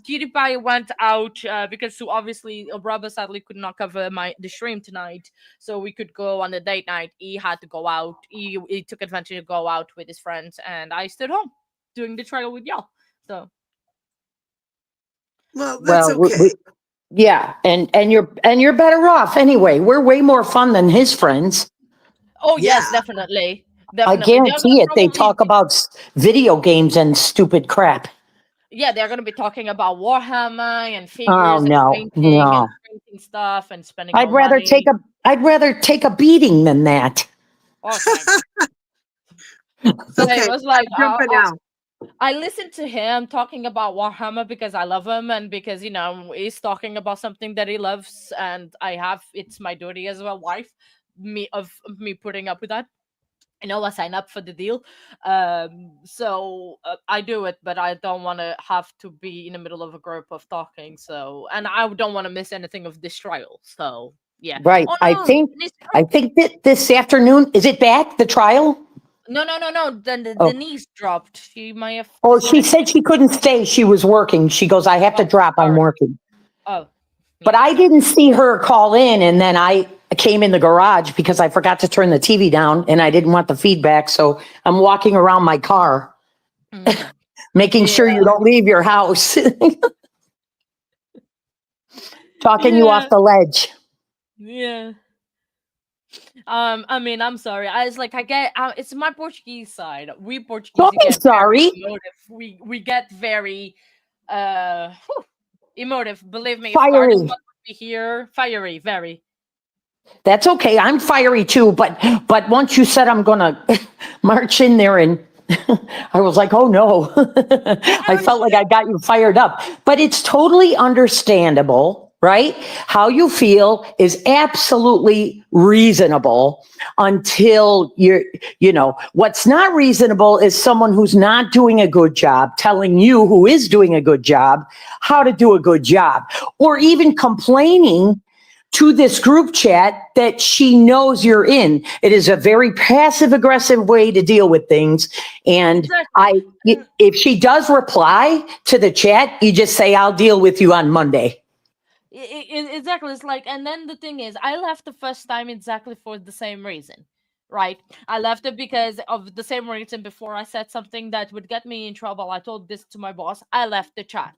Cutie Pie went out because obviously Brother sadly could not cover the stream tonight, so we could go on a date night. He had to go out. He took advantage to go out with his friends, and I stood home doing the trial with y'all. So. Well, that's Well, okay. yeah, and you're better off anyway. We're way more fun than his friends. Oh yes, definitely. I guarantee it. They talk about video games and stupid crap. Yeah, they're gonna be talking about Warhammer and figures Oh and no, painting and no. printing stuff and spending I'd more rather money. I'd rather take a beating than that. Oh, so it was like jumping out. I listened to him talking about Warhammer because I love him and because he's talking about something that he loves, and it's my duty as a wife, me putting up with that. I sign up for the deal, so I do it, but I don't want to have to be in the middle of a group of talking. So, and I don't want to miss anything of this trial. So, yeah. Right. Oh I no, think that this afternoon is it back the trial? no. Then Oh. Denise dropped. She might have. Oh, she said she couldn't stay. She was working. She goes, I have to drop. I'm working. Oh. But I didn't see her call in, and then I came in the garage because I forgot to turn the TV down and I didn't want the feedback. So I'm walking around my car, making sure you don't leave your house. Talking you off the ledge. Yeah. I mean, I'm sorry. I get it's my Portuguese side. We Portuguese Don't be get sorry. very emotive. We get very emotive. Believe me, Fiery. if artists want to be here, fiery, very. That's okay. I'm fiery too, but once you said I'm gonna march in there, and I was like, oh no. I felt like I got you fired up. But it's totally understandable, right? How you feel is absolutely reasonable until what's not reasonable is someone who's not doing a good job telling you who is doing a good job how to do a good job, or even complaining to this group chat that she knows you're in. It is a very passive aggressive way to deal with things. And if she does reply to the chat, you just say, I'll deal with you on Monday. Exactly. It's like, and then the thing is, I left the first time exactly for the same reason, right? I left it because of the same reason. Before I said something that would get me in trouble, I told this to my boss. I left the chat.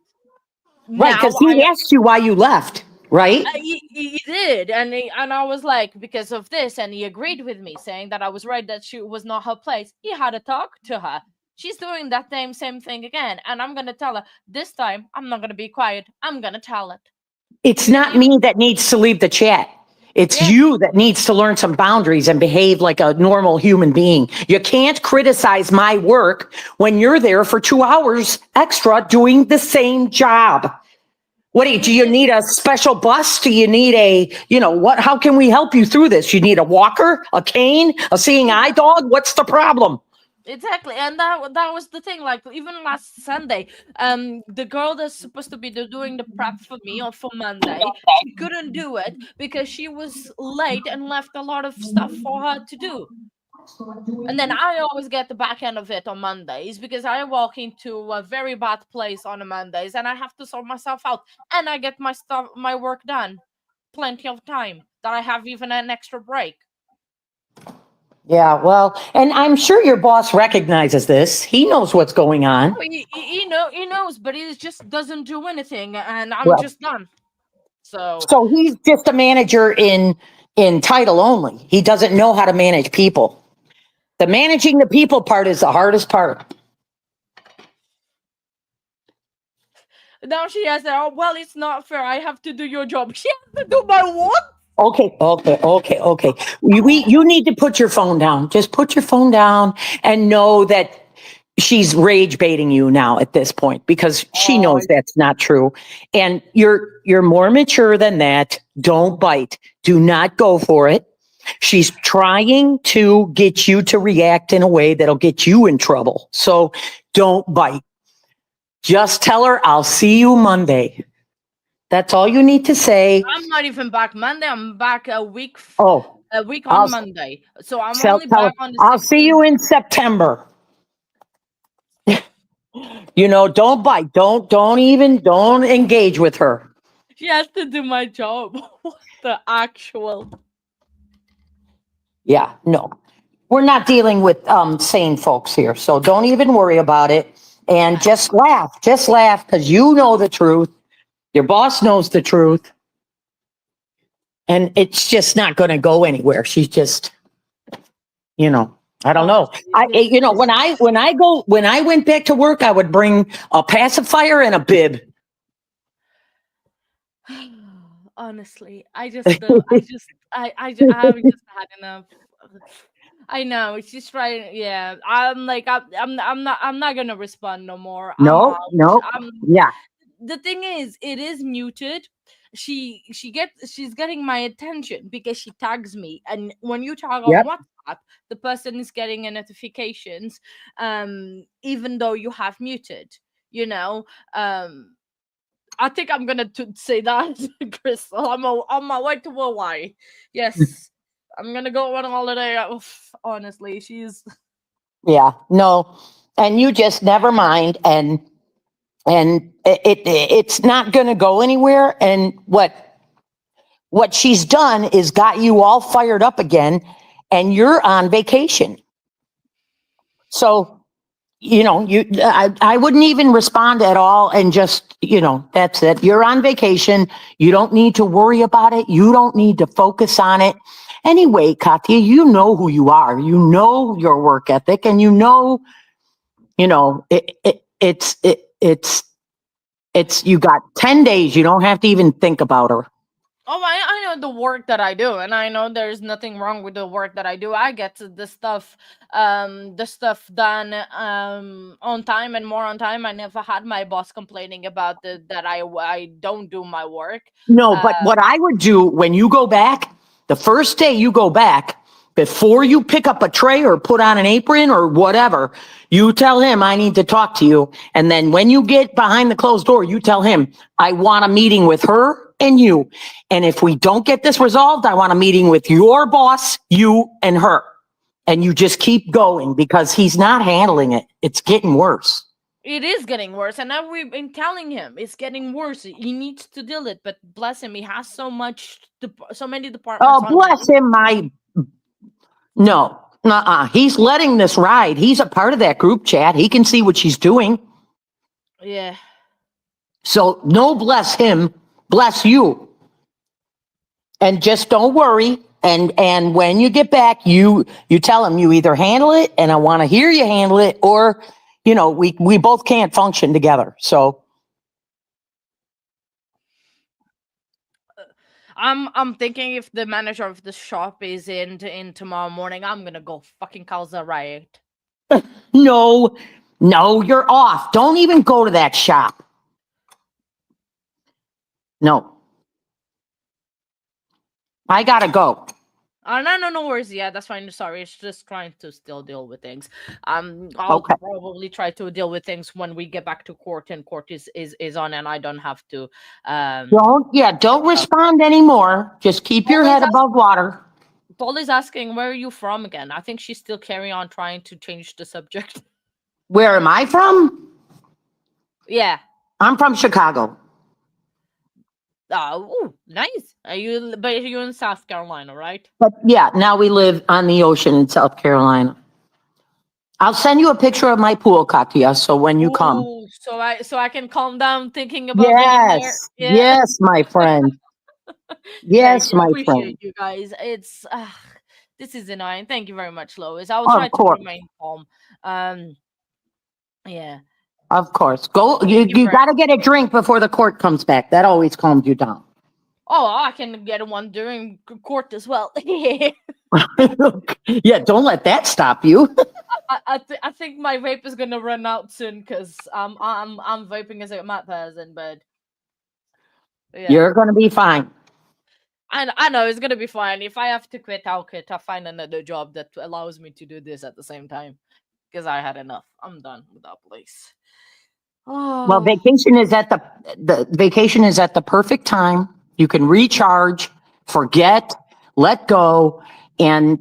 Right, because he asked you why you left. Right? He did, and I was like, because of this, and he agreed with me, saying that I was right, that she was not her place. He had to talk to her. She's doing that same thing again, and I'm gonna tell her this time. I'm not gonna be quiet. I'm gonna tell it. It's not me that needs to leave the chat. It's you that needs to learn some boundaries and behave like a normal human being. You can't criticize my work when you're there for 2 hours extra doing the same job. Do you need a special bus? Do you need how can we help you through this? You need a walker, a cane, a seeing eye dog? What's the problem? Exactly, and that was the thing. Like even last Sunday, the girl that's supposed to be doing the prep for me for Monday, she couldn't do it because she was late and left a lot of stuff for her to do. And then I always get the back end of it on Mondays because I walk into a very bad place on a Mondays and I have to sort myself out, and I get my work done, plenty of time that I have even an extra break. Yeah, well, and I'm sure your boss recognizes this. He knows what's going on. Oh, he knows, but he just doesn't do anything, and I'm Well, just done. So so he's just a manager in title only. He doesn't know how to manage people. The managing the people part is the hardest part. now she has that. Oh well, it's not fair. I have to do your job. She has to do my what? Okay. You need to put your phone down. Just put your phone down and know that she's rage baiting you now at this point because she knows that's not true. And you're more mature than that. Don't bite. Do not go for it. She's trying to get you to react in a way that'll get you in trouble. So don't bite. Just tell her, I'll see you Monday. That's all you need to say. I'm not even back Monday. I'm back a week. Oh, A week I'll on Monday. So I'm tell only back her, on the I'll see 16th. you in September. Don't bite. Don't engage with her. She has to do my job. What the actual? Yeah, no. We're not dealing with sane folks here, so don't even worry about it. And just laugh. Just laugh because you know the truth. Your boss knows the truth. And it's just not going to go anywhere. She's just, I don't know. When I went back to work, I would bring a pacifier and a bib. Honestly, I just don't. I've just had enough. I know she's trying. Yeah, I'm not gonna respond no more. I'm No, out. no. I'm. Yeah. The thing is, it is muted. She's getting my attention because she tags me, and when you tag on Yep. WhatsApp, the person is getting a notifications, even though you have muted. You know, I think I'm gonna say that, Crystal. I'm on my way to Hawaii. Yes, I'm gonna go on holiday. Honestly, she's. Yeah. No. And you just never mind. And it's not going to go anywhere. And what she's done is got you all fired up again, and you're on vacation. So, I wouldn't even respond at all and just, that's it. You're on vacation. You don't need to worry about it. You don't need to focus on it. Anyway, Katya, you know who you are. You know your work ethic, and it's you got 10 days. You don't have to even think about her. Oh, I know the work that I do, and I know there's nothing wrong with the work that I do. I get the stuff done on time and more on time. I never had my boss complaining about that I don't do my work. No, but what I would do when you go back, the first day you go back, before you pick up a tray or put on an apron or whatever, you tell him, I need to talk to you. And then when you get behind the closed door, you tell him, I want a meeting with her and you. And if we don't get this resolved, I want a meeting with your boss, you and her. And you just keep going because he's not handling it. It's getting worse. It is getting worse, and now we've been telling him it's getting worse. He needs to deal it, but bless him, he has so many departments. Oh, bless him, No, he's letting this ride. He's a part of that group chat. He can see what she's doing. Yeah. So no, bless him, bless you. And just don't worry. And when you get back, you tell him you either handle it, and I want to hear you handle it, or we both can't function together. So I'm thinking if the manager of the shop is in tomorrow morning, I'm gonna go fucking cause a riot. No, you're off. Don't even go to that shop. No. I gotta go. No worries. Yeah, that's fine. Sorry, it's just trying to still deal with things. I'll probably try to deal with things when we get back to court, and court is on, and I don't have to. Don't respond anymore. Just keep your head above water. Dolly's asking, where are you from again? I think she's still carrying on trying to change the subject. Where am I from? Yeah. I'm from Chicago. Oh, nice. But are you in South Carolina, right? But yeah, now we live on the ocean in South Carolina. I'll send you a picture of my pool, Katya, so when you come. Ooh, so I can calm down thinking about being there. Yes, Yeah. yes, my friend. Thank Yes, you. I my appreciate friend. you guys. This is annoying. Thank you very much, Lois. I will try Of to course, remain calm. Um, yeah. of course. Go. You Thank you you very. got to get a drink before the court comes back. That always calms you down. Oh, I can get one during court as well. Yeah, don't let that stop you. I think my vape is gonna run out soon because I'm vaping as a mad person, but yeah. You're going to be fine. I know it's gonna be fine. If I have to quit, I'll quit. I'll find another job that allows me to do this at the same time. Because I had enough. I'm done with that place. Well, Oh, vacation is at the vacation is at the perfect time. You can recharge, forget, let go, and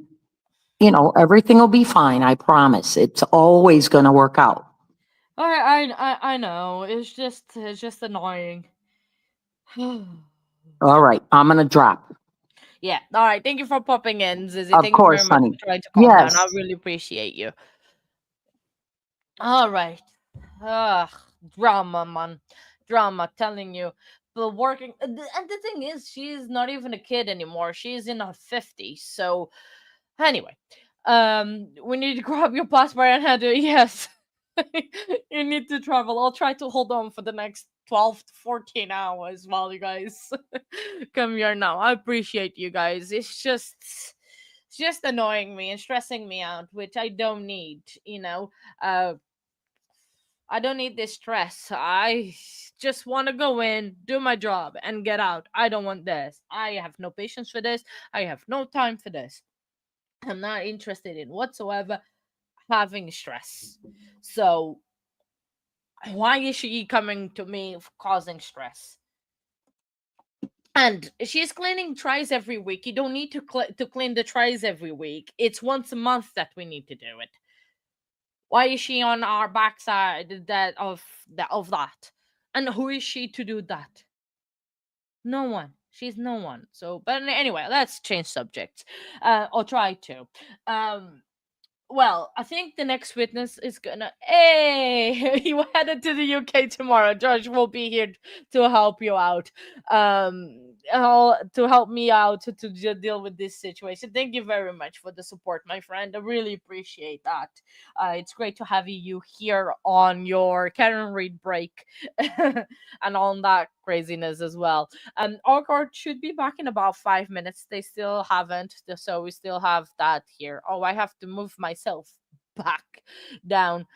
everything will be fine. I promise. It's always going to work out. I know. It's just annoying. All right, I'm going to drop. Yeah. All right. Thank you for popping in, Zizzy. Of Thank you very course, much honey. for trying to calm down. I Yes. really appreciate you. All right. Ugh, drama, man. Drama, telling you. But working, and the thing is, she's not even a kid anymore. She's in her 50s. So, anyway, we need to grab your passport and head to, yes. You need to travel. I'll try to hold on for the next 12 to 14 hours while you guys come here now. I appreciate you guys. It's just annoying me and stressing me out, which I don't need. Uh I don't need this stress. I just want to go in, do my job, and get out. I don't want this. I have no patience for this. I have no time for this. I'm not interested in whatsoever having stress. So, why is she coming to me causing stress? And she's cleaning tries every week. You don't need to clean the tries every week. It's once a month that we need to do it. Why is she on our backside of that? And who is she to do that? No one. She's no one. So, but anyway, let's change subjects. Or try to. Um, well, I think the next witness is gonna. Hey, you headed to the UK tomorrow. George will be here to help you out. To help me out to deal with this situation. Thank you very much for the support, my friend. I really appreciate that. It's great to have you here on your Karen Reed break and on that craziness as well. Our court should be back in about 5 minutes. They still haven't, so we still have that here. Oh, I have to move myself back down.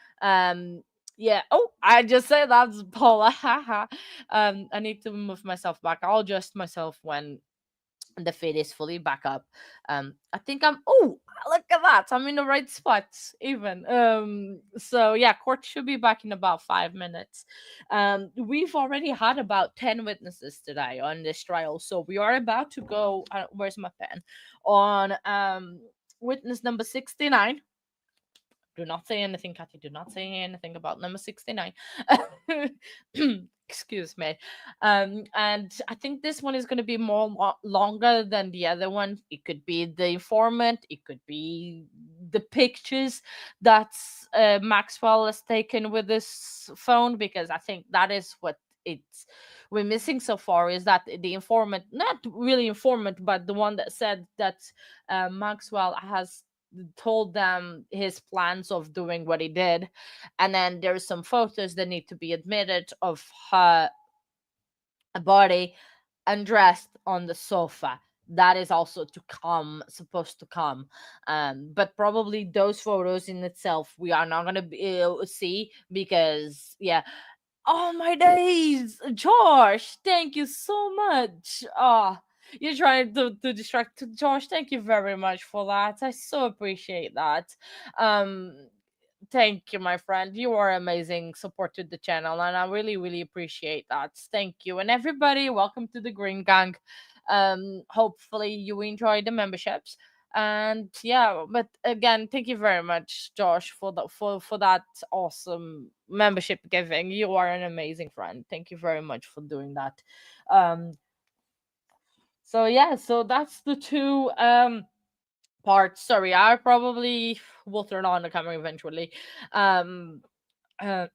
Yeah. Oh, I just said that's Paula. Haha. I need to move myself back. I'll adjust myself when the feed is fully back up. I think I'm. Oh, look at that! I'm in the right spots even. So yeah, court should be back in about 5 minutes. We've already had about 10 witnesses today on this trial, so we are about to go. Where's my pen? On witness number 69. Do not say anything, Kathy. Do not say anything about number 69. Excuse me. And I think this one is going to be more longer than the other one. It could be the informant. It could be the pictures that Maxwell has taken with this phone, because I think that is what it's we're missing so far, is that the informant, not really informant, but the one that said that Maxwell has told them his plans of doing what he did. And then there's some photos that need to be admitted of her body undressed on the sofa. That is also supposed to come. But probably those photos in itself we are not gonna be able to see, because yeah. Oh my days, Josh! Thank you so much. You're trying to distract Josh. Thank you very much for that. I so appreciate that. Um, thank you, my friend. You are amazing support to the channel, and I really, really appreciate that. Thank you, and everybody, welcome to the Green Gang. Hopefully you enjoy the memberships. And yeah, but again, thank you very much, Josh, for that awesome membership giving. You are an amazing friend. Thank you very much for doing that. Um So yeah, so that's the two parts. Sorry, I probably will turn on the camera eventually. Um, uh,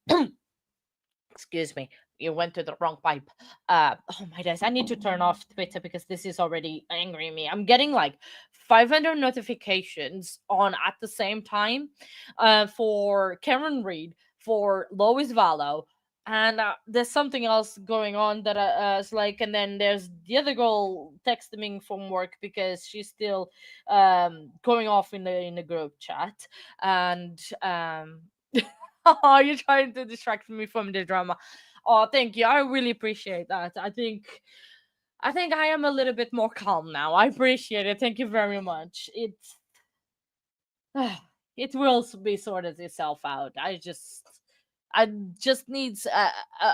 excuse me, you went to the wrong pipe. Oh my days, I need to turn off Twitter because this is already angering me. I'm getting like 500 notifications on at the same time, for Karen Reed, for Lois Vallow, and there's something else going on that is like, and then there's the other girl texting me from work because she's still going off in the group chat, and oh, you're trying to distract me from the drama. Oh, thank you. I really appreciate that. I think I am a little bit more calm now. I appreciate it. Thank you very much. It will be sorted itself out. I just needs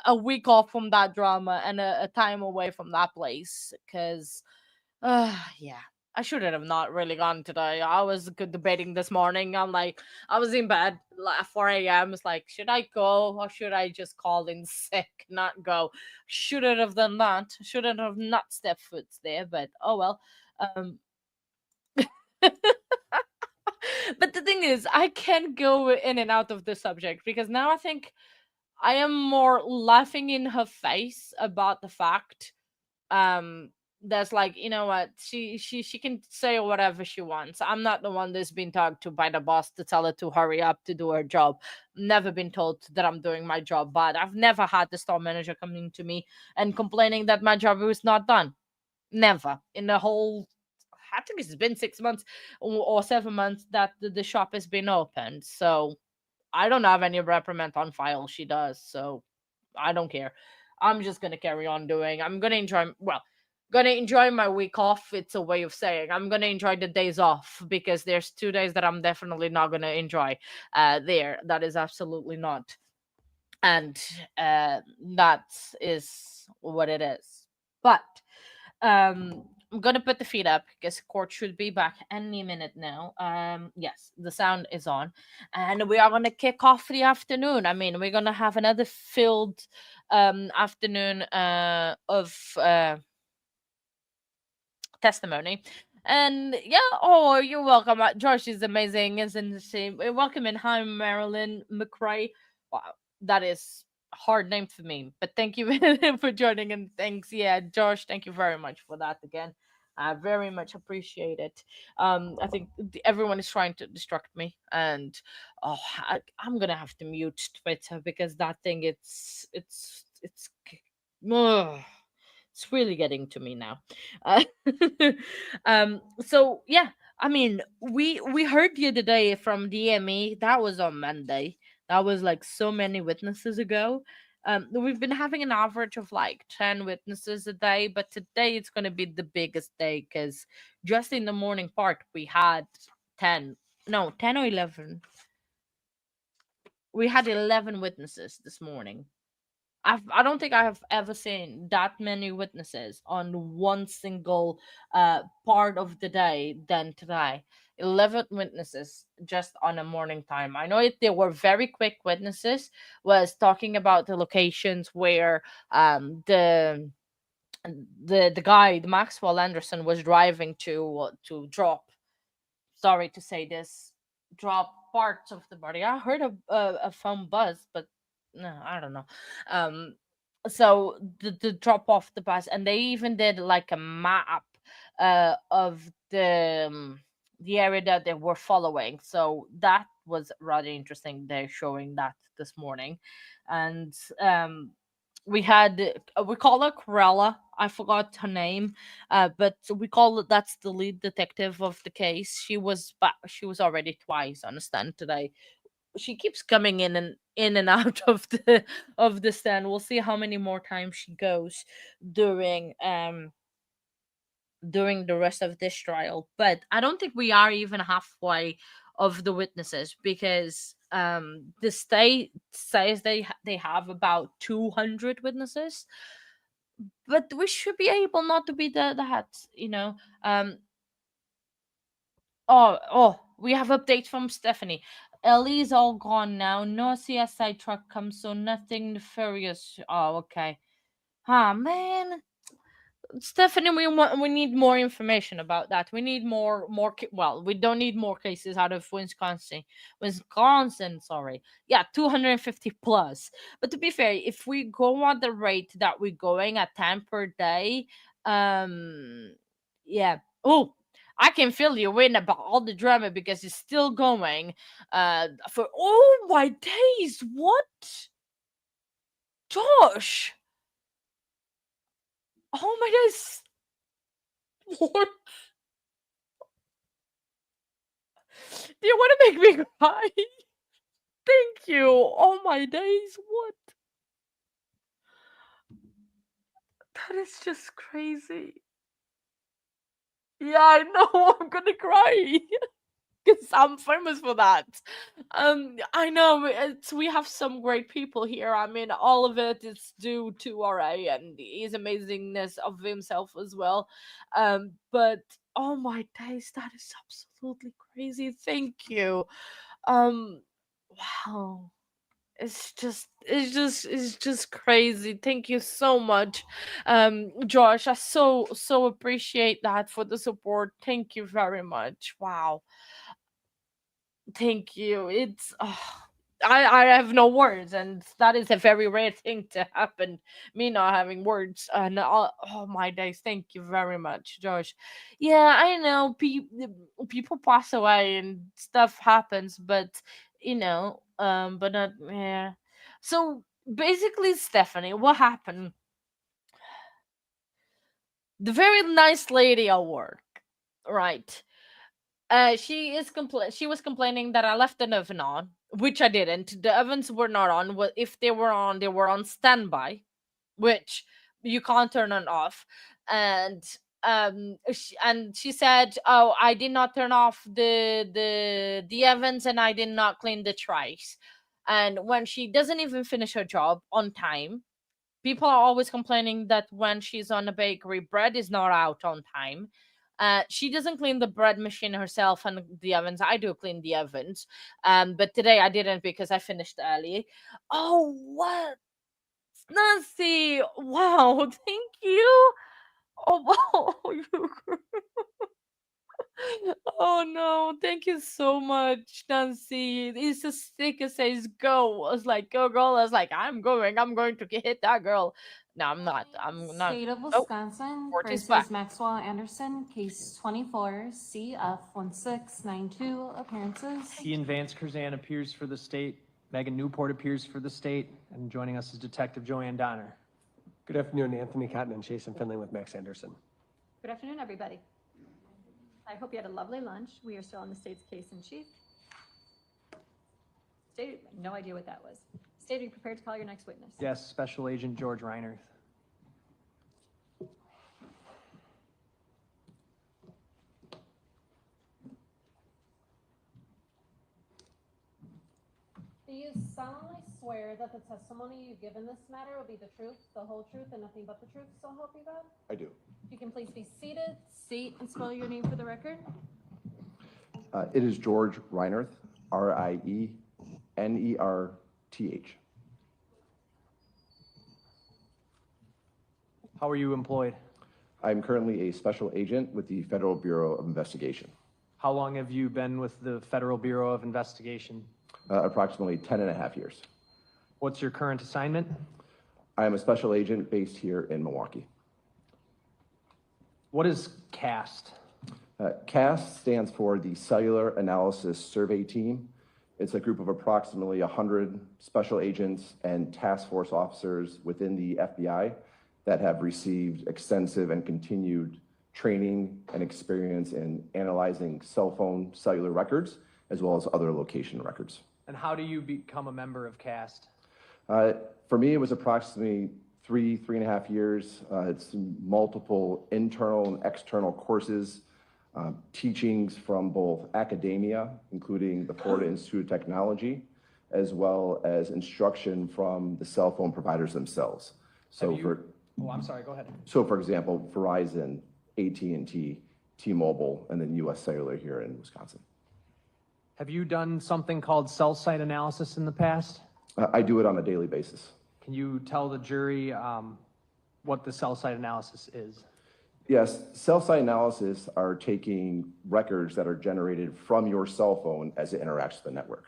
a week off from that drama and a time away from that place, because yeah, I should have not really gone today. I was debating this morning. I was in bed at 4 a.m. It's like, should I go or should I just call in sick, not go? Shouldn't have done that. Shouldn't have not stepped foot there, but oh well. Um, but the thing is, I can't go in and out of the subject because now I think I am more laughing in her face about the fact um that's like, you know what, she can say whatever she wants. I'm not the one that's been talked to by the boss to tell her to hurry up to do her job. Never been told that I'm doing my job, but I've never had the store manager coming to me and complaining that my job was not done. Never in the whole, I think it's been 6 months or 7 months that the shop has been opened. So I don't have any reprimand on file. She does, so I don't care. I'm just gonna carry on doing. I'm gonna enjoy. Well, gonna enjoy my week off. It's a way of saying I'm gonna enjoy the days off because there's 2 days that I'm definitely not gonna enjoy. There, that is absolutely not, and that is what it is. But I'm gonna put the feed up because court should be back any minute now. Yes, the sound is on, and we are gonna kick off the afternoon. I mean, we're gonna have another filled afternoon of testimony. And yeah, oh, you're welcome. Josh is amazing, isn't she? Welcome in. Hi, Marilyn McRae. Wow, that is a hard name for me, but thank you for joining, and thanks. Yeah, Josh, thank you very much for that again. I very much appreciate it. I think everyone is trying to distract me, and oh, I'm gonna have to mute Twitter because that thing, ugh, it's really getting to me now. Uh, so yeah, I mean, we heard the other day from DME. That was on Monday. That was like so many witnesses ago. We've been having an average of like 10 witnesses a day, but today it's going to be the biggest day because just in the morning part we had 10, no, 10 or 11. We had 11 witnesses this morning. I don't think I have ever seen that many witnesses on one single part of the day than today. 11 witnesses just on a morning time. I know they were very quick witnesses, was talking about the locations where the guy, the Maxwell Anderson, was driving to drop, sorry to say this, drop parts of the body. I heard a phone buzz, but no, I don't know. Um, so the drop off the bus, and they even did like a map of the area that they were following. So that was rather interesting. They're showing that this morning, and we had we call her Corella. I forgot her name, but we call it, that's the lead detective of the case. She was already twice on the stand today. She keeps coming in and out of the stand. We'll see how many more times she goes during during the rest of this trial. But I don't think we are even halfway of the witnesses because the state says they have about 200 witnesses, but we should be able not to be the hats, you know. Oh, we have updates from Stephanie. Ellie's all gone now. No CSI truck comes, so nothing nefarious. Oh, okay. Ah, man. Stephanie, we need more information about that. We need well, we don't need more cases out of Wisconsin, sorry. Yeah, 250 plus. But to be fair, if we go at the rate that we're going at 10 per day, yeah. Oh, I can feel you win about all the drama because it's still going. For oh my days, what? Josh. Oh my days. What? Do you want to make me cry? Thank you. Oh my days, what? That is just crazy. Yeah, I know. I'm gonna cry. Because I'm famous for that. I know we have some great people here. I mean, all of it is due to RA and his amazingness of himself as well. But oh my days, that is absolutely crazy. Thank you. Wow. It's just crazy. Thank you so much, Josh. I so appreciate that for the support. Thank you very much. Wow. Thank you. I have no words, and that is a very rare thing to happen. Me not having words, and oh my days. Thank you very much, Josh. Yeah, I know people pass away and stuff happens, but but not yeah. So basically, Stephanie, what happened? The very nice lady at work, right? She was complaining that I left the oven on, which I didn't. The ovens were not on. If they were on, they were on standby, which you can't turn on off. And she said, "Oh, I did not turn off the ovens, and I did not clean the trays." And when she doesn't even finish her job on time, people are always complaining that when she's on a bakery, bread is not out on time. She doesn't clean the bread machine herself and the ovens. I do clean the ovens. But today I didn't because I finished early. Oh, what? Nancy! Wow, thank you. Oh, wow. Oh no, thank you so much, Nancy. It's as thick as says go. I was like, go girl. I was like, I'm going to hit that girl. No, I'm not. I'm not. State of Oh, Wisconsin court is versus back. Maxwell Anderson, case 24 CF 1692, appearances. Ian Vance Curzan appears for the state. Megan Newport appears for the state. And joining us is Detective Joanne Donner. Good afternoon, Anthony Cotton and Jason Finley with Max Anderson. Good afternoon, everybody. I hope you had a lovely lunch. We are still on the state's case in chief. State, no idea what that was. State, are you prepared to call your next witness? Yes, Special Agent George Reinerth. Do you solemnly swear that the testimony you give in this matter will be the truth, the whole truth, and nothing but the truth, so help you God? I do. If you can please be seated, state and spell your name for the record. It is George Reinerth, Rienerth. How are you employed? I'm currently a special agent with the Federal Bureau of Investigation. How long have you been with the Federal Bureau of Investigation? Approximately 10.5 years. What's your current assignment? I am a special agent based here in Milwaukee. What is CAST? CAST stands for the Cellular Analysis Survey Team. It's a group of approximately 100 special agents and task force officers within the FBI that have received extensive and continued training and experience in analyzing cell phone cellular records, as well as other location records. And how do you become a member of CAST? For me, it was approximately 3.5 years. It's multiple internal and external courses, teachings from both academia, including the Florida Institute of Technology, as well as instruction from the cell phone providers themselves. I'm sorry, go ahead. So for example, Verizon, AT&T, T-Mobile, and then US Cellular here in Wisconsin. Have you done something called cell site analysis in the past? I do it on a daily basis. Can you tell the jury what the cell site analysis is? Yes, cell site analysis are taking records that are generated from your cell phone as it interacts with the network.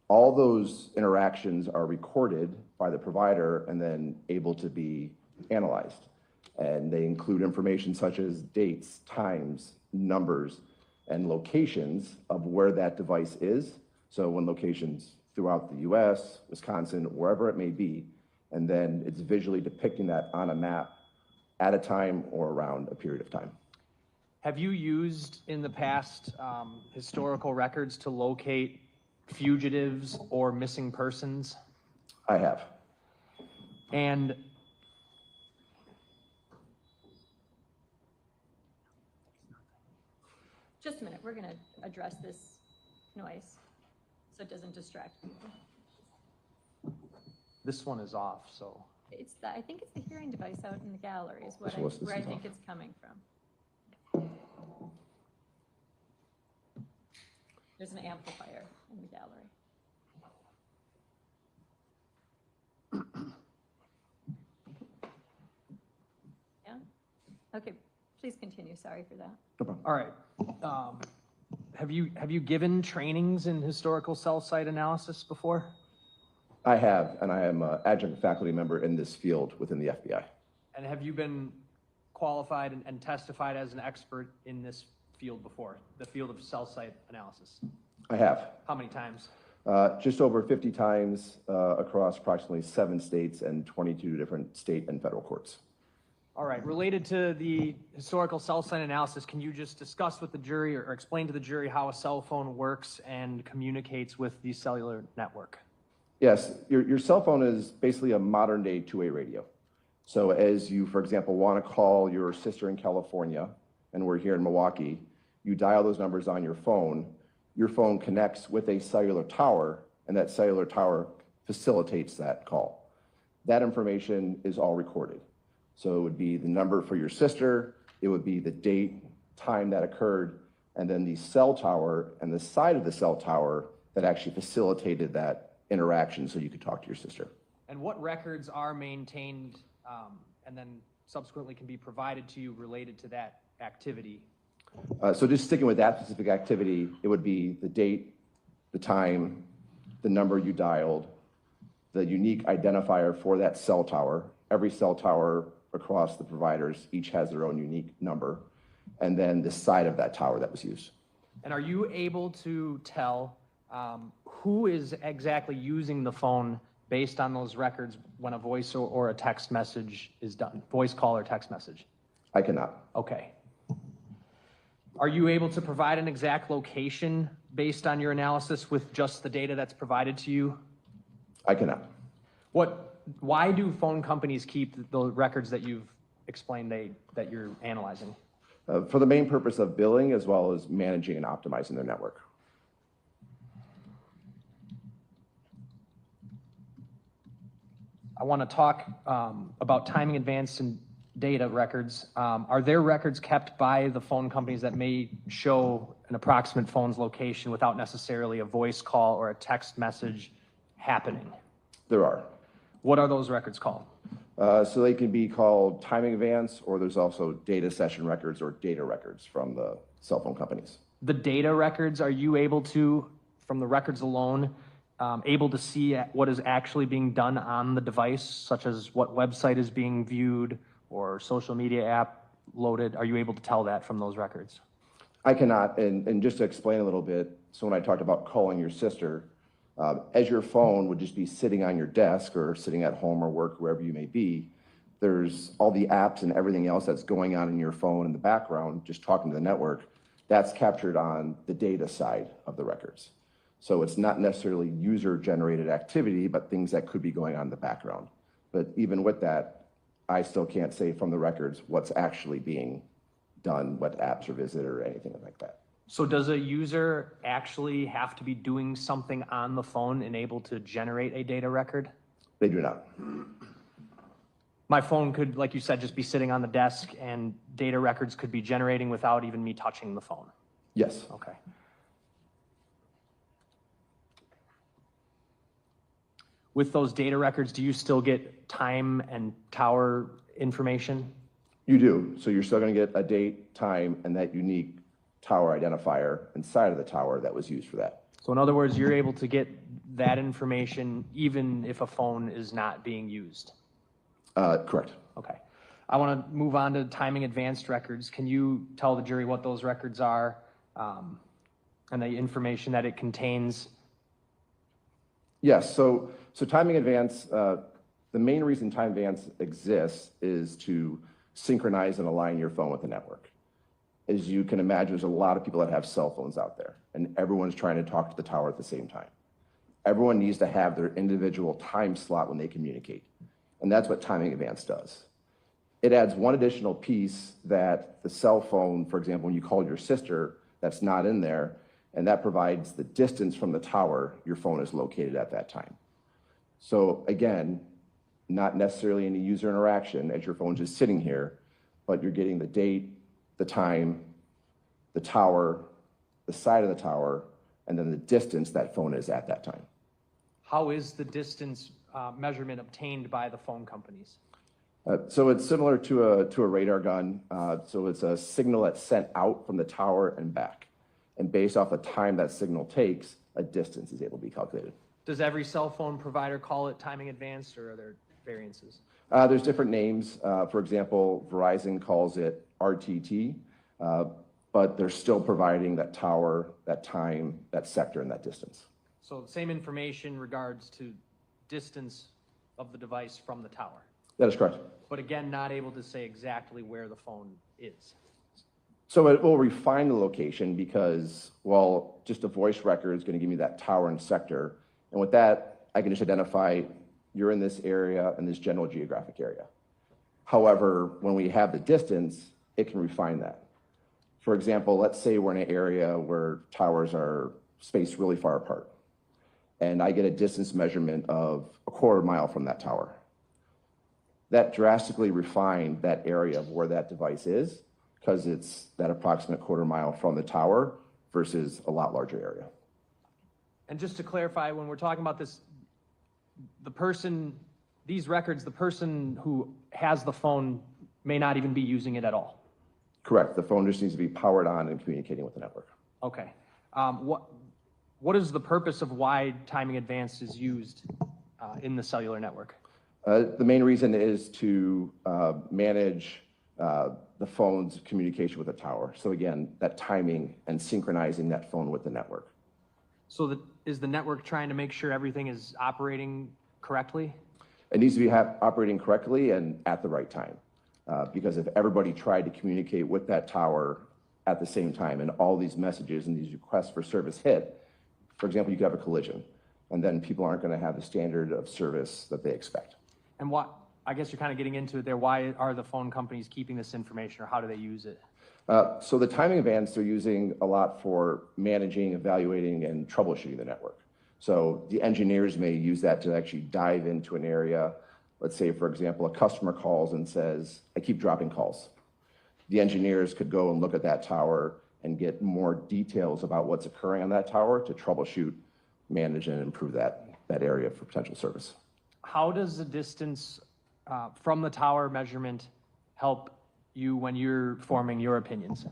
All those interactions are recorded by the provider and then able to be analyzed. And they include information such as dates, times, numbers, and locations of where that device is. So when locations throughout the US, Wisconsin, wherever it may be, and then it's visually depicting that on a map at a time or around a period of time. Have you used in the past historical records to locate fugitives or missing persons? I have. And Just a minute, we're going to address this noise so it doesn't distract people. this one is off, so. It's the, I think it's the hearing device out in the gallery is This was- this where I is think off. it's coming from. There's an amplifier in the gallery. Yeah? Okay, please continue, sorry for that. No problem. All right. Have you given trainings in historical cell site analysis before? I have, and I am an adjunct faculty member in this field within the FBI. And have you been qualified and testified as an expert in this field before, the field of cell site analysis? I have. How many times? Just over 50 times across approximately 7 states and 22 different state and federal courts. All right, related to the historical cell site analysis, can you just discuss with the jury or explain to the jury how a cell phone works and communicates with the cellular network? Yes, your cell phone is basically a modern day two-way radio. So as you, for example, want to call your sister in California, and we're here in Milwaukee, you dial those numbers on your phone connects with a cellular tower, and that cellular tower facilitates that call. That information is all recorded. So it would be the number for your sister, it would be the date, time that occurred, and then the cell tower and the side of the cell tower that actually facilitated that interaction so you could talk to your sister. And what records are maintained and then subsequently can be provided to you related to that activity? So just sticking with that specific activity, it would be the date, the time, the number you dialed, the unique identifier for that cell tower. Every cell tower across the providers each has their own unique number, and then the side of that tower that was used. And are you able to tell who is exactly using the phone based on those records when a voice or a text message is done, voice call or text message? I cannot. Okay. Are you able to provide an exact location based on your analysis with just the data that's provided to you? I cannot. Why do phone companies keep the records that you've explained that you're analyzing? For the main purpose of billing as well as managing and optimizing their network. I want to talk about timing advanced and data records. Are there records kept by the phone companies that may show an approximate phone's location without necessarily a voice call or a text message happening? There are. What are those records called? So they can be called timing advance, or there's also data session records or data records from the cell phone companies. The data records, are you able to, from the records alone, able to see what is actually being done on the device, such as what website is being viewed or social media app loaded? Are you able to tell that from those records? I cannot, and just to explain a little bit, so when I talked about calling your sister, as your phone would just be sitting on your desk or sitting at home or work, wherever you may be, there's all the apps and everything else that's going on in your phone in the background, just talking to the network, that's captured on the data side of the records. So it's not necessarily user-generated activity, but things that could be going on in the background. But even with that, I still can't say from the records what's actually being done, what apps are visited or anything like that. So does a user actually have to be doing something on the phone and able to generate a data record? They do not. My phone could, like you said, just be sitting on the desk and data records could be generating without even me touching the phone? Yes. Okay. With those data records, do you still get time and tower information? You do. So you're still going to get a date, time, and that unique tower identifier inside of the tower that was used for that. So in other words, you're able to get that information even if a phone is not being used? Correct. Okay. I want to move on to timing advanced records. Can you tell the jury what those records are and the information that it contains? Yes. So timing advance, the main reason time advance exists is to synchronize and align your phone with the network. As you can imagine, there's a lot of people that have cell phones out there, and everyone's trying to talk to the tower at the same time. Everyone needs to have their individual time slot when they communicate, and that's what timing advance does. It adds one additional piece that the cell phone, for example, when you call your sister, that's not in there, and that provides the distance from the tower your phone is located at that time. So again, not necessarily any user interaction as your phone's just sitting here, but you're getting the date, the time, the tower, the side of the tower, and then the distance that phone is at that time. How is the distance measurement obtained by the phone companies? So it's similar to a radar gun. So it's a signal that's sent out from the tower and back. And based off the time that signal takes, a distance is able to be calculated. Does every cell phone provider call it timing advanced, or are there variances? There's different names. For example, Verizon calls it RTT, but they're still providing that tower, that time, that sector, and that distance. So the same information regards to distance of the device from the tower. That is correct. But again, not able to say exactly where the phone is. So it will refine the location because, well, just a voice record is going to give me that tower and sector. And with that, I can just identify you're in this area, in this general geographic area. However, when we have the distance, it can refine that. For example, let's say we're in an area where towers are spaced really far apart, and I get a distance measurement of a quarter mile from that tower. That drastically refined that area of where that device is, because it's that approximate quarter mile from the tower versus a lot larger area. And just to clarify, when we're talking about this, these records, the person who has the phone may not even be using it at all. Correct. The phone just needs to be powered on and communicating with the network. Okay. What is the purpose of why timing advanced is used in the cellular network? The main reason is to manage the phone's communication with the tower. So again, that timing and synchronizing that phone with the network. So is the network trying to make sure everything is operating correctly? It needs to be operating correctly and at the right time. Because if everybody tried to communicate with that tower at the same time and all these messages and these requests for service hit, for example, you could have a collision, and then people aren't going to have the standard of service that they expect. And I guess you're kind of getting into it there. Why are the phone companies keeping this information, or how do they use it? So the timing advance they're using a lot for managing, evaluating, and troubleshooting the network. So the engineers may use that to actually dive into an area. Let's say, for example, a customer calls and says, I keep dropping calls. The engineers could go and look at that tower and get more details about what's occurring on that tower to troubleshoot, manage, and improve that area for potential service. How does the distance from the tower measurement help you when you're forming your opinions?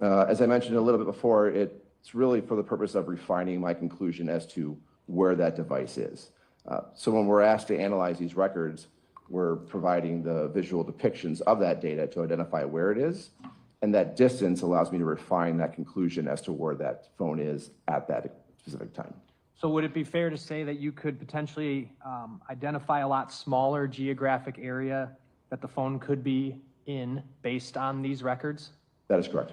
As I mentioned a little bit before, it's really for the purpose of refining my conclusion as to where that device is. So when we're asked to analyze these records, we're providing the visual depictions of that data to identify where it is, and that distance allows me to refine that conclusion as to where that phone is at that specific time. So would it be fair to say that you could potentially identify a lot smaller geographic area that the phone could be in based on these records? That is correct.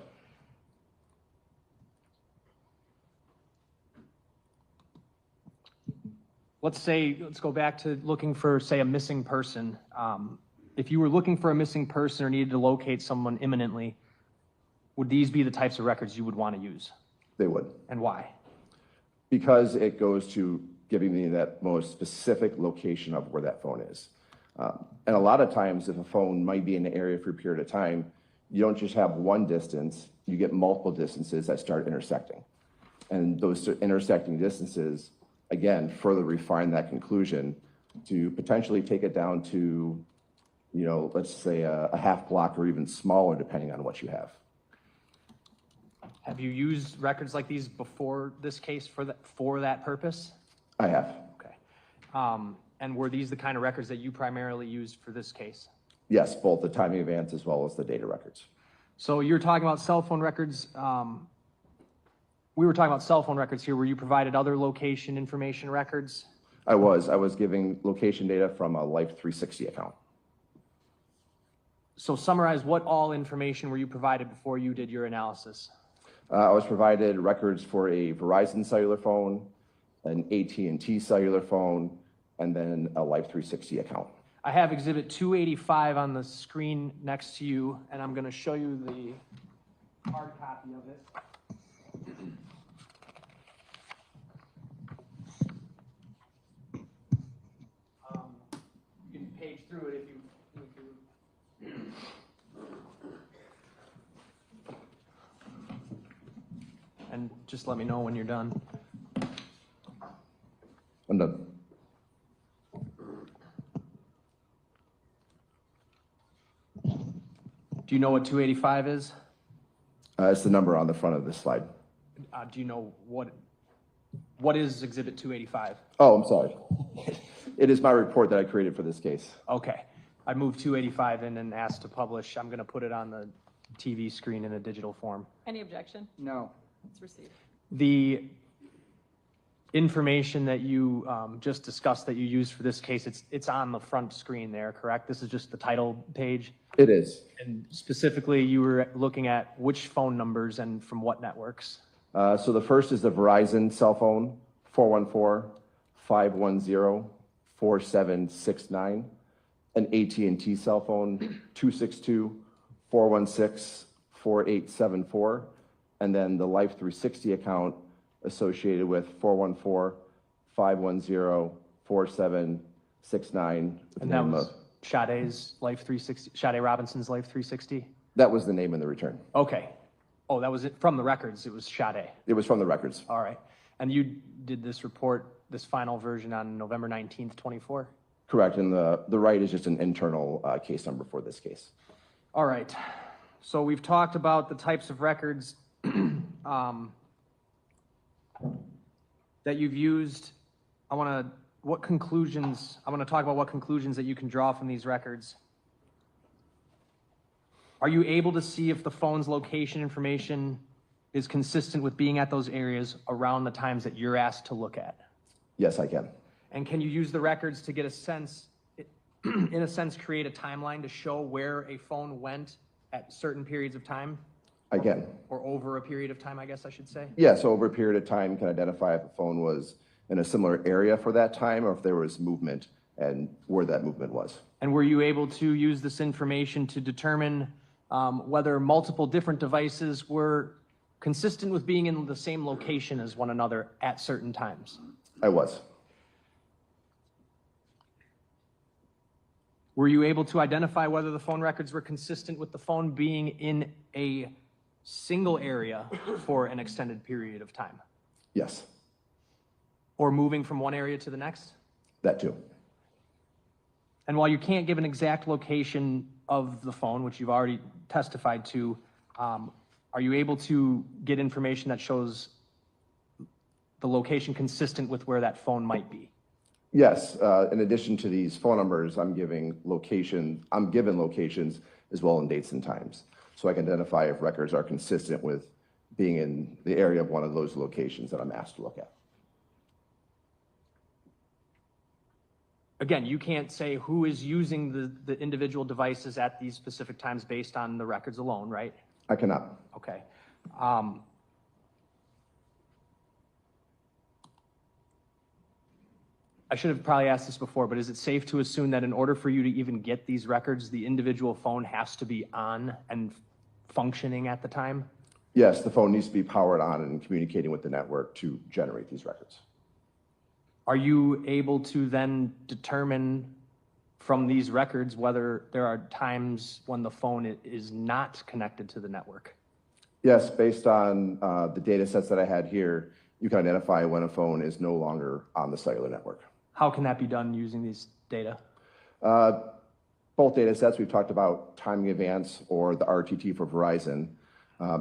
Let's go back to looking for, say, a missing person. If you were looking for a missing person or needed to locate someone imminently, would these be the types of records you would want to use? They would. And why? Because it goes to giving me that most specific location of where that phone is. And a lot of times, if a phone might be in an area for a period of time, you don't just have one distance, you get multiple distances that start intersecting. And those intersecting distances, again, further refine that conclusion to potentially take it down to you know, let's say a half block or even smaller, depending on what you have. Have you used records like these before this case for that purpose? I have. Okay. And were these the kind of records that you primarily used for this case? Yes, both the timing advance as well as the data records. So you're talking about cell phone records. We were talking about cell phone records here. Were you provided other location information records? I was giving location data from a Life 360 account. So summarize what all information were you provided before you did your analysis? I was provided records for a Verizon cellular phone, an AT&T cellular phone, and then a Life 360 account. I have Exhibit 285 on the screen next to you, and I'm going to show you the hard copy of it. You can page through it if you need to. And just let me know when you're done. I'm done. Do you know what 285 is? It's the number on the front of this slide. Do you know what is Exhibit 285? Oh, I'm sorry. It is my report that I created for this case. Okay. I moved 285 in and asked to publish. I'm going to put it on the TV screen in a digital form. Any objection? No. It's received. The information that you just discussed that you used for this case, it's on the front screen there, correct? This is just the title page? It is. And specifically, you were looking at which phone numbers and from what networks? So the first is the Verizon cell phone, 414-510-4769. An AT&T cell phone, 262-416-4874. And then the Life 360 account associated with 414-510-4769. And that was Sade's Life 360, Sade Robinson's Life 360? That was the name in the return. Okay. Oh, that was it from the records. It was Sade. It was from the records. All right. And you did this report, this final version on November 19th, 24? Correct. And the right is just an internal case number for this case. All right. So we've talked about the types of records that you've used. I want to talk about what conclusions that you can draw from these records. Are you able to see if the phone's location information is consistent with being at those areas around the times that you're asked to look at? Yes, I can. And can you use the records to get a sense, in a sense, create a timeline to show where a phone went at certain periods of time? I can. Or over a period of time, I guess I should say? Yeah, so over a period of time, can identify if the phone was in a similar area for that time or if there was movement and where that movement was. And were you able to use this information to determine whether multiple different devices were consistent with being in the same location as one another at certain times? I was. Were you able to identify whether the phone records were consistent with the phone being in a single area for an extended period of time? Yes. Or moving from one area to the next? That too. And while you can't give an exact location of the phone, which you've already testified to, are you able to get information that shows the location consistent with where that phone might be? Yes, in addition to these phone numbers, I'm given locations as well in dates and times. So I can identify if records are consistent with being in the area of one of those locations that I'm asked to look at. Again, you can't say who is using the individual devices at these specific times based on the records alone, right? I cannot. Okay. I should have probably asked this before, but is it safe to assume that in order for you to even get these records, the individual phone has to be on and functioning at the time? Yes, the phone needs to be powered on and communicating with the network to generate these records. Are you able to then determine from these records whether there are times when the phone is not connected to the network? Yes, based on the data sets that I had here, you can identify when a phone is no longer on the cellular network. How can that be done using these data? both data sets, we've talked about timing advance or the RTT for Verizon.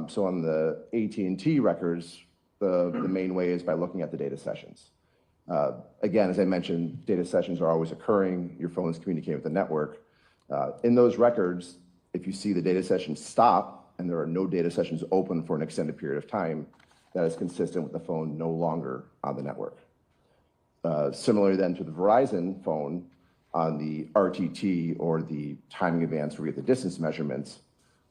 So on the AT&T records, the main way is by looking at the data sessions. Again, as I mentioned, data sessions are always occurring. Your phone is communicating with the network. In those records, if you see the data session stop and there are no data sessions open for an extended period of time, that is consistent with the phone no longer on the network. Similarly then to the Verizon phone, on the RTT or the timing advance where we get the distance measurements,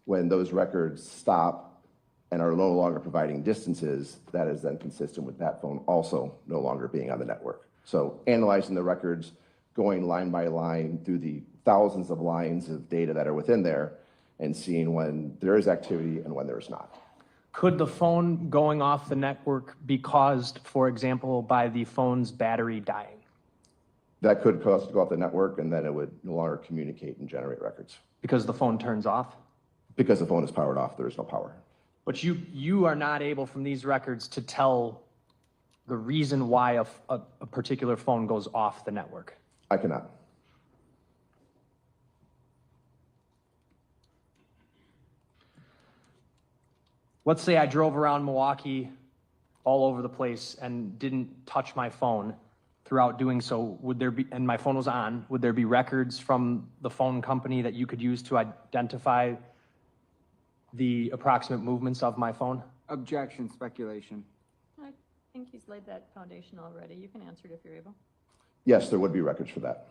when those records stop and are no longer providing distances, that is then consistent with that phone also no longer being on the network. So analyzing the records, going line by line through the thousands of lines of data that are within there and seeing when there is activity and when there is not. Could the phone going off the network be caused, for example, by the phone's battery dying? That could cause it to go off the network and then it would no longer communicate and generate records. Because the phone turns off? Because the phone is powered off, there is no power. But you are not able from these records to tell the reason why a particular phone goes off the network? I cannot. Let's say I drove around Milwaukee all over the place and didn't touch my phone throughout doing so. Would there be, and my phone was on, would there be records from the phone company that you could use to identify the approximate movements of my phone? Objection, speculation. I think he's laid that foundation already. You can answer it if you're able. Yes, there would be records for that.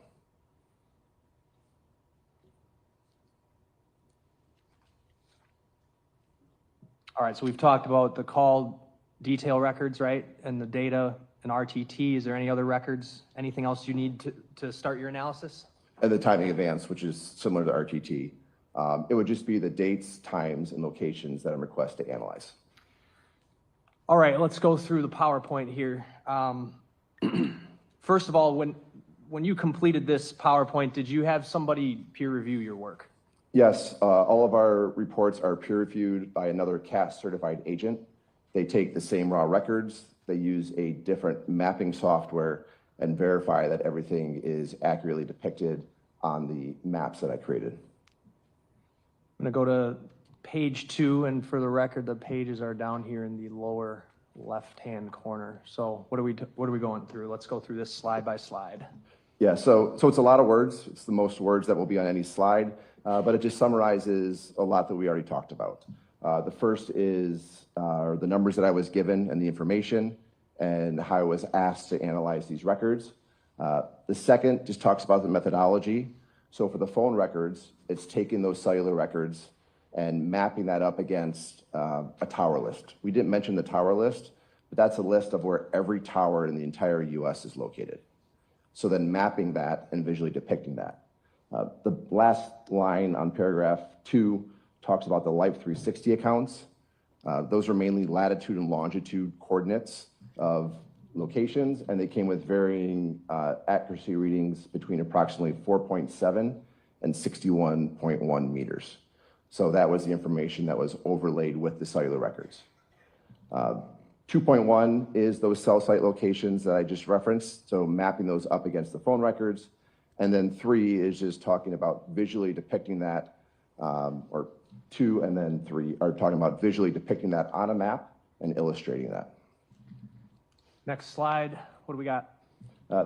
All right, so we've talked about the call detail records, right? And the data and RTT. Is there any other records? Anything else you need to start your analysis? And the timing advance, which is similar to RTT. It would just be the dates, times, and locations that I'm requested to analyze. All right, let's go through the PowerPoint here. First of all, when you completed this PowerPoint, did you have somebody peer review your work? Yes, all of our reports are peer reviewed by another CAS certified agent. They take the same raw records, they use a different mapping software and verify that everything is accurately depicted on the maps that I created. I'm gonna go to page 2, and for the record, the pages are down here in the lower left-hand corner. So what are we going through? Let's go through this slide by slide. Yeah, so it's a lot of words. It's the most words that will be on any slide, but it just summarizes a lot that we already talked about. The first is the numbers that I was given and the information and how I was asked to analyze these records. The second just talks about the methodology. So for the phone records, it's taking those cellular records and mapping that up against a tower list. We didn't mention the tower list, but that's a list of where every tower in the entire US is located. So then mapping that and visually depicting that. The last line on paragraph 2 talks about the Life 360 accounts. Those are mainly latitude and longitude coordinates of locations, and they came with varying accuracy readings between approximately 4.7 and 61.1 meters. So that was the information that was overlaid with the cellular records. 2.1 is those cell site locations that I just referenced, so mapping those up against the phone records. And then 3 is just talking about visually depicting that, or 2 and then 3 are talking about visually depicting that on a map and illustrating that. Next slide, what do we got?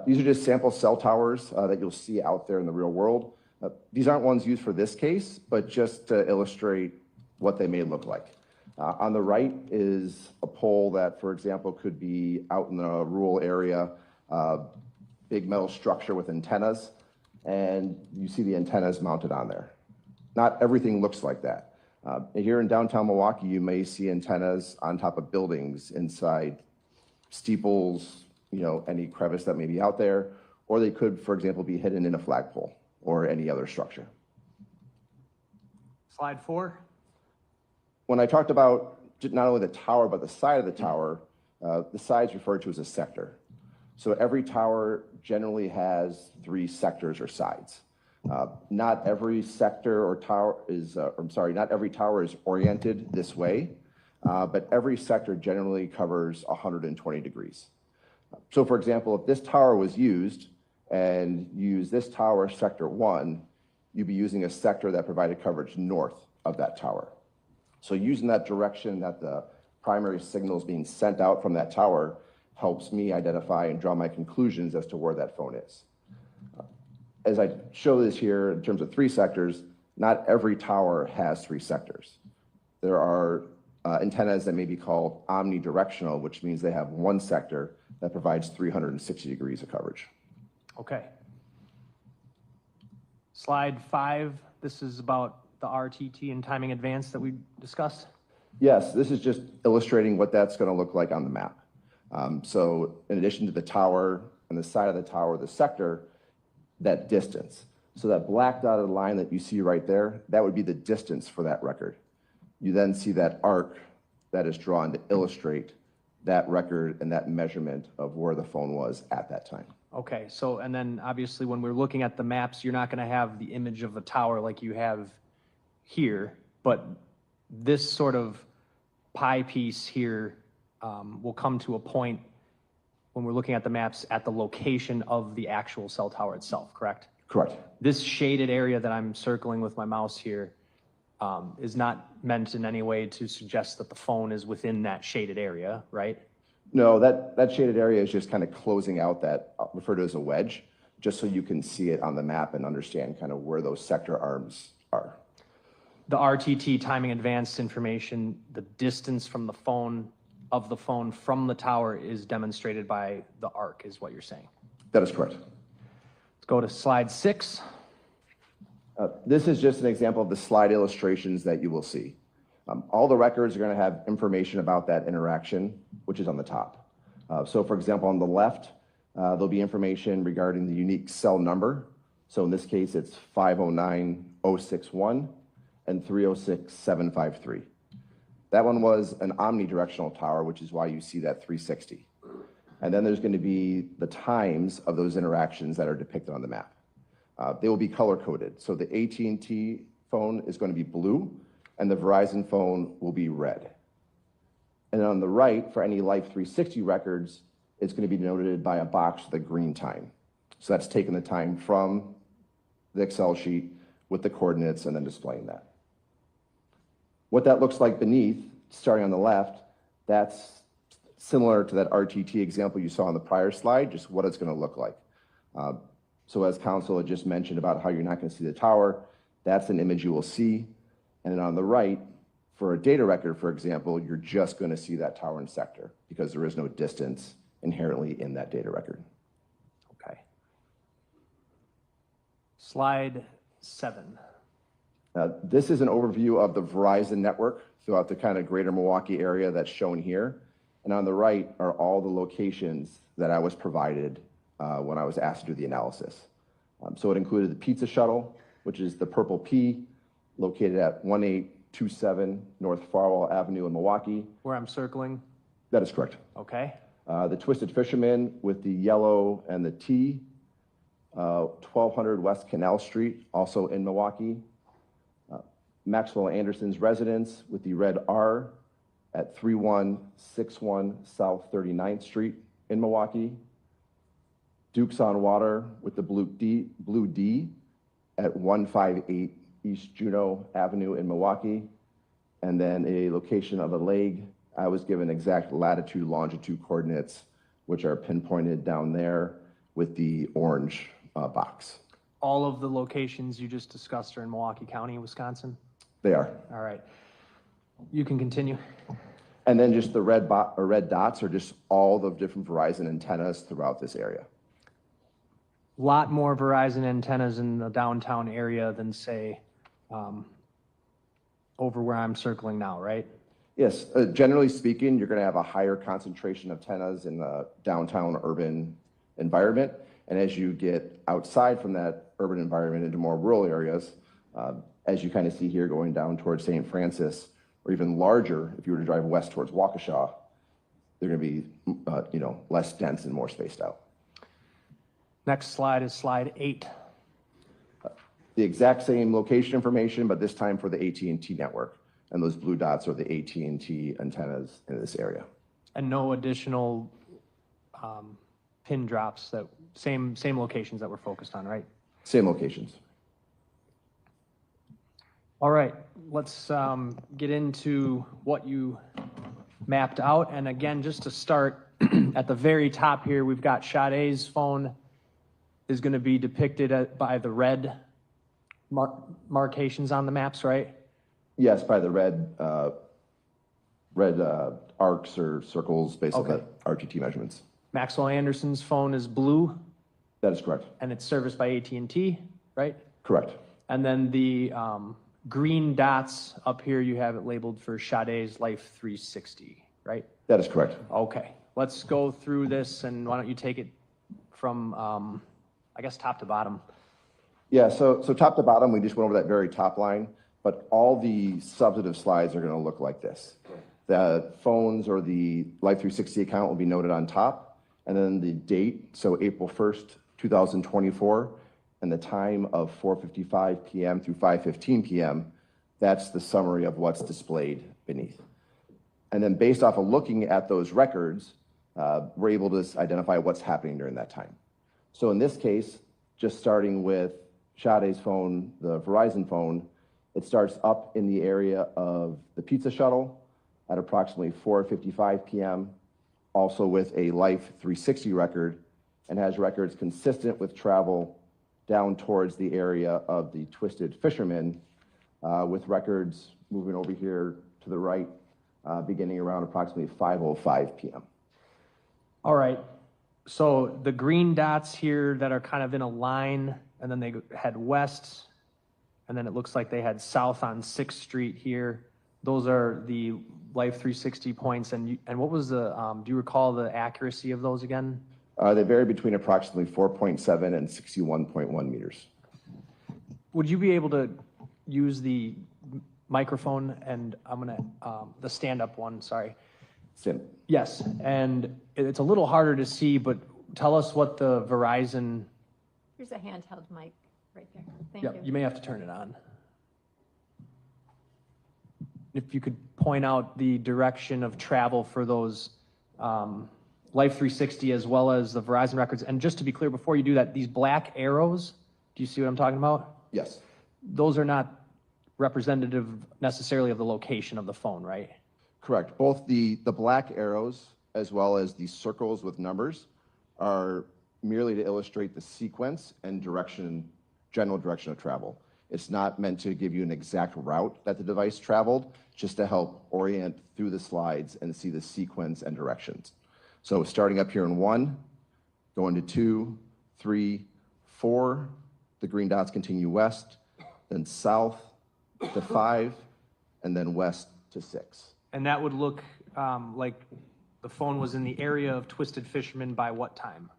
These are just sample cell towers that you'll see out there in the real world. These aren't ones used for this case, but just to illustrate what they may look like. On the right is a pole that, for example, could be out in a rural area, big metal structure with antennas, and you see the antennas mounted on there. Not everything looks like that. Here in downtown Milwaukee, you may see antennas on top of buildings, inside steeples, any crevice that may be out there, or they could, for example, be hidden in a flagpole or any other structure. Slide 4. When I talked about not only the tower, but the side of the tower, the side is referred to as a sector. So every tower generally has 3 sectors or sides. Not every sector or tower is, not every tower is oriented this way, but every sector generally covers 120 degrees. So for example, if this tower was used and use this tower, sector 1, you'd be using a sector that provided coverage north of that tower. So using that direction that the primary signal is being sent out from that tower helps me identify and draw my conclusions as to where that phone is. As I show this here in terms of 3 sectors, not every tower has 3 sectors. There are antennas that may be called omnidirectional, which means they have one sector that provides 360 degrees of coverage. Okay. Slide 5, this is about the RTT and timing advance that we discussed. Yes, this is just illustrating what that's going to look like on the map. So in addition to the tower, on the side of the tower, the sector, that distance. So that black dotted line that you see right there, that would be the distance for that record. You then see that arc that is drawn to illustrate that record and that measurement of where the phone was at that time. Okay, so, and then obviously when we're looking at the maps, you're not going to have the image of the tower like you have here, but this sort of pie piece here will come to a point when we're looking at the maps at the location of the actual cell tower itself, correct? Correct. This shaded area that I'm circling with my mouse here is not meant in any way to suggest that the phone is within that shaded area, right? No, that shaded area is just kind of closing out that, referred to as a wedge, just so you can see it on the map and understand kind of where those sector arms are. The RTT timing advanced information, the distance from the phone from the tower is demonstrated by the arc, is what you're saying. That is correct. Let's go to slide 6. This is just an example of the slide illustrations that you will see. All the records are going to have information about that interaction, which is on the top. So for example, on the left, there'll be information regarding the unique cell number. So in this case, it's 509-061 and 306-753. That one was an omnidirectional tower, which is why you see that 360. And then there's going to be the times of those interactions that are depicted on the map. They will be color-coded. So the AT&T phone is going to be blue, and the Verizon phone will be red. And then on the right, for any Life 360 records, it's going to be noted by a box with a green time. So that's taking the time from the Excel sheet with the coordinates and then displaying that. What that looks like beneath, starting on the left, that's similar to that RTT example you saw on the prior slide, just what it's going to look like. So as council had just mentioned about how you're not going to see the tower, that's an image you will see. And then on the right, for a data record, for example, you're just going to see that tower and sector because there is no distance inherently in that data record. Okay. Slide 7. This is an overview of the Verizon network throughout the kind of greater Milwaukee area that's shown here. And on the right are all the locations that I was provided when I was asked to do the analysis. So it included the pizza shuttle, which is the purple P, located at 1827 North Farwell Avenue in Milwaukee. Where I'm circling? That is correct. Okay. The Twisted Fisherman with the yellow and the T, 1200 West Canal Street, also in Milwaukee. Maxwell Anderson's residence with the red R at 3161 South 39th Street in Milwaukee. Duke's on Water with the blue D at 158 East Juneau Avenue in Milwaukee. And then a location of a leg. I was given exact latitude, longitude coordinates, which are pinpointed down there with the orange box. All of the locations you just discussed are in Milwaukee County, Wisconsin? They are. All right. You can continue. And then just the red dots are just all the different Verizon antennas throughout this area. A lot more Verizon antennas in the downtown area than, say, over where I'm circling now, right? Yes. Generally speaking, you're going to have a higher concentration of antennas in the downtown urban environment. And as you get outside from that urban environment into more rural areas, as you kind of see here going down towards St. Francis, or even larger, if you were to drive west towards Waukesha, they're going to be less dense and more spaced out. Next slide is slide 8. The exact same location information, but this time for the AT&T network. And those blue dots are the AT&T antennas in this area. And no additional pin drops, that same locations that we're focused on, right? Same locations. All right, let's get into what you mapped out. And again, just to start, at the very top here, we've got Sade's phone is going to be depicted by the red markations on the maps, right? Yes, by the red arcs or circles based on the RTT measurements. Maxwell Anderson's phone is blue. That is correct. And it's serviced by AT&T, right? Correct. And then the green dots up here, you have it labeled for Sade's Life 360, right? That is correct. Okay, let's go through this, and why don't you take it from, I guess, top to bottom. Yeah, so top to bottom, we just went over that very top line, but all the substantive slides are going to look like this. The phones or the Life 360 account will be noted on top, and then the date, so April 1st, 2024, and the time of 4:55 p.m. through 5:15 p.m., that's the summary of what's displayed beneath. And then based off of looking at those records, we're able to identify what's happening during that time. So in this case, just starting with Sade's phone, the Verizon phone, it starts up in the area of the pizza shuttle at approximately 4:55 p.m., also with a Life 360 record, and has records consistent with travel down towards the area of the Twisted Fisherman, with records moving over here to the right, beginning around approximately 5:05 p.m. All right, so the green dots here that are kind of in a line, and then they head west, and then it looks like they head south on 6th Street here. Those are the Life 360 points, and what was the, do you recall the accuracy of those again? They vary between approximately 4.7 and 61.1 meters. Would you be able to use the microphone, and I'm gonna, the stand-up one, sorry. Yes, and it's a little harder to see, but tell us what the Verizon. Here's a handheld mic right there. Thank Yeah, you. you may have to turn it on. If you could point out the direction of travel for those Life 360 as well as the Verizon records. And just to be clear, before you do that, these black arrows, do you see what I'm talking about? Yes. Those are not representative necessarily of the location of the phone, right? Correct. Both the black arrows as well as the circles with numbers are merely to illustrate the sequence and direction, general direction of travel. It's not meant to give you an exact route that the device traveled, just to help orient through the slides and see the sequence and directions. So starting up here in 1, going to 2, 3, 4, the green dots continue west, then south to 5, and then west to 6. And that would look like the phone was in the area of Twisted Fisherman by what time?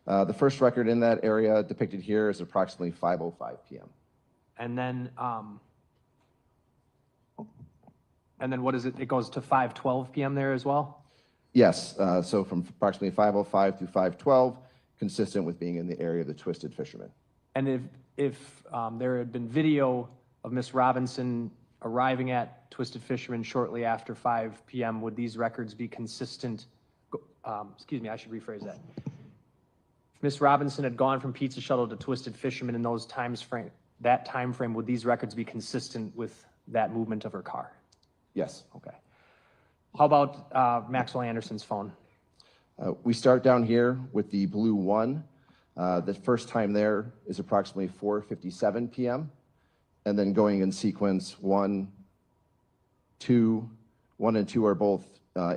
The first record in that area depicted here is approximately 5:05 p.m. And then what is it? It goes to 5:12 p.m. there as well? Yes, so from approximately 5:05 through 5:12, consistent with being in the area of the Twisted Fisherman. And if there had been video of Miss Robinson arriving at Twisted Fisherman shortly after 5 p.m., would these records be consistent? Excuse me, I should rephrase that. If Miss Robinson had gone from Pizza Shuttle to Twisted Fisherman in those that time frame, would these records be consistent with that movement of her car? Yes. Okay. How about Maxwell Anderson's phone? We start down here with the blue 1. The first time there is approximately 4:57 p.m. And then going in sequence 1, 2, 1 and 2 are both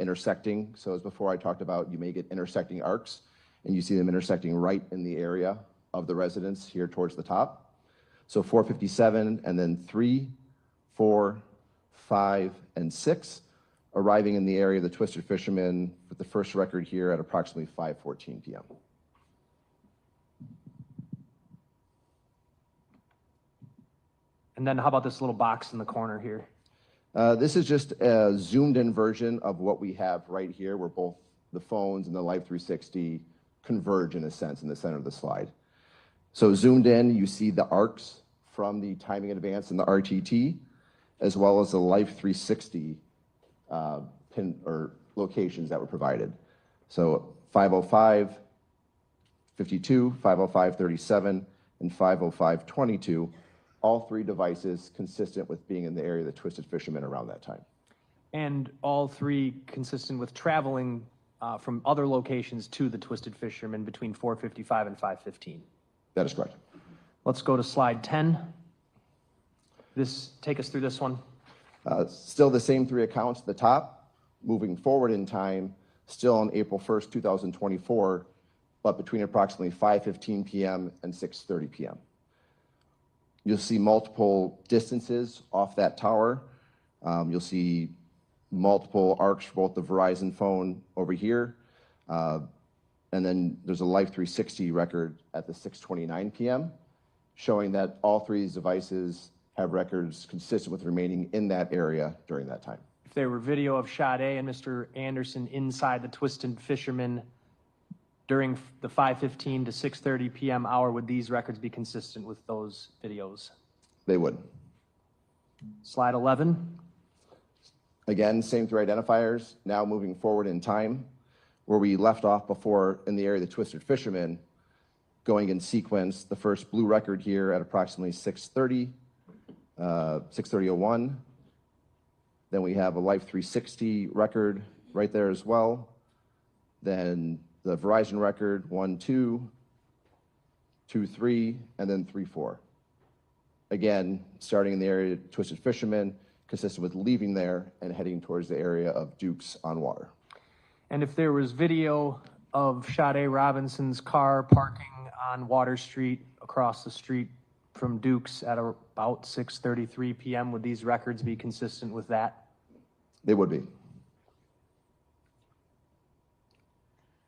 intersecting. So as before I talked about, you may get intersecting arcs, and you see them intersecting right in the area of the residence here towards the top. So 4:57, and then 3, 4, 5, and 6, arriving in the area of the Twisted Fisherman with the first record here at approximately 5:14 p.m. And then how about this little box in the corner here? This is just a zoomed in version of what we have right here, where both the phones and the Life 360 converge in a sense in the center of the slide. So zoomed in, you see the arcs from the timing advance and the RTT, as well as the Life 360 pin or locations that were provided. So 5:05, 52, 5:05, 37, and 5:05, 22 all three devices consistent with being in the area of the Twisted Fisherman around that time. And all three consistent with traveling from other locations to the Twisted Fisherman between 4:55 and 5:15. That is correct. Let's go to slide 10. Take us through this one. Still the same three accounts at the top, moving forward in time, still on April 1st, 2024, but between approximately 5:15 p.m. and 6:30 p.m. You'll see multiple distances off that tower. You'll see multiple arcs for both the Verizon phone over here, and then there's a Life 360 record at the 6:29 p.m., showing that all three of these devices have records consistent with remaining in that area during that time. If there were video of Sade and Mr. Anderson inside the Twisted Fisherman during the 5:15 to 6:30 p.m. hour, would these records be consistent with those videos? They would. Slide 11. Again, same three identifiers, now moving forward in time, where we left off before in the area of the Twisted Fisherman, going in sequence, the first blue record here at approximately 6:30:01. Then we have a Life 360 record right there as well. Then the Verizon record, 1-2, 2-3, and then 3-4. Again, starting in the area of Twisted Fisherman, consistent with leaving there and heading towards the area of Dukes on Water. And if there was video of Sade Robinson's car parking on Water Street across the street from Dukes at about 6:33 p.m., would these records be consistent with that? They would be.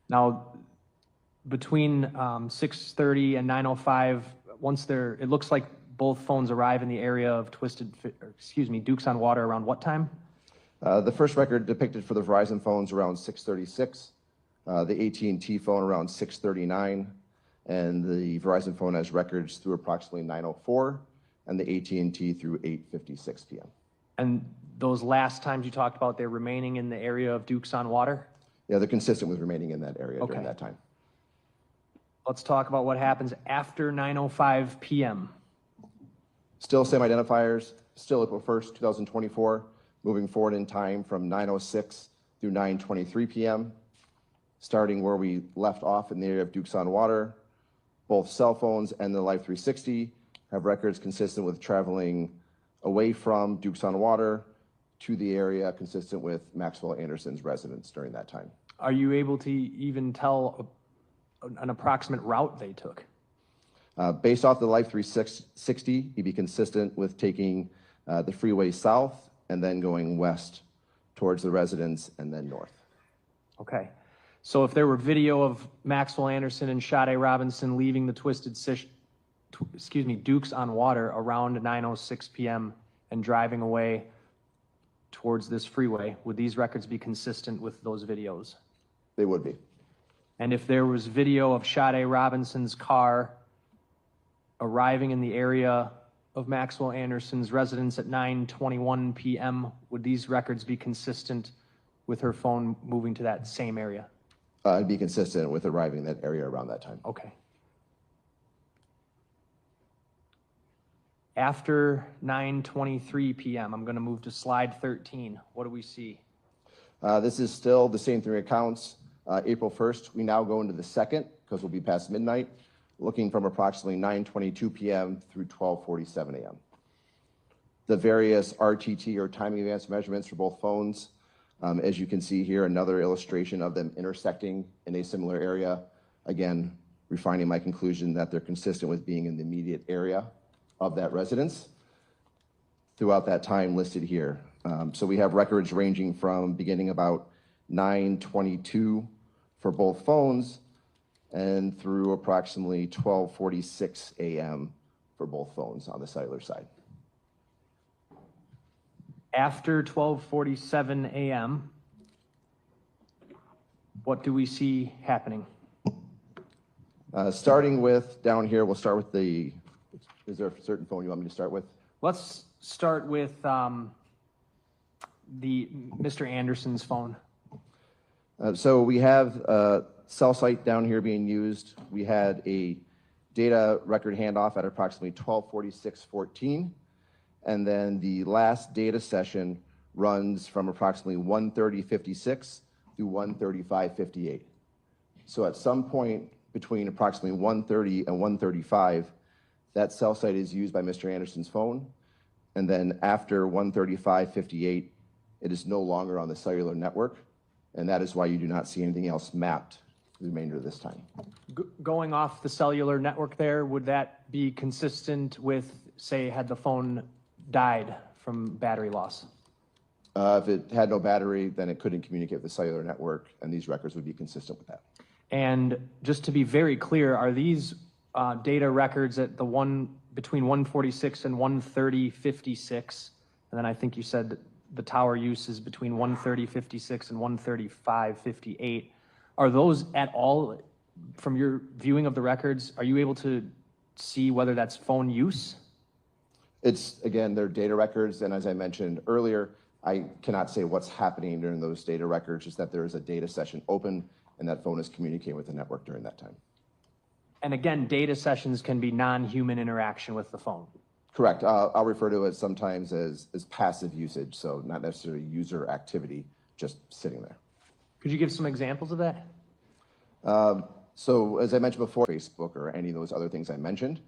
Now, between 6:30 and 9:05, it looks like both phones arrive in the area of Dukes on Water around what time? The first record depicted for the Verizon phones around 6:36, the AT&T phone around 6:39, and the Verizon phone has records through approximately 9:04, and the AT&T through 8:56 p.m. And those last times you talked about, they're remaining in the area of Dukes on Water? Yeah, they're consistent with remaining in that area during that time. Let's talk about what happens after 9:05 p.m. Still same identifiers, still April 1st, 2024, moving forward in time from 9:06 through 9:23 p.m., starting where we left off in the area of Dukes on Water. Both cell phones and the Life 360 have records consistent with traveling away from Dukes on Water to the area consistent with Maxwell Anderson's residence during that time. Are you able to even tell an approximate route they took? Based off the Life 360, he'd be consistent with taking the freeway south and then going west towards the residence and then north. Okay. So if there were video of Maxwell Anderson and Sade Robinson leaving the Dukes on Water around 9:06 p.m. and driving away towards this freeway, would these records be consistent with those videos? They would be. And if there was video of Sade Robinson's car arriving in the area of Maxwell Anderson's residence at 9:21 p.m., would these records be consistent with her phone moving to that same area? It'd be consistent with arriving in that area around that time. Okay. After 9:23 p.m., I'm going to move to slide 13. What do we see? This is still the same three accounts. April 1st, we now go into the second because we'll be past midnight, looking from approximately 9:22 p.m. through 12:47 a.m. The various RTT or timing advance measurements for both phones, as you can see here, another illustration of them intersecting in a similar area. Again, refining my conclusion that they're consistent with being in the immediate area of that residence throughout that time listed here. So we have records ranging from beginning about 9:22 for both phones and through approximately 12:46 a.m. for both phones on the cellular side. After 12:47 a.m., what do we see happening? Starting with down here, we'll start with is there a certain phone you want me to start with? Let's start with the Mr. Anderson's phone. So we have a cell site down here being used. We had a data record handoff at approximately 12:46:14. And then the last data session runs from approximately 1:30:56 through 1:35:58. So at some point between approximately 1:30 and 1:35, that cell site is used by Mr. Anderson's phone. And then after 1:35:58, it is no longer on the cellular network. And that is why you do not see anything else mapped the remainder of this time. Going off the cellular network there, would that be consistent with, say, had the phone died from battery loss? If it had no battery, then it couldn't communicate with the cellular network, and these records would be consistent with that. And just to be very clear, are these data records at the one between 1:46 and 1:30:56? And then I think you said the tower use is between 1:30:56 and 1:35:58. Are those at all, from your viewing of the records, are you able to see whether that's phone use? It's, again, they're data records, and as I mentioned earlier, I cannot say what's happening during those data records, just that there is a data session open and that phone is communicating with the network during that time. And again, data sessions can be non-human interaction with the phone. Correct. I'll refer to it sometimes as passive usage, so not necessarily user activity, just sitting there. Could you give some examples of that? So as I mentioned before, Facebook or any of those other things I mentioned,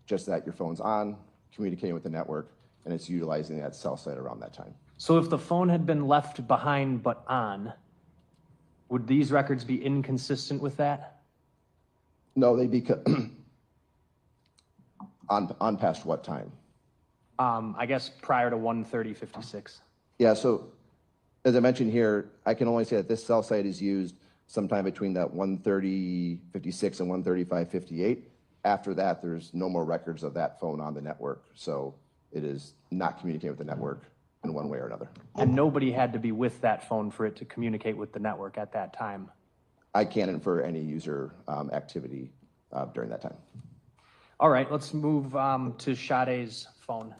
just that your phone's on, communicating with the network, and it's utilizing that cell site around that time. So if the phone had been left behind but on, would these records be inconsistent with that? No, they'd be on past what time? I guess prior to 1:30:56. Yeah, so as I mentioned here, I can only say that this cell site is used sometime between that 1:30:56 and 1:35:58. After that, there's no more records of that phone on the network, so it is not communicating with the network in one way or another. And nobody had to be with that phone for it to communicate with the network at that time? I can't infer any user activity during that time. All right, let's move to Sade's phone.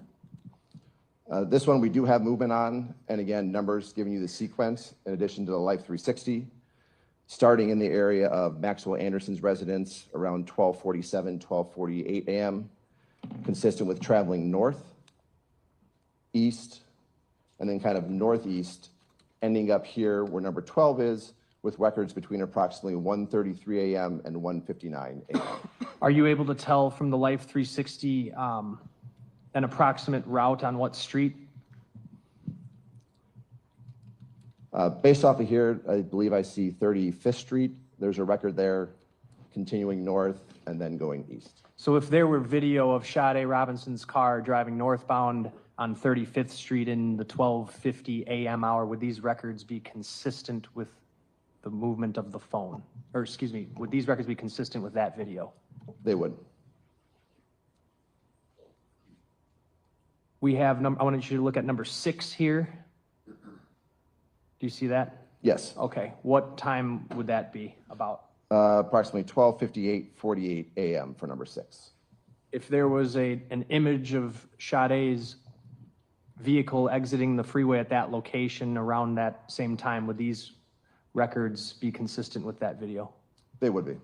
This one we do have movement on, and again, numbers giving you the sequence in addition to the Life 360. Starting in the area of Maxwell Anderson's residence around 12:47, 12:48 a.m., consistent with traveling north, east, and then kind of northeast, ending up here where number 12 is, with records between approximately 1:33 a.m. and 1:59 a.m. Are you able to tell from the Life 360 an approximate route on what street? Based off of here, I believe I see 35th Street. There's a record there, continuing north and then going east. So if there were video of Sade Robinson's car driving northbound on 35th Street in the 12:50 a.m. hour, would these records be consistent with the movement of the phone? Or excuse me, would these records be consistent with that video? They would. We have, I wanted you to look at number 6 here. Do you see that? Yes. Okay, what time would that be about? Approximately 12:58:48 a.m. for number 6. If there was an image of Sade's vehicle exiting the freeway at that location around that same time, would these records be consistent with that video? They would be.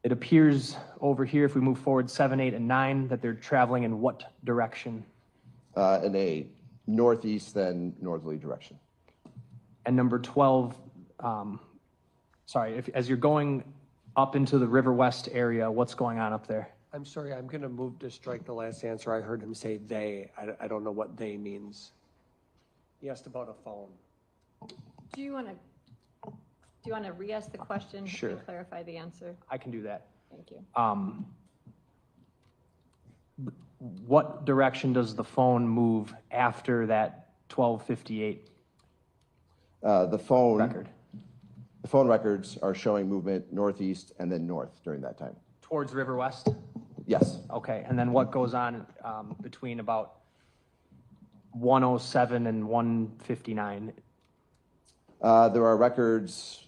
It appears over here, if we move forward 7, 8, and 9, that they're traveling in what direction? In a northeast then northerly direction. And number 12, as you're going up into the River West area, what's going on up there? I'm sorry, I'm going to move to strike the last answer. I heard him say they. I don't know what they means. He asked about a phone. Do you want to re-ask the question? Sure. And clarify the answer? I can do that. Thank you. What direction does the phone move after that 12:58 The phone record? The phone records are showing movement northeast and then north during that time. Towards River West? Yes. Okay, and then what goes on between about 1:07 and 1:59? There are records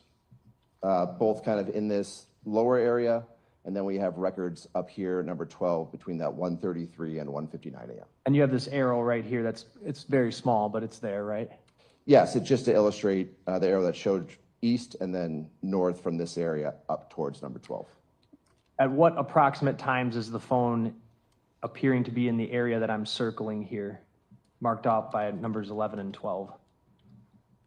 both kind of in this lower area, and then we have records up here, number 12, between that 1:33 and 1:59 a.m. And you have this arrow right here it's very small, but it's there, right? Yes, it's just to illustrate the arrow that showed east and then north from this area up towards number 12. At what approximate times is the phone appearing to be in the area that I'm circling here, marked off by numbers 11 and 12?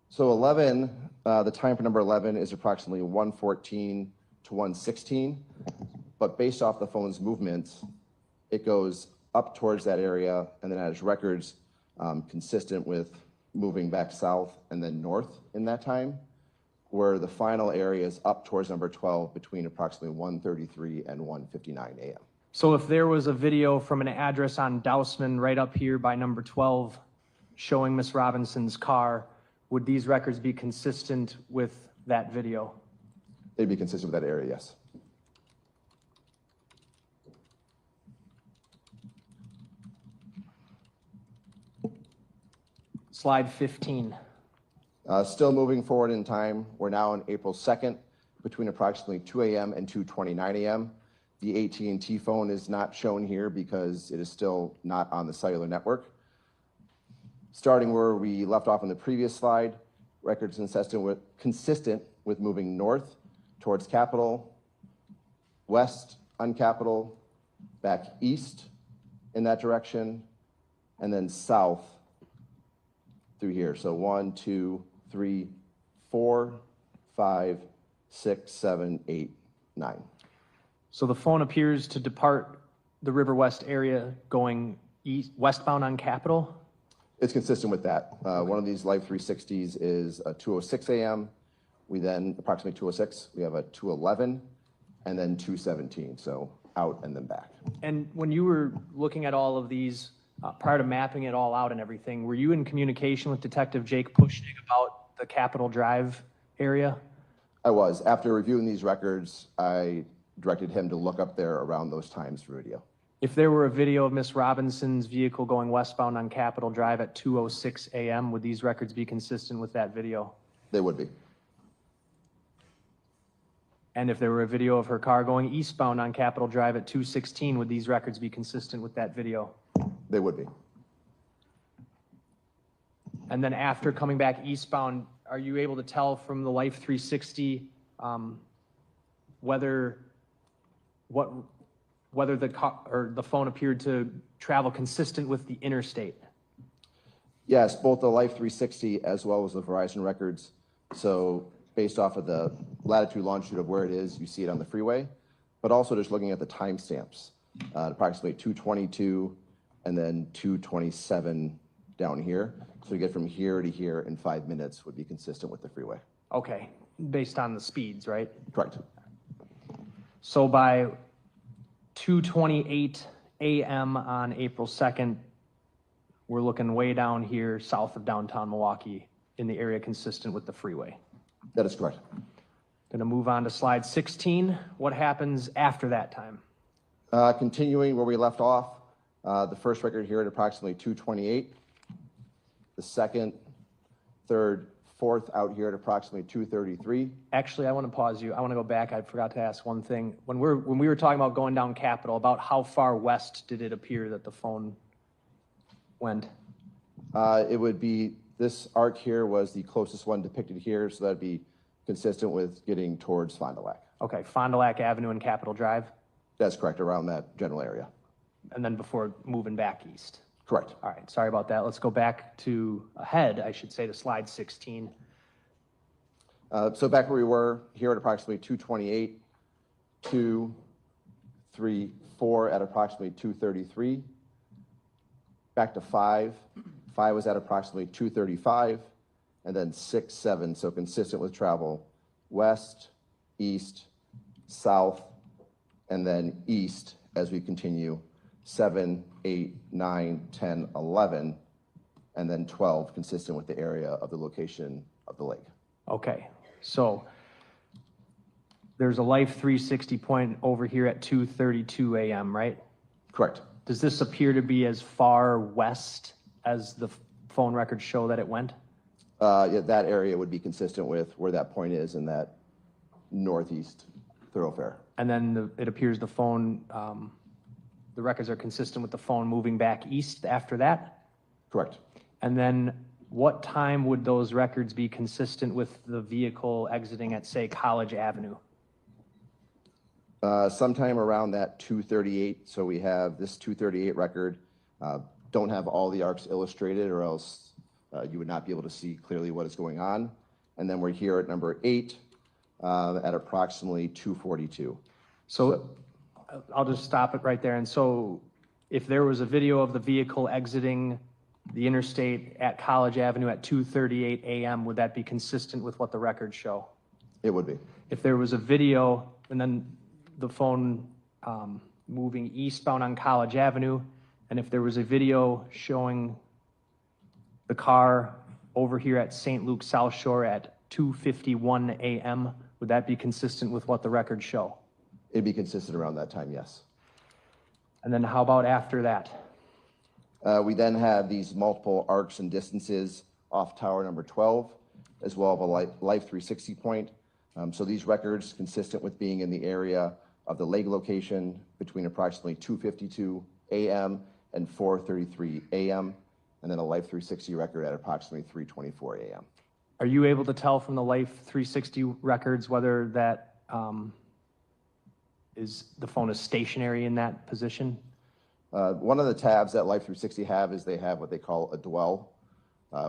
So 11, the time for number 11 is approximately 1:14 to 1:16, but based off the phone's movements, it goes up towards that area and then has records consistent with moving back south and then north in that time, where the final area is up towards number 12 between approximately 1:33 and 1:59 a.m. So if there was a video from an address on Dousman right up here by number 12 showing Miss Robinson's car, would these records be consistent with that video? They'd be consistent with that area, yes. Slide 15. Still moving forward in time, we're now on April 2nd between approximately 2 a.m. and 2:29 a.m. The AT&T phone is not shown here because it is still not on the cellular network. Starting where we left off on the previous slide, records consistent with moving north towards Capitol, west on Capitol, back east in that direction, and then south through here. So 1, 2, 3, 4, 5, 6, 7, 8, 9. So the phone appears to depart the River West area going westbound on Capitol? It's consistent with that. One of these Live 360s is a 2:06 a.m. We then, approximately 2:06, we have a 2:11 and then 2:17. So out and then back. And when you were looking at all of these, prior to mapping it all out and everything, were you in communication with Detective Jake Pushnig about the Capitol Drive area? I was. After reviewing these records, I directed him to look up there around those times for video. If there were a video of Miss Robinson's vehicle going westbound on Capitol Drive at 2:06 a.m., would these records be consistent with that video? They would be. And if there were a video of her car going eastbound on Capitol Drive at 2:16, would these records be consistent with that video? They would be. And then after coming back eastbound, are you able to tell from the Life 360 whether the car or the phone appeared to travel consistent with the interstate? Yes, both the Life 360 as well as the Verizon records. So based off of the latitude, longitude of where it is, you see it on the freeway, but also just looking at the timestamps, approximately 2:22 and then 2:27 down here. So you get from here to here in 5 minutes would be consistent with the freeway. Okay, based on the speeds, right? Correct. So by 2:28 a.m. on April 2nd, we're looking way down here south of downtown Milwaukee in the area consistent with the freeway. That is correct. Going to move on to slide 16. What happens after that time? Continuing where we left off, the first record here at approximately 2:28, the second, third, fourth out here at approximately 2:33. Actually, I want to pause you. I want to go back. I forgot to ask one thing. When we were talking about going down Capitol, about how far west did it appear that the phone went? It would be, this arc here was the closest one depicted here, so that'd be consistent with getting towards Fond du Lac. Okay, Fond du Lac Avenue and Capitol Drive? That's correct, around that general area. And then before moving back east? Correct. All right, sorry about that. Let's go back to ahead, I should say, to slide 16. So back where we were, here at approximately 2:28, 2, 3, 4 at approximately 2:33. Back to 5. 5 was at approximately 2:35, and then 6, 7, so consistent with travel west, east, south, and then east as we continue 7, 8, 9, 10, 11, and then 12, consistent with the area of the location of the lake. Okay, so there's a Life 360 point over here at 2:32 a.m., right? Correct. Does this appear to be as far west as the phone records show that it went? Yeah, that area would be consistent with where that point is in that northeast thoroughfare. And then it appears the phone, the records are consistent with the phone moving back east after that? Correct. And then what time would those records be consistent with the vehicle exiting at, say, College Avenue? Sometime around that 238, so we have this 238 record. Don't have all the arcs illustrated or else you would not be able to see clearly what is going on. And then we're here at number 8 at approximately 242. So I'll just stop it right there. And so if there was a video of the vehicle exiting the interstate at College Avenue at 2:38 a.m., would that be consistent with what the records show? It would be. If there was a video and then the phone moving eastbound on College Avenue, and if there was a video showing the car over here at St. Luke South Shore at 2:51 a.m., would that be consistent with what the records show? It'd be consistent around that time, yes. And then how about after that? We then have these multiple arcs and distances off tower number 12, as well as a Life 360 point. So these records consistent with being in the area of the leg location between approximately 2:52 a.m. and 4:33 a.m., and then a Life 360 record at approximately 3:24 a.m. Are you able to tell from the Life 360 records whether that the phone is stationary in that position? One of the tabs that Life 360 have is they have what they call a dwell,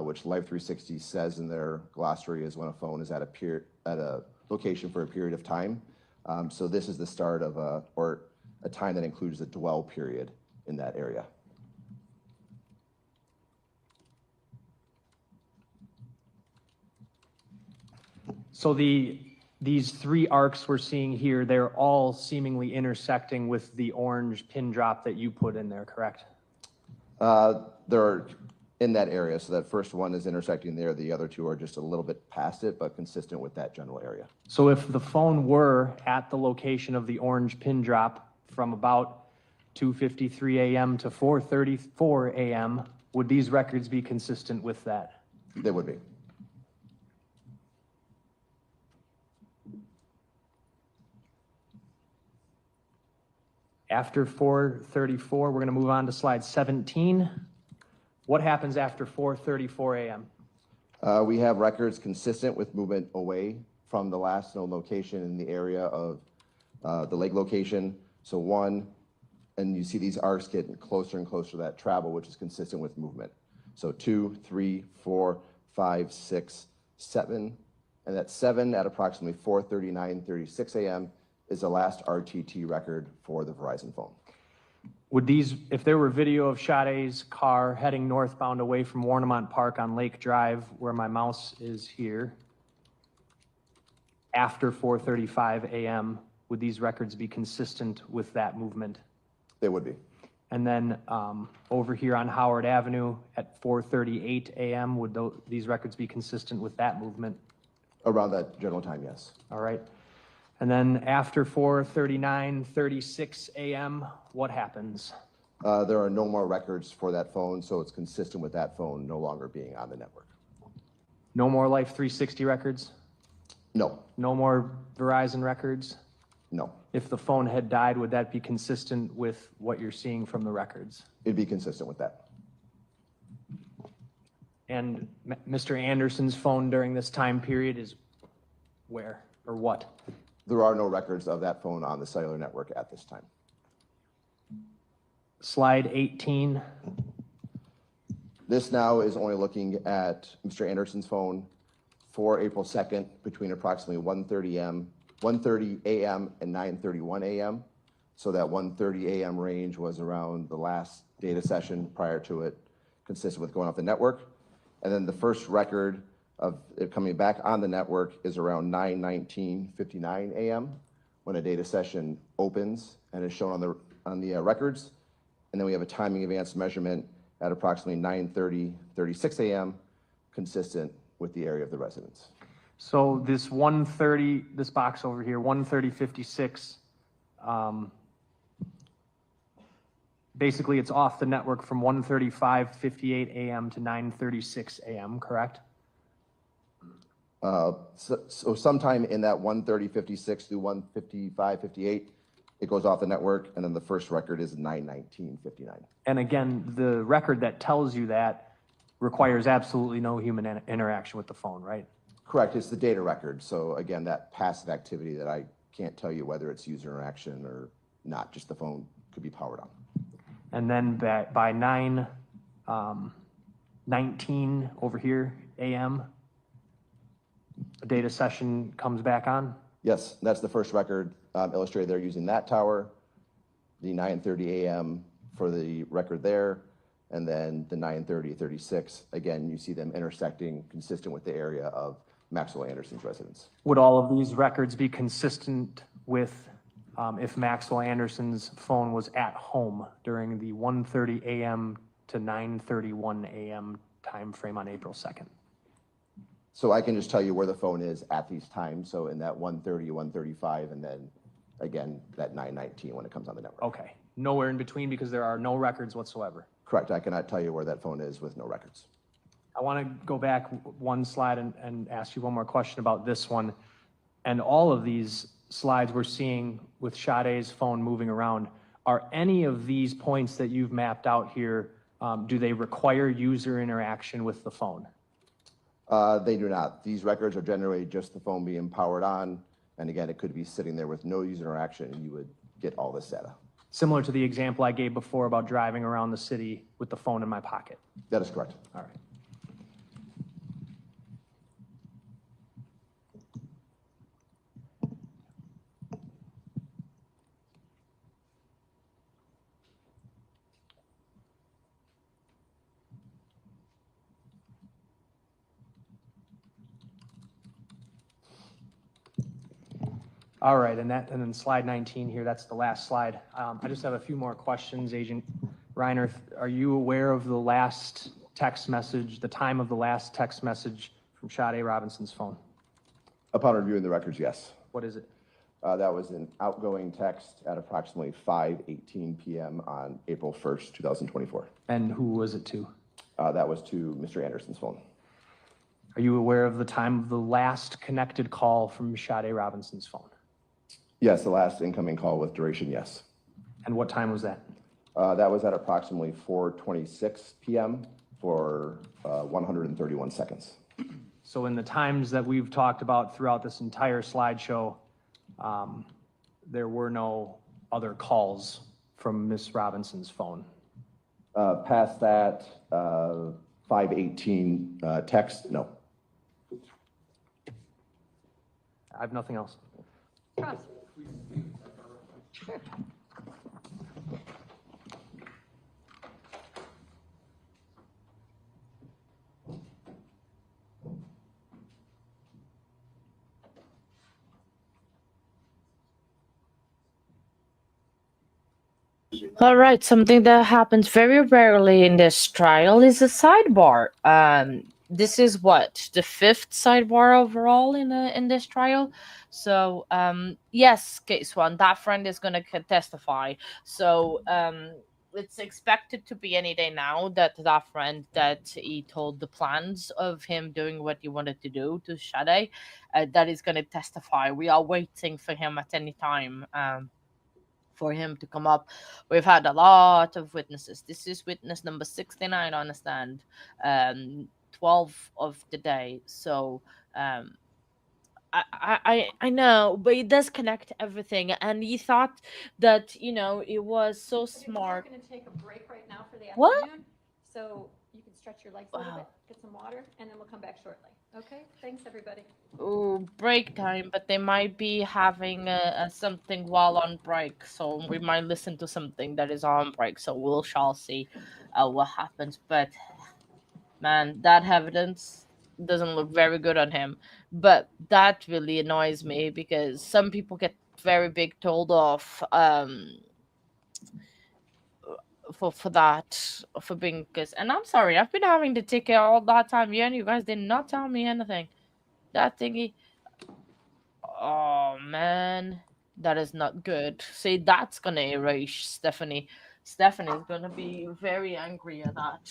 which Life 360 says in their glossary is when a phone is at a location for a period of time. So this is the start of a time that includes a dwell period in that area. So these 3 arcs we're seeing here, they're all seemingly intersecting with the orange pin drop that you put in there, correct? They're in that area, so that first one is intersecting there. The other 2 are just a little bit past it, but consistent with that general area. So if the phone were at the location of the orange pin drop from about 2:53 a.m. to 4:34 a.m., would these records be consistent with that? They would be. After 4:34, we're going to move on to slide 17. What happens after 4:34 a.m.? We have records consistent with movement away from the last known location in the area of the leg location. So 1, and you see these arcs getting closer and closer to that travel, which is consistent with movement. So 2, 3, 4, 5, 6, 7, and that 7 at approximately 4:36 a.m. is the last RTT record for the Verizon phone. Would these, if there were video of Sade's car heading northbound away from Warnemont Park on Lake Drive, where my mouse is here, after 4:35 a.m., would these records be consistent with that movement? They would be. And then over here on Howard Avenue at 4:38 a.m., would these records be consistent with that movement? Around that general time, yes. All right. And then after 4:36 a.m., what happens? There are no more records for that phone, so it's consistent with that phone no longer being on the network. No more Life 360 records? No. No more Verizon records? No. If the phone had died, would that be consistent with what you're seeing from the records? It'd be consistent with that. And Mr. Anderson's phone during this time period is where or what? There are no records of that phone on the cellular network at this time. Slide 18. This now is only looking at Mr. Anderson's phone for April 2nd between approximately 1:30 a.m. and 9:31 a.m. So that 1:30 a.m. range was around the last data session prior to it, consistent with going off the network. And then the first record of it coming back on the network is around 9:59 a.m. when a data session opens and is shown on the records. And then we have a timing advanced measurement at approximately 9:36 a.m., consistent with the area of the residence. So this 1:30, this box over here, 1:30:56, basically it's off the network from 1:35:58 a.m. to 9:36 a.m., correct? So sometime in that 1:30:56 through 1:55:58, it goes off the network, and then the first record is 9:19:59. And again, the record that tells you that requires absolutely no human interaction with the phone, right? Correct, it's the data record. So again, that passive activity that I can't tell you whether it's user interaction or not, just the phone could be powered on. And then by 9:19 over here, AM, a data session comes back on? Yes, that's the first record illustrated there using that tower, the 9:30 AM for the record there, and then the 9:30:36. Again, you see them intersecting consistent with the area of Maxwell Anderson's residence. Would all of these records be consistent with if Maxwell Anderson's phone was at home during the 1:30 AM to 9:31 AM timeframe on April 2nd? So I can just tell you where the phone is at these times. So in that 1:30, 1:35, and then again, that 9:19 when it comes on the network. Okay, nowhere in between because there are no records whatsoever. Correct. I cannot tell you where that phone is with no records. I want to go back one slide and ask you one more question about this one. And all of these slides we're seeing with Sade's phone moving around, are any of these points that you've mapped out here, do they require user interaction with the phone? They do not. These records are generally just the phone being powered on. And again, it could be sitting there with no user interaction and you would get all this data. Similar to the example I gave before about driving around the city with the phone in my pocket. That is correct. All right. All right, and then slide 19 here, that's the last slide. I just have a few more questions. Agent Reiner, are you aware of the last text message, the time of the last text message from Sade Robinson's phone? Upon reviewing the records, yes. What is it? That was an outgoing text at approximately 5:18 p.m. on April 1st, 2024. And who was it to? That was to Mr. Anderson's phone. Are you aware of the time of the last connected call from Sade Robinson's phone? Yes, the last incoming call with duration, yes. And what time was that? That was at approximately 4:26 p.m. for 131 seconds. So in the times that we've talked about throughout this entire slideshow, there were no other calls from Ms. Robinson's phone? Past that 5:18 text, no. I have nothing else. Ross? Sure. All right, something that happens very rarely in this trial is a sidebar. This is what, the 5th sidebar overall in this trial. So yes, case one, that friend is gonna testify. So it's expected to be any day now that that friend that he told the plans of him doing what he wanted to do to Sade, that is gonna testify. We are waiting for him at any time. For him to come up. We've had a lot of witnesses. This is witness number 69 on the stand, 12 of the day. So I know, but it does connect everything. And he thought that, you know, it was so smart. We're going to take a break right now for the What? afternoon. So you can stretch your legs a little bit, get some water, and then we'll come back shortly. Okay? Thanks, everybody. Oh, break time, but they might be having something while on break, so we might listen to something that is on break. So we'll shall see what happens. But man, that evidence doesn't look very good on him. But that really annoys me because some people get very big told off for that, for being, because, and I'm sorry, I've been having the ticket all that time, yeah, and you guys did not tell me anything. That thingy, oh man, that is not good. See, that's gonna erase Stephanie. Stephanie's gonna be very angry at that.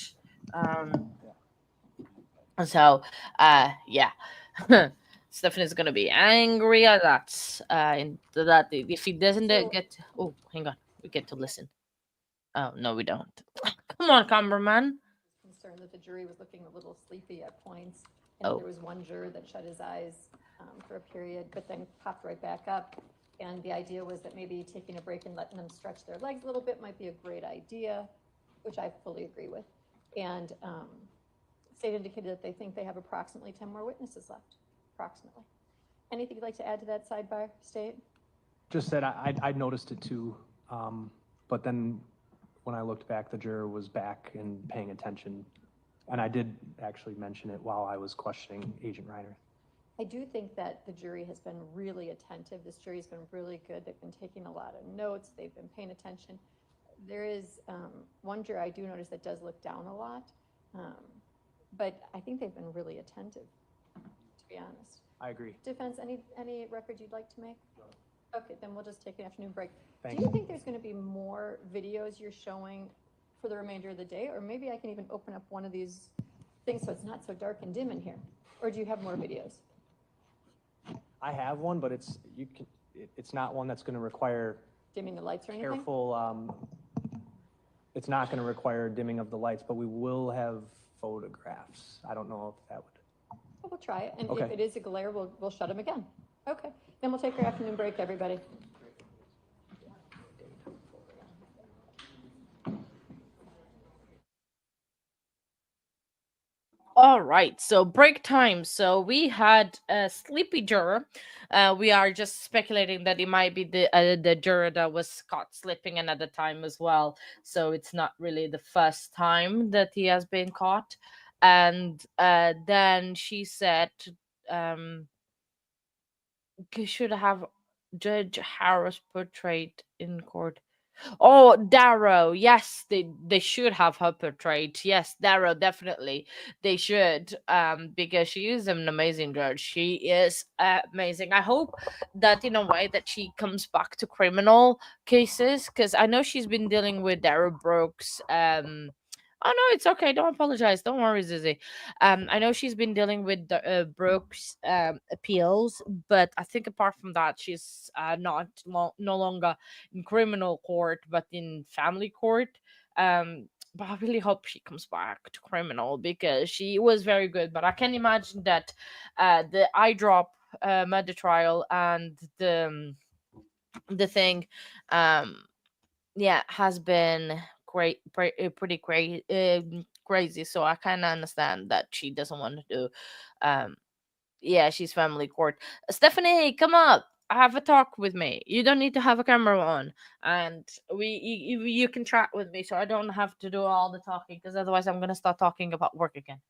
So yeah. Stephanie's gonna be angry at that. That if he doesn't get, oh, hang on, we get to listen. Oh no, we don't. Come on, cameraman. Concerned that the jury was looking a little sleepy at points. And there was one juror that shut his eyes for a period, but then popped right back up. And the idea was that maybe taking a break and letting them stretch their legs a little bit might be a great idea, which I fully agree with. And state indicated that they think they have approximately 10 more witnesses left, approximately. Anything you'd like to add to that sidebar, State? Just that I'd noticed it too, but then when I looked back, the juror was back and paying attention. And I did actually mention it while I was questioning Agent Reiner. I do think that the jury has been really attentive. This jury's been really good. They've been taking a lot of notes. They've been paying attention. There is one juror I do notice that does look down a lot, but I think they've been really attentive, to be honest. I agree. Defense, any record you'd like to make? Okay, then we'll just take an afternoon break. Thank Do you you. think there's going to be more videos you're showing for the remainder of the day? Or maybe I can even open up one of these things so it's not so dark and dim in here. Or do you have more videos? I have one, but it's not one that's going to require Dimming the lights or anything? careful. It's not going to require dimming of the lights, but we will have photographs. I don't know if that would. Well, we'll try it. And Okay. if it is a glare, we'll shut them again. Okay. Then we'll take our afternoon break, everybody. All right, so break time. So we had a sleepy juror. We are just speculating that it might be the juror that was caught sleeping another time as well. So it's not really the first time that he has been caught. And then she said, should have Judge Harris portrayed in court. Oh, Darrow. Yes, they should have her portrayed. Yes, Darrow, definitely. They should. Because she is an amazing judge. She is amazing. I hope that in a way that she comes back to criminal cases, because I know she's been dealing with Darrow Brooks. Oh no, it's okay. Don't apologize. Don't worry, Zizi. I know she's been dealing with the Brooks appeals, but I think apart from that, she's no longer in criminal court, but in family court. But I really hope she comes back to criminal because she was very good. But I can imagine that the eye drop murder trial and the thing, yeah, has been pretty crazy. So I kind of understand that she doesn't want to do. Yeah, she's family court. Stephanie, come up. Have a talk with me. You don't need to have a camera on, and you can chat with me, so I don't have to do all the talking because otherwise I'm gonna start talking about work again.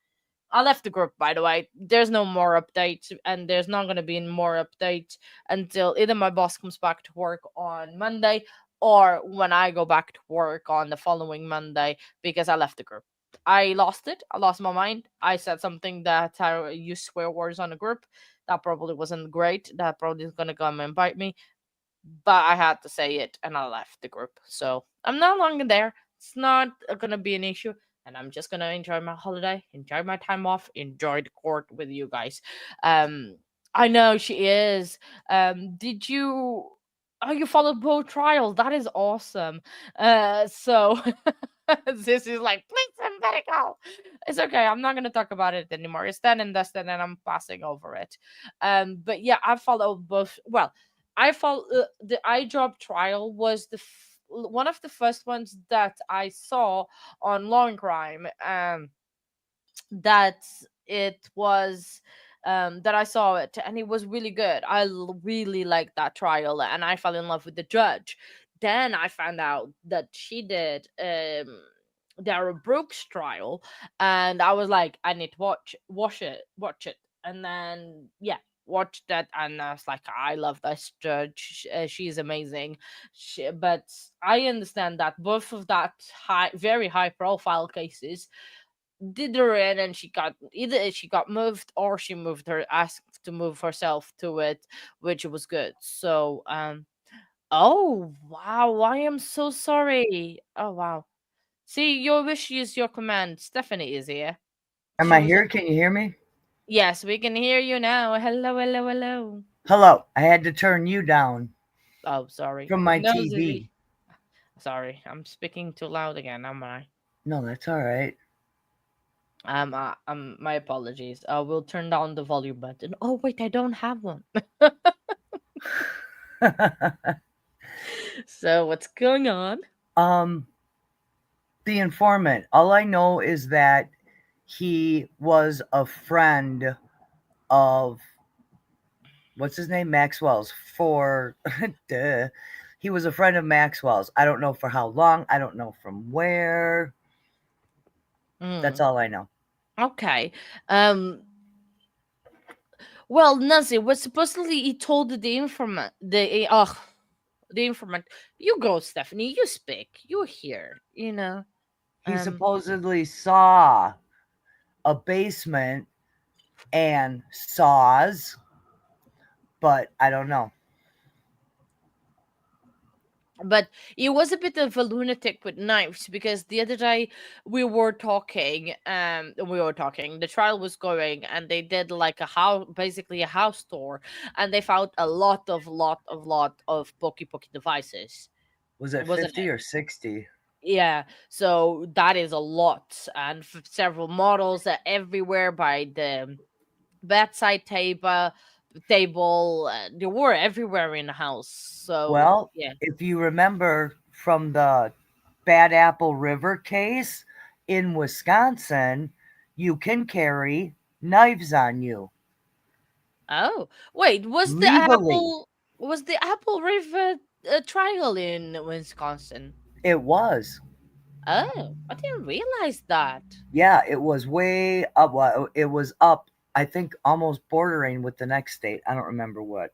I left the group, by the way. There's no more updates, and there's not going to be more updates until either my boss comes back to work on Monday or when I go back to work on the following Monday because I left the group. I lost it. I lost my mind. I said something that I used swear words on the group. That probably wasn't great. That probably is going to come and bite me. But I had to say it, and I left the group. So I'm no longer there. It's not going to be an issue. And I'm just gonna enjoy my holiday, enjoy my time off, enjoy the court with you guys. I know she is. Did you? Oh, you followed both trials. That is awesome. So this is like, please, somebody go. It's okay. I'm not gonna talk about it anymore. It's done and dusted, and I'm passing over it. But yeah, I followed both. Well, I follow the eye drop trial was one of the first ones that I saw on Law and Crime. That it was that I saw it and it was really good. I really liked that trial and I fell in love with the judge. Then I found out that she did Darrell Brooks trial, and I was like, I need to watch it. And then yeah, watched that, and I was like, I love this judge. She's amazing. But I understand that both of that very high profile cases did her in, and she got moved or she asked to move herself to it, which was good. So oh wow, I am so sorry. Oh wow. See, your wish is your command. Stephanie is here. Am I here? Can you hear me? Yes, we can hear you now. Hello, hello, hello. Hello. I had to turn you down. Oh, sorry. From my No, TV. Zizi. Sorry, I'm speaking too loud again, am I? No, that's all right. My apologies. We'll turn down the volume button. Oh wait, I don't have one. So what's going on? The informant. All I know is that he was a friend of what's his name? Maxwell's for duh. He was a friend of Maxwell's. I don't know for how long. I don't know from where. That's all I know. Okay. Well, Nancy was supposedly he told the informant the informant. You go, Stephanie. You speak. You're here. You know. He supposedly saw a basement and saws, but I don't know. But he was a bit of a lunatic with knives because the other day we were talking, the trial was going and they did like basically a house tour, and they found a lot of pokey devices. Was it Wasn't 50 or 60? Yeah, so that is a lot, and several models everywhere by the bedside table. They were everywhere in the house. So Well, yeah. if you remember from the Bad Apple River case in Wisconsin, you can carry knives on you. Oh, wait, Legally. Was the Apple River trial in Wisconsin? It was. Oh, I didn't realize that. Yeah, it was way up. Well, it was up, I think, almost bordering with the next state. I don't remember what.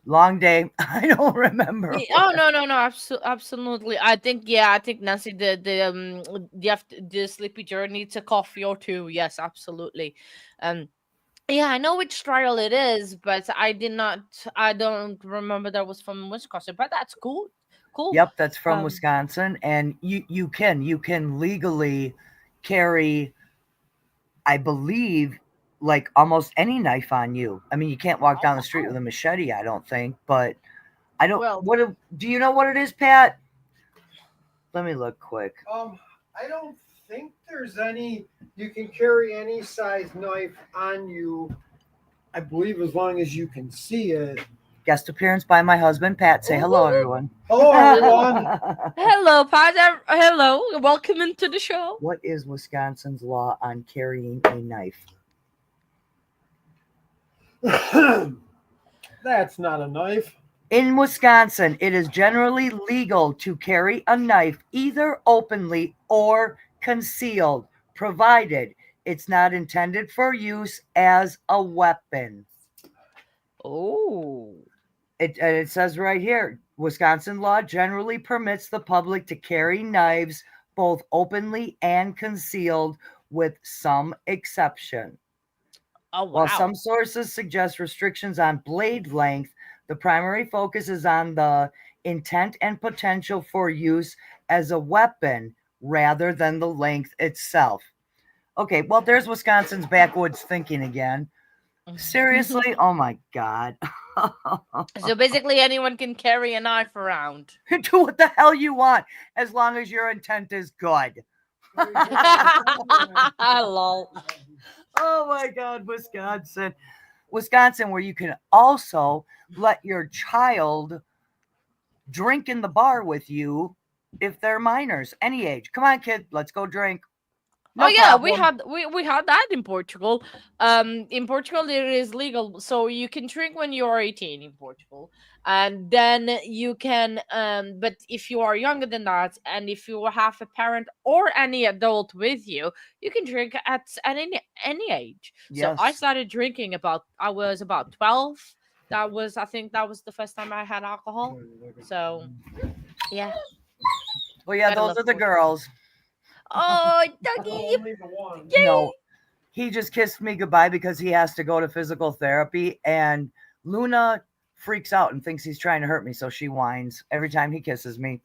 Long day. I don't remember. Oh no, absolutely. I think Nancy the sleepy journey needs a coffee or two. Yes, absolutely. Yeah, I know which trial it is, but I don't remember that was from Wisconsin. But that's cool. Cool. Yep, that's from Wisconsin, and you can legally carry, I believe, like almost any knife on you. I mean, you can't walk down the street with a machete, I don't think, but I don't. Do you know what it is, Pat? Let me look quick. I don't think there's any. You can carry any size knife on you. I believe as long as you can see it. Guest appearance by my husband, Pat. Say hello, everyone. Hello, everyone. Hello, Pat. Hello. Welcome into the show. What is Wisconsin's law on carrying a knife? That's not a knife. In Wisconsin, it is generally legal to carry a knife either openly or concealed, provided it's not intended for use as a weapon. Oh. It says right here, Wisconsin law generally permits the public to carry knives both openly and concealed, with some exception. Oh, wow. While some sources suggest restrictions on blade length, the primary focus is on the intent and potential for use as a weapon rather than the length itself. Okay, well, there's Wisconsin's backwoods thinking again. Seriously? Oh my God. So basically anyone can carry a knife around. Do what the hell you want as long as your intent is good. Lol. Oh my God, Wisconsin. Wisconsin, where you can also let your child drink in the bar with you if they're minors, any age. Come on, kid, let's go drink. No yeah, problem. we had that in Portugal. In Portugal it is legal, so you can drink when you are 18 in Portugal, and then you can. But if you are younger than that, and if you have a parent or any adult with you, you can drink at any age. So I Yes. started drinking I was about 12. I think that was the first time I had alcohol. So yeah. Well, yeah, Gotta those love are the Portugal. girls. Oh, Dougie. No, he just kissed me goodbye because he has to go to physical therapy, and Luna freaks out and thinks he's trying to hurt me, so she whines every time he kisses me.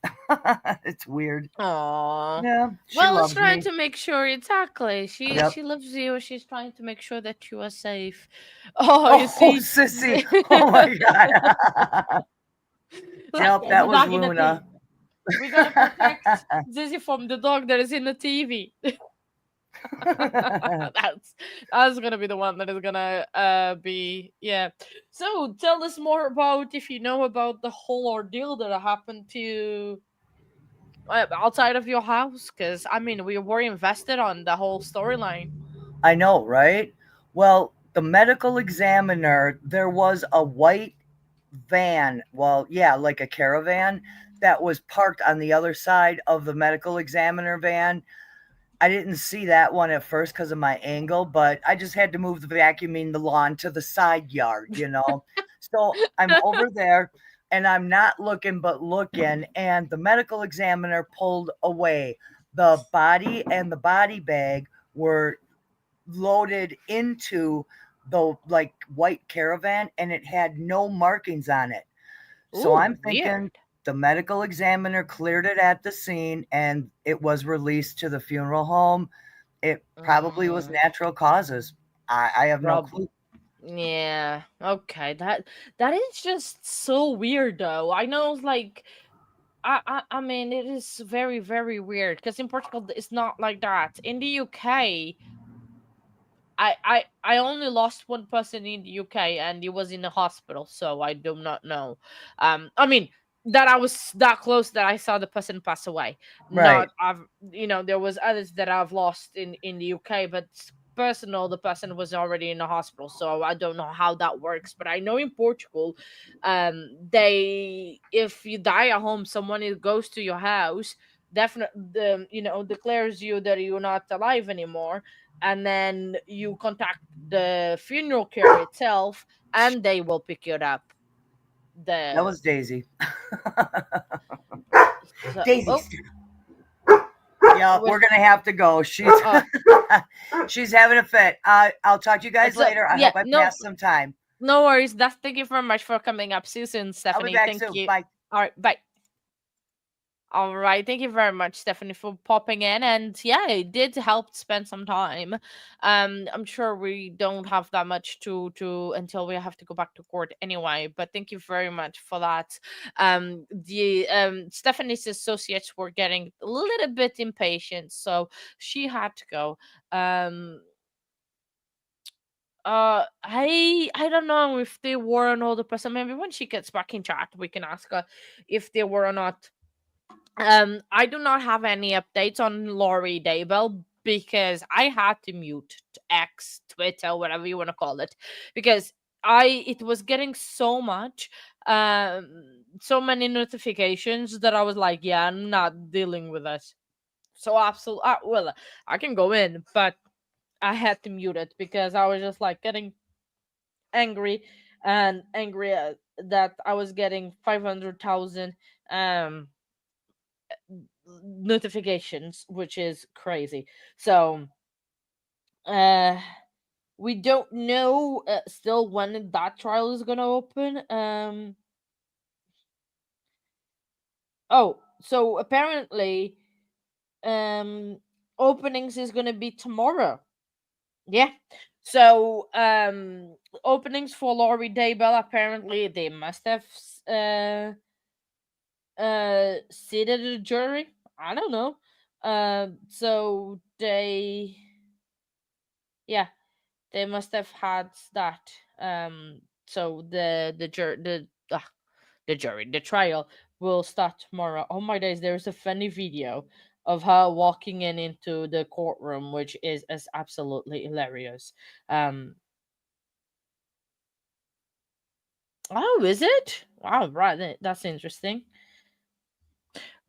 It's weird. Aww. Yeah, she Well, loves it's trying me. to make sure exactly. She Yep. she loves you. She's trying to make sure that you are safe. Oh, you see, sissy. Oh my God. Yep, that was Luna. We gotta protect Zizzy from the dog that is in the TV. That's gonna be the one that is gonna be, yeah. So tell us more about, if you know about the whole ordeal that happened to outside of your house, because I mean we were invested on the whole storyline. I know, right? Well, the medical examiner, there was a white van, well, yeah, like a caravan that was parked on the other side of the medical examiner van. I didn't see that one at first because of my angle, but I just had to move the vacuuming the lawn to the side yard, you know? So I'm over there and I'm not looking but looking, and the medical examiner pulled away. The body and the body bag were loaded into the like white caravan and it had no markings on it. So Ooh, I'm thinking weird. the medical examiner cleared it at the scene and it was released to the funeral home. It probably was natural causes. I have no Prob- clue. Yeah. Okay. That is just so weird, though. I know, like, I mean, it is very, very weird because in Portugal it's not like that. In the UK, I only lost one person in the UK, and he was in the hospital, so I do not know. I mean that I was that close that I saw the person pass away. Right. Not I've there was others that I've lost in the UK, but personal the person was already in the hospital, so I don't know how that works. But I know in Portugal, they if you die at home, someone goes to your house, definitely declares you that you're not alive anymore, and then you contact the funeral care itself and they will pick it up. That The was Daisy. so, Daisy. oh, Yeah, what- we're gonna have to go. She's oh, she's having a fit. I'll talk to you guys so, later. I yeah, hope I no, passed some time. no worries. That's Thank you very much for coming up. See you soon, I'll be Stephanie. back Thank soon. you. Bye. All right, bye. All right, thank you very much, Stephanie, for popping in. And yeah, it did help spend some time. I'm sure we don't have that much to until we have to go back to court anyway. But thank you very much for that. The Stephanie's associates were getting a little bit impatient, so she had to go. I don't know if they were another person. Maybe when she gets back in chat, we can ask her if they were or not. I do not have any updates on Laurie Daybell because I had to mute X, Twitter, whatever you want to call it, because it was getting so many notifications that I was like, yeah, I'm not dealing with it. So absolutely, well, I can go in, but I had to mute it because I was just like getting angry and angry that I was getting 500,000 notifications, which is crazy. So uh we don't know still when that trial is gonna open. Oh, so apparently openings is gonna be tomorrow. Yeah. So openings for Laurie Daybell, apparently they must have seated a jury. I don't know. So yeah, they must have had that. So the trial will start tomorrow. Oh my days, there's a funny video of her walking into the courtroom, which is absolutely hilarious. Oh, is it? Wow, right, that's interesting.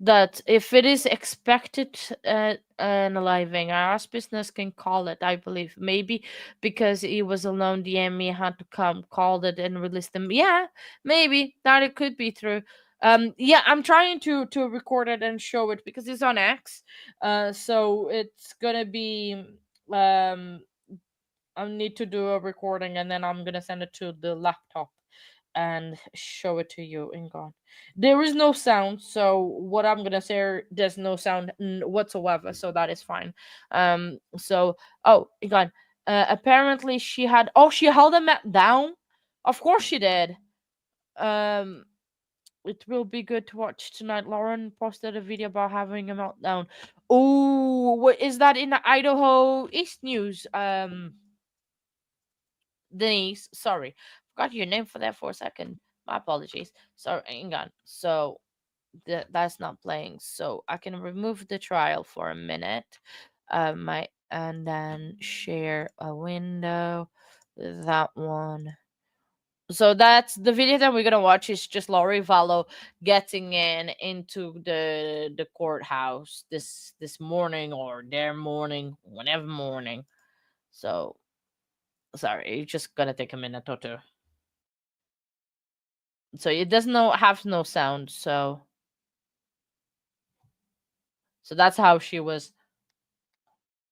That if it is expected unaliving, our business can call it, I believe. Maybe because he was alone, the ME had to come, called it, and release them. Yeah, maybe that it could be true. Yeah, I'm trying to record it and show it because it's on X. So it's gonna be I need to do a recording and then I'm gonna send it to the laptop and show it to you in God. There is no sound, so what I'm gonna say, there's no sound whatsoever, so that is fine. So oh God, apparently she held him down. Of course she did. Um, it will be good to watch tonight. Lauren posted a video about having a meltdown. Oh, what is that in the Idaho East News? Denise, sorry, forgot your name for that for a second. My apologies. Sorry, hang on. So that's not playing. So I can remove the trial for a minute. And then share a window. That one. So that's the video that we're gonna watch is just Lori Vallow getting into the courthouse this morning or their morning, whenever morning. So sorry, it's just gonna take a minute or two. So it doesn't have no sound, so that's how she was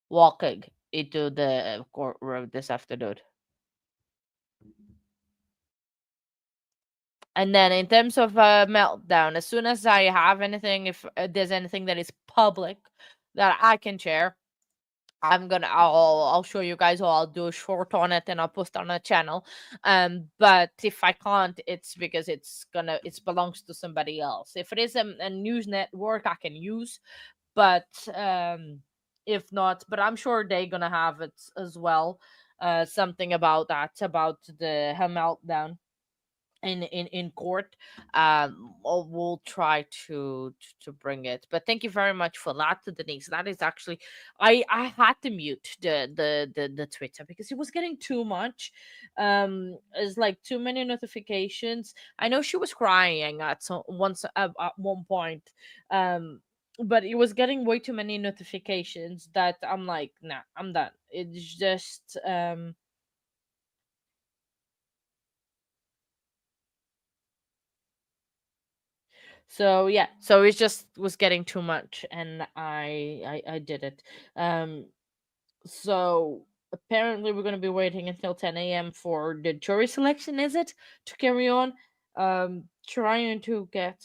walking into the courtroom this afternoon. And then in terms of meltdown, as soon as I have anything, if there's anything that is public that I can share, I'll show you guys, or I'll do a short on it and I'll post on a channel. But if I can't, it's because it belongs to somebody else. If it is a news network I can use, but if not, but I'm sure they're gonna have it as well. Something about that, about her meltdown in court. We'll try to bring it, but thank you very much for that, Denise. That is actually, I had to mute the Twitter because it was getting too much. It's like too many notifications. I know she was crying at one point, but it was getting way too many notifications that I'm like, nah, I'm done. It's just so yeah, so it just was getting too much, and I did it. So apparently we're gonna be waiting until 10 a.m. for the jury selection. Is it to carry on? Trying to get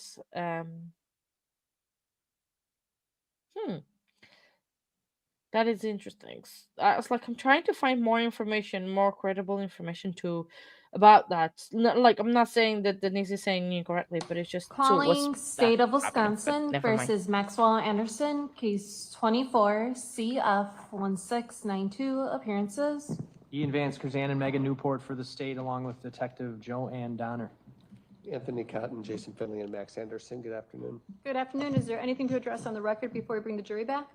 That is interesting. It's like I'm trying to find more information, more credible information about that. Like I'm not saying that Denise is saying incorrectly, but it's just Calling State of happening, but Wisconsin never mind. versus Maxwell Anderson, case 24 CF 1692, appearances. Ian Vance, Krzan, and Megan Newport for the state, along with Detective Joanne Donner. Anthony Cotton, Jason Finley, and Max Anderson. Good afternoon. Good afternoon. Is there anything to address on the record before we bring the jury back?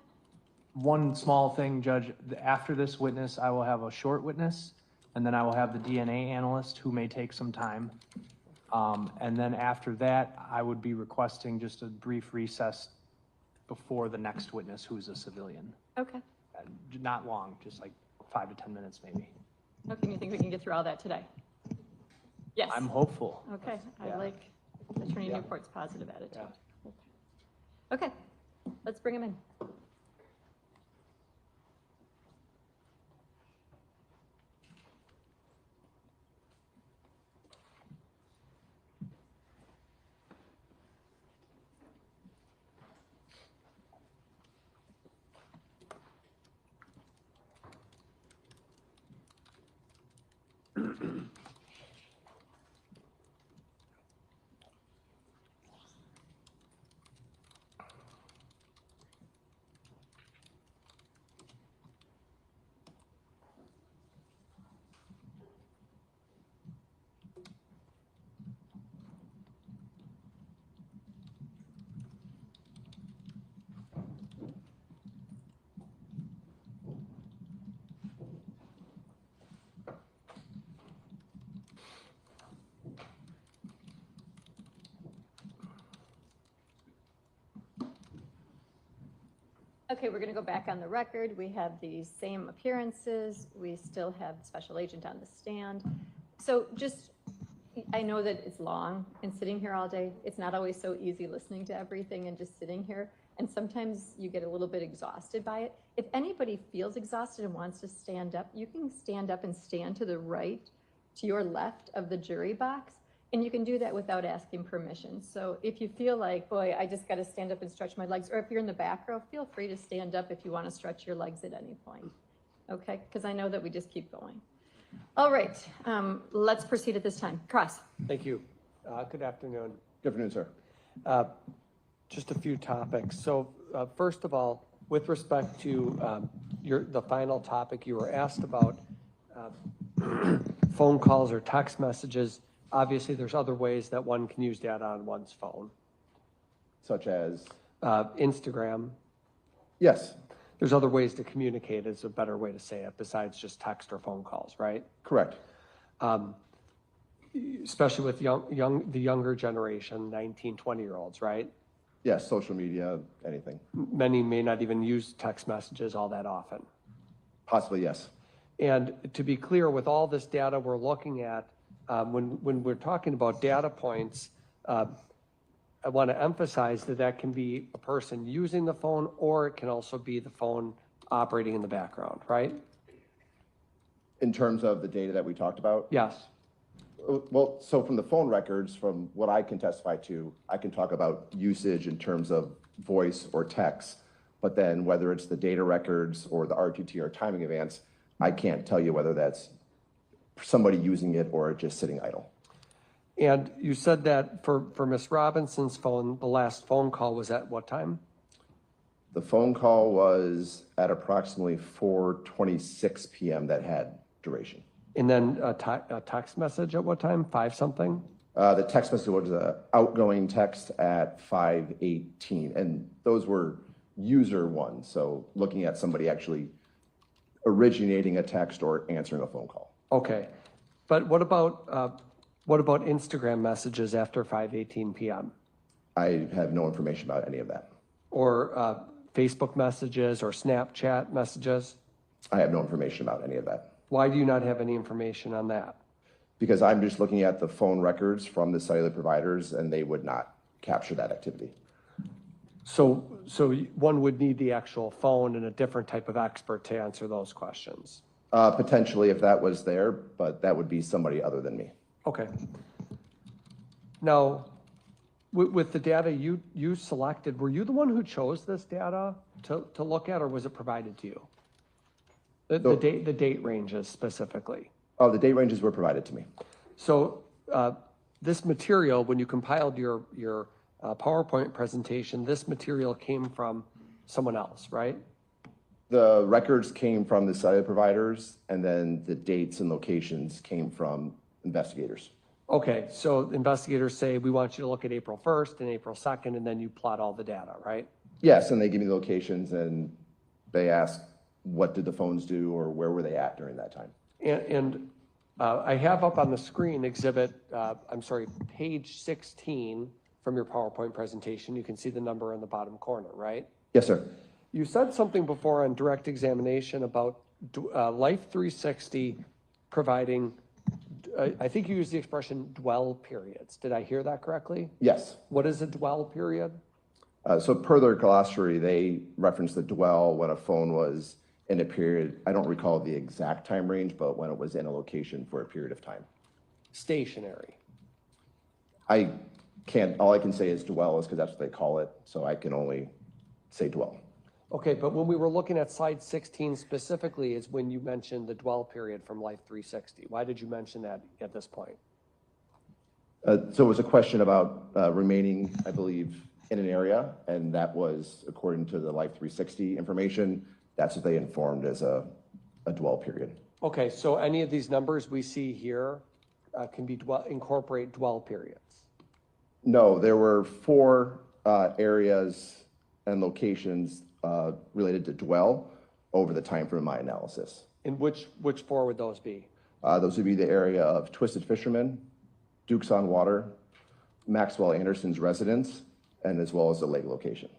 One small thing, Judge, after this witness, I will have a short witness, and then I will have the DNA analyst who may take some time. And then after that, I would be requesting just a brief recess before the next witness, who's a civilian. Okay. Not long, just like 5 to 10 minutes maybe. Okay, you think we can get through all that today? Yes. I'm hopeful. Okay, I like Attorney Newport's positive attitude. Okay, let's bring him in. Okay, we're going to go back on the record. We have the same appearances. We still have Special Agent on the stand. So just, I know that it's long and sitting here all day. It's not always so easy listening to everything and just sitting here. And sometimes you get a little bit exhausted by it. If anybody feels exhausted and wants to stand up, you can stand up and stand to the right, to your left of the jury box. And you can do that without asking permission. So if you feel like, boy, I just got to stand up and stretch my legs, or if you're in the back row, feel free to stand up if you want to stretch your legs at any point. Okay, because I know that we just keep going. All right, let's proceed at this time. Cross. Thank you. Good afternoon. Good afternoon, sir. Just a few topics. So first of all, with respect to the final topic you were asked about, phone calls or text messages, obviously there's other ways that one can use data on one's phone. Such as? Instagram. Yes. There's other ways to communicate is a better way to say it besides just text or phone calls, right? Correct. Especially with the younger generation, 19, 20-year-olds, right? Yes, social media, anything. Many may not even use text messages all that often. Possibly, yes. And to be clear, with all this data we're looking at, when we're talking about data points, I want to emphasize that that can be a person using the phone, or it can also be the phone operating in the background, right? In terms of the data that we talked about? Yes. Well, so from the phone records, from what I can testify to, I can talk about usage in terms of voice or text, but then whether it's the data records or the RTT or timing advance, I can't tell you whether that's somebody using it or just sitting idle. And you said that for Ms. Robinson's phone, the last phone call was at what time? The phone call was at approximately 4:26 p.m. that had duration. And then a text message at what time? 5 something? The text message was an outgoing text at 5:18, and those were user ones. So looking at somebody actually originating a text or answering a phone call. Okay, but what about Instagram messages after 5:18 p.m.? I have no information about any of that. Or Facebook messages or Snapchat messages? I have no information about any of that. Why do you not have any information on that? Because I'm just looking at the phone records from the cellular providers, and they would not capture that activity. So one would need the actual phone and a different type of expert to answer those questions. Potentially, if that was there, but that would be somebody other than me. Okay. Now, with the data you selected, were you the one who chose this data to look at, or was it provided to you? The date ranges specifically. Oh, the date ranges were provided to me. So this material, when you compiled your PowerPoint presentation, this material came from someone else, right? The records came from the cellular providers, and then the dates and locations came from investigators. Okay, so investigators say, we want you to look at April 1st and April 2nd, and then you plot all the data, right? Yes, and they give me the locations, and they ask, what did the phones do, or where were they at during that time? And I have up on the screen page 16 from your PowerPoint presentation. You can see the number in the bottom corner, right? Yes, sir. You said something before on direct examination about Life 360 providing, I think you used the expression dwell periods. Did I hear that correctly? Yes. What is a dwell period? So per their glossary, they reference the dwell when a phone was in a period, I don't recall the exact time range, but when it was in a location for a period of time. Stationary. All I can say is dwell is because that's what they call it, so I can only say dwell. Okay, but when we were looking at slide 16 specifically is when you mentioned the dwell period from Life 360. Why did you mention that at this point? So it was a question about remaining, I believe, in an area, and that was according to the Life 360 information. That's what they informed as a dwell period. Okay, so any of these numbers we see here can be incorporate dwell periods? No, there were 4 areas and locations related to dwell over the time frame of my analysis. And which 4 would those be? Those would be the area of Twisted Fisherman, Dukes on Water, Maxwell Anderson's residence, and as well as the lake location.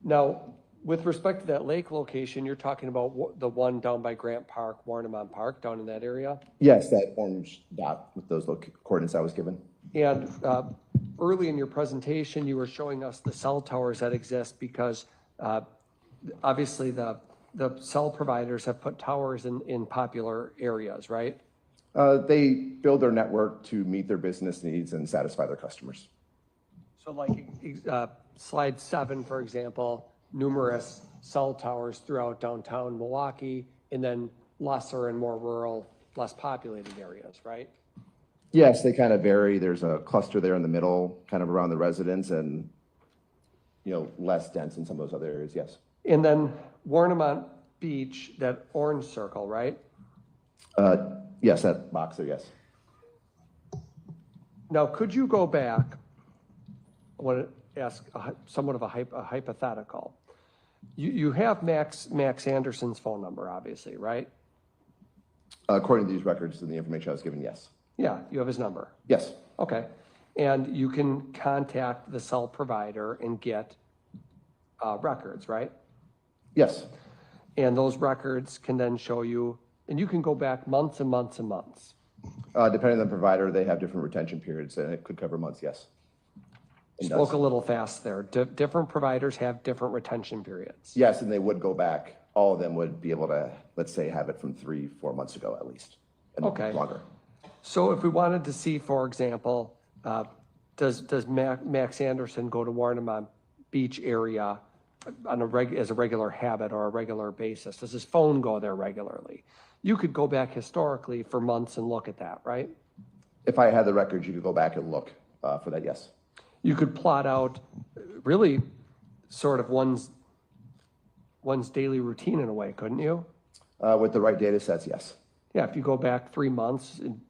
Now, with respect to that lake location, you're talking about the one down by Grant Park, Warnemont Park, down in that area? Yes, that orange dot with those coordinates I was given. And early in your presentation, you were showing us the cell towers that exist because obviously the cell providers have put towers in popular areas, right? They build their network to meet their business needs and satisfy their customers. So like slide 7, for example, numerous cell towers throughout downtown Milwaukee, and then lesser and more rural, less populated areas, right? Yes, they kind of vary. There's a cluster there in the middle, kind of around the residence, and, less dense in some of those other areas, yes. And then Warnemont Beach, that orange circle, right? Yes, that box there, yes. Now, could you go back? I want to ask somewhat of a hypothetical. You have Max Anderson's phone number, obviously, right? According to these records and the information I was given, yes. Yeah, you have his number. Yes. Okay. And you can contact the cell provider and get records, right? Yes. And those records can then show you, and you can go back months and months and months. Depending on the provider, they have different retention periods, and it could cover months, yes. Spoke a little fast there. Different providers have different retention periods. Yes, and they would go back. All of them would be able to, let's say, have it from 3-4 months ago at least, and Okay. longer. So if we wanted to see, for example, does Max Anderson go to Warnemont Beach area on as a regular habit or a regular basis? Does his phone go there regularly? You could go back historically for months and look at that, right? If I had the records, you could go back and look for that, yes. You could plot out really sort of one's daily routine in a way, couldn't you? With the right data sets, yes. Yeah, if you go back 3 months and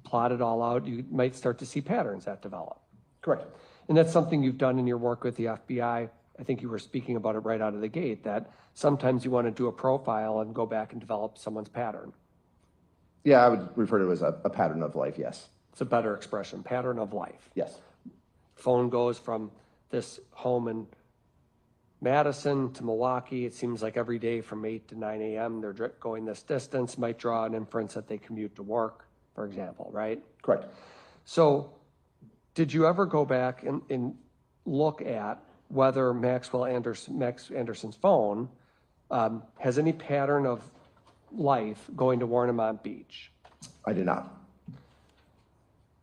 plot it all out, you might start to see patterns that develop. Correct. And that's something you've done in your work with the FBI. I think you were speaking about it right out of the gate, that sometimes you want to do a profile and go back and develop someone's pattern. Yeah, I would refer to it as a pattern of life, yes. It's a better expression, pattern of life. Yes. Phone goes from this home in Madison to Milwaukee. It seems like every day from 8 to 9 a.m. they're going this distance, might draw an inference that they commute to work, for example, right? Correct. So did you ever go back and look at whether Max Anderson's phone has any pattern of life going to Warnemont Beach? I did not.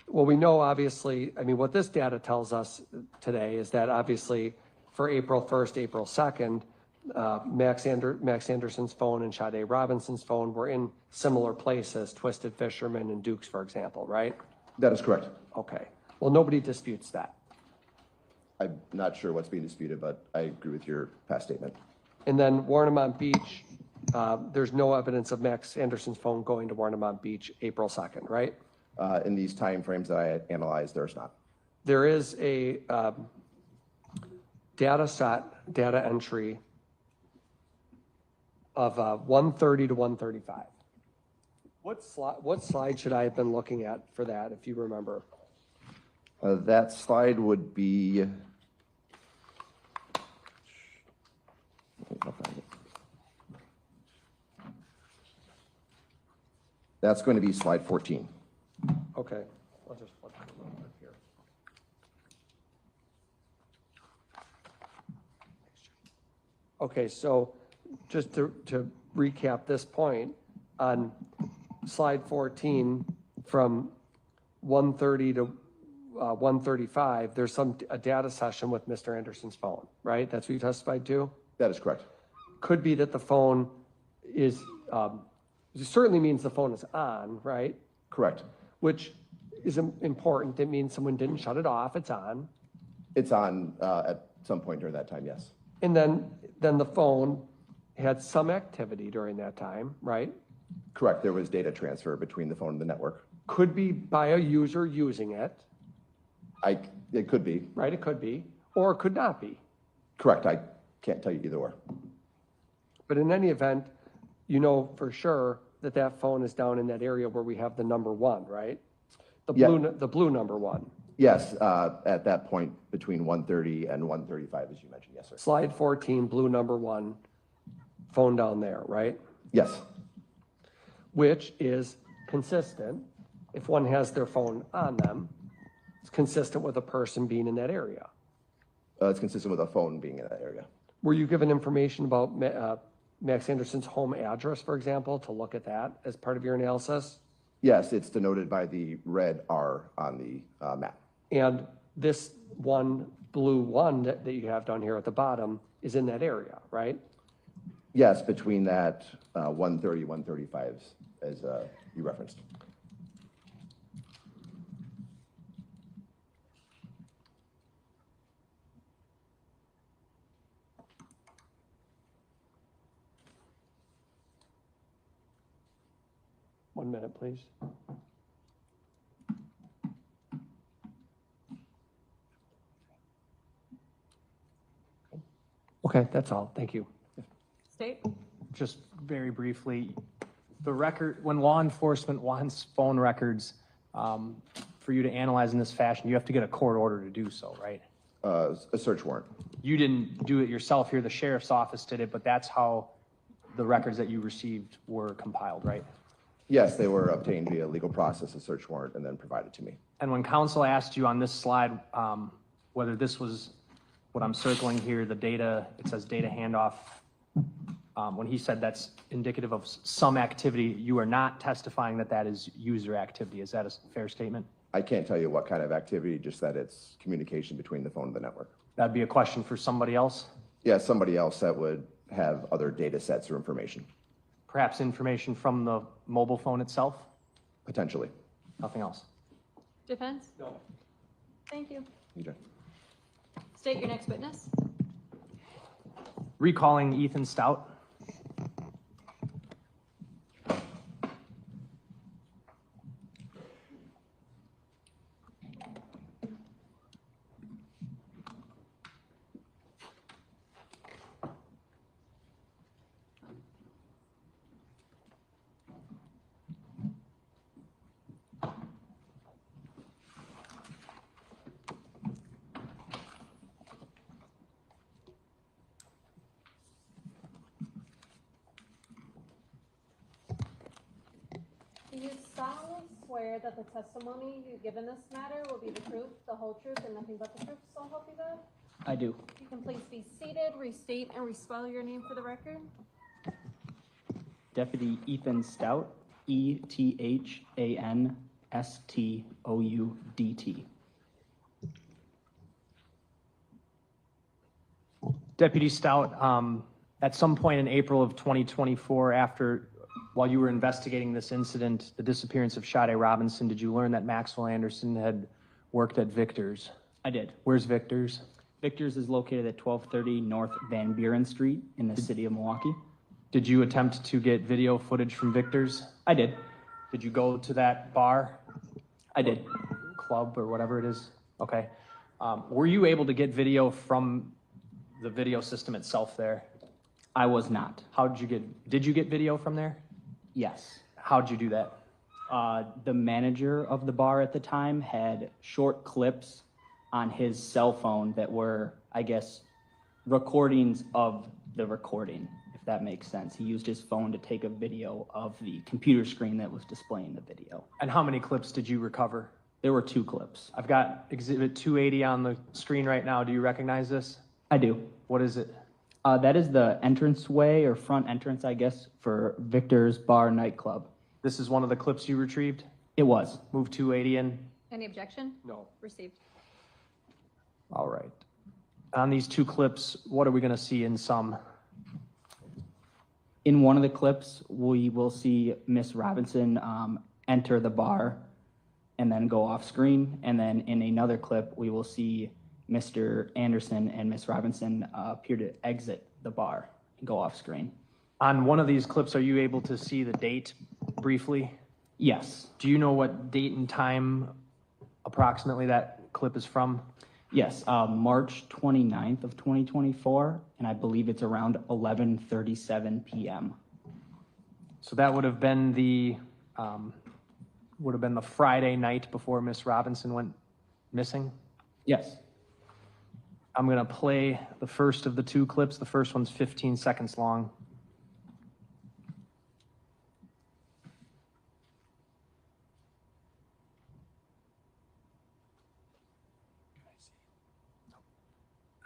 Well, we know obviously, I mean, what this data tells us today is that obviously for April 1st, April 2nd, Max Anderson's phone and Sade Robinson's phone were in similar places, Twisted Fisherman and Dukes, for example, right? That is correct. Okay. Well, nobody disputes that. I'm not sure what's being disputed, but I agree with your past statement. And then Warnemont Beach, there's no evidence of Max Anderson's phone going to Warnemont Beach April 2nd, right? In these time frames that I analyzed, there's not. There is a data entry of 1:30 to 1:35. What slide should I have been looking at for that, if you remember? That slide would be. That's going to be slide 14. Okay, I'll just flip it a little bit here. Okay, so just to recap this point, on slide 14, from 1:30 to 1:35, there's a data session with Mr. Anderson's phone, right? That's what you testified to? That is correct. Could be that the phone is, it certainly means the phone is on, right? Correct. Which is important. It means someone didn't shut it off. It's on. It's on at some point during that time, yes. And then the phone had some activity during that time, right? Correct. There was data transfer between the phone and the network. Could be by a user using it. It could be. Right, it could be. Or it could not be. Correct. I can't tell you either or. But in any event, you know for sure that that phone is down in that area where we have the number 1, right? The blue number 1. Yes, at that point between 1:30 and 1:35, as you mentioned, yes, sir. Slide 14, blue number 1, phone down there, right? Yes. Which is consistent. If one has their phone on them, it's consistent with a person being in that area. It's consistent with a phone being in that area. Were you given information about Max Anderson's home address, for example, to look at that as part of your analysis? Yes, it's denoted by the red R on the map. And this blue one that you have down here at the bottom is in that area, right? Yes, between that 1:30, 1:35, as you referenced. 1 minute, please. Okay, that's all. Thank you. State? Just very briefly, the record, when law enforcement wants phone records for you to analyze in this fashion, you have to get a court order to do so, right? A search warrant. You didn't do it yourself here, the sheriff's office did it, but that's how the records that you received were compiled, right? Yes, they were obtained via legal process, a search warrant, and then provided to me. And when counsel asked you on this slide whether this was what I'm circling here, the data, it says data handoff, when he said that's indicative of some activity, you are not testifying that that is user activity. Is that a fair statement? I can't tell you what kind of activity, just that it's communication between the phone and the network. That'd be a question for somebody else? Yeah, somebody else that would have other data sets or information. Perhaps information from the mobile phone itself? Potentially. Nothing else? Defense? No. Thank you. Okay. State your next witness. Recalling Ethan Stout. Do you solemnly swear that the testimony you give in this matter will be the truth, the whole truth, and nothing but the truth, so help you God? I do. You can please be seated, restate and respell your name for the record. Deputy Ethan Stout, ETHANSTOUDT. Deputy Stout, at some point in April of 2024, while you were investigating this incident, the disappearance of Sade Robinson, did you learn that Maxwell Anderson had worked at Victor's? I did. Where's Victor's? Victor's is located at 1230 North Van Buren Street in the city of Milwaukee. Did you attempt to get video footage from Victor's? I did. Did you go to that bar? I did. Club or whatever it is? Okay. Were you able to get video from the video system itself there? I was not. Did you get video from there? Yes. How'd you do that? The manager of the bar at the time had short clips on his cell phone that were, I guess, recordings of the recording, if that makes sense. He used his phone to take a video of the computer screen that was displaying the video. And how many clips did you recover? There were 2 clips. I've got exhibit 280 on the screen right now. Do you recognize this? I do. What is it? That is the entranceway or front entrance, I guess, for Victor's Bar Nightclub. This is one of the clips you retrieved? It was. Move 280 in. Any objection? No. Received. All right. On these 2 clips, what are we going to see in some? In one of the clips, we will see Miss Robinson enter the bar and then go off screen. And then in another clip, we will see Mr. Anderson and Miss Robinson appear to exit the bar and go off screen. On one of these clips, are you able to see the date briefly? Yes. Do you know what date and time approximately that clip is from? Yes, March 29th of 2024, and I believe it's around 11:37 p.m. So that would have been the Friday night before Miss Robinson went missing? Yes. I'm going to play the first of the 2 clips. The first one's 15 seconds long.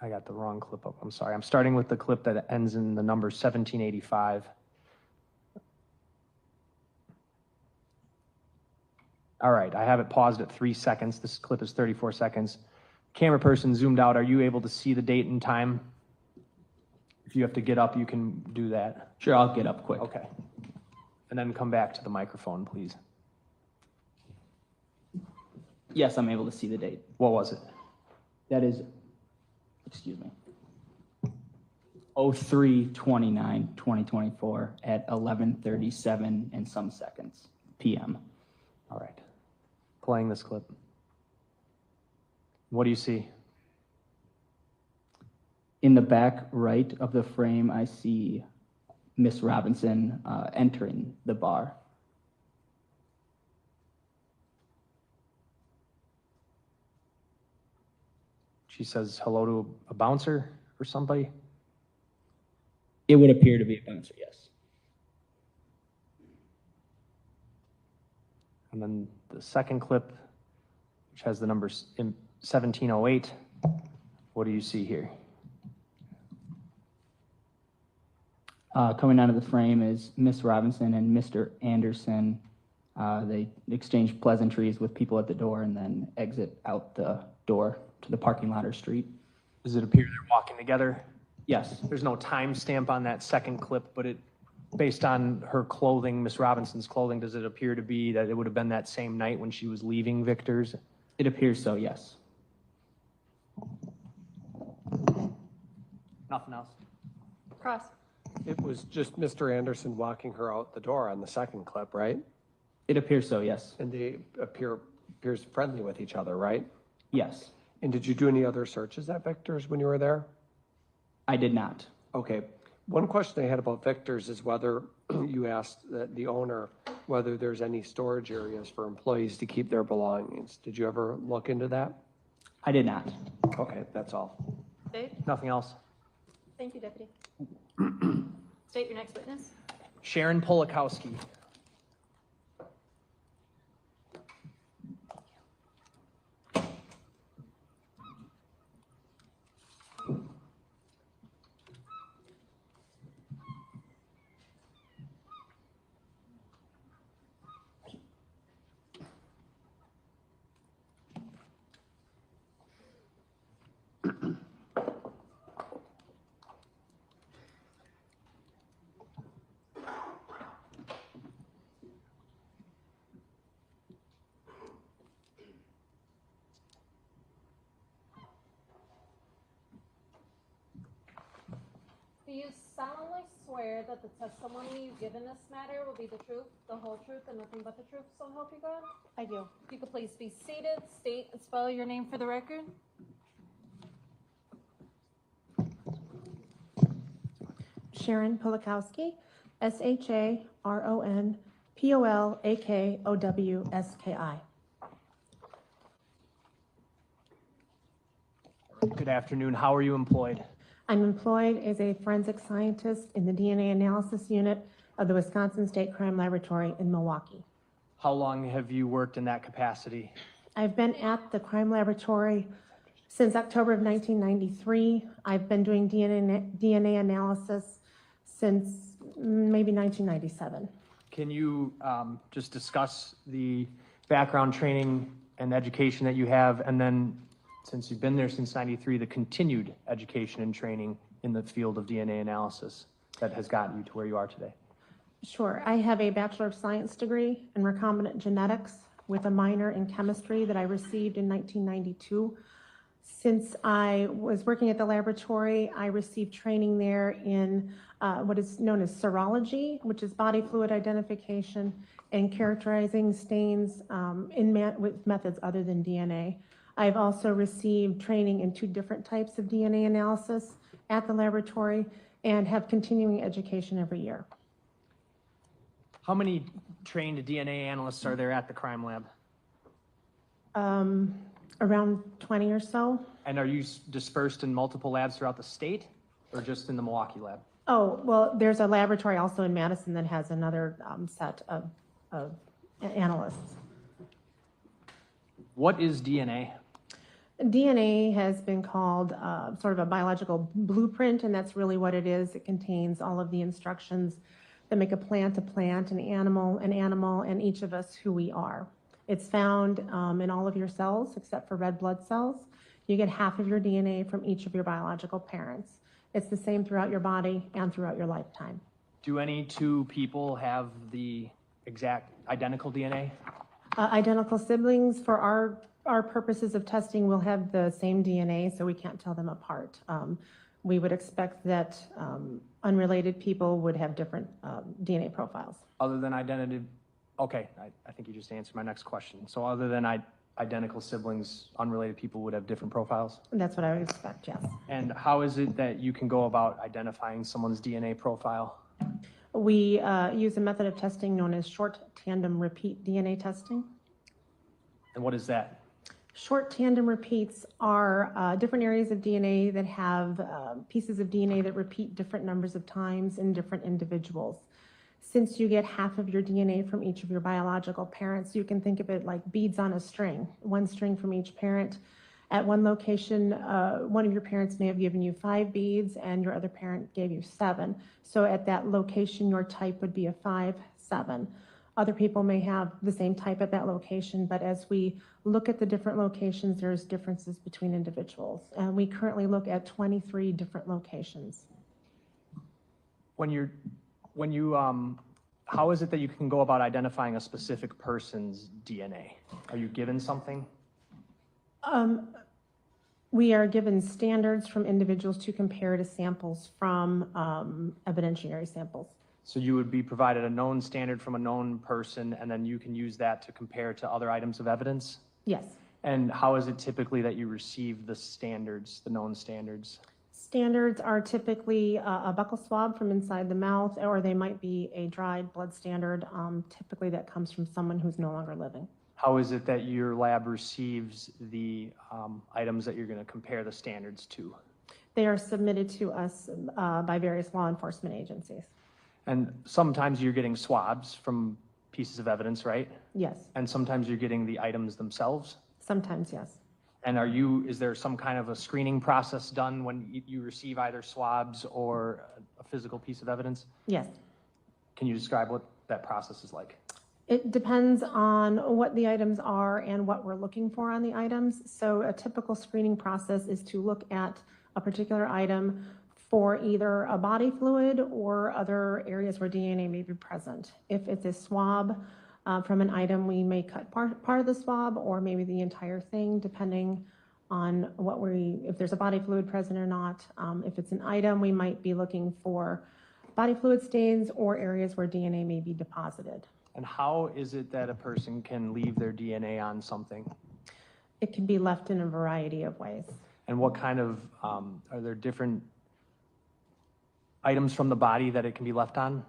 I got the wrong clip up. I'm sorry. I'm starting with the clip that ends in the number 1785. All right, I have it paused at 3 seconds. This clip is 34 seconds. Camera person zoomed out. Are you able to see the date and time? If you have to get up, you can do that. Sure, I'll get up quick. Okay. And then come back to the microphone, please. Yes, I'm able to see the date. What was it? That is, excuse me, 03/29/2024 at 11:37 and some seconds. p.m. All right. Playing this clip. What do you see? In the back right of the frame, I see Miss Robinson entering the bar. She says hello to a bouncer or somebody. It would appear to be a bouncer, yes. And then the second clip, which has the numbers in 1708. What do you see here? Coming out of the frame is Miss Robinson and Mr. Anderson. They exchange pleasantries with people at the door and then exit out the door to the parking lot or street. Does it appear they're walking together? Yes. There's no timestamp on that second clip, but based on her clothing, Miss Robinson's clothing, does it appear to be that it would have been that same night when she was leaving Victor's? It appears so, yes. Nothing else? Cross. It was just Mr. Anderson walking her out the door on the second clip, right? It appears so, yes. And they appears friendly with each other, right? Yes. And did you do any other searches at Victor's when you were there? I did not. Okay. One question I had about Victor's is whether you asked the owner whether there's any storage areas for employees to keep their belongings. Did you ever look into that? I did not. Okay, that's all. Dave? Nothing else? Thank you, Deputy. State your next witness. Sharon Polakowski. Do you solemnly swear that the testimony you give in this matter will be the truth, the whole truth, and nothing but the truth, so help you God? I do. If you could please be seated, state and spell your name for the record. Sharon Polakowski, SharonPolakowski. Good afternoon. How are you employed? I'm employed as a forensic scientist in the DNA analysis unit of the Wisconsin State Crime Laboratory in Milwaukee. How long have you worked in that capacity? I've been at the crime laboratory since October of 1993. I've been doing DNA analysis since maybe 1997. Can you just discuss the background training and education that you have, and then, since you've been there since '93, the continued education and training in the field of DNA analysis that has gotten you to where you are today? Sure. I have a Bachelor of Science degree in recombinant genetics with a minor in chemistry that I received in 1992. Since I was working at the laboratory, I received training there in what is known as serology, which is body fluid identification and characterizing stains with methods other than DNA. I've also received training in 2 different types of DNA analysis at the laboratory and have continuing education every year. How many trained DNA analysts are there at the crime lab? Around 20 or so. And are you dispersed in multiple labs throughout the state, or just in the Milwaukee lab? Oh, well, there's a laboratory also in Madison that has another set of analysts. What is DNA? DNA has been called sort of a biological blueprint, and that's really what it is. It contains all of the instructions that make a plant, an animal, and each of us who we are. It's found in all of your cells except for red blood cells. You get half of your DNA from each of your biological parents. It's the same throughout your body and throughout your lifetime. Do any 2 people have the exact identical DNA? Identical siblings, for our purposes of testing, will have the same DNA, so we can't tell them apart. We would expect that unrelated people would have different DNA profiles. Other than Okay, I think you just answered my next question. So other than identical siblings, unrelated people would have different profiles? That's what I would expect, yes. And how is it that you can go about identifying someone's DNA profile? We use a method of testing known as short tandem repeat DNA testing. And what is that? Short tandem repeats are different areas of DNA that have pieces of DNA that repeat different numbers of times in different individuals. Since you get half of your DNA from each of your biological parents, you can think of it like beads on a string, one string from each parent. At one location, one of your parents may have given you 5 beads and your other parent gave you 7. So at that location, your type would be a 5, 7. Other people may have the same type at that location, but as we look at the different locations, there's differences between individuals. And we currently look at 23 different locations. How is it that you can go about identifying a specific person's DNA? Are you given something? We are given standards from individuals to compare to samples from evidentiary samples. So you would be provided a known standard from a known person, and then you can use that to compare to other items of evidence? Yes. And how is it typically that you receive the standards, the known standards? Standards are typically a buccal swab from inside the mouth, or they might be a dried blood standard. Typically that comes from someone who's no longer living. How is it that your lab receives the items that you're going to compare the standards to? They are submitted to us by various law enforcement agencies. And sometimes you're getting swabs from pieces of evidence, right? Yes. And sometimes you're getting the items themselves? Sometimes, yes. And is there some kind of a screening process done when you receive either swabs or a physical piece of evidence? Yes. Can you describe what that process is like? It depends on what the items are and what we're looking for on the items. So a typical screening process is to look at a particular item for either a body fluid or other areas where DNA may be present. If it's a swab from an item, we may cut part of the swab or maybe the entire thing, depending on if there's a body fluid present or not. If it's an item, we might be looking for body fluid stains or areas where DNA may be deposited. And how is it that a person can leave their DNA on something? It can be left in a variety of ways. And what kind of, are there different items from the body that it can be left on?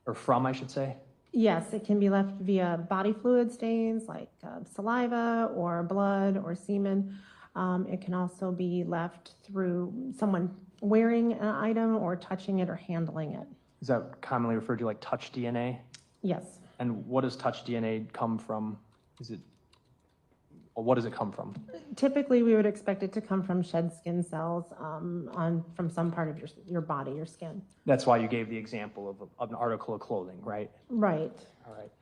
Or from, I should say? Yes, it can be left via body fluid stains like saliva or blood or semen. It can also be left through someone wearing an item or touching it or handling it. Is that commonly referred to like touch DNA? Yes. And what does touch DNA come from? What does it come from? Typically, we would expect it to come from shed skin cells from some part of your body, your skin. That's why you gave the example of an article of clothing, right? Right. All right.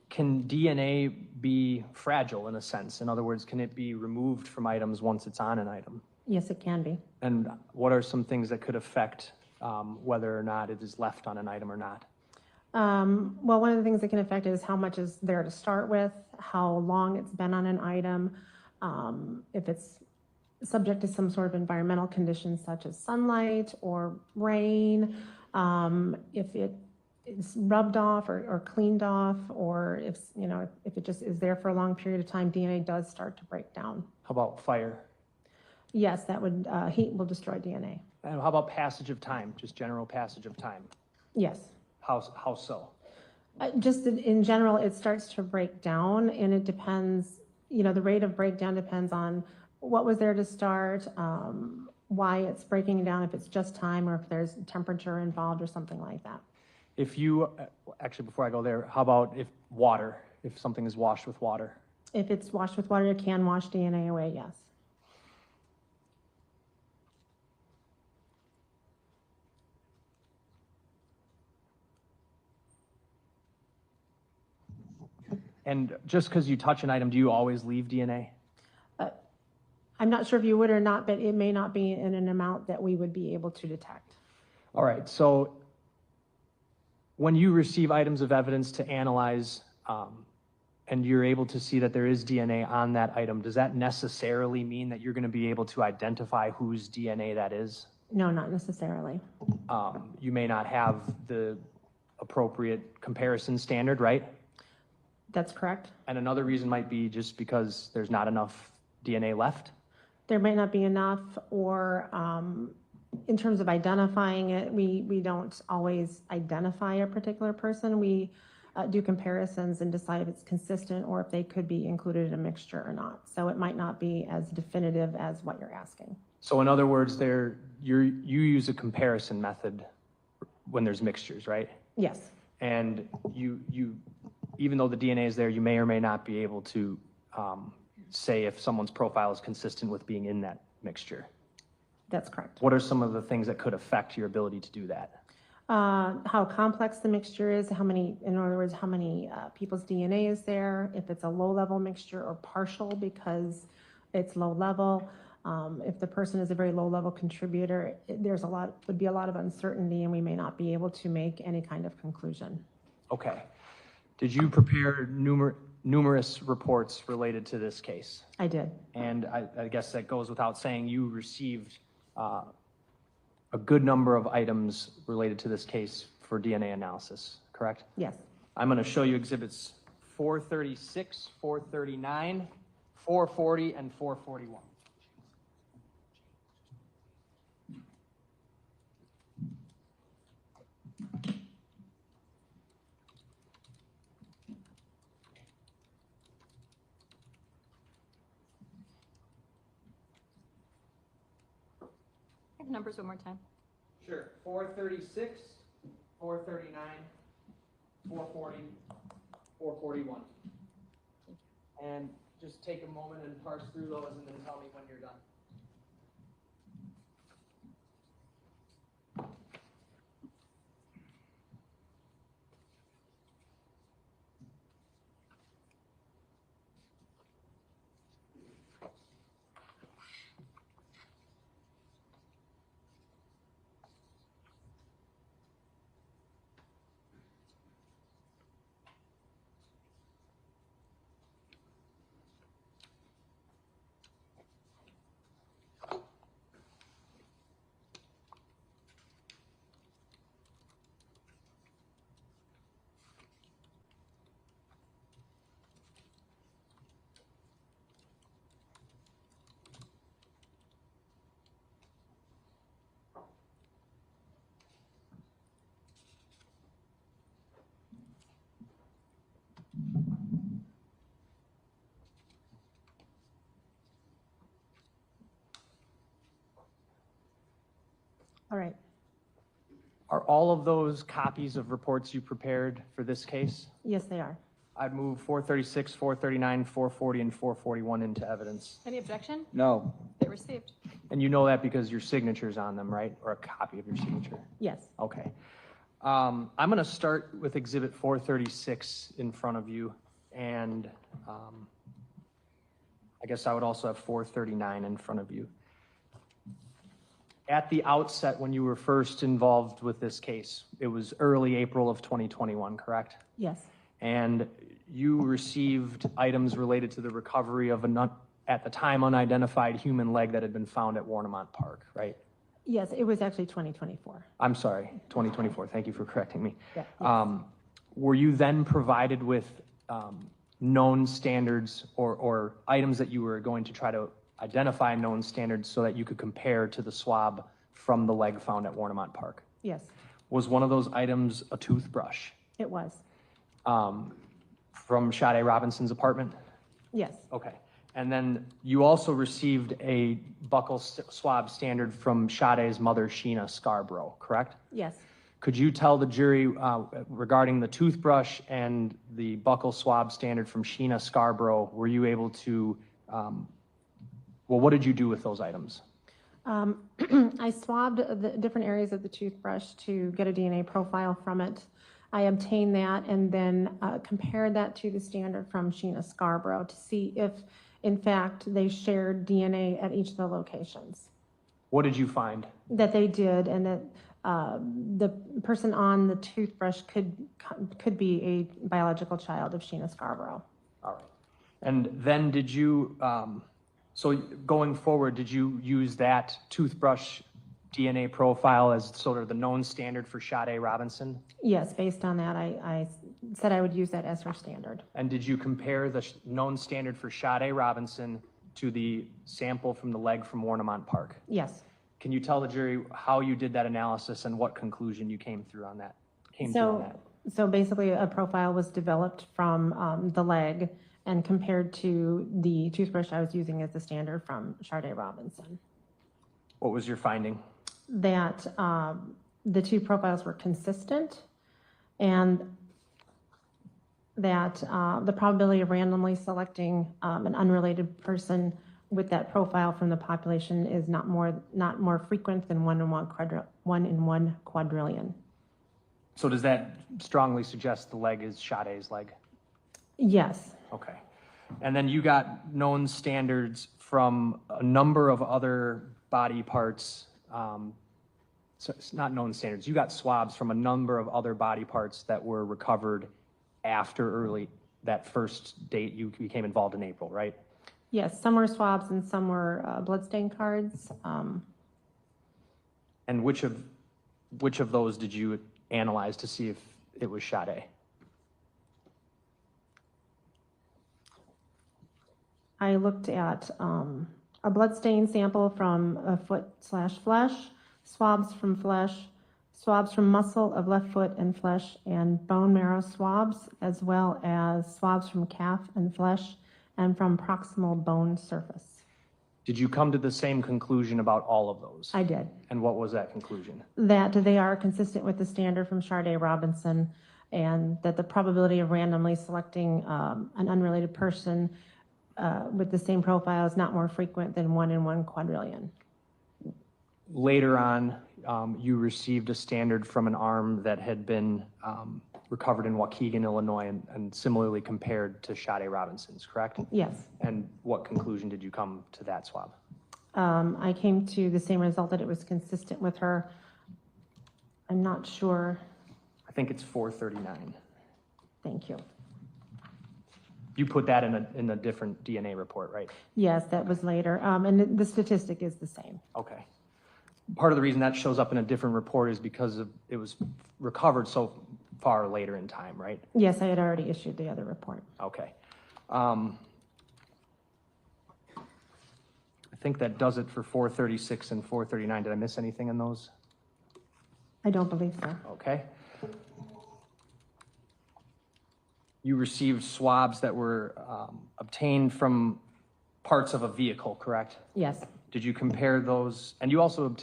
Can DNA be fragile in a sense? In other words, can it be removed from items once it's on an item? Yes, it can be. And what are some things that could affect whether or not it is left on an item or not? Well, one of the things that can affect it is how much is there to start with, how long it's been on an item, if it's subject to some sort of environmental conditions such as sunlight or rain, if it is rubbed off or cleaned off, or if it just is there for a long period of time, DNA does start to break down. How about fire? Yes, that would, heat will destroy DNA. And how about passage of time, just general passage of time? Yes. How so? Just in general, it starts to break down, and it depends, the rate of breakdown depends on what was there to start, why it's breaking down, if it's just time or if there's temperature involved or something like that. Actually, before I go there, how about if something is washed with water? If it's washed with water, it can wash DNA away, yes. And just because you touch an item, do you always leave DNA? I'm not sure if you would or not, but it may not be in an amount that we would be able to detect. All right, so when you receive items of evidence to analyze and you're able to see that there is DNA on that item, does that necessarily mean that you're going to be able to identify whose DNA that is? No, not necessarily. You may not have a appropriate comparison standard, right? That's correct. And another reason might be just because there's not enough DNA left. There might not be enough, or in terms of identifying it, we don't always identify a particular person. We do comparisons and decide if it's consistent or if they could be included in a mixture or not. So it might not be as definitive as what you're asking. So in other words, you use a comparison method when there's mixtures, right? Yes, And you even though the DNA is there, you may or may not be able to say if someone's profile is consistent with being in that mixture. that's correct. What are some of the things that could affect your ability to do that? How complex the mixture is, in other words, how many people's DNA is there, if it's a low-level mixture or partial because it's low level. If the person is a very low-level contributor, would be a lot of uncertainty, and we may not be able to make any kind of conclusion. Okay. Did you prepare numerous reports related to this case? I did. And I guess that goes without saying, you received a good number of items related to this case for DNA analysis, correct? Yes. I'm going to show you exhibits 436, 439, 440, and 441. Numbers one more time. Sure. 436, 439, 440, 441. And just take a moment and parse through those and then tell me when you're done. All right. Are all of those copies of reports you prepared for this case? Yes, they are. I'd move 436, 439, 440, and 441 into evidence. Any objection? No. They're received. And you know that because your signature's on them, right? Or a copy of your signature? Yes. Okay. I'm going to start with exhibit 436 in front of you. And I guess I would also have 439 in front of you. At the outset, when you were first involved with this case, it was early April of 2021, correct? Yes. And you received items related to the recovery of at the time, unidentified human leg that had been found at Warnemont Park, right? Yes, it was actually 2024. I'm sorry, 2024. Thank you for correcting me. Yeah. Were you then provided with known standards or items that you were going to try to identify known standards so that you could compare to the swab from the leg found at Warnemont Park? Yes, Was one of those items a toothbrush it was. from Sade Robinson's apartment? Yes. Okay. And then you also received a buccal swab standard from Sade's mother, Sheena Scarborough, correct? Yes. Could you tell the jury regarding the toothbrush and the buccal swab standard from Sheena Scarborough, were you able to, well, what did you do with those items? I swabbed the different areas of the toothbrush to get a DNA profile from it. I obtained that and then compared that to the standard from Sheena Scarborough to see if, in fact, they shared DNA at each of the locations. What did you find? That they did, and that the person on the toothbrush could be a biological child of Sheena Scarborough. All right. And then did you, so going forward, did you use that toothbrush DNA profile as sort of the known standard for Sade Robinson? Yes, based on that, I said I would use that as her standard. And did you compare the known standard for Sade Robinson to the sample from the leg from Warnemont Park? Yes. Can you tell the jury how you did that analysis and what conclusion you came through on that? So basically, a profile was developed from the leg and compared to the toothbrush I was using as the standard from Sade Robinson. What was your finding? That the two profiles were consistent and that the probability of randomly selecting an unrelated person with that profile from the population is not more frequent than 1 in 1 quadrillion. So does that strongly suggest the leg is Sade's leg? Yes. Okay. And then you got known standards from a number of other body parts. So it's not known standards. You got swabs from a number of other body parts that were recovered after that first date you became involved in April, right? Yes, some were swabs and some were bloodstain cards. And which of those did you analyze to see if it was Sade? I looked at a bloodstain sample from a foot/flesh, swabs from flesh, swabs from muscle of left foot and flesh, and bone marrow swabs, as well as swabs from calf and flesh and from proximal bone surface. Did you come to the same conclusion about all of those? I did. And what was that conclusion? That they are consistent with the standard from Sade Robinson, and that the probability of randomly selecting an unrelated person with the same profile is not more frequent than 1 in 1 quadrillion. Later on, you received a standard from an arm that had been recovered in Waukegan, Illinois, and similarly compared to Sade Robinson's, correct? Yes. And what conclusion did you come to that swab? I came to the same result, that it was consistent with her. I'm not sure. I think it's 439. Thank you. You put that in a different DNA report, right? Yes, that was later. And the statistic is the same. Okay. Part of the reason that shows up in a different report is because it was recovered so far later in time, right? Yes, I had already issued the other report. Okay. I think that does it for 436 and 439. Did I miss anything in those? I don't believe so. Okay. You received swabs that were obtained from parts of a vehicle, correct? Yes. Did you compare those? And you also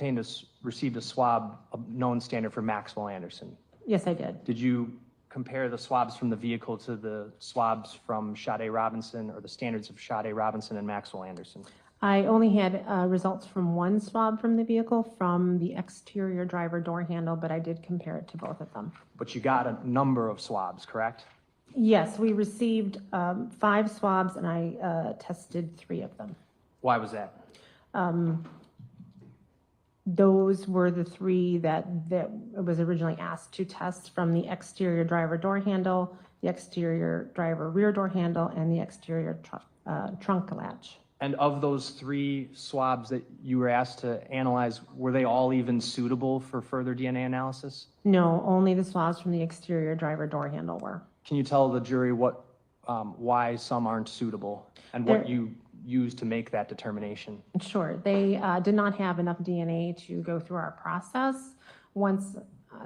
received a swab, a known standard for Maxwell Anderson. Yes, I did. Did you compare the swabs from the vehicle to the swabs from Sade Robinson, or the standards of Sade Robinson and Maxwell Anderson? I only had results from one swab from the vehicle, from the exterior driver door handle, but I did compare it to both of them. But you got a number of swabs, correct? Yes, we received 5 swabs and I tested 3 of them. Why was that? Those were the 3 that was originally asked to test, from the exterior driver door handle, the exterior driver rear door handle, and the exterior trunk latch. And of those 3 swabs that you were asked to analyze, were they all even suitable for further DNA analysis? No, only the swabs from the exterior driver door handle were. Can you tell the jury why some aren't suitable and what you used to make that determination? Sure. They did not have enough DNA to go through our process. Once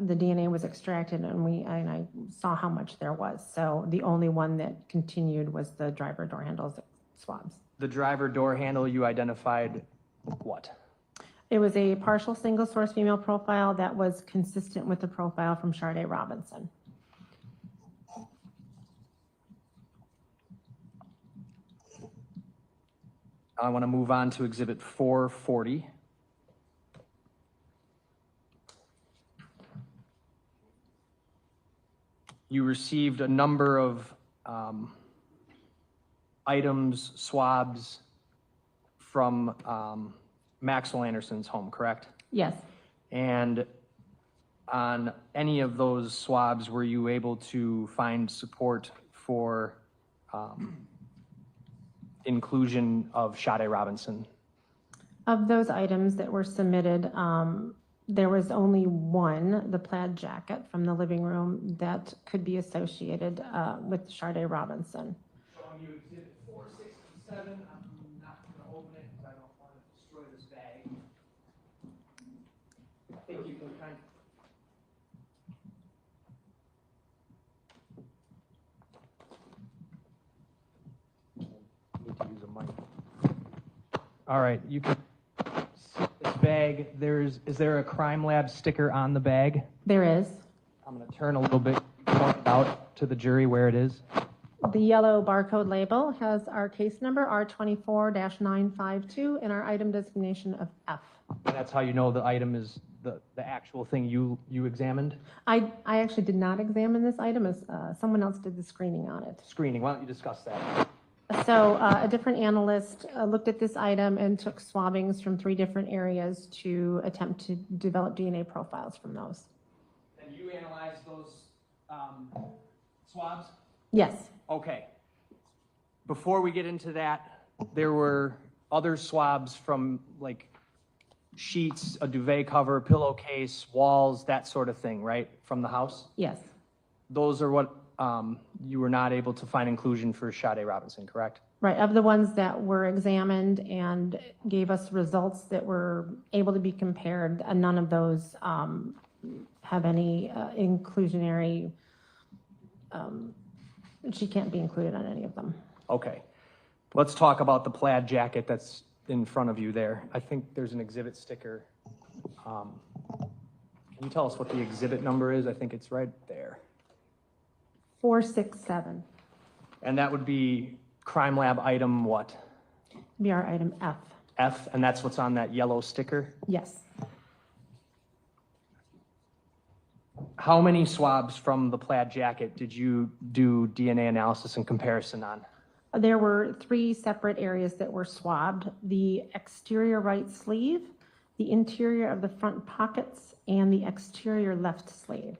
the DNA was extracted and I saw how much there was. So the only one that continued was the driver door handle swabs. The driver door handle, you identified what? It was a partial single source female profile that was consistent with the profile from Sade Robinson. I want to move on to Exhibit 440. You received a number of items, swabs from Maxwell Anderson's home, correct? Yes. And on any of those swabs, were you able to find support for inclusion of Sade Robinson? Of those items that were submitted, there was only one, the plaid jacket from the living room, that could be associated with Sade Robinson. Showing you exhibit 467. I'm not going to open it because I don't want to destroy this bag. I think you can kind of need to use a mic. All right, you can see this bag. Is there a crime lab sticker on the bag? There is. I'm going to turn a little bit, point it out to the jury where it is. The yellow barcode label has our case number R24-952 and our item designation of F. And that's how you know the item is the actual thing you examined? I actually did not examine this item, as someone else did the screening on it. Screening, why don't you discuss that? So a different analyst looked at this item and took swabbings from 3 different areas to attempt to develop DNA profiles from those. And you analyzed those swabs? Yes. Okay. Before we get into that, there were other swabs from like sheets, a duvet cover, pillowcase, walls, that sort of thing, right? From the house? Yes. Those are what you were not able to find inclusion for Sade Robinson, correct? Right. Of the ones that were examined and gave us results that were able to be compared, none of those have any inclusionary. She can't be included on any of them. Okay. Let's talk about the plaid jacket that's in front of you there. I think there's an exhibit sticker. Can you tell us what the exhibit number is? I think it's right there. 467. And that would be crime lab item what? Be our item F. F, and that's what's on that yellow sticker? Yes. How many swabs from the plaid jacket did you do DNA analysis and comparison on? There were 3 separate areas that were swabbed: the exterior right sleeve, the interior of the front pockets, and the exterior left sleeve.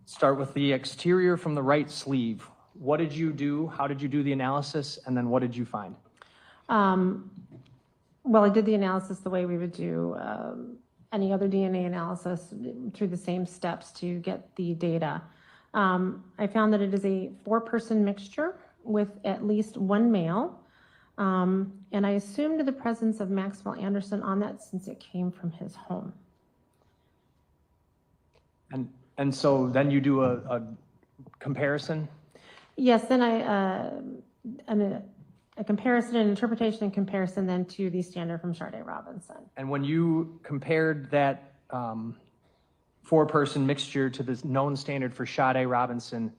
Start with the exterior from the right sleeve. What did you do? How did you do the analysis? And then what did you find? Well, I did the analysis the way we would do any other DNA analysis, through the same steps to get the data. I found that it is a 4-person mixture with at least 1 male. And I assumed the presence of Maxwell Anderson on that since it came from his home. And so then you do a comparison? Yes, then a comparison, an interpretation and comparison then to the standard from Sade Robinson. And when you compared that 4-person mixture to the known standard for Sade Robinson,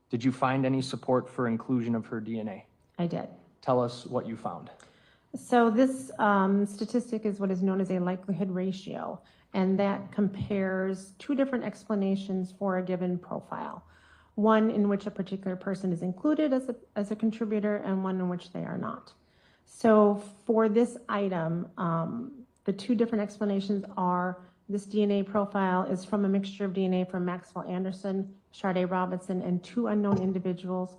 did you find any support for inclusion of her DNA? I did. Tell us what you found. So this statistic is what is known as a likelihood ratio, and that compares 2 different explanations for a given profile. One in which a particular person is included as a contributor, and one in which they are not. So for this item, the 2 different explanations are: this DNA profile is from a mixture of DNA from Maxwell Anderson, Sade Robinson, and 2 unknown individuals,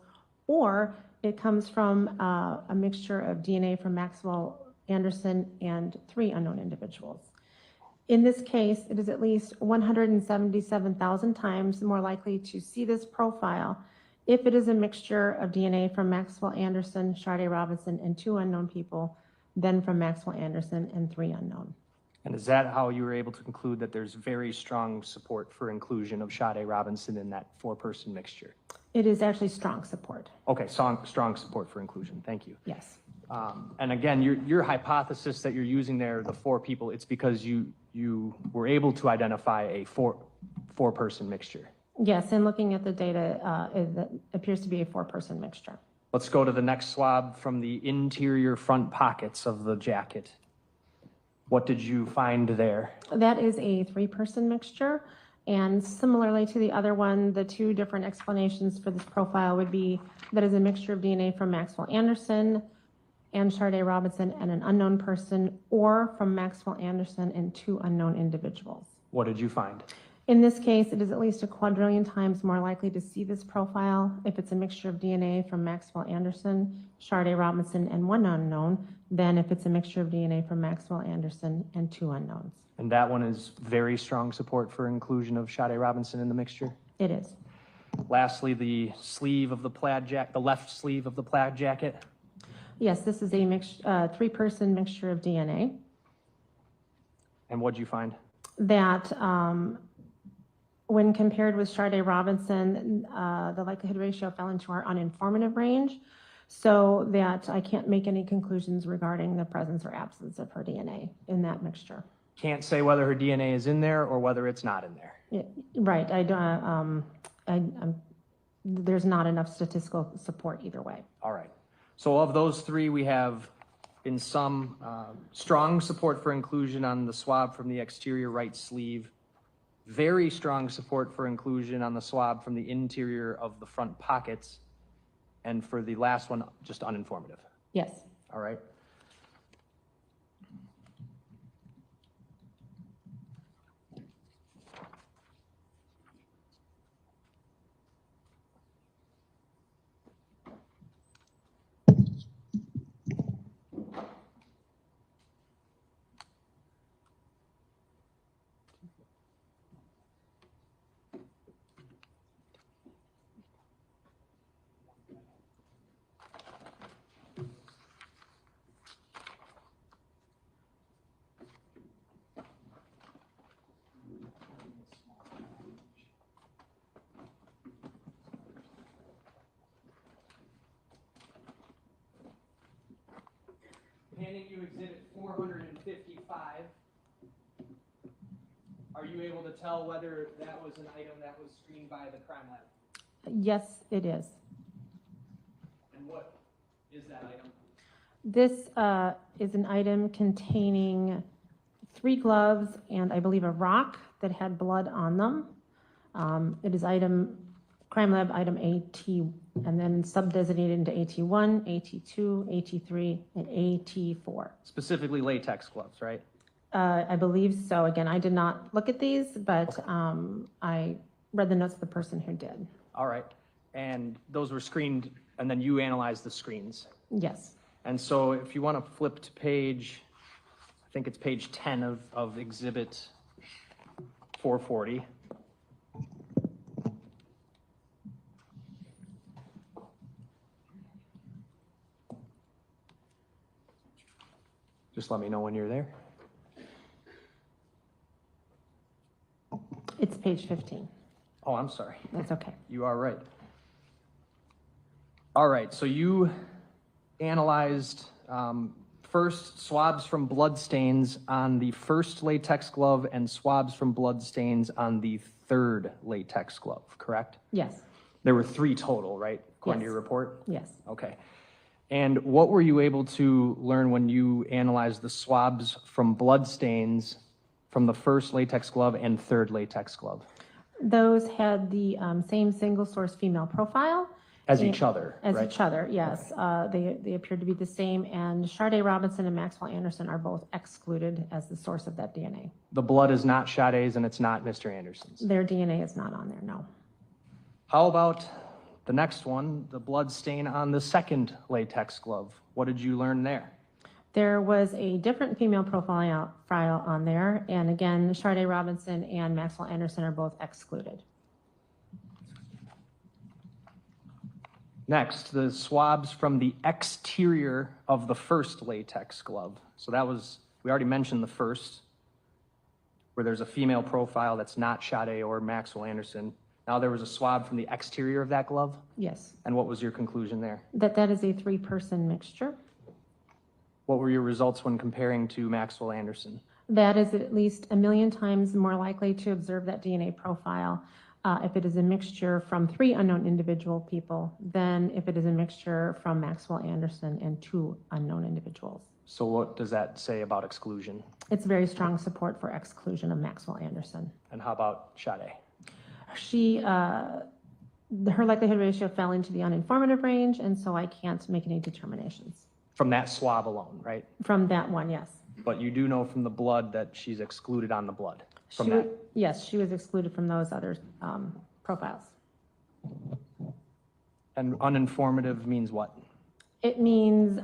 or it comes from a mixture of DNA from Maxwell Anderson and 3 unknown individuals. In this case, it is at least 177,000 times more likely to see this profile if it is a mixture of DNA from Maxwell Anderson, Sade Robinson, and 2 unknown people than from Maxwell Anderson and 3 unknown. And is that how you were able to conclude that there's very strong support for inclusion of Sade Robinson in that 4-person mixture? It is actually strong support. Okay, strong support for inclusion. Thank you. Yes. And again, your hypothesis that you're using there, the 4 people, it's because you were able to identify a 4-person mixture. Yes, and looking at the data, it appears to be a 4-person mixture. Let's go to the next swab from the interior front pockets of the jacket. What did you find there? That is a 3-person mixture. And similarly to the other one, the 2 different explanations for this profile would be that is a mixture of DNA from Maxwell Anderson and Sade Robinson and an unknown person, or from Maxwell Anderson and 2 unknown individuals. What did you find? In this case, it is at least a quadrillion times more likely to see this profile if it's a mixture of DNA from Maxwell Anderson, Sade Robinson, and one unknown, than if it's a mixture of DNA from Maxwell Anderson and two unknowns. And that one is very strong support for inclusion of Sade Robinson in the mixture. It is. Lastly, the sleeve of the plaid jacket, the left sleeve of the plaid jacket. Yes, this is a three-person mixture of DNA And what'd you find? that when compared with Sade Robinson, the likelihood ratio fell into our uninformative range, so that I can't make any conclusions regarding the presence or absence of her DNA in that mixture. Can't say whether her DNA is in there or whether it's not in there. Yeah, right, I don't, there's not enough statistical support either way. All right. So of those three, we have in some strong support for inclusion on the swab from the exterior right sleeve, very strong support for inclusion on the swab from the interior of the front pockets, and for the last one, just uninformative. Yes. All right. Handing you exhibit 455. Are you able to tell whether that was an item that was screened by the crime lab? Yes, it is. And what is that item? This is an item containing 3 gloves and I believe a rock that had blood on them. It is crime lab item AT, and then sub-designated into AT1, AT2, AT3, and AT4. Specifically latex gloves, right? I believe so. Again, I did not look at these, but I read the notes of the person who did. All right. And those were screened, and then you analyzed the screens. Yes. And so if you want to flip to page, I think it's page 10 of exhibit 440. Just let me know when you're there. It's page 15. Oh, I'm sorry. That's okay. You are right. All right, so you analyzed first swabs from blood stains on the first latex glove and swabs from blood stains on the third latex glove, correct? Yes. There were 3 total, right? According to Yes. your report? Yes. Okay. And what were you able to learn when you analyzed the swabs from blood stains from the first latex glove and third latex glove? Those had the same single source female profile. As each other, As right? each other, yes. They appeared to be the same, and Sade Robinson and Maxwell Anderson are both excluded as the source of that DNA. The blood is not Sade's and it's not Mr. Anderson's. Their DNA is not on there, no. How about the next one, the blood stain on the second latex glove? What did you learn there? There was a different female profile on there, and again, Sade Robinson and Maxwell Anderson are both excluded. Next, the swabs from the exterior of the first latex glove. So that was, we already mentioned the first, where there's a female profile that's not Sade or Maxwell Anderson. Now there was a swab from the exterior of that glove? Yes. And what was your conclusion there? That is a 3-person mixture. What were your results when comparing to Maxwell Anderson? That is at least 1 million times more likely to observe that DNA profile if it is a mixture from 3 unknown individual people than if it is a mixture from Maxwell Anderson and 2 unknown individuals. So what does that say about exclusion? It's very strong support for exclusion of Maxwell Anderson. And how about Sade? Her likelihood ratio fell into the uninformative range, and so I can't make any determinations. From that swab alone, right? From that one, yes. But you do know from the blood that she's excluded on the blood. from She that? wa- Yes, she was excluded from those other profiles. And uninformative means what? It means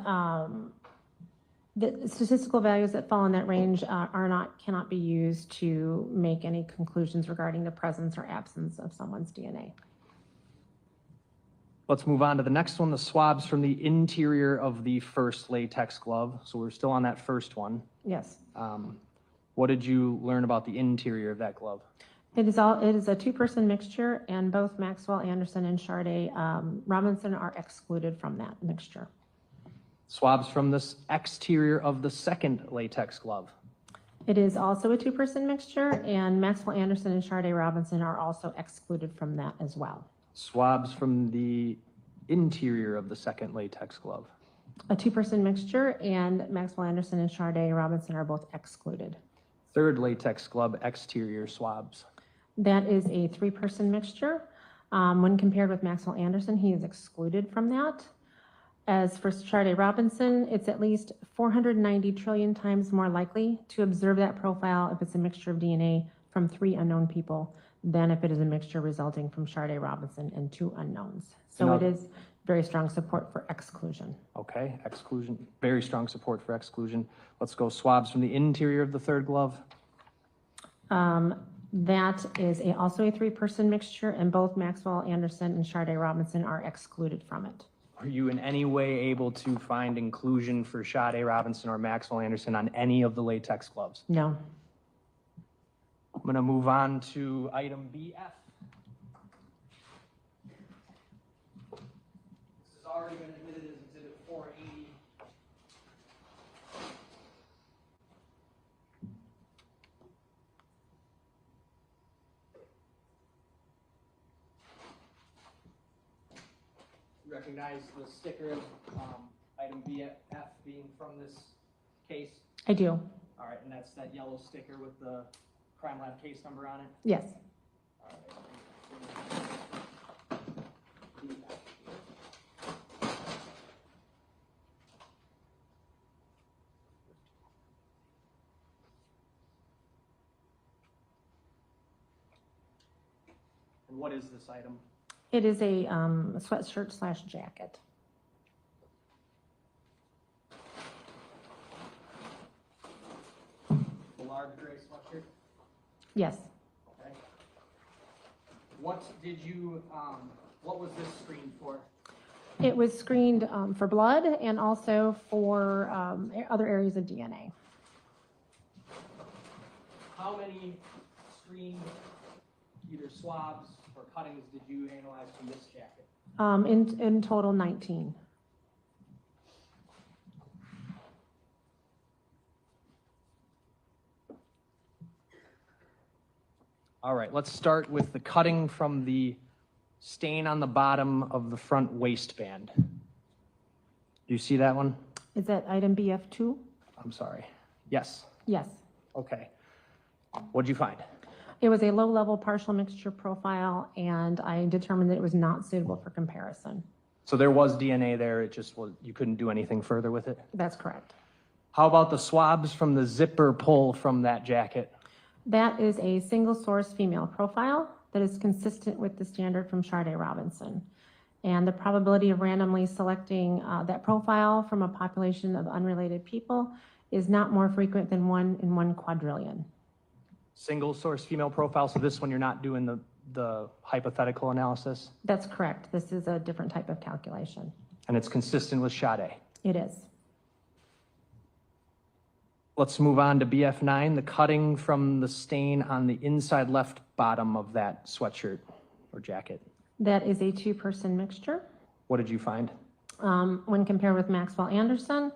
the statistical values that fall in that range cannot be used to make any conclusions regarding the presence or absence of someone's DNA. Let's move on to the next one, the swabs from the interior of the first latex glove. So we're still on that first one. Yes. What did you learn about the interior of that glove? It is a two-person mixture, and both Maxwell Anderson and Sade Robinson are excluded from that mixture. Swabs from this exterior of the second latex glove. It is also a two-person mixture, and Maxwell Anderson and Sade Robinson are also excluded from that as well. Swabs from the interior of the second latex glove. A two-person mixture, and Maxwell Anderson and Sade Robinson are both excluded. Third latex glove exterior swabs. That is a three-person mixture. When compared with Maxwell Anderson, he is excluded from that. As for Sade Robinson, it's at least 490 trillion times more likely to observe that profile if it's a mixture of DNA from 3 unknown people than if it is a mixture resulting from Sade Robinson and 2 unknowns. So it is very strong support for exclusion. Okay, exclusion, very strong support for exclusion. Let's go swabs from the interior of the third glove. That is also a three-person mixture, and both Maxwell Anderson and Sade Robinson are excluded from it. Were you in any way able to find inclusion for Sade Robinson or Maxwell Anderson on any of the latex gloves? No. I'm going to move on to item BF. This has already been admitted as Exhibit 480. Recognize the sticker of item BF being from this case? I do. All right, and that's that yellow sticker with the crime lab case number on it? Yes. All right. And what is this item? It is a sweatshirt/jacket. The large gray sweatshirt? Yes. Okay. What did you, what was this screened for? It was screened for blood and also for other areas of DNA. How many screened either swabs or cuttings did you analyze from this jacket? In total, 19. All right, let's start with the cutting from the stain on the bottom of the front waistband. Do you see that one? Is that item BF2? I'm sorry. Yes. Yes. Okay. What'd you find? It was a low-level partial mixture profile, and I determined that it was not suitable for comparison. So there was DNA there, it just was, you couldn't do anything further with it? That's correct. How about the swabs from the zipper pull from that jacket? That is a single-source female profile that is consistent with the standard from Sade Robinson. And the probability of randomly selecting that profile from a population of unrelated people is not more frequent than 1 in 1 quadrillion. Single source female profile, so this one you're not doing the hypothetical analysis? That's correct. This is a different type of calculation. And it's consistent with Sade? It is. Let's move on to BF9, the cutting from the stain on the inside left bottom of that sweatshirt or jacket. That is a 2-person mixture. What did you find? When compared with Maxwell Anderson,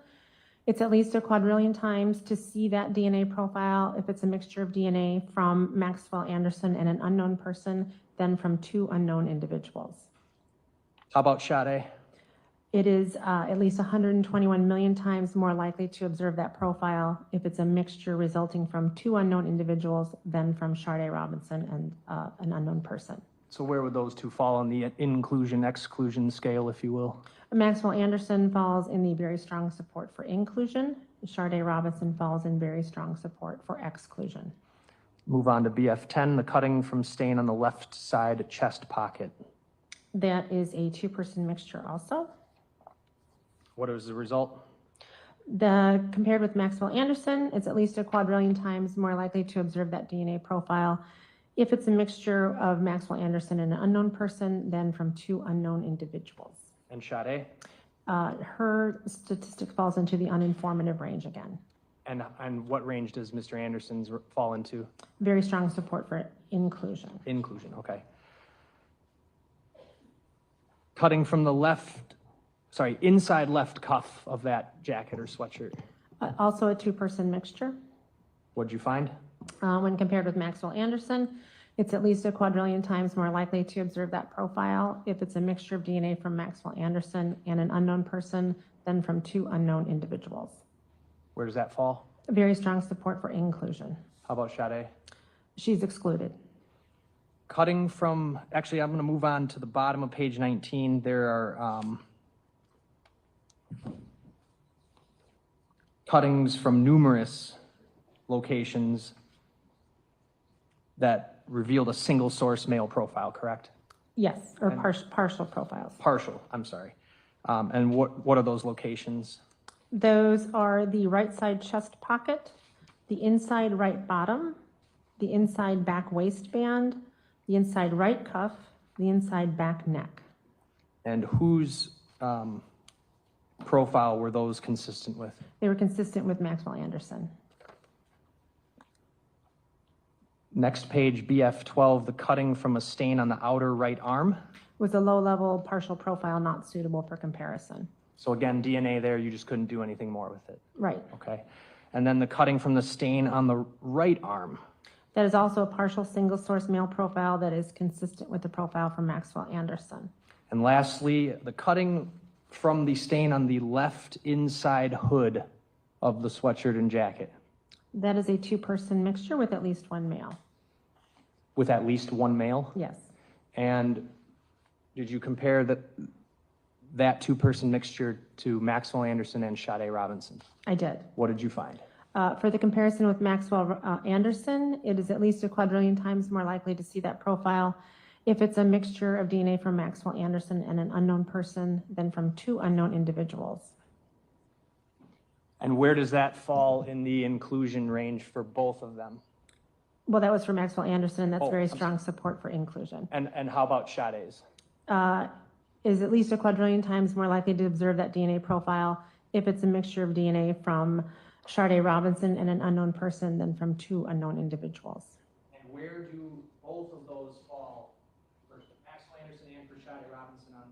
it's at least a quadrillion times to see that DNA profile if it's a mixture of DNA from Maxwell Anderson and an unknown person than from 2 unknown individuals. How about Sade? It is at least 121 million times more likely to observe that profile if it's a mixture resulting from 2 unknown individuals than from Sade Robinson and an unknown person. So where would those two fall on the inclusion-exclusion scale, if you will? Maxwell Anderson falls in the very strong support for inclusion. Sade Robinson falls in very strong support for exclusion. Move on to BF10, the cutting from stain on the left side chest pocket. That is a two-person mixture also. What is the result? Compared with Maxwell Anderson, it's at least a quadrillion times more likely to observe that DNA profile if it's a mixture of Maxwell Anderson and an unknown person than from two unknown individuals. And Sade? Her statistic falls into the uninformative range again. And what range does Mr. Anderson's fall into? Very strong support for inclusion. Inclusion, okay. Cutting from the inside left cuff of that jacket or sweatshirt. Also a two-person mixture. What'd you find? When compared with Maxwell Anderson, it's at least a quadrillion times more likely to observe that profile if it's a mixture of DNA from Maxwell Anderson and an unknown person than from two unknown individuals. Where does that fall? Very strong support for inclusion. How about Sade? She's excluded. Cutting from, actually, I'm going to move on to the bottom of page 19. There are cuttings from numerous locations that revealed a single source male profile, correct? Yes, or partial profiles. Partial, I'm sorry. And what are those locations? Those are the right side chest pocket, the inside right bottom, the inside back waistband, the inside right cuff, the inside back neck. And whose profile were those consistent with? They were consistent with Maxwell Anderson. Next page, BF12, the cutting from a stain on the outer right arm. Was a low-level partial profile not suitable for comparison. So again, DNA there, you just couldn't do anything more with it. Right. Okay. And then the cutting from the stain on the right arm. That is also a partial single source male profile that is consistent with the profile from Maxwell Anderson. And lastly, the cutting from the stain on the left inside hood of the sweatshirt and jacket. That is a two-person mixture with at least one male. With at least one male? Yes. And did you compare that two-person mixture to Maxwell Anderson and Sade Robinson? I did. What did you find? For the comparison with Maxwell Anderson, it is at least a quadrillion times more likely to see that profile if it's a mixture of DNA from Maxwell Anderson and an unknown person than from two unknown individuals. And where does that fall in the inclusion range for both of them? Well, that was for Maxwell Anderson, and that's Oh, very I'm strong support for inclusion. And how about Sade's? Is at least a quadrillion times more likely to observe that DNA profile if it's a mixture of DNA from Sade Robinson and an unknown person than from two unknown individuals. And where do both of those fall for Maxwell Anderson and for Sade Robinson on?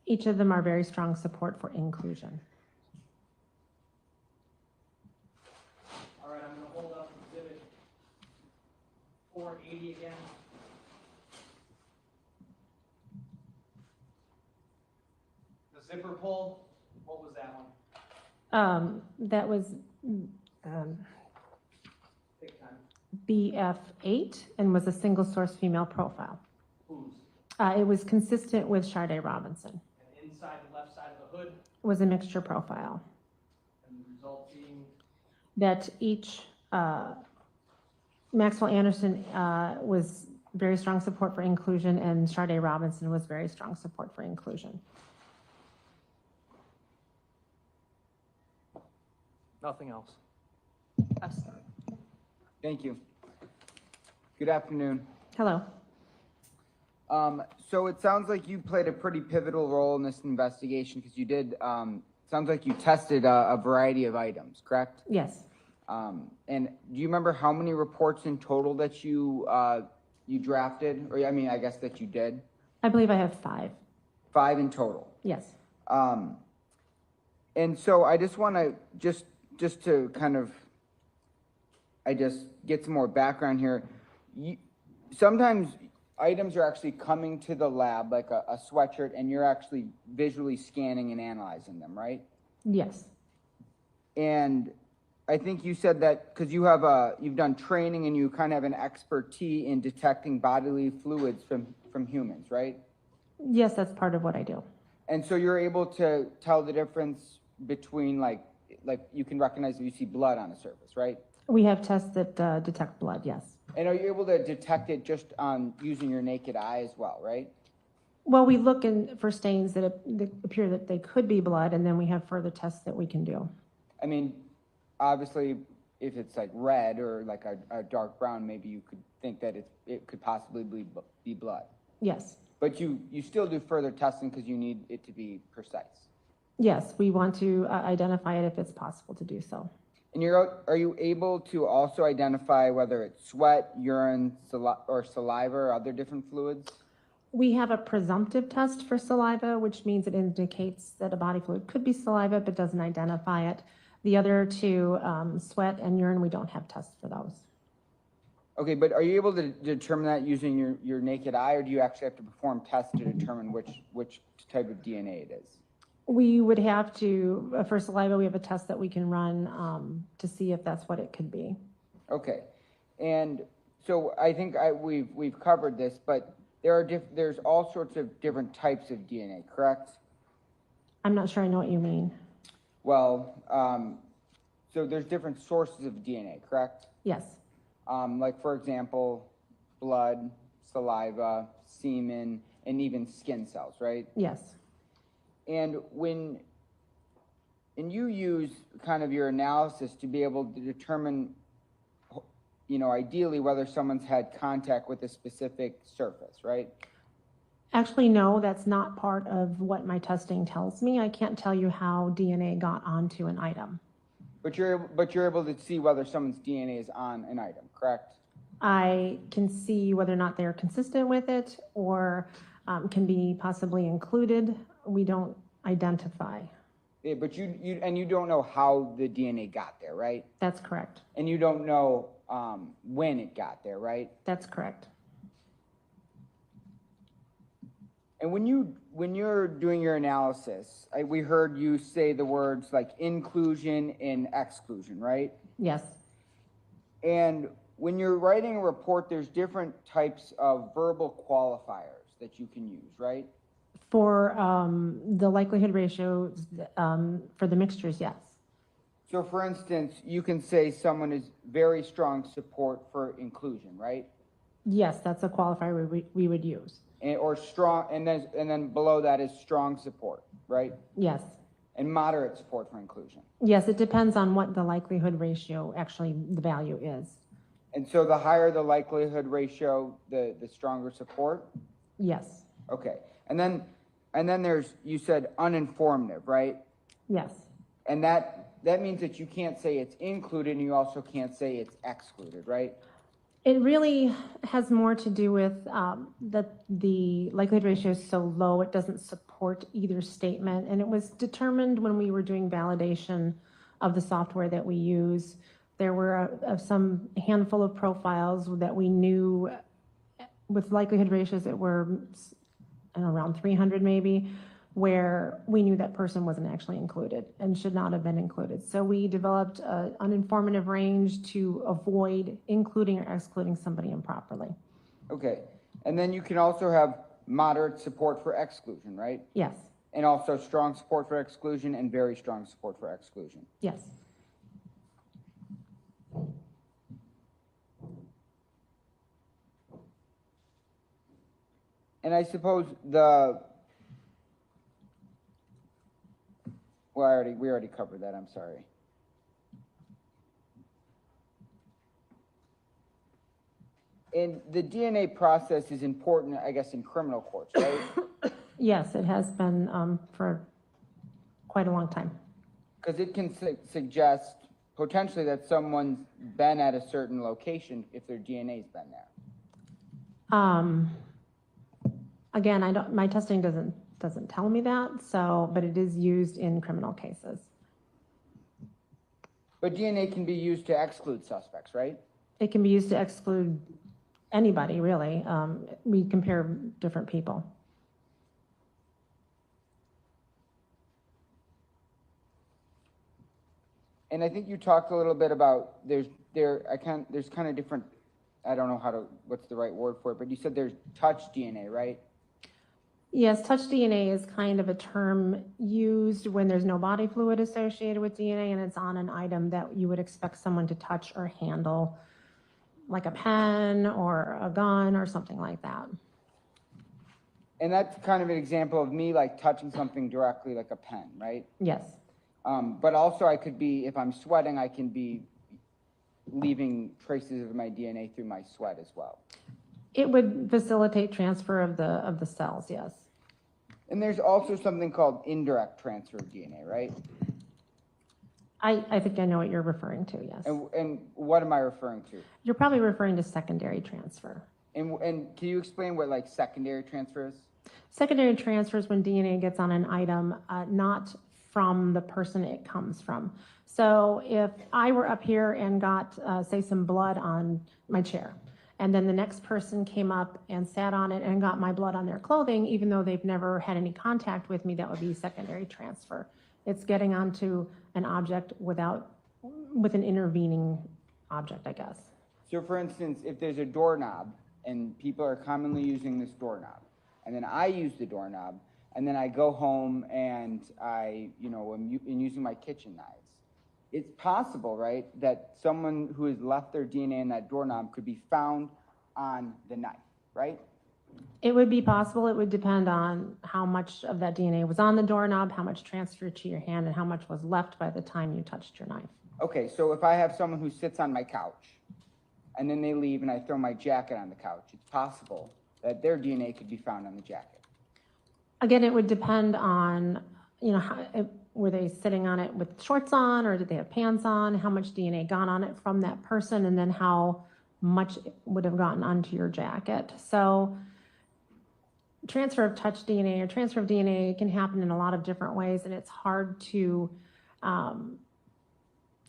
Each of them are very strong support for inclusion. All right, I'm going to hold up exhibit 480 again. The zipper pull, what was that one? That was Take time. BF8 and was a single source female profile. Whose? It was consistent with Sade Robinson. And inside the left side of the hood, It was a mixture profile. and the result being That each, Maxwell Anderson was very strong support for inclusion and Sade Robinson was very strong support for inclusion. nothing else. Thank you. Good afternoon. Hello. So it sounds like you played a pretty pivotal role in this investigation because you did, sounds like you tested a variety of items, correct? Yes. And do you remember how many reports in total that you drafted? Or I mean, I guess that you did? I believe I have 5. 5 in total. Yes. And so I just want to, just to kind of, I just get some more background here. Sometimes items are actually coming to the lab, like a sweatshirt, and you're actually visually scanning and analyzing them, right? Yes. And I think you said that because you've done training and you kind of have an expertise in detecting bodily fluids from humans, right? Yes, that's part of what I do. And so you're able to tell the difference between like like you can recognize if you see blood on a surface, right? We have tests that detect blood, yes. And are you able to detect it just on using your naked eye as well, right? Well, we look for stains that appear that they could be blood, and then we have further tests that we can do. I mean, obviously, if it's like red or like a dark brown, maybe you could think that it could possibly be blood. Yes. But you still do further testing because you need it to be precise. Yes, we want to identify it if it's possible to do so. And are you able to also identify whether it's sweat, urine, or saliva or other different fluids? We have a presumptive test for saliva, which means it indicates that a body fluid could be saliva, but doesn't identify it. The other two, sweat and urine, we don't have tests for those. Okay, but are you able to determine that using your naked eye, or do you actually have to perform tests to determine which type of DNA it is? We would have to, for saliva, we have a test that we can run to see if that's what it could be. Okay, and so I think we've covered this, but there's all sorts of different types of DNA, correct? I'm not sure I know what you mean. Well, so there's different sources of DNA, correct? Yes. Like for example, blood, saliva, semen, and even skin cells, right? Yes. And you use kind of your analysis to be able to determine, ideally whether someone's had contact with a specific surface, right? Actually, no, that's not part of what my testing tells me. I can't tell you how DNA got onto an item. But you're able to see whether someone's DNA is on an item, correct? I can see whether or not they're consistent with it or can be possibly included. We don't identify. Yeah, but you don't know how the DNA got there, right? That's correct. And you don't know when it got there, right? That's correct. And when you're doing your analysis, we heard you say the words like inclusion and exclusion, right? Yes. And when you're writing a report, there's different types of verbal qualifiers that you can use, right? For the likelihood ratio for the mixtures, yes. So for instance, you can say someone is very strong support for inclusion, right? Yes, that's a qualifier we would use. Or strong, and then below that is strong support, right? Yes. And moderate support for inclusion. Yes, it depends on what the likelihood ratio actually the value is. And so the higher the likelihood ratio, the stronger support? Yes. Okay. And then there's, you said uninformative, right? Yes. And that means that you can't say it's included and you also can't say it's excluded, right? It really has more to do with that the likelihood ratio is so low, it doesn't support either statement. And it was determined when we were doing validation of the software that we use. There were some handful of profiles that we knew with likelihood ratios that were around 300 maybe, where we knew that person wasn't actually included and should not have been included. So we developed an uninformative range to avoid including or excluding somebody improperly. Okay. And then you can also have moderate support for exclusion, right? Yes. And also strong support for exclusion and very strong support for exclusion. Yes. And I suppose we already covered that, I'm sorry. And the DNA process is important, I guess, in criminal courts, right? Yes, it has been for quite a long time. Because it can suggest potentially that someone's been at a certain location if their DNA's been there. Again, my testing doesn't tell me that, but it is used in criminal cases. But DNA can be used to exclude suspects, right? It can be used to exclude anybody, really. We compare different people. And I think you talked a little bit about there's kind of different, I don't know what's the right word for it, but you said there's touch DNA, right? Yes, touch DNA is kind of a term used when there's no body fluid associated with DNA and it's on an item that you would expect someone to touch or handle, like a pen or a gun or something like that. And that's kind of an example of me like touching something directly like a pen, right? Yes. But also I could be, if I'm sweating, I can be leaving traces of my DNA through my sweat as well. It would facilitate transfer of the cells, yes. And there's also something called indirect transfer of DNA, right? I think I know what you're referring to, yes. And what am I referring to? You're probably referring to secondary transfer. And can you explain what like secondary transfer is? Secondary transfer is when DNA gets on an item, not from the person it comes from. So if I were up here and got, say, some blood on my chair, and then the next person came up and sat on it and got my blood on their clothing, even though they've never had any contact with me, that would be secondary transfer. It's getting onto an object with an intervening object, I guess. So for instance, if there's a doorknob and people are commonly using this doorknob, and then I use the doorknob, and then I go home and I, am using my kitchen knives. It's possible, right, that someone who has left their DNA in that doorknob could be found on the knife, right? It would be possible. It would depend on how much of that DNA was on the doorknob, how much transferred to your hand, and how much was left by the time you touched your knife. Okay, so if I have someone who sits on my couch, and then they leave and I throw my jacket on the couch, it's possible that their DNA could be found on the jacket. Again, it would depend on, were they sitting on it with shorts on, or did they have pants on? How much DNA got on it from that person, and then how much would have gotten onto your jacket. So transfer of touch DNA or transfer of DNA can happen in a lot of different ways, and it's hard to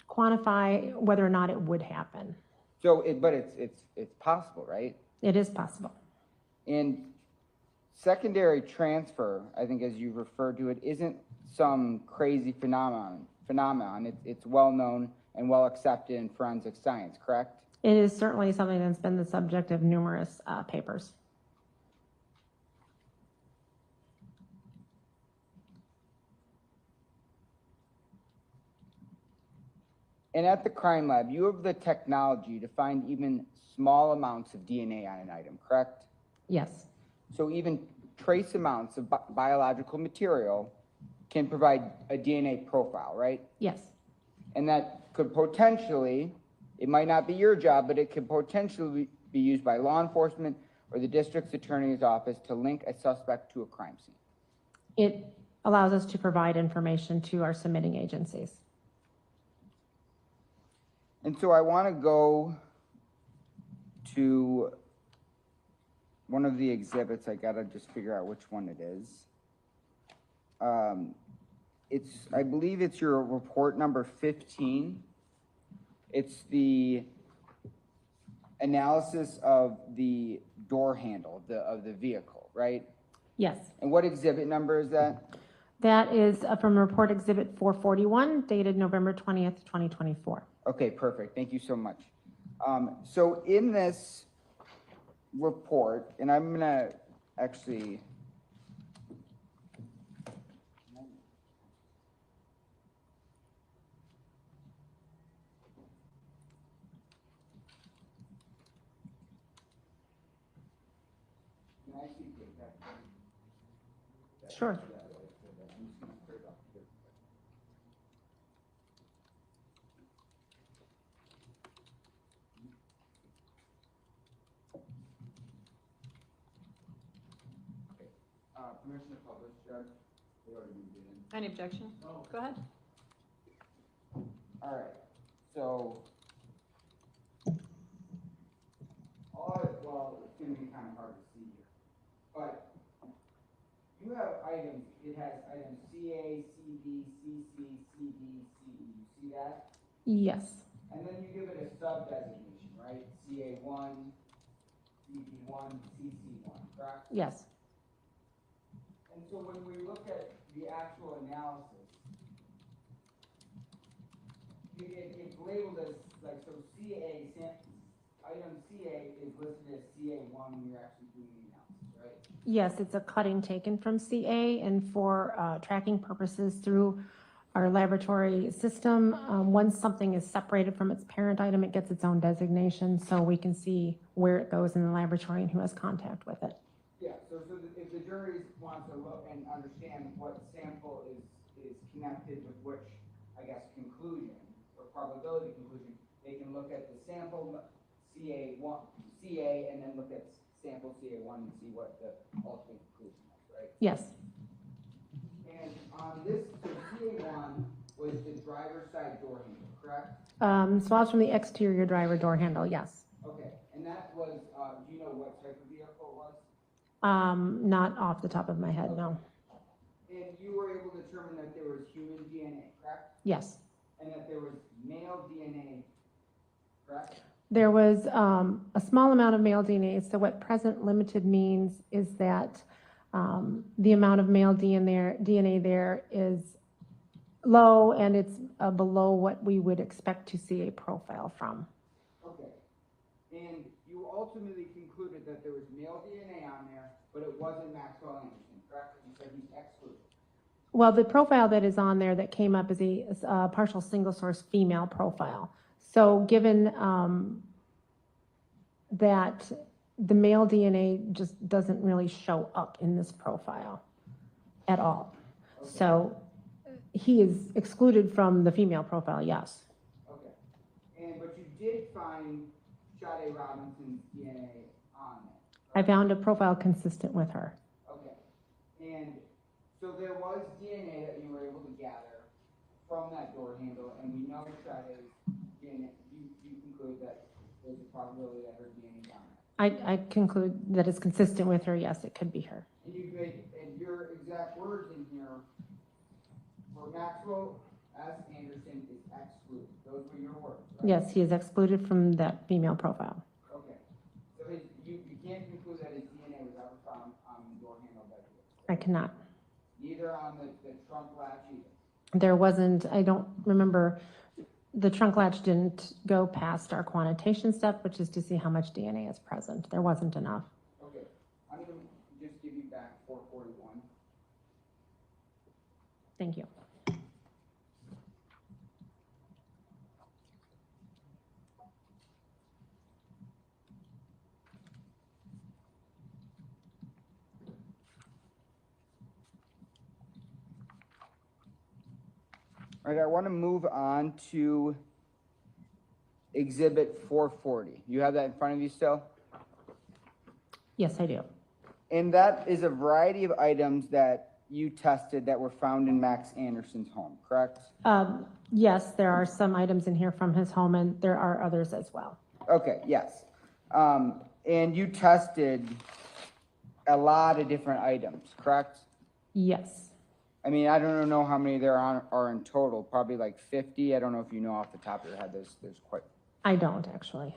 quantify whether or not it would happen. So, but it's possible, right? It is possible. And secondary transfer, I think, as you referred to it, isn't some crazy phenomenon. It's well known and well accepted in forensic science, correct? It is certainly something that's been the subject of numerous papers. And at the crime lab, you have the technology to find even small amounts of DNA on an item, correct? Yes. So even trace amounts of biological material can provide a DNA profile, right? Yes. And that could potentially, it might not be your job, but it could potentially be used by law enforcement or the district's attorney's office to link a suspect to a crime scene. It allows us to provide information to our submitting agencies. And so I want to go to one of the exhibits. I got to just figure out which one it is. I believe it's your report number 15. It's the analysis of the door handle of the vehicle, right? Yes. And what exhibit number is that? That is from report exhibit 441, dated November 20th, 2024. Okay, perfect. Thank you so much. So in this report, and I'm going to actually... Sure. Permission to publish, Judge? They already moved it in. Any objection? Go ahead. All right, so, well, it's going to be kind of hard to see here, but you have items, it has items CA, CB, CC, CD, CE, you see that? Yes. And then you give it a sub-designation, right? CA1, CB1, CC1, correct? Yes. And so when we look at the actual analysis, it's labeled as, like, so item CA is listed as CA1 when you're actually doing the analysis, right? Yes, it's a cutting taken from CA, and for tracking purposes through our laboratory system, once something is separated from its parent item, it gets its own designation, so we can see where it goes in the laboratory and who has contact with it. Yeah, so if the jury wants to look and understand what sample is connected with which, I guess, conclusion or probability conclusion, they can look at the sample CA and then look at sample CA1 and see what the ultimate conclusion is, right? Yes. And on this, so CA1 was the driver's side door handle, correct? Swabs from the exterior driver door handle, yes. Okay, and that was, do you know what type of vehicle it was? Not off the top of my head, no. And you were able to determine that there was human DNA, correct? Yes. And that there was male DNA, correct? There was a small amount of male DNA. So what present limited means is that the amount of male DNA there is low, and it's below what we would expect to see a profile from. Okay. And you ultimately concluded that there was male DNA on there, but it wasn't Maxwell Anderson, correct? You said he's excluded. Well, the profile that is on there that came up is a partial single source female profile. So given that the male DNA just doesn't really show up in this profile at all. Okay. So he is excluded from the female profile, yes. Okay. But you did find Sade Robinson's DNA on there. I found a profile consistent with her. Okay. And so there was DNA that you were able to gather from that door handle, and we know Sade's DNA. You conclude that there's a probability that her DNA is on there. I conclude that it's consistent with her. Yes, it could be her. And you made, and your exact words in here, for Maxwell S. Anderson is excluded. Those were your words, right? Yes, he is excluded from that female profile. Okay. So you can't conclude that his DNA was ever found on the door handle that he was. I cannot. Neither on the trunk latch either. There wasn't, I don't remember, the trunk latch didn't go past our quantitation step, which is to see how much DNA is present. There wasn't enough. Okay. I'm going to just give you back 441. Thank you. All right, I want to move on to Exhibit 440. You have that in front of you still? Yes, I do. And that is a variety of items that you tested that were found in Max Anderson's home, correct? Yes, there are some items in here from his home, and there are others as well. Okay, yes. And you tested a lot of different items, correct? Yes. I mean, I don't know how many there are in total, probably like 50. I don't know if you know off the top of your head. There's quite. I don't, actually.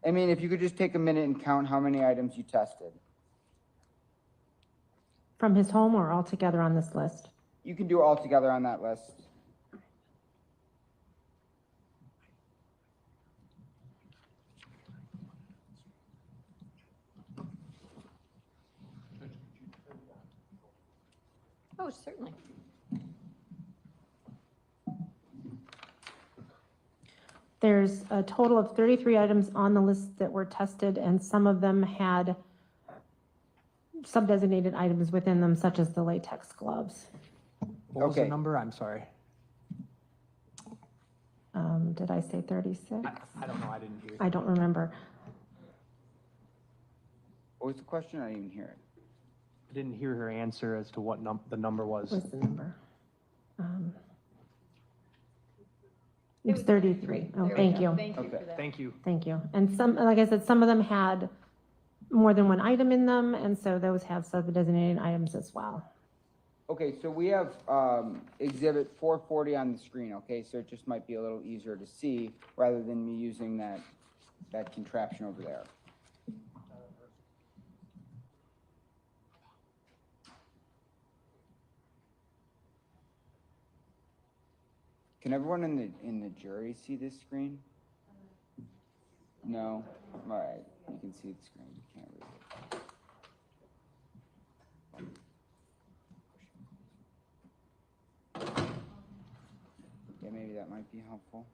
I mean, if you could just take a minute and count how many items you tested. From his home or all together on this list? You can do it all together on that list. Oh, certainly. There's a total of 33 items on the list that were tested, and some of them had sub-designated items within them, such as the latex gloves. What was the number? I'm sorry. Did I say 36? I don't know. I didn't hear. I don't remember. What was the question? I didn't even hear it. I didn't hear her answer as to what the number was. What's the number? It was 33. Oh, thank you. Thank you for that. Thank you. Thank you. And some, like I said, some of them had more than one item in them, and so those have sub-designated items as well. Okay, so we have Exhibit 440 on the screen, okay? So it just might be a little easier to see rather than me using that contraption over there. Can everyone in the jury see this screen? No? All right, you can see the screen, you can't read it. Yeah, maybe that might be helpful.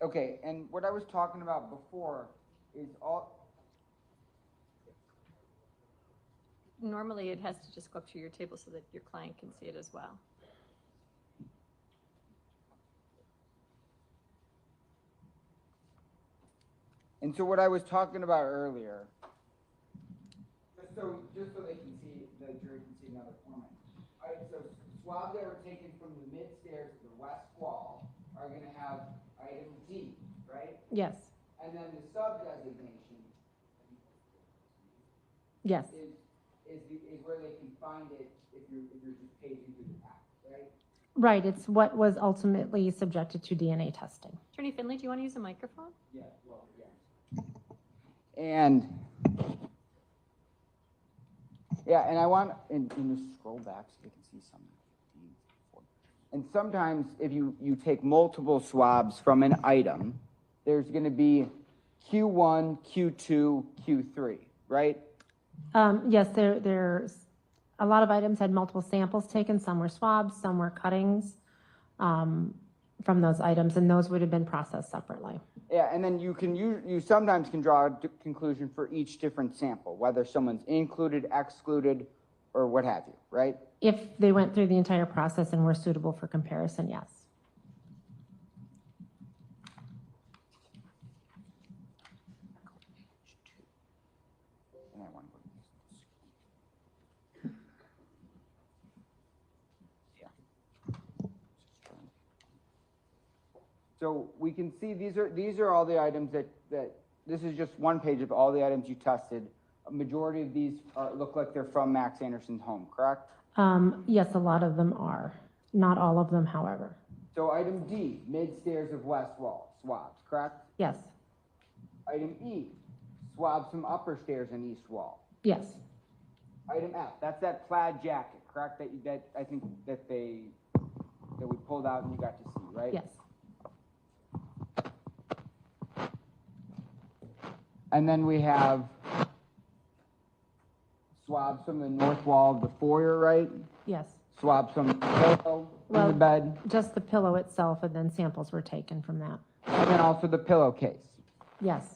Okay, and what I was talking about before is Normally, it has to just go up to your table so that your client can see it as well. And so what I was talking about earlier, just so they can see, the jury can see another format. All right, so swabs that were taken from the mid stairs to the west wall are going to have item D, right? Yes. And then the sub designation Yes. is where they can find it if you're just paging through the app, right? Right. It's what was ultimately subjected to DNA testing. Attorney Finley, do you want to use a microphone? Yeah, well, yeah. And I want, and just scroll back so they can see some. And sometimes if you take multiple swabs from an item, there's going to be Q1, Q2, Q3, right? Yes, there's a lot of items had multiple samples taken. Some were swabs, some were cuttings from those items, and those would have been processed separately. Yeah, and then you sometimes can draw a conclusion for each different sample, whether someone's included, excluded, or what have you, right? If they went through the entire process and were suitable for comparison, yes. So we can see these are all the items that this is just one page of all the items you tested. A majority of these look like they're from Max Anderson's home, correct? Yes, a lot of them are. Not all of them, however. So item D, mid-stairs of west wall, swabs, correct? Yes. Item E, swabs from upper stairs and east wall. Yes. Item F, that's that plaid jacket, correct? That I think that we pulled out and you got to see, right? Yes. And then we have swabs from the north wall of the foyer, right? Yes. Swabs from the pillow in the bed. Just the pillow itself, and then samples were taken from that. And then also the pillowcase. Yes.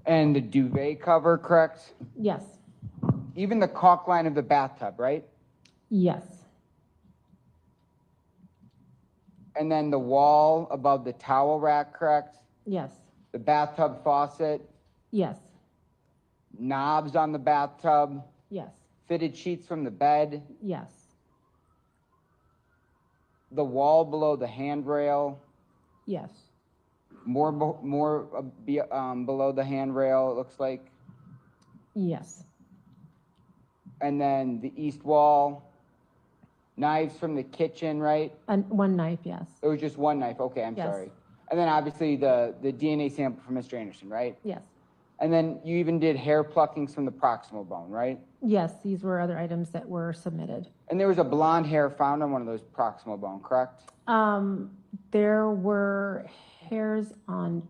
And the duvet cover, correct? Yes. Even the caulk line of the bathtub, right? Yes. And then the wall above the towel rack, correct? Yes. The bathtub faucet, Yes. knobs on the bathtub, Yes. fitted sheets from the bed, Yes. the wall below the handrail, Yes. more below the handrail, it looks like. Yes. And then the east wall, knives from the kitchen, right? And one knife, yes. It was just one knife, okay, I'm Yes. sorry. And then obviously the DNA sample from Mr. Anderson, right? Yes. And then you even did hair pluckings from the proximal bone, right? Yes, these were other items that were submitted. And there was a blonde hair found on one of those proximal bone, correct? There were hairs on,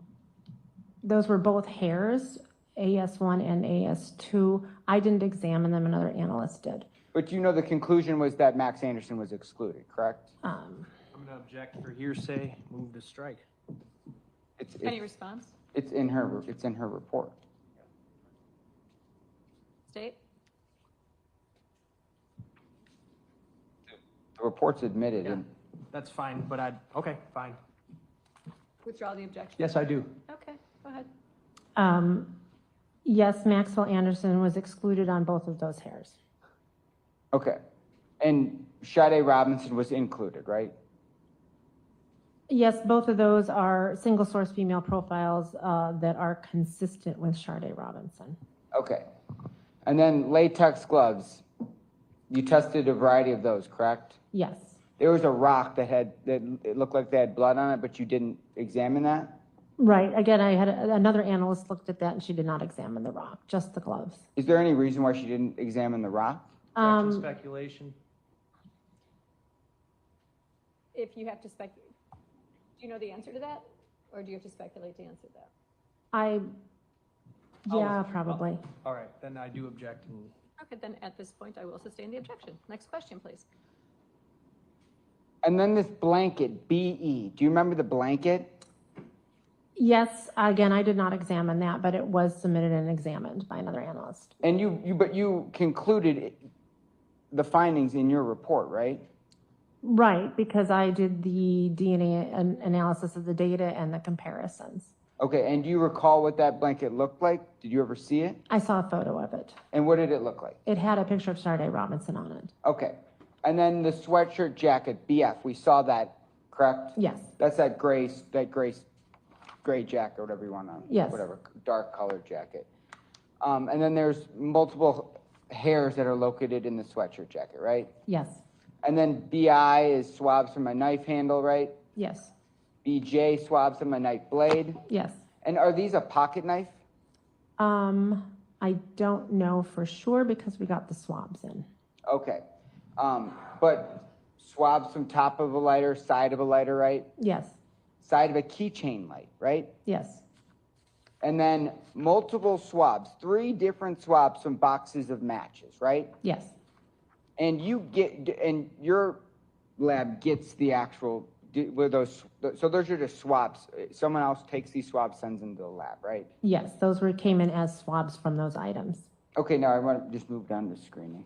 those were both hairs, AS1 and AS2. I didn't examine them, another analyst did. But you know the conclusion was that Max Anderson was excluded, correct? I'm going to object for hearsay, move to strike. Any response? It's in her report. State? The report's admitted. Yeah, that's fine, but okay, fine. Withdraw the objection? Yes, I do. Okay, go ahead. Yes, Maxwell Anderson was excluded on both of those hairs. Okay. And Sade Robinson was included, right? Yes, both of those are single source female profiles that are consistent with Sade Robinson. Okay. And then latex gloves, you tested a variety of those, correct? Yes. There was a rock that it looked like they had blood on it, but you didn't examine that? Right, again, I had another analyst looked at that and she did not examine the rock, just the gloves. Is there any reason why she didn't examine the rock? Objection, speculation. If you have to speculate, do you know the answer to that? Or do you have to speculate to answer that? Yeah, probably. All right, then I do object. Okay, then at this point, I will sustain the objection. Next question, please. And then this blanket, BE, do you remember the blanket? Yes, again, I did not examine that, but it was submitted and examined by another analyst. And but you concluded the findings in your report, right? Right, because I did the DNA analysis of the data and the comparisons. Okay, and do you recall what that blanket looked like? Did you ever see it? I saw a photo of it. And what did it look like? It had a picture of Sade Robinson on it. Okay, and then the sweatshirt jacket, BF, we saw that, correct? Yes. That's that gray jacket, whatever you want to, Yes. whatever, dark colored jacket. And then there's multiple hairs that are located in the sweatshirt jacket, right? Yes. And then BI is swabs from a knife handle, right? Yes. BJ swabs from a knife blade. Yes. And are these a pocket knife? I don't know for sure because we got the swabs in. Okay. But swabs from top of a lighter, side of a lighter, right? Yes. Side of a keychain light, right? Yes. And then multiple swabs, 3 different swabs from boxes of matches, right? Yes. And your lab gets the actual, so those are just swabs. Someone else takes these swabs, sends them to the lab, right? Yes, those came in as swabs from those items. Okay, now I want to just move down to screening.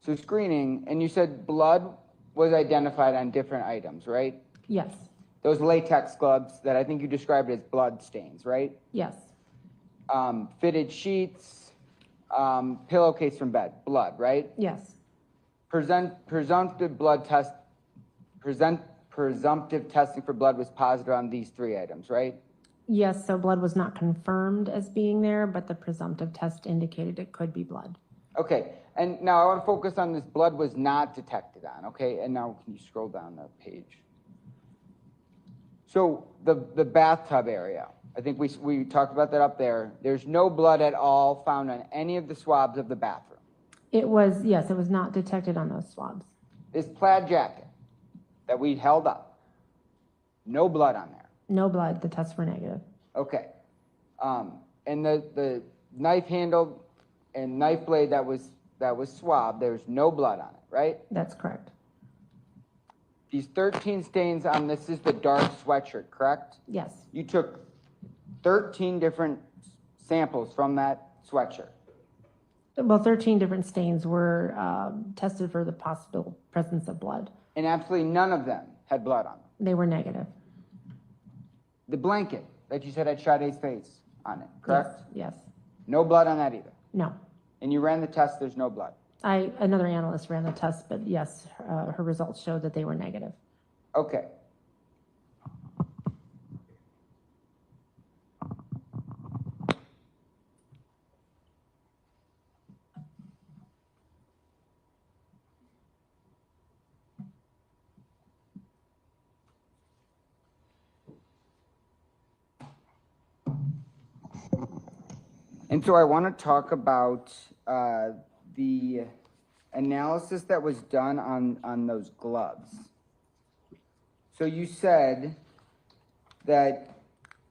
So screening, and you said blood was identified on different items, right? Yes. Those latex gloves that I think you described as blood stains, right? Yes. Fitted sheets, pillowcase from bed, blood, right? Yes. Presumptive testing for blood was positive on these 3 items, right? Yes, so blood was not confirmed as being there, but the presumptive test indicated it could be blood. Okay, and now I want to focus on this blood was not detected on, okay? And now can you scroll down the page? So the bathtub area, I think we talked about that up there. There's no blood at all found on any of the swabs of the bathroom. It was, yes, it was not detected on those swabs. This plaid jacket that we held up, no blood on there. No blood, the tests were negative. Okay. And the knife handle and knife blade that was swabbed, there's no blood on it, right? That's correct. These 13 stains on this is the dark sweatshirt, correct? Yes. You took 13 different samples from that sweatshirt. Well, 13 different stains were tested for the possible presence of blood. And absolutely none of them had blood on them. They were negative. The blanket that you said had Sade's face on it, correct? Yes. No blood on that either. No. And you ran the test, there's no blood. Another analyst ran the test, but yes, her results showed that they were negative. Okay. And so I want to talk about the analysis that was done on those gloves. So you said that,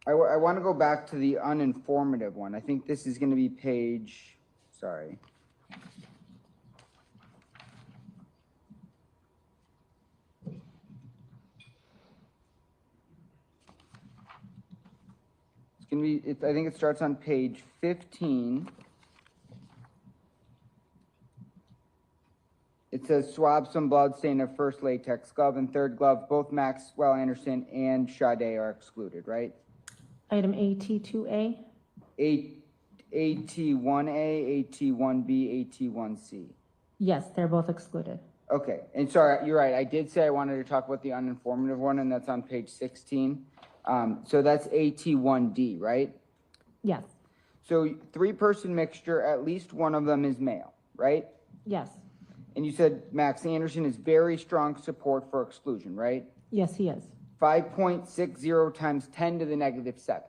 I want to go back to the uninformative one. I think this is going to be page, sorry. It's going to be, I think it starts on page 15. It says swab some blood stain of first latex glove and third glove. Both Maxwell, Anderson, and Sade are excluded, right? Item AT2A? AT1A, AT1B, AT1C. Yes, they're both excluded. Okay, and sorry, you're right. I did say I wanted to talk about the uninformative one, and that's on page 16. So that's AT1D, right? Yes. So 3-person mixture, at least one of them is male, right? Yes. And you said Max Anderson is very strong support for exclusion, right? Yes, he is. 5.60 times 10 to the negative 7.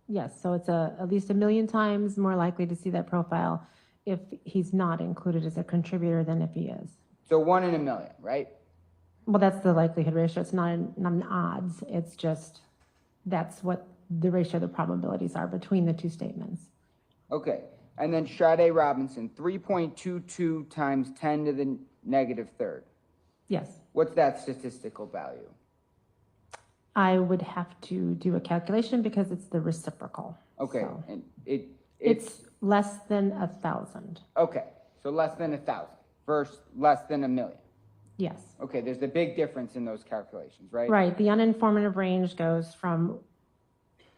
Yes, so it's at least 1 million times more likely to see that profile if he's not included as a contributor than if he is. So 1 in a million, right? Well, that's the likelihood ratio. It's not an odds. It's just, that's what the ratio, the probabilities are between the two statements. Okay. And then Sade Robinson, 3.22 times 10 to the negative 3rd. Yes. What's that statistical value? I would have to do a calculation because it's the reciprocal. Okay. So And it's less than 1,000. okay. So less than 1,000 versus less than 1 million. Yes. Okay. There's a big difference in those calculations, right? Right. The uninformative range goes from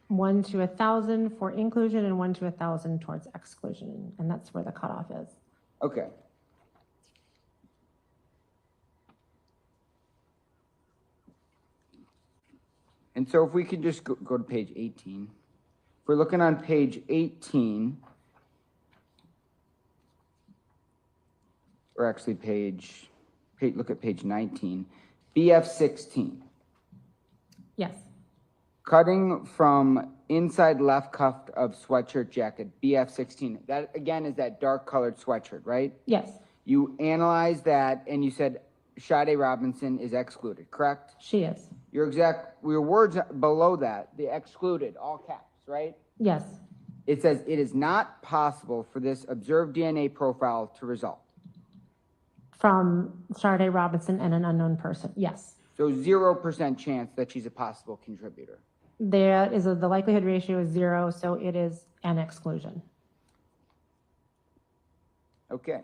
1 to 1,000 for inclusion and 1 to 1,000 towards exclusion. And that's where the cutoff is. Okay. And so if we could just go to page 18. If we're looking on page 18, or actually look at page 19, BF 16. Yes. Cutting from inside left cuff of sweatshirt jacket, BF 16. That again is that dark colored sweatshirt, right? Yes. You analyzed that and you said Sade Robinson is excluded, correct? She is. Your words below that, the excluded, all caps, right? Yes. It says it is not possible for this observed DNA profile to result. From Sade Robinson and an unknown person. Yes. So 0% chance that she's a possible contributor. There is the likelihood ratio is 0, so it is an exclusion. Okay.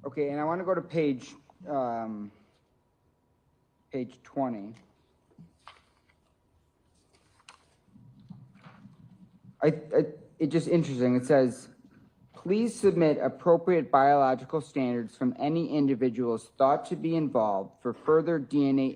Okay, and I want to go to page 20. It's just interesting. It says, please submit appropriate biological standards from any individuals thought to be involved for further DNA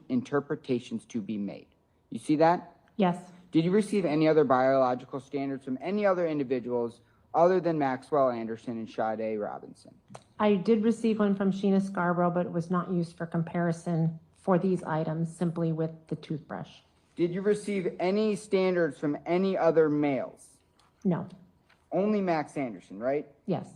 interpretations to be made. You see that? Yes. Did you receive any other biological standards from any other individuals other than Maxwell Anderson and Sade Robinson? I did receive one from Sheena Scarborough, but it was not used for comparison for these items, simply with the toothbrush. Did you receive any standards from any other males? No. Only Max Anderson, right? Yes.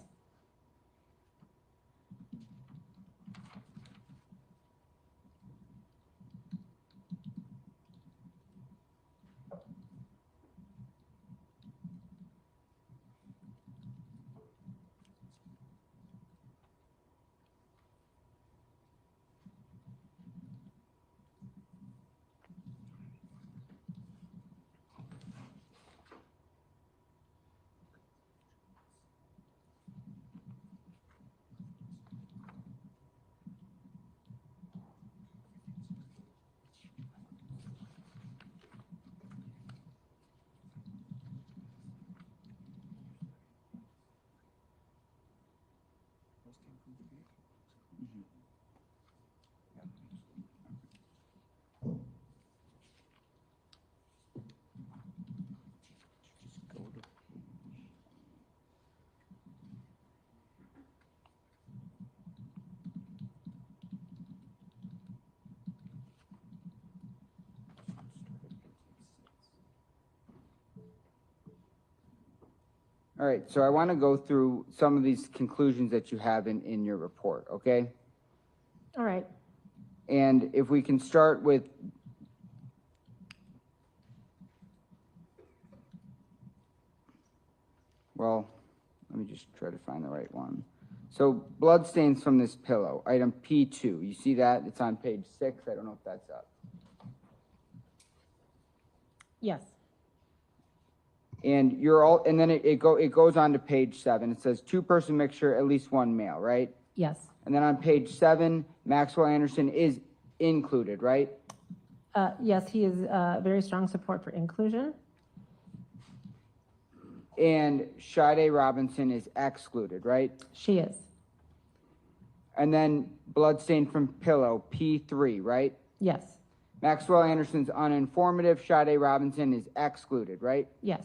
All right, so I want to go through some of these conclusions that you have in your report, okay? All right. And if we can start with well, let me just try to find the right one. So blood stains from this pillow, item P2. You see that? It's on page 6. I don't know if that's up. Yes. And and then it goes on to page 7. It says 2-person mixture, at least 1 male, right? Yes. And then on page 7, Maxwell Anderson is included, right? Yes, he is very strong support for inclusion. And Sade Robinson is excluded, right? She is. And then bloodstain from pillow, P3, right? Yes. Maxwell Anderson's uninformative, Sade Robinson is excluded, right? Yes.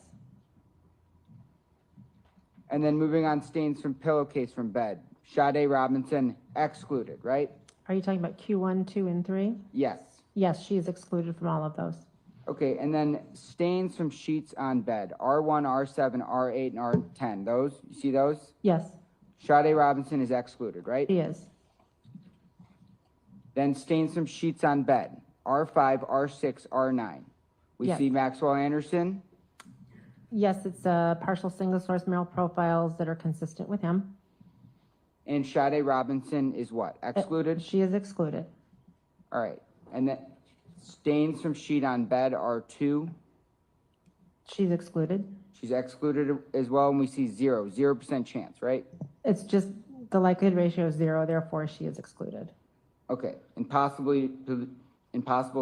And then moving on, stains from pillowcase from bed, Sade Robinson excluded, right? Are you talking about Q1, 2, and 3? Yes. Yes, she is excluded from all of those. Okay, and then stains from sheets on bed, R1, R7, R8, and R10. Those, you see those? Yes, Sade Robinson is excluded, right? she is. Then stains from sheets on bed, R5, R6, R9. We Yes. see Maxwell Anderson, Yes, it's partial single source male profiles that are consistent with him. and Sade Robinson is what? Excluded? She is excluded. All right, and then stains from sheet on bed, R2. She's excluded. She's excluded as well, and we see 0% chance, right? It's just the likelihood ratio is 0, therefore she is excluded. Okay, impossible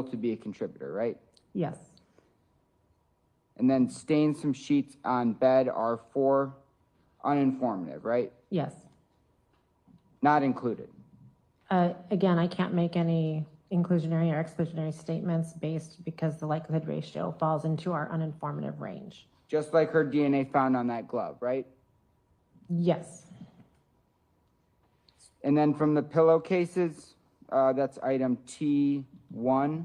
to be a contributor, right? Yes, And then stains from sheets on bed, R4, uninformative, right? yes. Not included. Again, I can't make any inclusionary or exclusionary statements based because the likelihood ratio falls into our uninformative range. Just like her DNA found on that glove, right? Yes, And then from the pillowcases, that's item T1,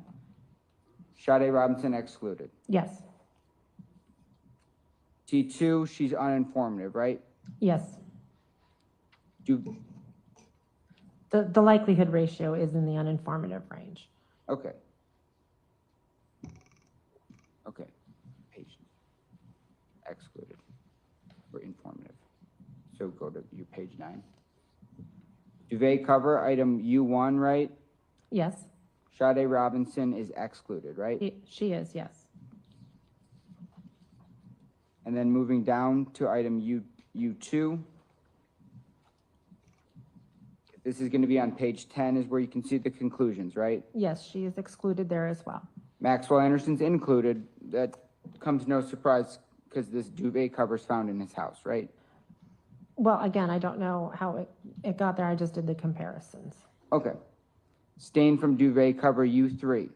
Sade Robinson excluded. yes, T2, she's uninformative, right? yes. Do, The likelihood ratio is in the uninformative range. okay. Okay, page excluded for informative. So go to your page 9. Duvet cover, item U1, right? Yes, Sade Robinson is excluded, right? she is, yes. And then moving down to item U2. This is going to be on page 10 is where you can see the conclusions, right? Yes, she is excluded there as well. Maxwell Anderson's included. That comes no surprise because this duvet cover is found in his house, right? Well, again, I don't know how it got there. I just did the comparisons. Okay. Stain from duvet cover U3.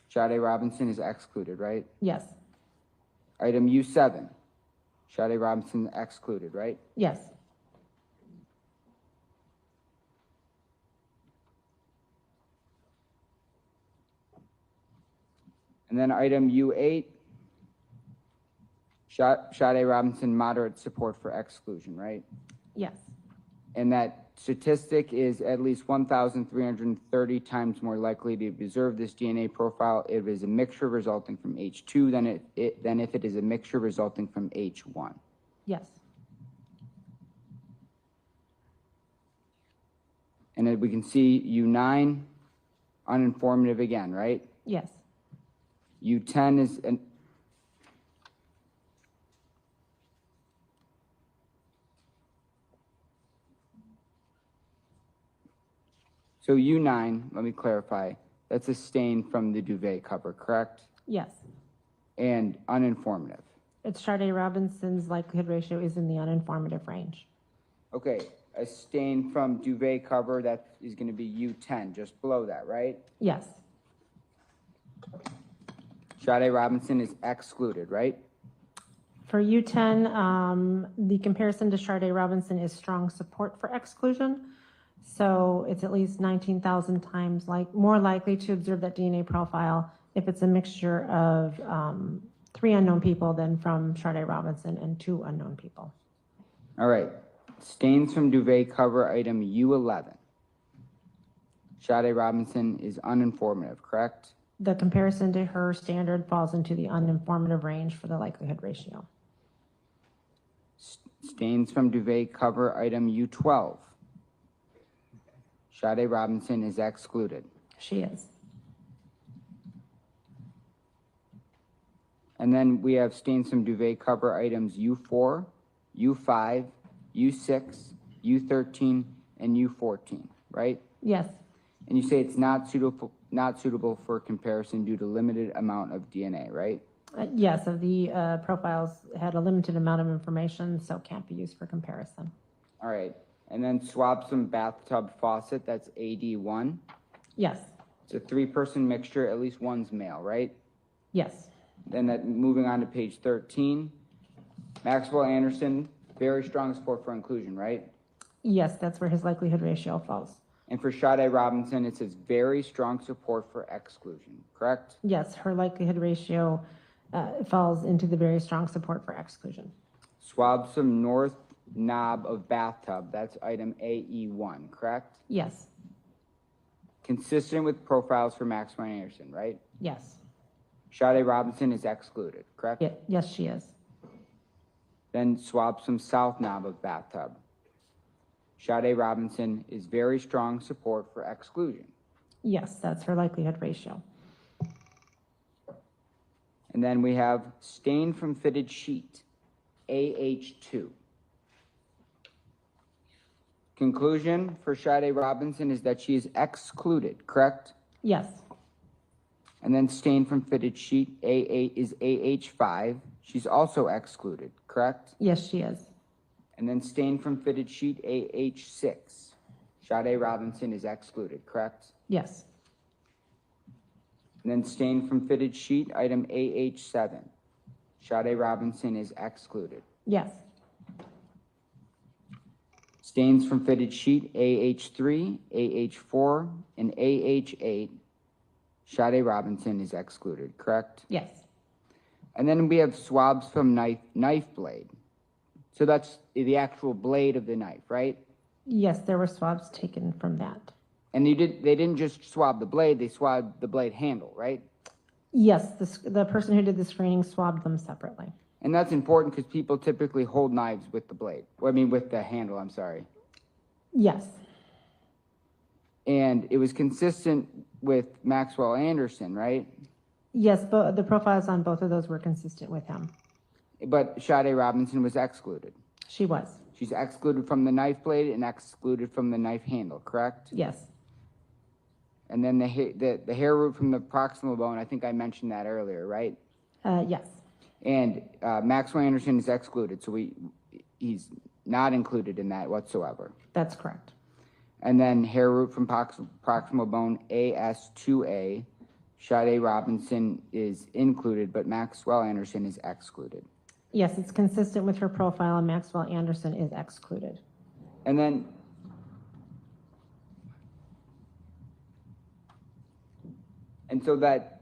Sade Robinson is excluded, right? Yes, Item U7. Sade Robinson excluded, right? yes, And then item U8. Sade Robinson, moderate support for exclusion, right? yes, And that statistic is at least 1,330 times more likely to observe this DNA profile if it is a mixture resulting from H2 than if it is a mixture resulting from H1. yes, And then we can see U9, uninformative again, right? yes, U10 is an so U9, let me clarify, that's a stain from the duvet cover, correct? yes. And uninformative. It's Sade Robinson's likelihood ratio is in the uninformative range. Okay, a stain from duvet cover, that is going to be U10, just below that, right? Yes, Sade Robinson is excluded, right? for U10, the comparison to Sade Robinson is strong support for exclusion. So it's at least 19,000 times more likely to observe that DNA profile if it's a mixture of 3 unknown people than from Sade Robinson and 2 unknown people. All right, stains from duvet cover, item U11. Sade Robinson is uninformative, correct? The comparison to her standard falls into the uninformative range for the likelihood ratio. Stains from duvet cover, item U12. Sade Robinson is excluded. She is. And then we have stains from duvet cover, items U4, U5, U6, U13, and U14, right? Yes, And you say it's not suitable for comparison due to limited amount of DNA, right? Yes, so the profiles had a limited amount of information, so can't be used for comparison. All right. And then swab some bathtub faucet, that's AD1. Yes, It's a 3-person mixture, at least one's male, right? yes, Then moving on to page 13, Maxwell Anderson, very strong support for inclusion, right? yes, that's where his likelihood ratio falls. And for Sade Robinson, it says very strong support for exclusion, correct? Yes, her likelihood ratio falls into the very strong support for exclusion. Swab some north knob of bathtub, that's item AE1, correct? Yes, Consistent with profiles for Maxwell Anderson, right? yes, Sade Robinson is excluded, correct? yes, she is. Then swab some south knob of bathtub. Sade Robinson is very strong support for exclusion. Yes, that's her likelihood ratio. And then we have stain from fitted sheet, AH2. Conclusion for Sade Robinson is that she is excluded, correct? Yes, And then stain from fitted sheet, AA is AH5. She's also excluded, correct? yes, she is. And then stain from fitted sheet, AH6. Sade Robinson is excluded, correct? Yes, And then stain from fitted sheet, item AH7. Sade Robinson is excluded. yes, Stains from fitted sheet, AH3, AH4, and AH8. Sade Robinson is excluded, correct? yes, And then we have swabs from knife blade. So that's the actual blade of the knife, right? yes, there were swabs taken from that. And they didn't just swab the blade, they swabbed the blade handle, right? Yes, the person who did the screening swabbed them separately. And that's important because people typically hold knives with the blade. Well, I mean, with the handle, I'm sorry. Yes, And it was consistent with Maxwell Anderson, right? yes, but the profiles on both of those were consistent with him. But Sade Robinson was excluded. She was. She's excluded from the knife blade and excluded from the knife handle, correct? Yes, And then the hair root from the proximal bone, I think I mentioned that earlier, right? yes, And Maxwell Anderson is excluded, so he's not included in that whatsoever. that's correct. And then hair root from proximal bone, AS2A. Sade Robinson is included, but Maxwell Anderson is excluded. Yes, it's consistent with her profile, and Maxwell Anderson is excluded. And then so that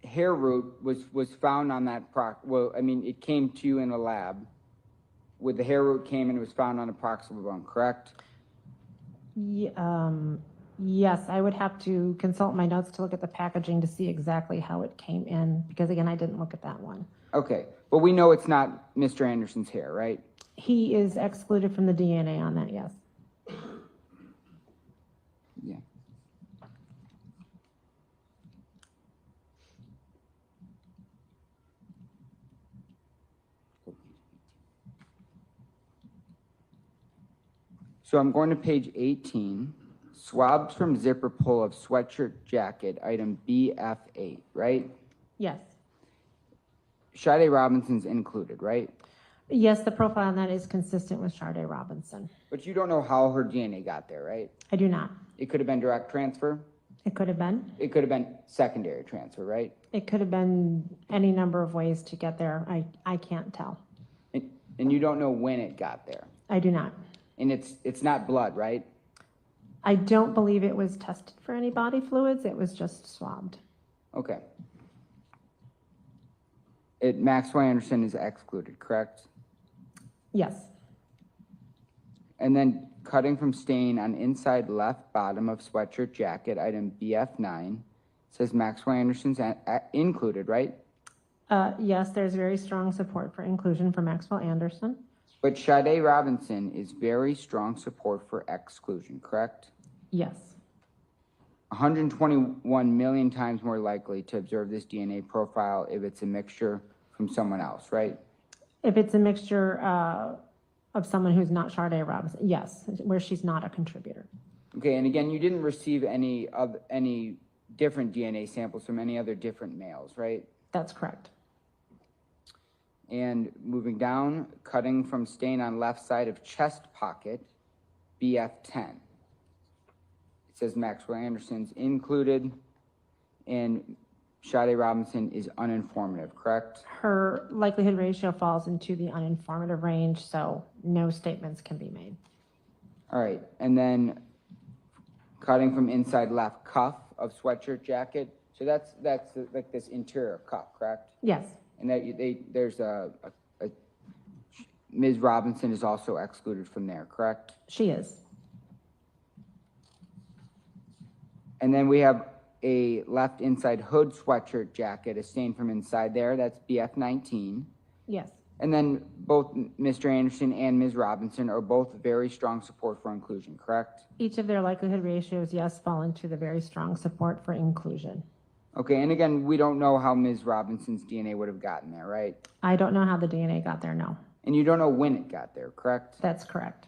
hair root was found on that it came to you in a lab. With the hair root came and it was found on a proximal bone, correct? Yes, I would have to consult my notes to look at the packaging to see exactly how it came in, because again, I didn't look at that one. Okay, but we know it's not Mr. Anderson's hair, right? He is excluded from the DNA on that, yes. Yeah. So I'm going to page 18. Swabs from zipper pull of sweatshirt jacket, item BF8, right? Yes. Sade Robinson's included, right? Yes, the profile on that is consistent with Sade Robinson. But you don't know how her DNA got there, right? I do not. It could have been direct transfer. It could have been. It could have been secondary transfer, right? It could have been any number of ways to get there. I can't tell. And you don't know when it got there. I do not. And it's not blood, right? I don't believe it was tested for any body fluids. It was just swabbed. Okay. Maxwell Anderson is excluded, correct? Yes. And then cutting from stain on inside left bottom of sweatshirt jacket, item BF9, says Maxwell Anderson's included, right? Yes, there's very strong support for inclusion for Maxwell Anderson. But Sade Robinson is very strong support for exclusion, correct? Yes. 121 million times more likely to observe this DNA profile if it's a mixture from someone else, right? If it's a mixture of someone who's not Sade Robinson, yes, where she's not a contributor. Okay, and again, you didn't receive any different DNA samples from any other different males, right? That's correct. And moving down, cutting from stain on left side of chest pocket, BF10. It says Maxwell Anderson's included, and Sade Robinson is uninformative, correct? Her likelihood ratio falls into the uninformative range, so no statements can be made. All right, and then cutting from inside left cuff of sweatshirt jacket. So that's like this interior cuff, correct? Yes. And that there's a Ms. Robinson is also excluded from there, correct? She is. And then we have a left inside hood sweatshirt jacket, a stain from inside there. That's BF19. Yes. And then both Mr. Anderson and Ms. Robinson are both very strong support for inclusion, correct? Each of their likelihood ratios, yes, fall into the very strong support for inclusion. Okay, and again, we don't know how Ms. Robinson's DNA would have gotten there, right? I don't know how the DNA got there, no. And you don't know when it got there, correct? That's correct.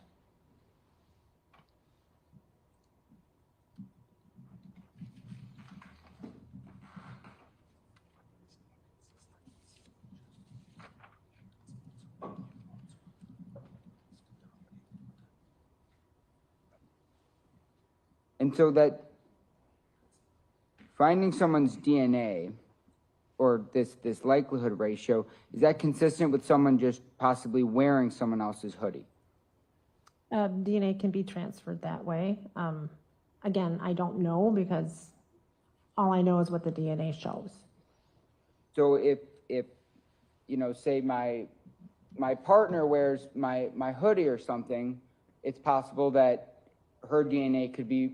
And so that finding someone's DNA or this likelihood ratio, is that consistent with someone just possibly wearing someone else's hoodie? DNA can be transferred that way. Again, I don't know because all I know is what the DNA shows. So if you know, say my partner wears my hoodie or something, it's possible that her DNA could be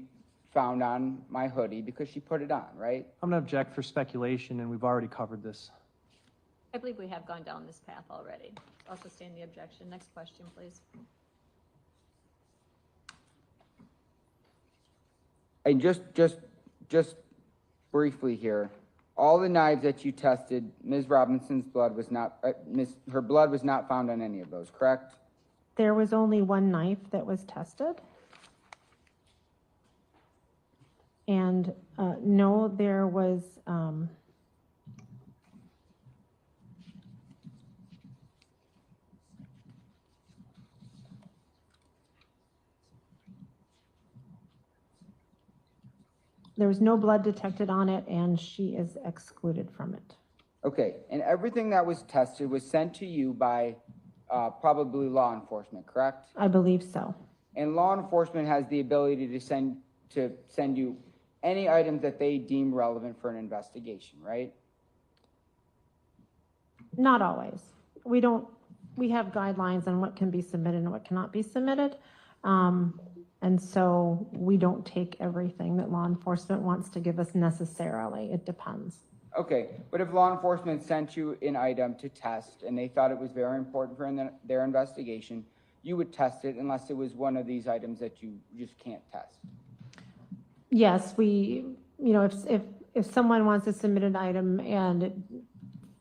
found on my hoodie because she put it on, right? I'm going to object for speculation, and we've already covered this. I believe we have gone down this path already. I'll sustain the objection. Next question, please. And just briefly here, all the knives that you tested, Ms. Robinson's blood was not, her blood was not found on any of those, correct? There was only one knife that was tested. And no, there was, there was no blood detected on it, and she is excluded from it. Okay, and everything that was tested was sent to you by probably law enforcement, correct? I believe so. And law enforcement has the ability to send you any items that they deem relevant for an investigation, right? Not always. We have guidelines on what can be submitted and what cannot be submitted. And so we don't take everything that law enforcement wants to give us necessarily. It depends. Okay, but if law enforcement sent you an item to test and they thought it was very important for their investigation, you would test it unless it was one of these items that you just can't test. Yes, if someone wants to submit an item and it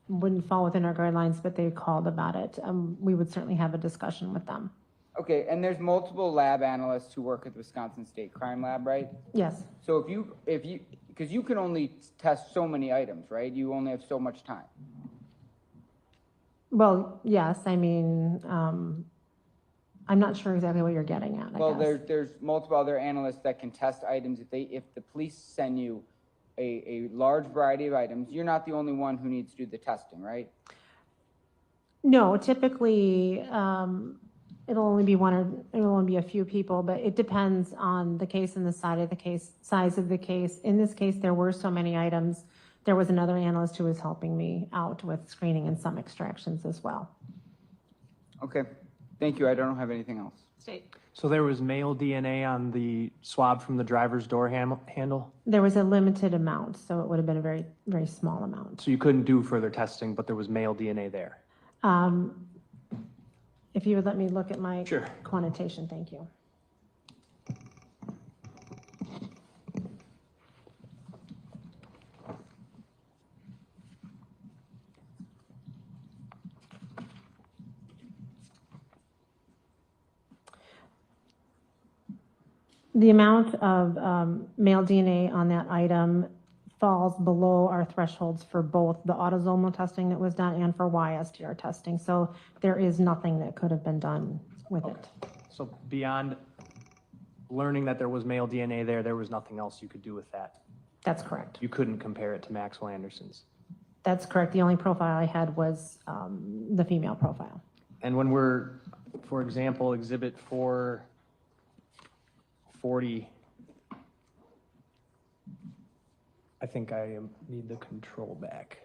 wouldn't fall within our guidelines, but they called about it, we would certainly have a discussion with them. Okay, and there's multiple lab analysts who work at the Wisconsin State Crime Lab, right? Yes. So if you, because you can only test so many items, right? You only have so much time. Well, yes, I mean, I'm not sure exactly what you're getting at, I Well, guess. there's multiple other analysts that can test items. If the police send you a large variety of items, you're not the only one who needs to do the testing, right? No, typically, it'll only be a few people, but it depends on the case and the size of the case. In this case, there were so many items. There was another analyst who was helping me out with screening and some extractions as well. Okay, thank you. I don't have anything else. State. So there was male DNA on the swab from the driver's door handle? There was a limited amount, so it would have been a very, very small amount. So you couldn't do further testing, but there was male DNA there? If you would let me look at my Sure. quantitation, thank you. The amount of male DNA on that item falls below our thresholds for both the autosomal testing that was done and for YSTR testing. So there is nothing that could have been done with it. So beyond learning that there was male DNA there was nothing else you could do with that? That's correct. You couldn't compare it to Maxwell Anderson's? That's correct. The only profile I had was the female profile. And when we're, for example, Exhibit 440, I think I need the control back.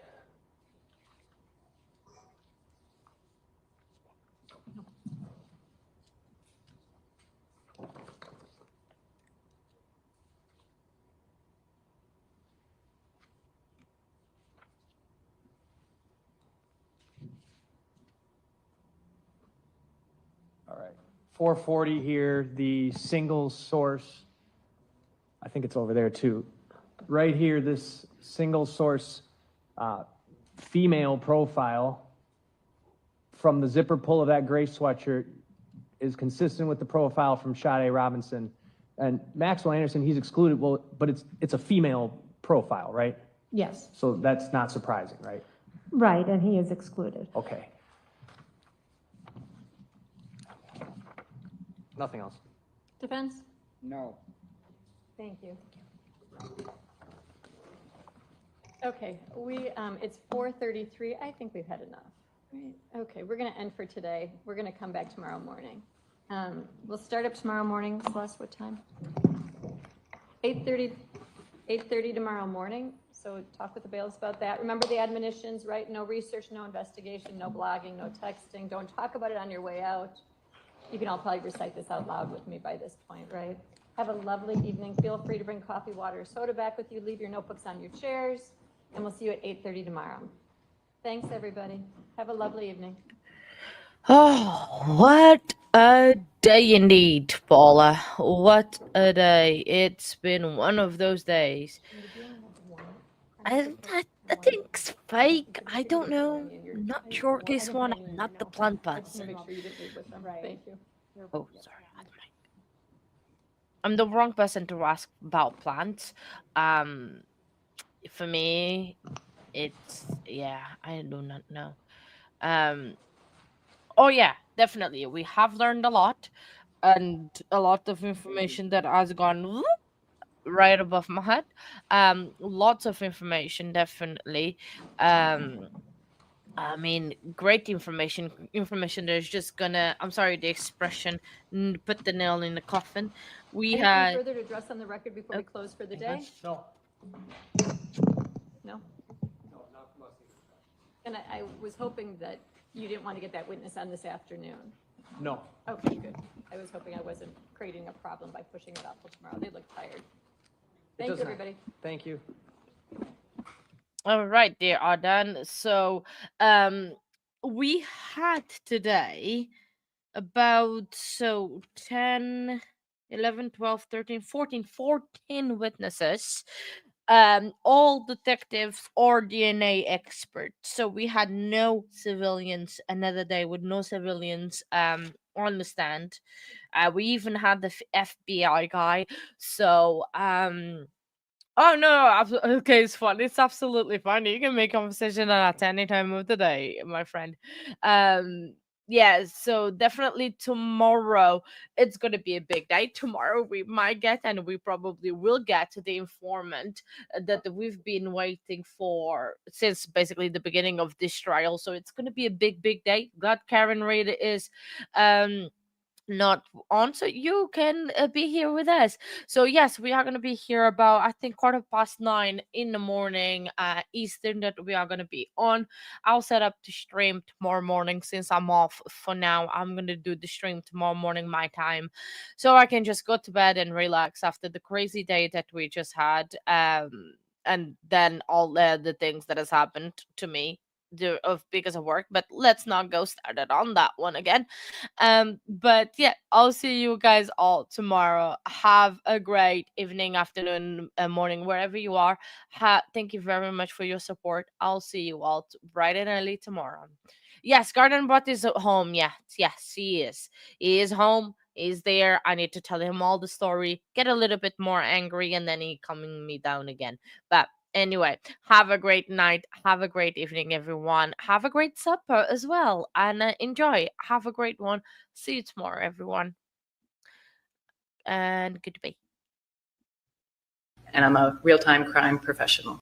All right, 440 here, the single source, I think it's over there too. Right here, this single source female profile from the zipper pull of that gray sweatshirt is consistent with the profile from Sade Robinson. And Maxwell Anderson, he's excluded, well, but it's a female profile, right? Yes. So that's not surprising, right? Right, and he is excluded. Okay. Nothing else. Defense? No. Thank you. Okay, it's 4:33. I think we've had enough. Right. Okay, we're going to end for today. We're going to come back tomorrow morning. We'll start up tomorrow morning. Celeste, what time? 8:30. 8:30 tomorrow morning. So talk with the bailiffs about that. Remember the admonitions, right? No research, no investigation, no blogging, no texting. Don't talk about it on your way out. You can all probably recite this out loud with me by this point, right? Have a lovely evening. Feel free to bring coffee, water, or soda back with you. Leave your notebooks on your chairs, and we'll see you at 8:30 tomorrow. Thanks, everybody. Have a lovely evening. Oh, what a day indeed, Paula. What a day. It's been one of those days. I think it's fake. I don't know. Not sure this one. I'm not the plant person. Make sure you didn't leave with them. Thank you. Oh, sorry. I'm the wrong person to ask about plants. For me, it's I do not know. Oh yeah, definitely. We have learned a lot, and a lot of information that has gone whoop right above my head. Lots of information, definitely. I mean, great information. Information that is just gonna. I'm sorry, the expression. Put the nail in the coffin. We Anything had. further to address on the record before we close for the day? No. No? And I was hoping that you didn't want to get that witness on this afternoon. No. Okay, good. I was hoping I wasn't creating a problem by pushing it off till tomorrow. They look tired. Thank you, everybody. Thank you. All right, they are done. So, we had today about 10, 11, 12, 13, 14, 14 witnesses. All detectives or DNA experts. So we had no civilians. Another day with no civilians on the stand. We even had the FBI guy. So oh no, okay, it's fun. It's absolutely fun. You can make conversation at any time of the day, my friend. Yeah, so definitely tomorrow it's gonna be a big day. Tomorrow we might get, and we probably will get, the informant that we've been waiting for since basically the beginning of this trial. So it's gonna be a big day. Glad Karen Reid is not on, so you can be here with us. So yes, we are going to be here about, I think, 9:15 in the morning Eastern, that we are going to be on. I'll set up the stream tomorrow morning. Since I'm off for now, I'm going to do the stream tomorrow morning my time, so I can just go to bed and relax after the crazy day that we just had, and then all the things that has happened to me because of work. But let's not go started on that one again. But yeah, I'll see you guys all tomorrow. Have a great evening, afternoon, morning, wherever you are. Thank you very much for your support. I'll see you all bright and early tomorrow. Yes, Garden Bot is at home. Yes, he is home. He's there. I need to tell him all the story, get a little bit more angry, and then he calming me down again. But anyway, have a great night. Have a great evening, everyone. Have a great supper as well. And enjoy. Have a great one. See you tomorrow, everyone. And goodbye. And I'm a real-time crime professional.